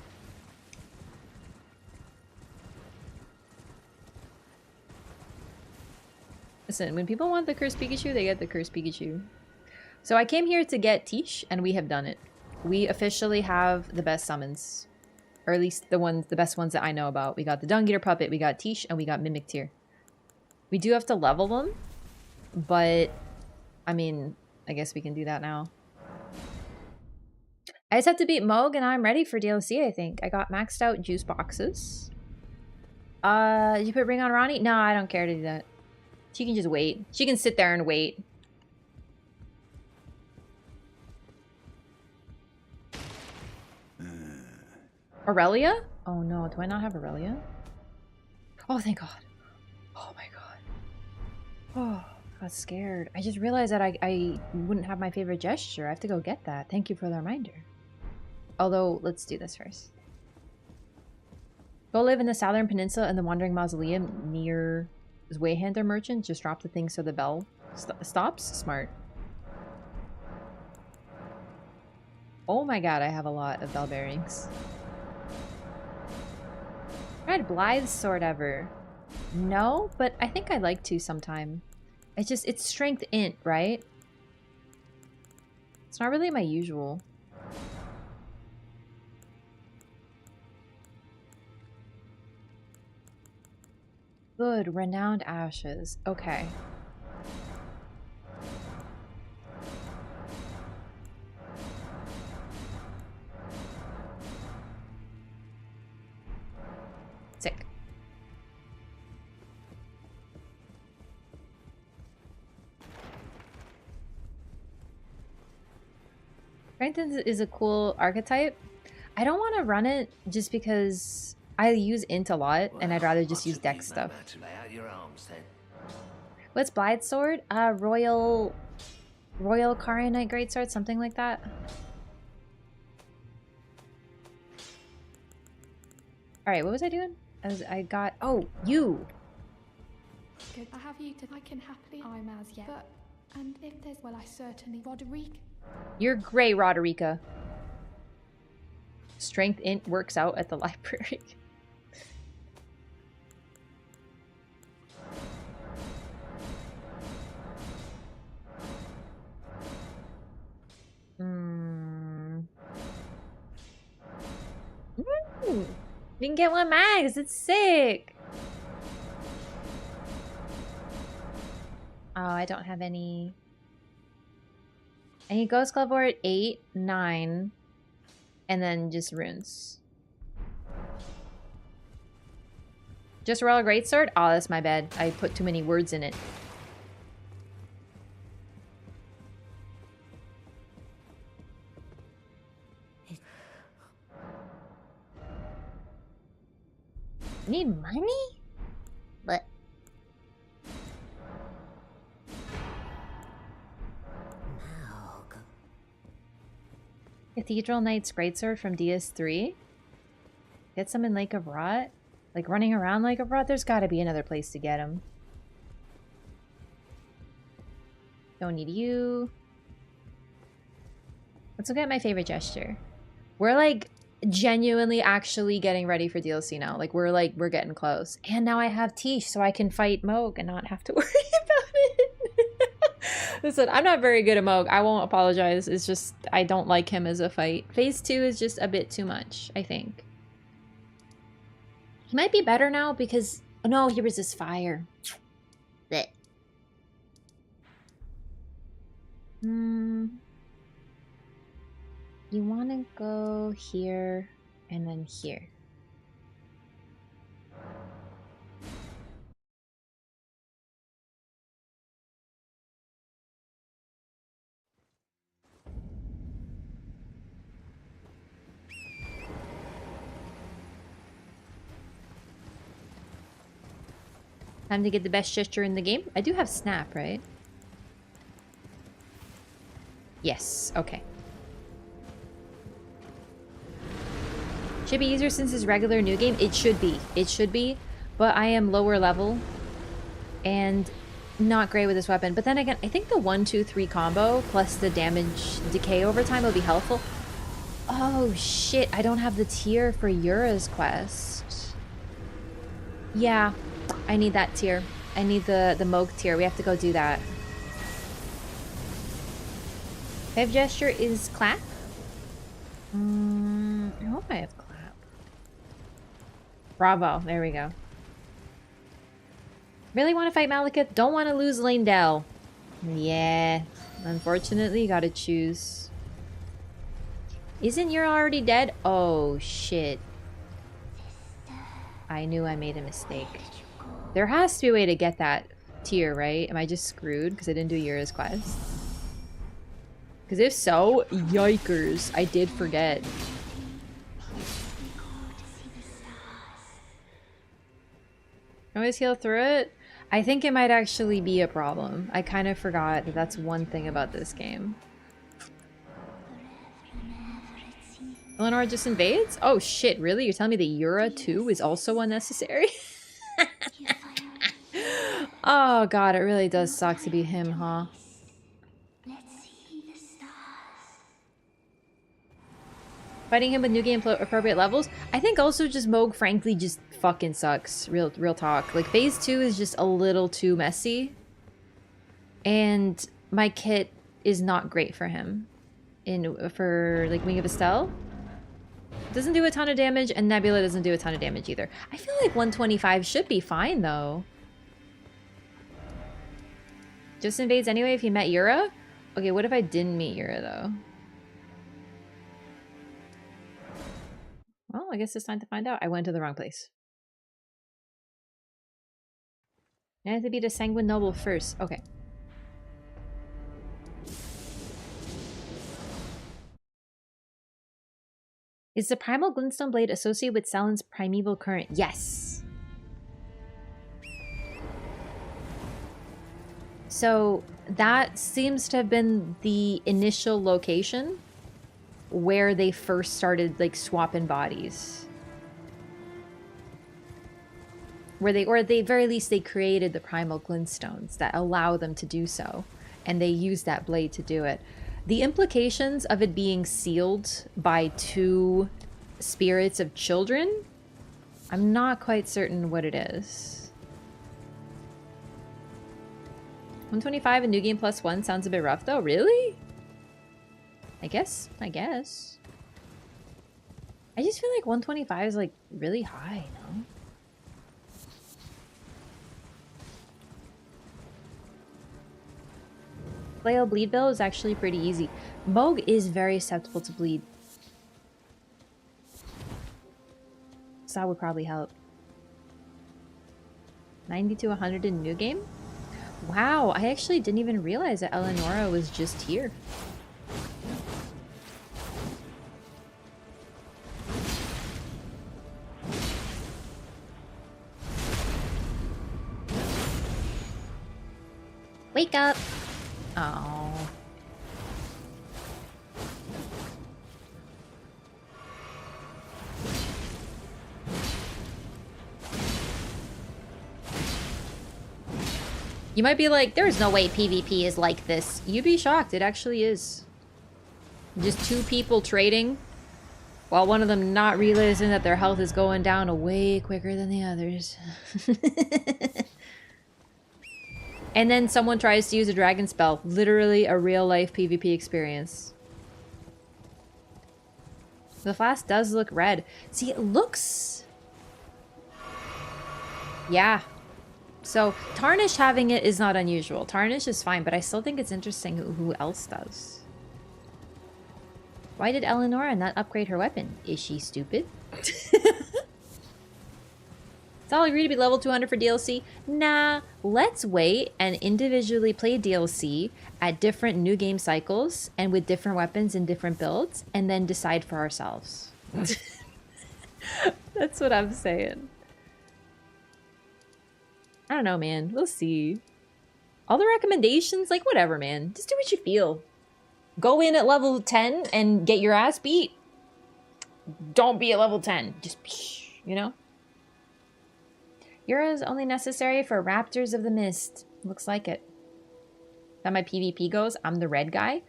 Listen, when people want the Cursed Pikachu, they get the Cursed Pikachu. So I came here to get Tish, and we have done it. We officially have the best summons. Or at least the best ones that I know about. We got the Dung Eater Puppet, we got Tish, and we got Mimic Tear. We do have to level them, but I mean, I guess we can do that now. I just have to beat Moog, and I'm ready for DLC, I think. I got maxed out juice boxes. Did you put Ring on Ronnie? No, I don't care to do that. She can just wait. She can sit there and wait. Aurelia? Oh no, do I not have Aurelia? Oh, thank God. Oh my God. Oh, I got scared. I just realized that I wouldn't have my favorite gesture. I have to go get that. Thank you for the reminder. Although, let's do this first. Go live in the Southern Peninsula in the Wandering Mausoleum near Wayhander Merchant. Just drop the thing so the bell stops. Smart. Oh my God, I have a lot of bell bearings. Tried Blythe's sword ever? No, but I think I'd like to sometime. It's strength int, right? It's not really my usual. Good, renowned ashes. Okay. Sick. Strength is a cool archetype. I don't want to run it just because I use int a lot, and I'd rather just use dex stuff. What's Blythe's sword? Royal Carionite Greatsword, something like that. Alright, what was I doing? I got... Oh, you! Good. I have you to... I can happily... I'm as yet. But... And if there's... Well, I certainly... Roderick. You're great, Roderica. Strength int works out at the library. Ooh, we can get one max. It's sick. Oh, I don't have any. And he goes club board 8, 9, and then just runes. Just Royal Greatsword? Oh, that's my bad. I put too many words in it. Need money? But Cathedral Knight's Greatsword from DS3. Get some in Lake of Rot. Like running around like a brat? There's gotta be another place to get him. Don't need you. Let's look at my favorite gesture. We're like genuinely actually getting ready for DLC now. Like we're getting close. And now I have Tish, so I can fight Moog and not have to worry about it. Listen, I'm not very good at Moog. I won't apologize. It's just I don't like him as a fight. Phase 2 is just a bit too much, I think. He might be better now because oh no, he resists fire. Blech. You want to go here and then here. Time to get the best gesture in the game. I do have Snap, right? Yes, okay. Should be easier since it's regular new game. It should be. It should be. But I am lower level. And not great with this weapon. But then again, I think the 1-2-3 combo plus the damage decay over time will be helpful. Oh shit, I don't have the tier for Yura's quest. Yeah, I need that tier. I need the Moog tier. We have to go do that. Wave gesture is clap. I hope I have clap. Bravo. There we go. Really want to fight Malekith? Don't want to lose Lane-Del. Yeah. Unfortunately, you gotta choose. Isn't Yura already dead? Oh, shit. I knew I made a mistake. There has to be a way to get that tier, right? Am I just screwed because I didn't do Yura's quest? Because if so, yikers. I did forget. Always heal through it? I think it might actually be a problem. I kind of forgot that that's one thing about this game. Eleanor just invades? Oh shit, really? You're telling me that Yura 2 is also unnecessary? Oh god, it really does suck to be him, huh? Fighting him with new game appropriate levels. I think also just Moog frankly just fucking sucks. Real talk. Like phase 2 is just a little too messy. And my kit is not great for him. For like Wing of Estelle. Doesn't do a ton of damage, and Nebula doesn't do a ton of damage either. I feel like 125 should be fine though. Just invades anyway if you met Yura? Okay, what if I didn't meet Yura though? Well, I guess it's time to find out. I went to the wrong place. I have to beat a Sanguine Noble first. Okay. Is the Primal Glintstone Blade associated with Sellen's Primeval Current? Yes. So that seems to have been the initial location where they first started like swapping bodies. Where they, or at the very least, they created the Primal Glintstones that allow them to do so. And they used that blade to do it. The implications of it being sealed by 2 spirits of children, I'm not quite certain what it is. 125 and New Game +1 sounds a bit rough though. Really? I guess. I just feel like 125 is like really high, no? Flail bleed bill is actually pretty easy. Moog is very susceptible to bleed. So that would probably help. 90 to 100 in New Game? Wow, I actually didn't even realize that Eleonora was just here. Wake up! Oh. You might be like, there's no way PvP is like this. You'd be shocked. It actually is. Just two people trading, while one of them not realizing that their health is going down way quicker than the others. And then someone tries to use a dragon spell. Literally a real-life PvP experience. The flask does look red. See, it looks... Yeah. So, Tarnish having it is not unusual. Tarnish is fine, but I still think it's interesting who else does. Why did Eleonora not upgrade her weapon? Is she stupid? It's all agreed to be level 200 for DLC. Nah, let's wait and individually play DLC at different new game cycles and with different weapons and different builds, and then decide for ourselves. That's what I'm saying. I don't know, man. We'll see. All the recommendations, like, whatever, man. Just do what you feel. Go in at level 10 and get your ass beat. Don't be at level 10. Just, you know? Euro is only necessary for Raptors of the Mist. Looks like it. That my PvP goes. I'm the red guy.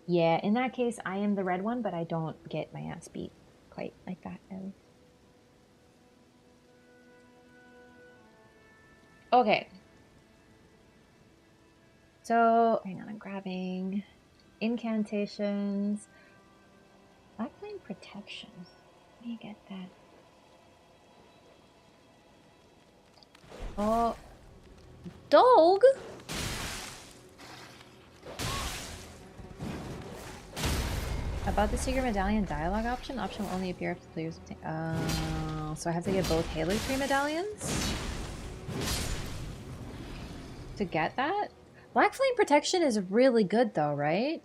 Yeah, in that case, I am the red one, but I don't get my ass beat quite like that, at least. Okay. So, hang on, I'm grabbing incantations. Black Flame Protection. Let me get that. Oh, dog. About the secret medallion dialogue option. Option will only appear if the players obtain. Oh, so I have to get both Halo 3 medallions to get that. Black Flame Protection is really good, though, right?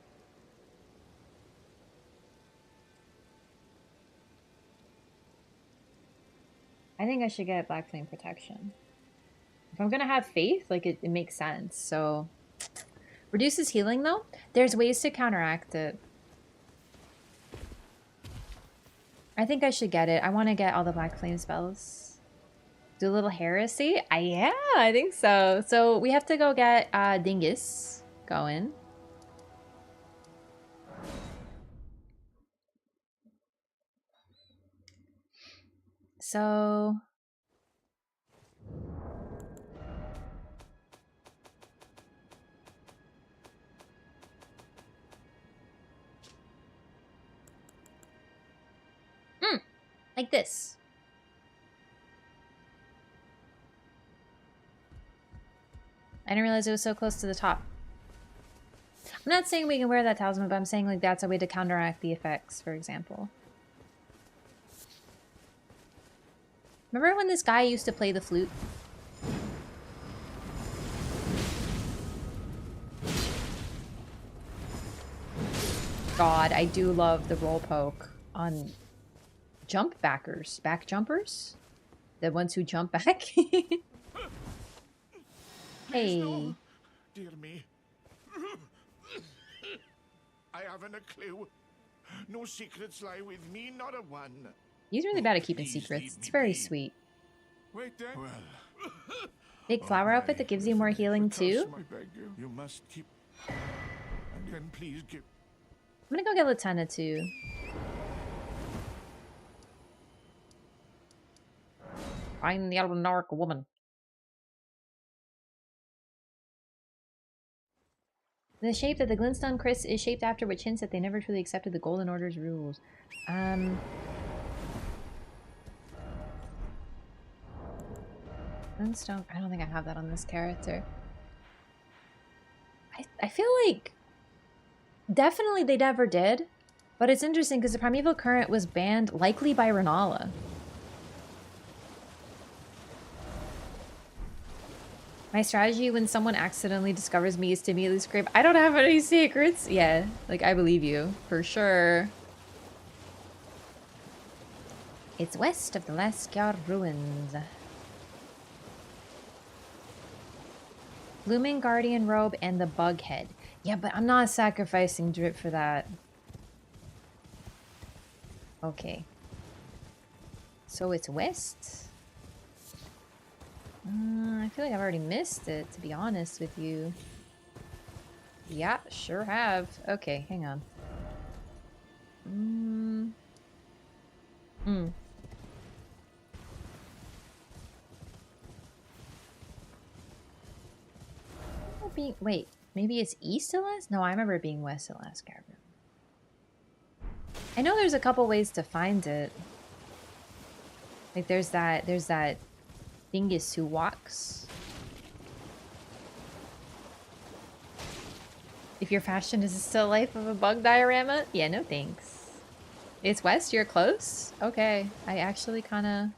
I think I should get Black Flame Protection. If I'm gonna have faith, like, it makes sense. So, reduces healing, though. There's ways to counteract it. I think I should get it. I want to get all the Black Flame spells. Do a little heresy? Yeah, I think so. So, we have to go get Dingus going. So... like this. I didn't realize it was so close to the top. I'm not saying we can wear that talisman, but I'm saying, like, that's a way to counteract the effects, for example. Remember when this guy used to play the flute? God, I do love the roll poke on jump backers. Back jumpers? The ones who jump back? Hey. No. Dear me. I haven't a clue. No secrets lie with me, not a one. He's really bad at keeping secrets. It's very sweet. Wait there. Well. Big flower outfit that gives you more healing too? I beg you. You must keep. And then please give. I'm gonna go get Latenna too. I'm the Elden woman. The shape that the glintstone Chris is shaped after, which hints that they never truly accepted the Golden Order's rules. Glintstone. I don't think I have that on this character. I feel like definitely they never did, but it's interesting because the Primeval Current was banned likely by Renala. My strategy when someone accidentally discovers me is to immediately scream, I don't have any secrets. Yeah, like, I believe you, for sure. It's west of the Laskyar ruins. Blooming Guardian Robe and the Bug Head. Yeah, but I'm not sacrificing Drip for that. Okay. So it's west? I feel like I've already missed it, to be honest with you. Yeah, sure have. Okay, hang on. Wait, maybe it's east of last? No, I remember it being west of last caravan. I know there's a couple ways to find it. Like there's that dingus who walks. If your fashion is still life of a bug diorama? Yeah, no thanks. It's west, you're close? Okay. I actually kinda...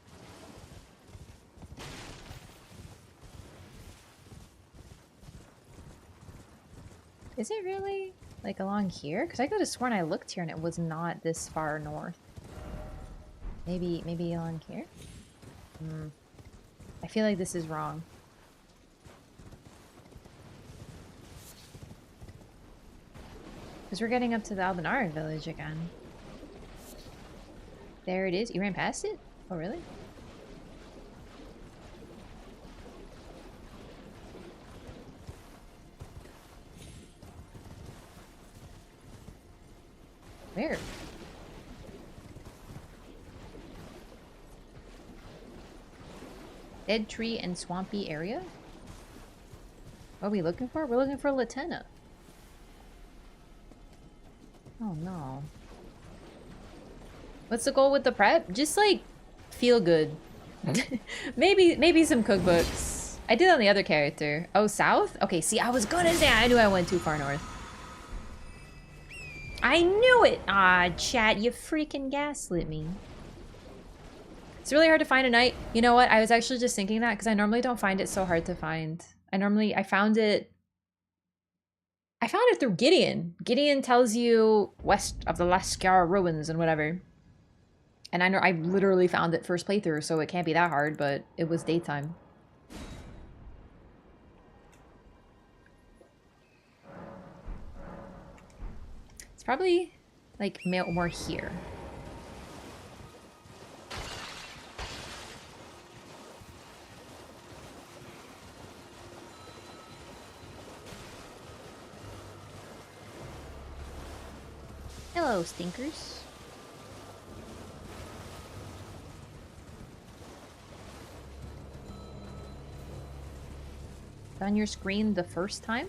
Is it really? Like along here? Because I could have sworn I looked here and it was not this far north. Maybe along here? I feel like this is wrong. Because we're getting up to the Aldenara village again. There it is. You ran past it? Oh, really? Where? Dead tree and swampy area? What are we looking for? We're looking for Lieutenant. Oh no. What's the goal with the prep? Just like feel good. maybe some cookbooks. I did on the other character. Oh, south? Okay, see, I was gonna say I knew I went too far north. I knew it! Ah, chat, you freaking gaslit me. It's really hard to find a knight. You know what? I was actually just thinking that because I normally don't find it so hard to find. I found it through Gideon. Gideon tells you west of the Lascar ruins and whatever. And I know I literally found it first playthrough, so it can't be that hard, but it was daytime. It's probably like more here. Hello, stinkers. On your screen the first time?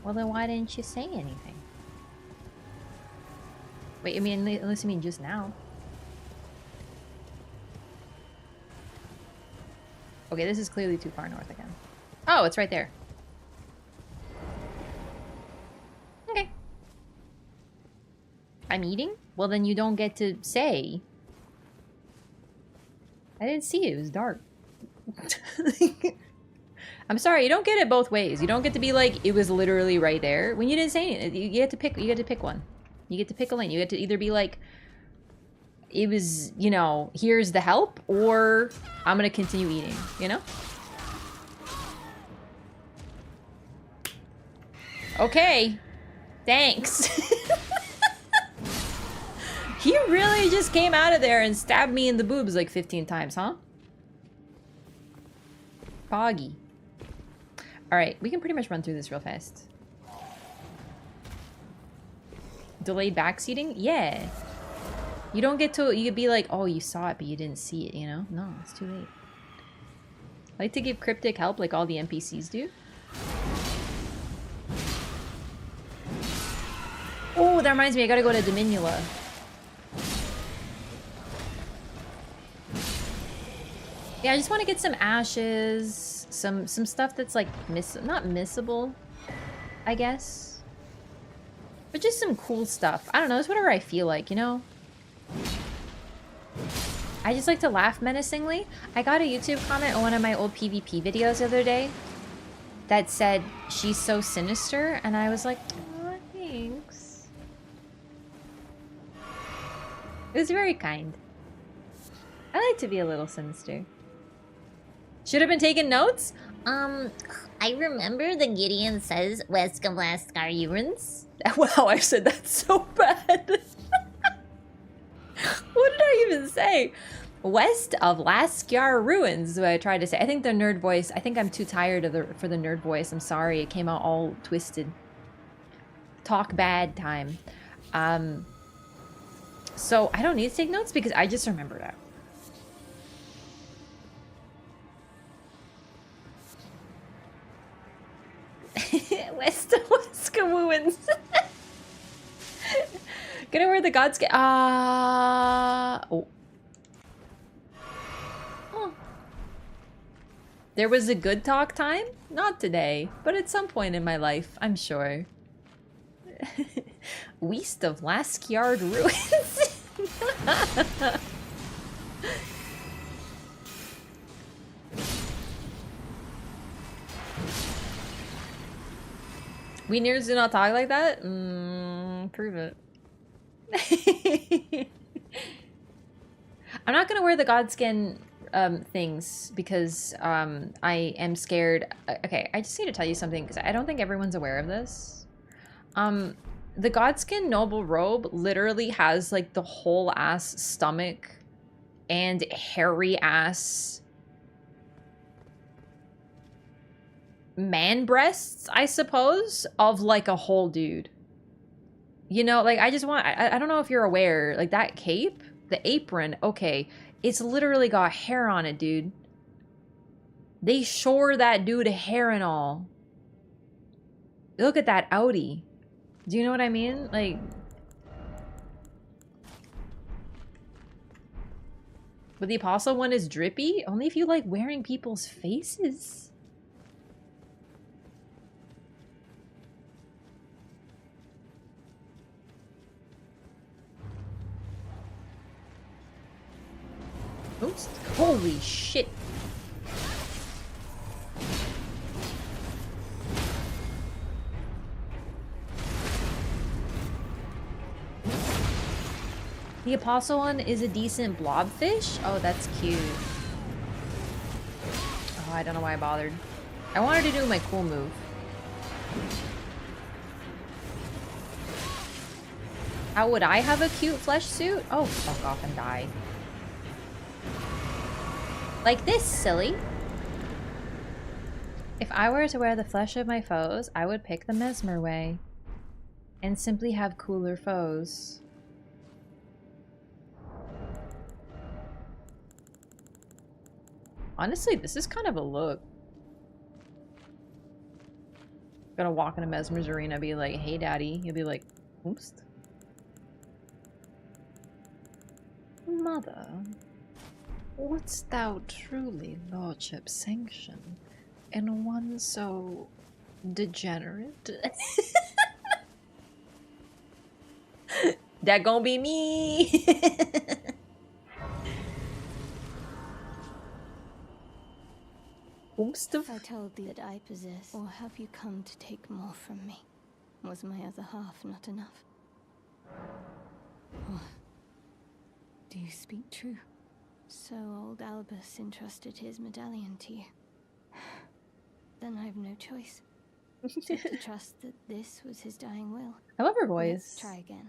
Well, then why didn't you say anything? Wait, I mean, unless you mean just now. Okay, this is clearly too far north again. Oh, it's right there. Okay. I'm eating? Well, then you don't get to say. I didn't see it. It was dark. I'm sorry. You don't get it both ways. You don't get to be like, it was literally right there. When you didn't say anything, you get to pick one. You get to pick a lane. You get to either be like, it was, you know, here's the help, or I'm going to continue eating, you know? Okay. Thanks. He really just came out of there and stabbed me in the boobs like 15 times, huh? Foggy. Alright, we can pretty much run through this real fast. Delayed backseating? Yeah. You don't get to, you could be like, oh, you saw it, but you didn't see it, you know? No, it's too late. I like to give cryptic help like all the NPCs do. Oh, that reminds me, I gotta go to Dominula. Yeah, I just want to get some ashes, some stuff that's like not missable, I guess. But just some cool stuff. I don't know, it's whatever I feel like, you know? I just like to laugh menacingly. I got a YouTube comment on one of my old PvP videos the other day that said, she's so sinister, and I was like, oh, thanks. It was very kind. I like to be a little sinister. Should have been taking notes? I remember the Gideon says West of Lascar urines. Wow, I said that so bad. What did I even say? West of Laskyar Ruins is what I tried to say. I think the nerd voice, I think I'm too tired for the nerd voice. I'm sorry, it came out all twisted. Talk bad time. So I don't need to take notes because I just remembered it. West of Waskawuins. Gonna wear the gods get oh. Oh. There was a good talk time? Not today, but at some point in my life, I'm sure. West of Laskyard Ruins. We nerds do not talk like that? Prove it. I'm not gonna wear the godskin things because I am scared. Okay, I just need to tell you something because I don't think everyone's aware of this. The godskin noble robe literally has like the whole ass stomach and hairy ass man breasts, I suppose, of like a whole dude. You know, like I just want, I don't know if you're aware, like that cape, the apron, okay, it's literally got hair on it, dude. They shore that dude hair and all. Look at that outie. Do you know what I mean? Like, but the apostle one is drippy only if you like wearing people's faces. Oops. Holy shit. The apostle one is a decent blobfish? Oh, that's cute. Oh, I don't know why I bothered. I wanted to do my cool move. How would I have a cute flesh suit? Oh, fuck off and die. Like this, silly. If I were to wear the flesh of my foes, I would pick the Mesmer way. And simply have cooler foes. Honestly, this is kind of a look. Gonna walk into Mesmer's arena, be like, hey daddy. He'll be like, oops. Mother, wouldst thou truly lordship sanction in one so degenerate? That gonna be me. I told thee that I possess, or have you come to take more from me? Was my other half not enough? Or do you speak true? So old Albus entrusted his medallion to you. Then I have no choice. To trust that this was his dying will. I love her Let's voice. try again.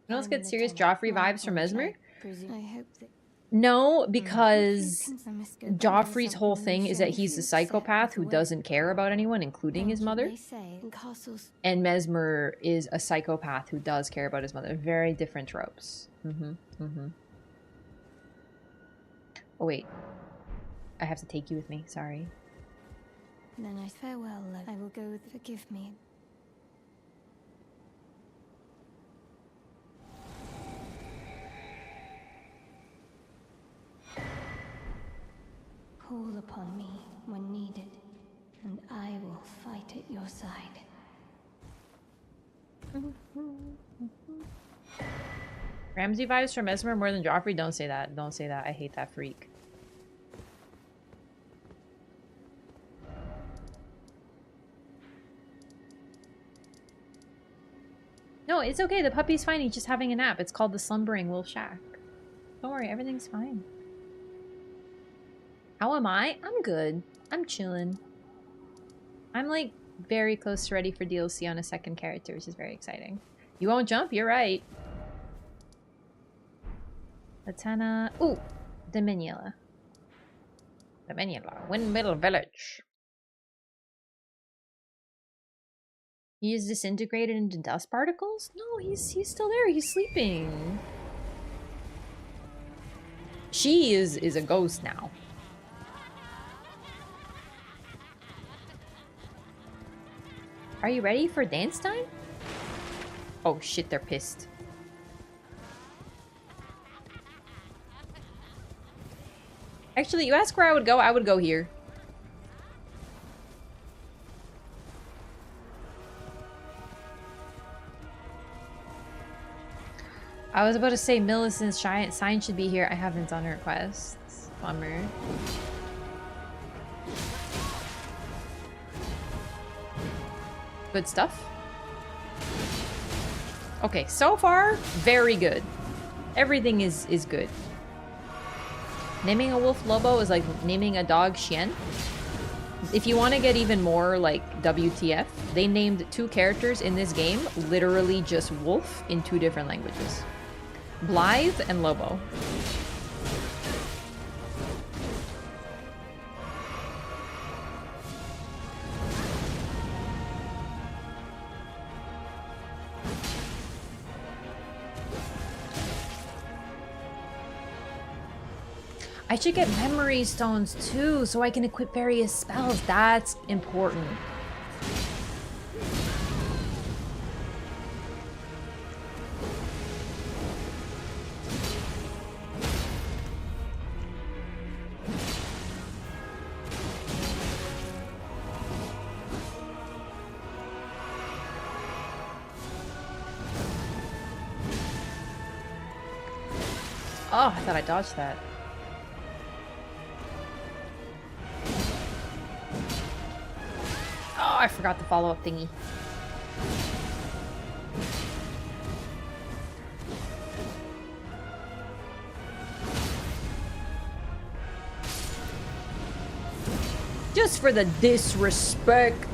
You almost get serious Joffrey vibes from Mesmer? I hope that No, because Joffrey's whole thing is that he's a psychopath who doesn't care about anyone, including his mother. And Mesmer is a psychopath who does care about his mother. Very different tropes. Oh, wait. I have to take you with me. Sorry. Then I farewell, love. I will go with forgive me. Call upon me when needed, and I will fight at your side. Ramsay vibes from Mesmer more than Joffrey? Don't say that. Don't say that. I hate that freak. No, it's okay. The puppy's fine. He's just having a nap. It's called the Slumbering Wolf Shack. Don't worry. Everything's fine. How am I? I'm good. I'm chilling. I'm like very close to ready for DLC on a second character, which is very exciting. You won't jump? You're right. Latana. Ooh, Dominula. Windmill Village. He is disintegrated into dust particles? No, he's still there. He's sleeping. She is a ghost now. Are you ready for dance time? Oh shit, they're pissed. Actually, you ask where I would go here. I was about to say Millicent's sign should be here. I haven't done her quests. Bummer. Good stuff. Okay, so far, very good. Everything is good. Naming a wolf Lobo is like naming a dog Xian. If you want to get even more like WTF, they named 2 characters in this game literally just wolf in 2 different languages. Blythe and Lobo. I should get memory stones too, so I can equip various spells. That's important. Oh, I thought I dodged that. Oh, I forgot the follow-up thingy. Just for the disrespect.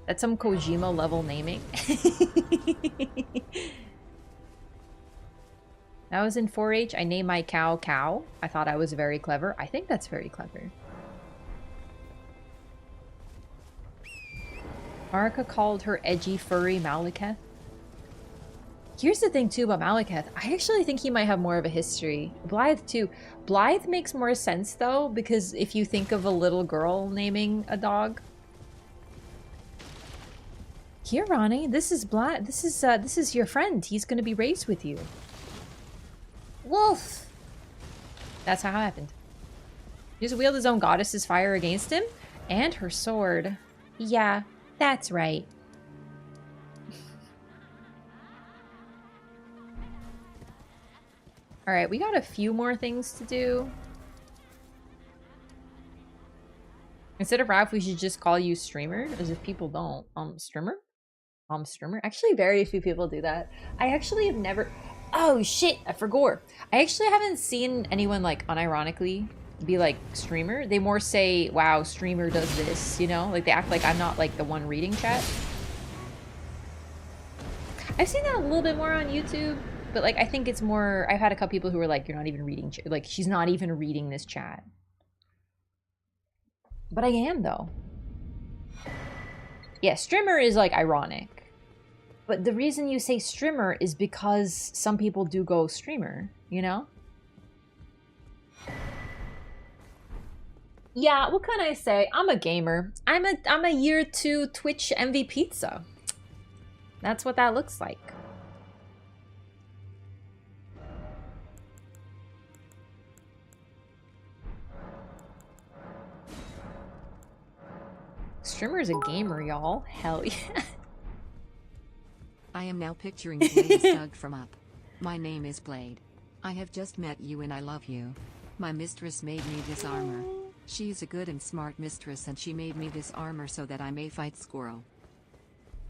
That's some Kojima level naming. I was in 4-H. I named my cow Cow. I thought I was very clever. I think that's very clever. Marika called her edgy, furry Malekith. Here's the thing, too, about Malekith. I actually think he might have more of a history. Blythe, too. Blythe makes more sense, though, because if you think of a little girl naming a dog. Here, Ronnie, this is Blythe. This is your friend. He's going to be raised with you. Wolf! That's how it happened. He just wielded his own goddess's fire against him, and her sword. Yeah, that's right. Alright, we got a few more things to do. Instead of Ralph, we should just call you Streamer, as if people don't. Streamer? Streamer? Actually, very few people do that. I actually have never... Oh, shit! I forgot. I actually haven't seen anyone, like, unironically be like, Streamer. They more say, wow, Streamer does this, you know? Like, they act like I'm not, like, the one reading chat. I've seen that a little bit more on YouTube, but, like, I think it's more... I've had a couple people who were like, you're not even reading... Like, she's not even reading this chat. But I am, though. Yeah, Streamer is, like, ironic. But the reason you say streamer is because some people do go streamer, you know? Yeah, what can I say? I'm a gamer. I'm a year 2 Twitch MV Pizza. That's what that looks like. Streamer's a gamer, y'all. Hell yeah. I am now picturing Blade Stug from Up. My name is Blade. I have just met you and I love you. My mistress made me this armor. She is a good and smart mistress and she made me this armor so that I may fight Squirrel.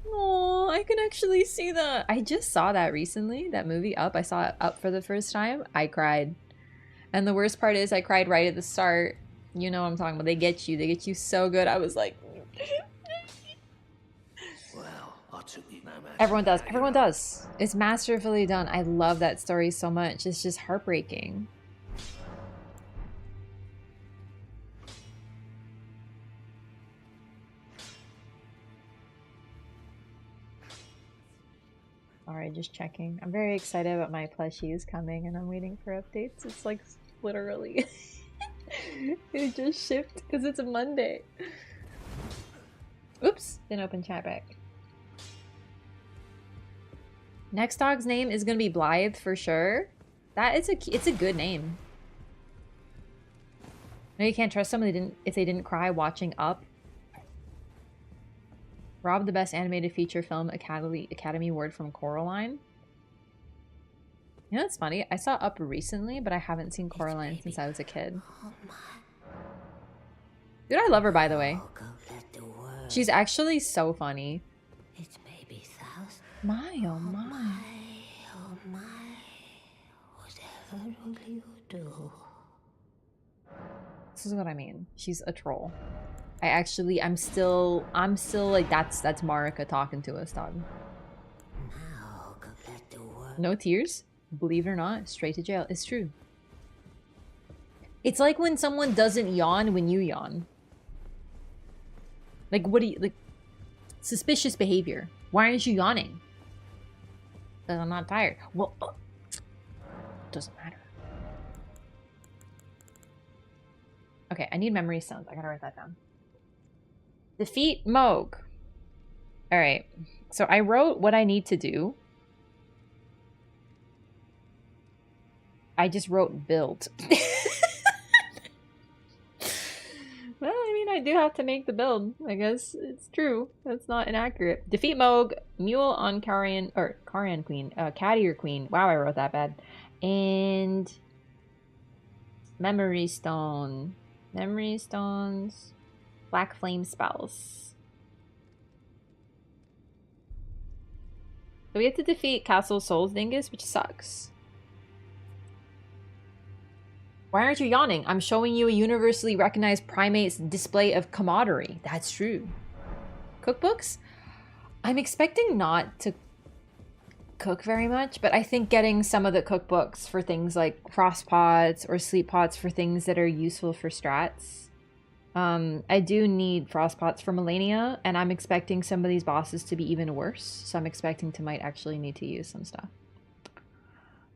Oh, I can actually see that. I just saw that recently, that movie Up. I saw it Up for the first time. I cried. And the worst part is I cried right at the start. You know what I'm talking about. They get you so good. I was like... Well, Everyone does. Everyone does. It's masterfully done. I love that story so much. It's just heartbreaking. Alright, just checking. I'm very excited about my plushies coming and I'm waiting for updates. It's like literally it just shipped because it's a Monday. Oops, didn't open chat back. Next dog's name is gonna be Blythe for sure. It's a good name. No, you can't trust someone if they didn't cry watching Up. Robbed the Best Animated Feature Film Academy Award from Coraline. You know what's funny? I saw Up recently, but I haven't seen Coraline since I was a kid. Dude, I love her, by the way. She's actually so funny. My, oh my. Oh my. Whatever will you do? This is what I mean. She's a troll. I'm still like that's Marika talking to us, dog. No tears? Believe it or not, straight to jail. It's true. It's like when someone doesn't yawn when you yawn. Like, what do you, like, suspicious behavior. Why aren't you yawning? Because I'm not tired. Well, doesn't matter. Okay, I need memory stones. I gotta write that down. Defeat Moog. Alright, so I wrote what I need to do. I just wrote build. Well, I mean, I do have to make the build. I guess it's true. That's not inaccurate. Defeat Moog, Mule on Carian Queen, Cattier Queen. Wow, I wrote that bad. And Memory Stone. Memory Stones. Black Flame spells. So we have to defeat Castle Souls Dingus, which sucks. Why aren't you yawning? I'm showing you a universally recognized primate's display of camaraderie. That's true. Cookbooks? I'm expecting not to cook very much, but I think getting some of the cookbooks for things like frost pots or sleep pots for things that are useful for strats. I do need frost pots for Melania, and I'm expecting some of these bosses to be even worse, so I'm expecting to might actually need to use some stuff.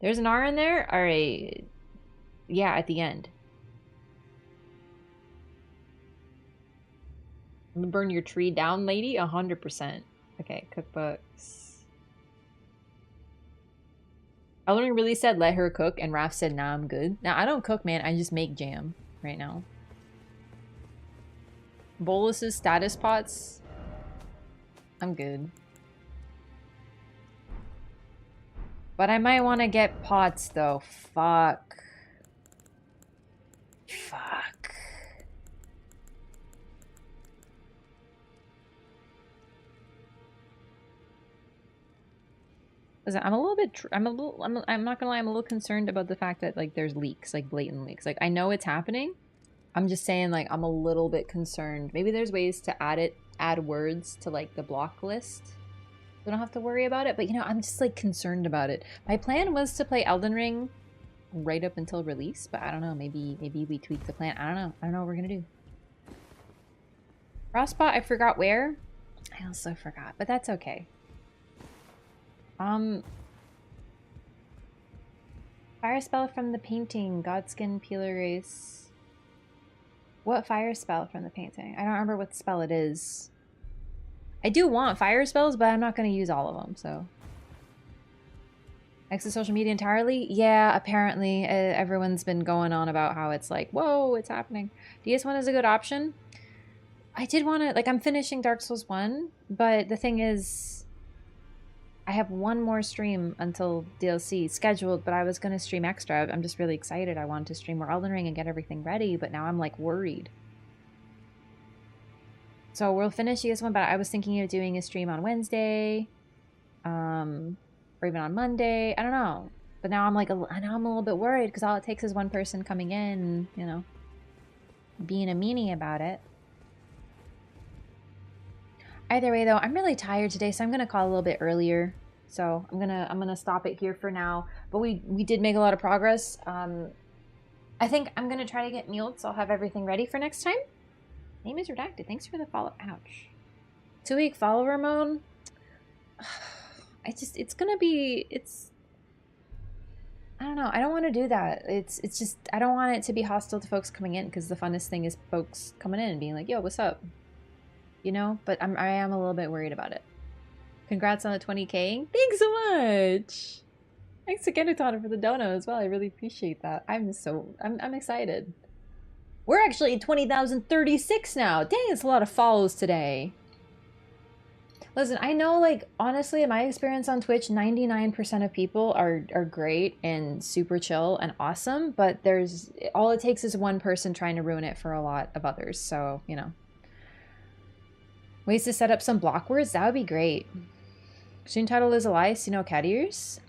There's an R in there? Alright. Yeah, at the end. I'm gonna burn your tree down, lady? 100%. Okay, cookbooks. Elden really said let her cook, and Raph said nah, I'm good. Now, I don't cook, man. I just make jam right now. Bolus's status pots. I'm good. But I might want to get pots, though. Fuck. Fuck. Listen, I'm a little bit, I'm not gonna lie, I'm a little concerned about the fact that, like, there's leaks, like, blatant leaks. Like, I know it's happening. I'm just saying, like, I'm a little bit concerned. Maybe there's ways to add words to, like, the block list. We don't have to worry about it, but, you know, I'm just, like, concerned about it. My plan was to play Elden Ring right up until release, but I don't know. Maybe we tweak the plan. I don't know. I don't know what we're gonna do. Frostbot, I forgot where. I also forgot, but that's okay. Fire spell from the painting. Godskin Peeler Race. What fire spell from the painting? I don't remember what spell it is. I do want fire spells, but I'm not going to use all of them, so. Exit social media entirely? Yeah, apparently. Everyone's been going on about how it's like, whoa, it's happening. DS1 is a good option. I did want to, like, I'm finishing Dark Souls 1, but the thing is, I have one more stream until DLC scheduled, but I was going to stream extra. I'm just really excited. I wanted to stream more Elden Ring and get everything ready, but now I'm, like, worried. So we'll finish DS1, but I was thinking of doing a stream on Wednesday, or even on Monday. I don't know. But now I'm like, I know I'm a little bit worried because all it takes is one person coming in and, you know, being a meanie about it. Either way, though, I'm really tired today, so I'm gonna call a little bit earlier. So I'm gonna stop it here for now. But we did make a lot of progress. I think I'm gonna try to get muled, so I'll have everything ready for next time. Name is redacted. Thanks for the follow. Ouch. 2-week follower mode. It's gonna be. I don't know. I don't want to do that. It's just I don't want it to be hostile to folks coming in, because the funnest thing is folks coming in and being like, "Yo, what's up?" You know. But I am a little bit worried about it. Congrats on the 20K. Thanks so much. Thanks again, Utana, for the dono as well. I really appreciate that. I'm excited. We're actually at 20,036 now. Dang, it's a lot of follows today. Listen, I know, like, honestly, in my experience on Twitch, 99% of people are great and super chill and awesome, but all it takes is one person trying to ruin it for a lot of others, so, you know. Ways to set up some block words? That would be great. Stream title is Elias, you know, cat ears?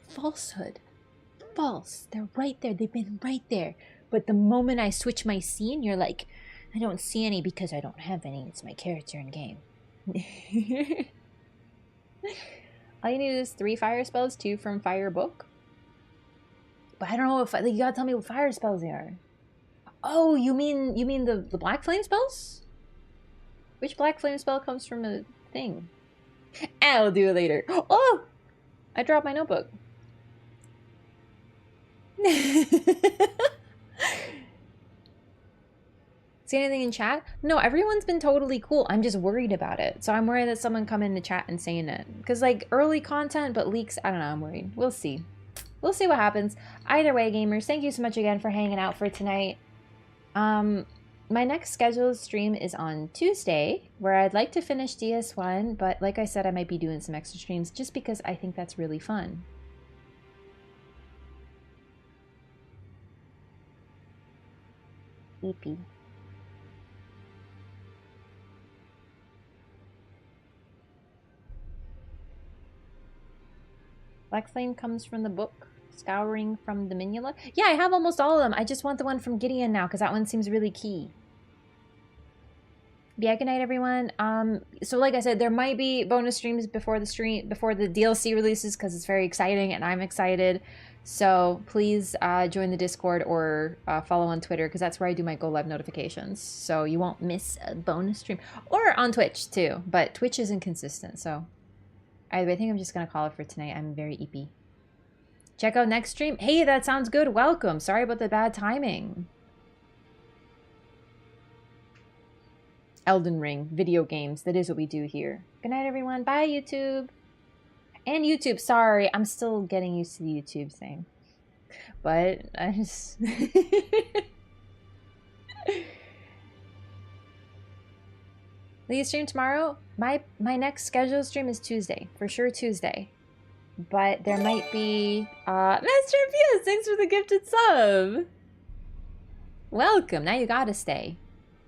Falsehood. False. They're right there. They've been right there. But the moment I switch my scene, you're like, I don't see any because I don't have any. It's my character in game. All you need is 3 fire spells, 2 from fire book. But I don't know if you gotta tell me what fire spells they are. Oh, you mean the black flame spells? Which black flame spell comes from a thing? I'll do it later. Oh, I dropped my notebook. See anything in chat? No, everyone's been totally cool. I'm just worried about it. So I'm worried that someone come in the chat and saying it. Because, like, early content, but leaks, I don't know, I'm worried. We'll see. We'll see what happens. Either way, gamers, thank you so much again for hanging out for tonight. My next scheduled stream is on Tuesday, where I'd like to finish DS1, but like I said, I might be doing some extra streams just because I think that's really fun. EP. Black Flame comes from the book, Scouring from the Minula. Yeah, I have almost all of them. I just want the one from Gideon now, because that one seems really key. Yeah, good night, everyone. So like I said, there might be bonus streams before the DLC releases, because it's very exciting, and I'm excited. So please join the Discord or follow on Twitter, because that's where I do my Go Live notifications. So you won't miss a bonus stream. Or on Twitch, too. But Twitch isn't consistent, so... I think I'm just going to call it for tonight. I'm very EP. Check out next stream. Hey, that sounds good. Welcome. Sorry about the bad timing. Elden Ring. Video games. That is what we do here. Good night, everyone. Bye, YouTube. And YouTube. Sorry. I'm still getting used to the YouTube thing. But I just... Will you stream tomorrow? My next scheduled stream is Tuesday. For sure Tuesday. But there might be... Master Pius, thanks for the gifted sub! Welcome, now you gotta stay.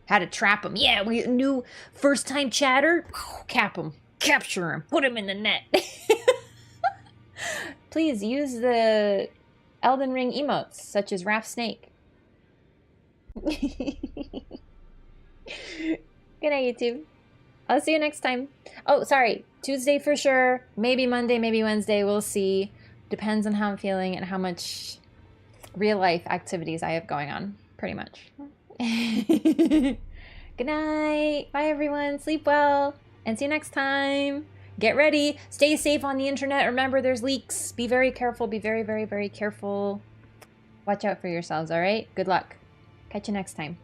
How to trap him. Yeah, we new first time chatter. Cap him. Capture him. Put him in the net. Please use the Elden Ring emotes, such as Raph Snake. Good night, YouTube. I'll see you next time. Oh, sorry. Tuesday for sure. Maybe Monday, maybe Wednesday. We'll see. Depends on how I'm feeling and how much real life activities I have going on. Pretty much. Good night. Bye, everyone. Sleep well. And see you next time. Get ready. Stay safe on the internet. Remember, there's leaks. Be very careful. Be very, very, very careful. Watch out for yourselves, all right? Good luck. Catch you next time.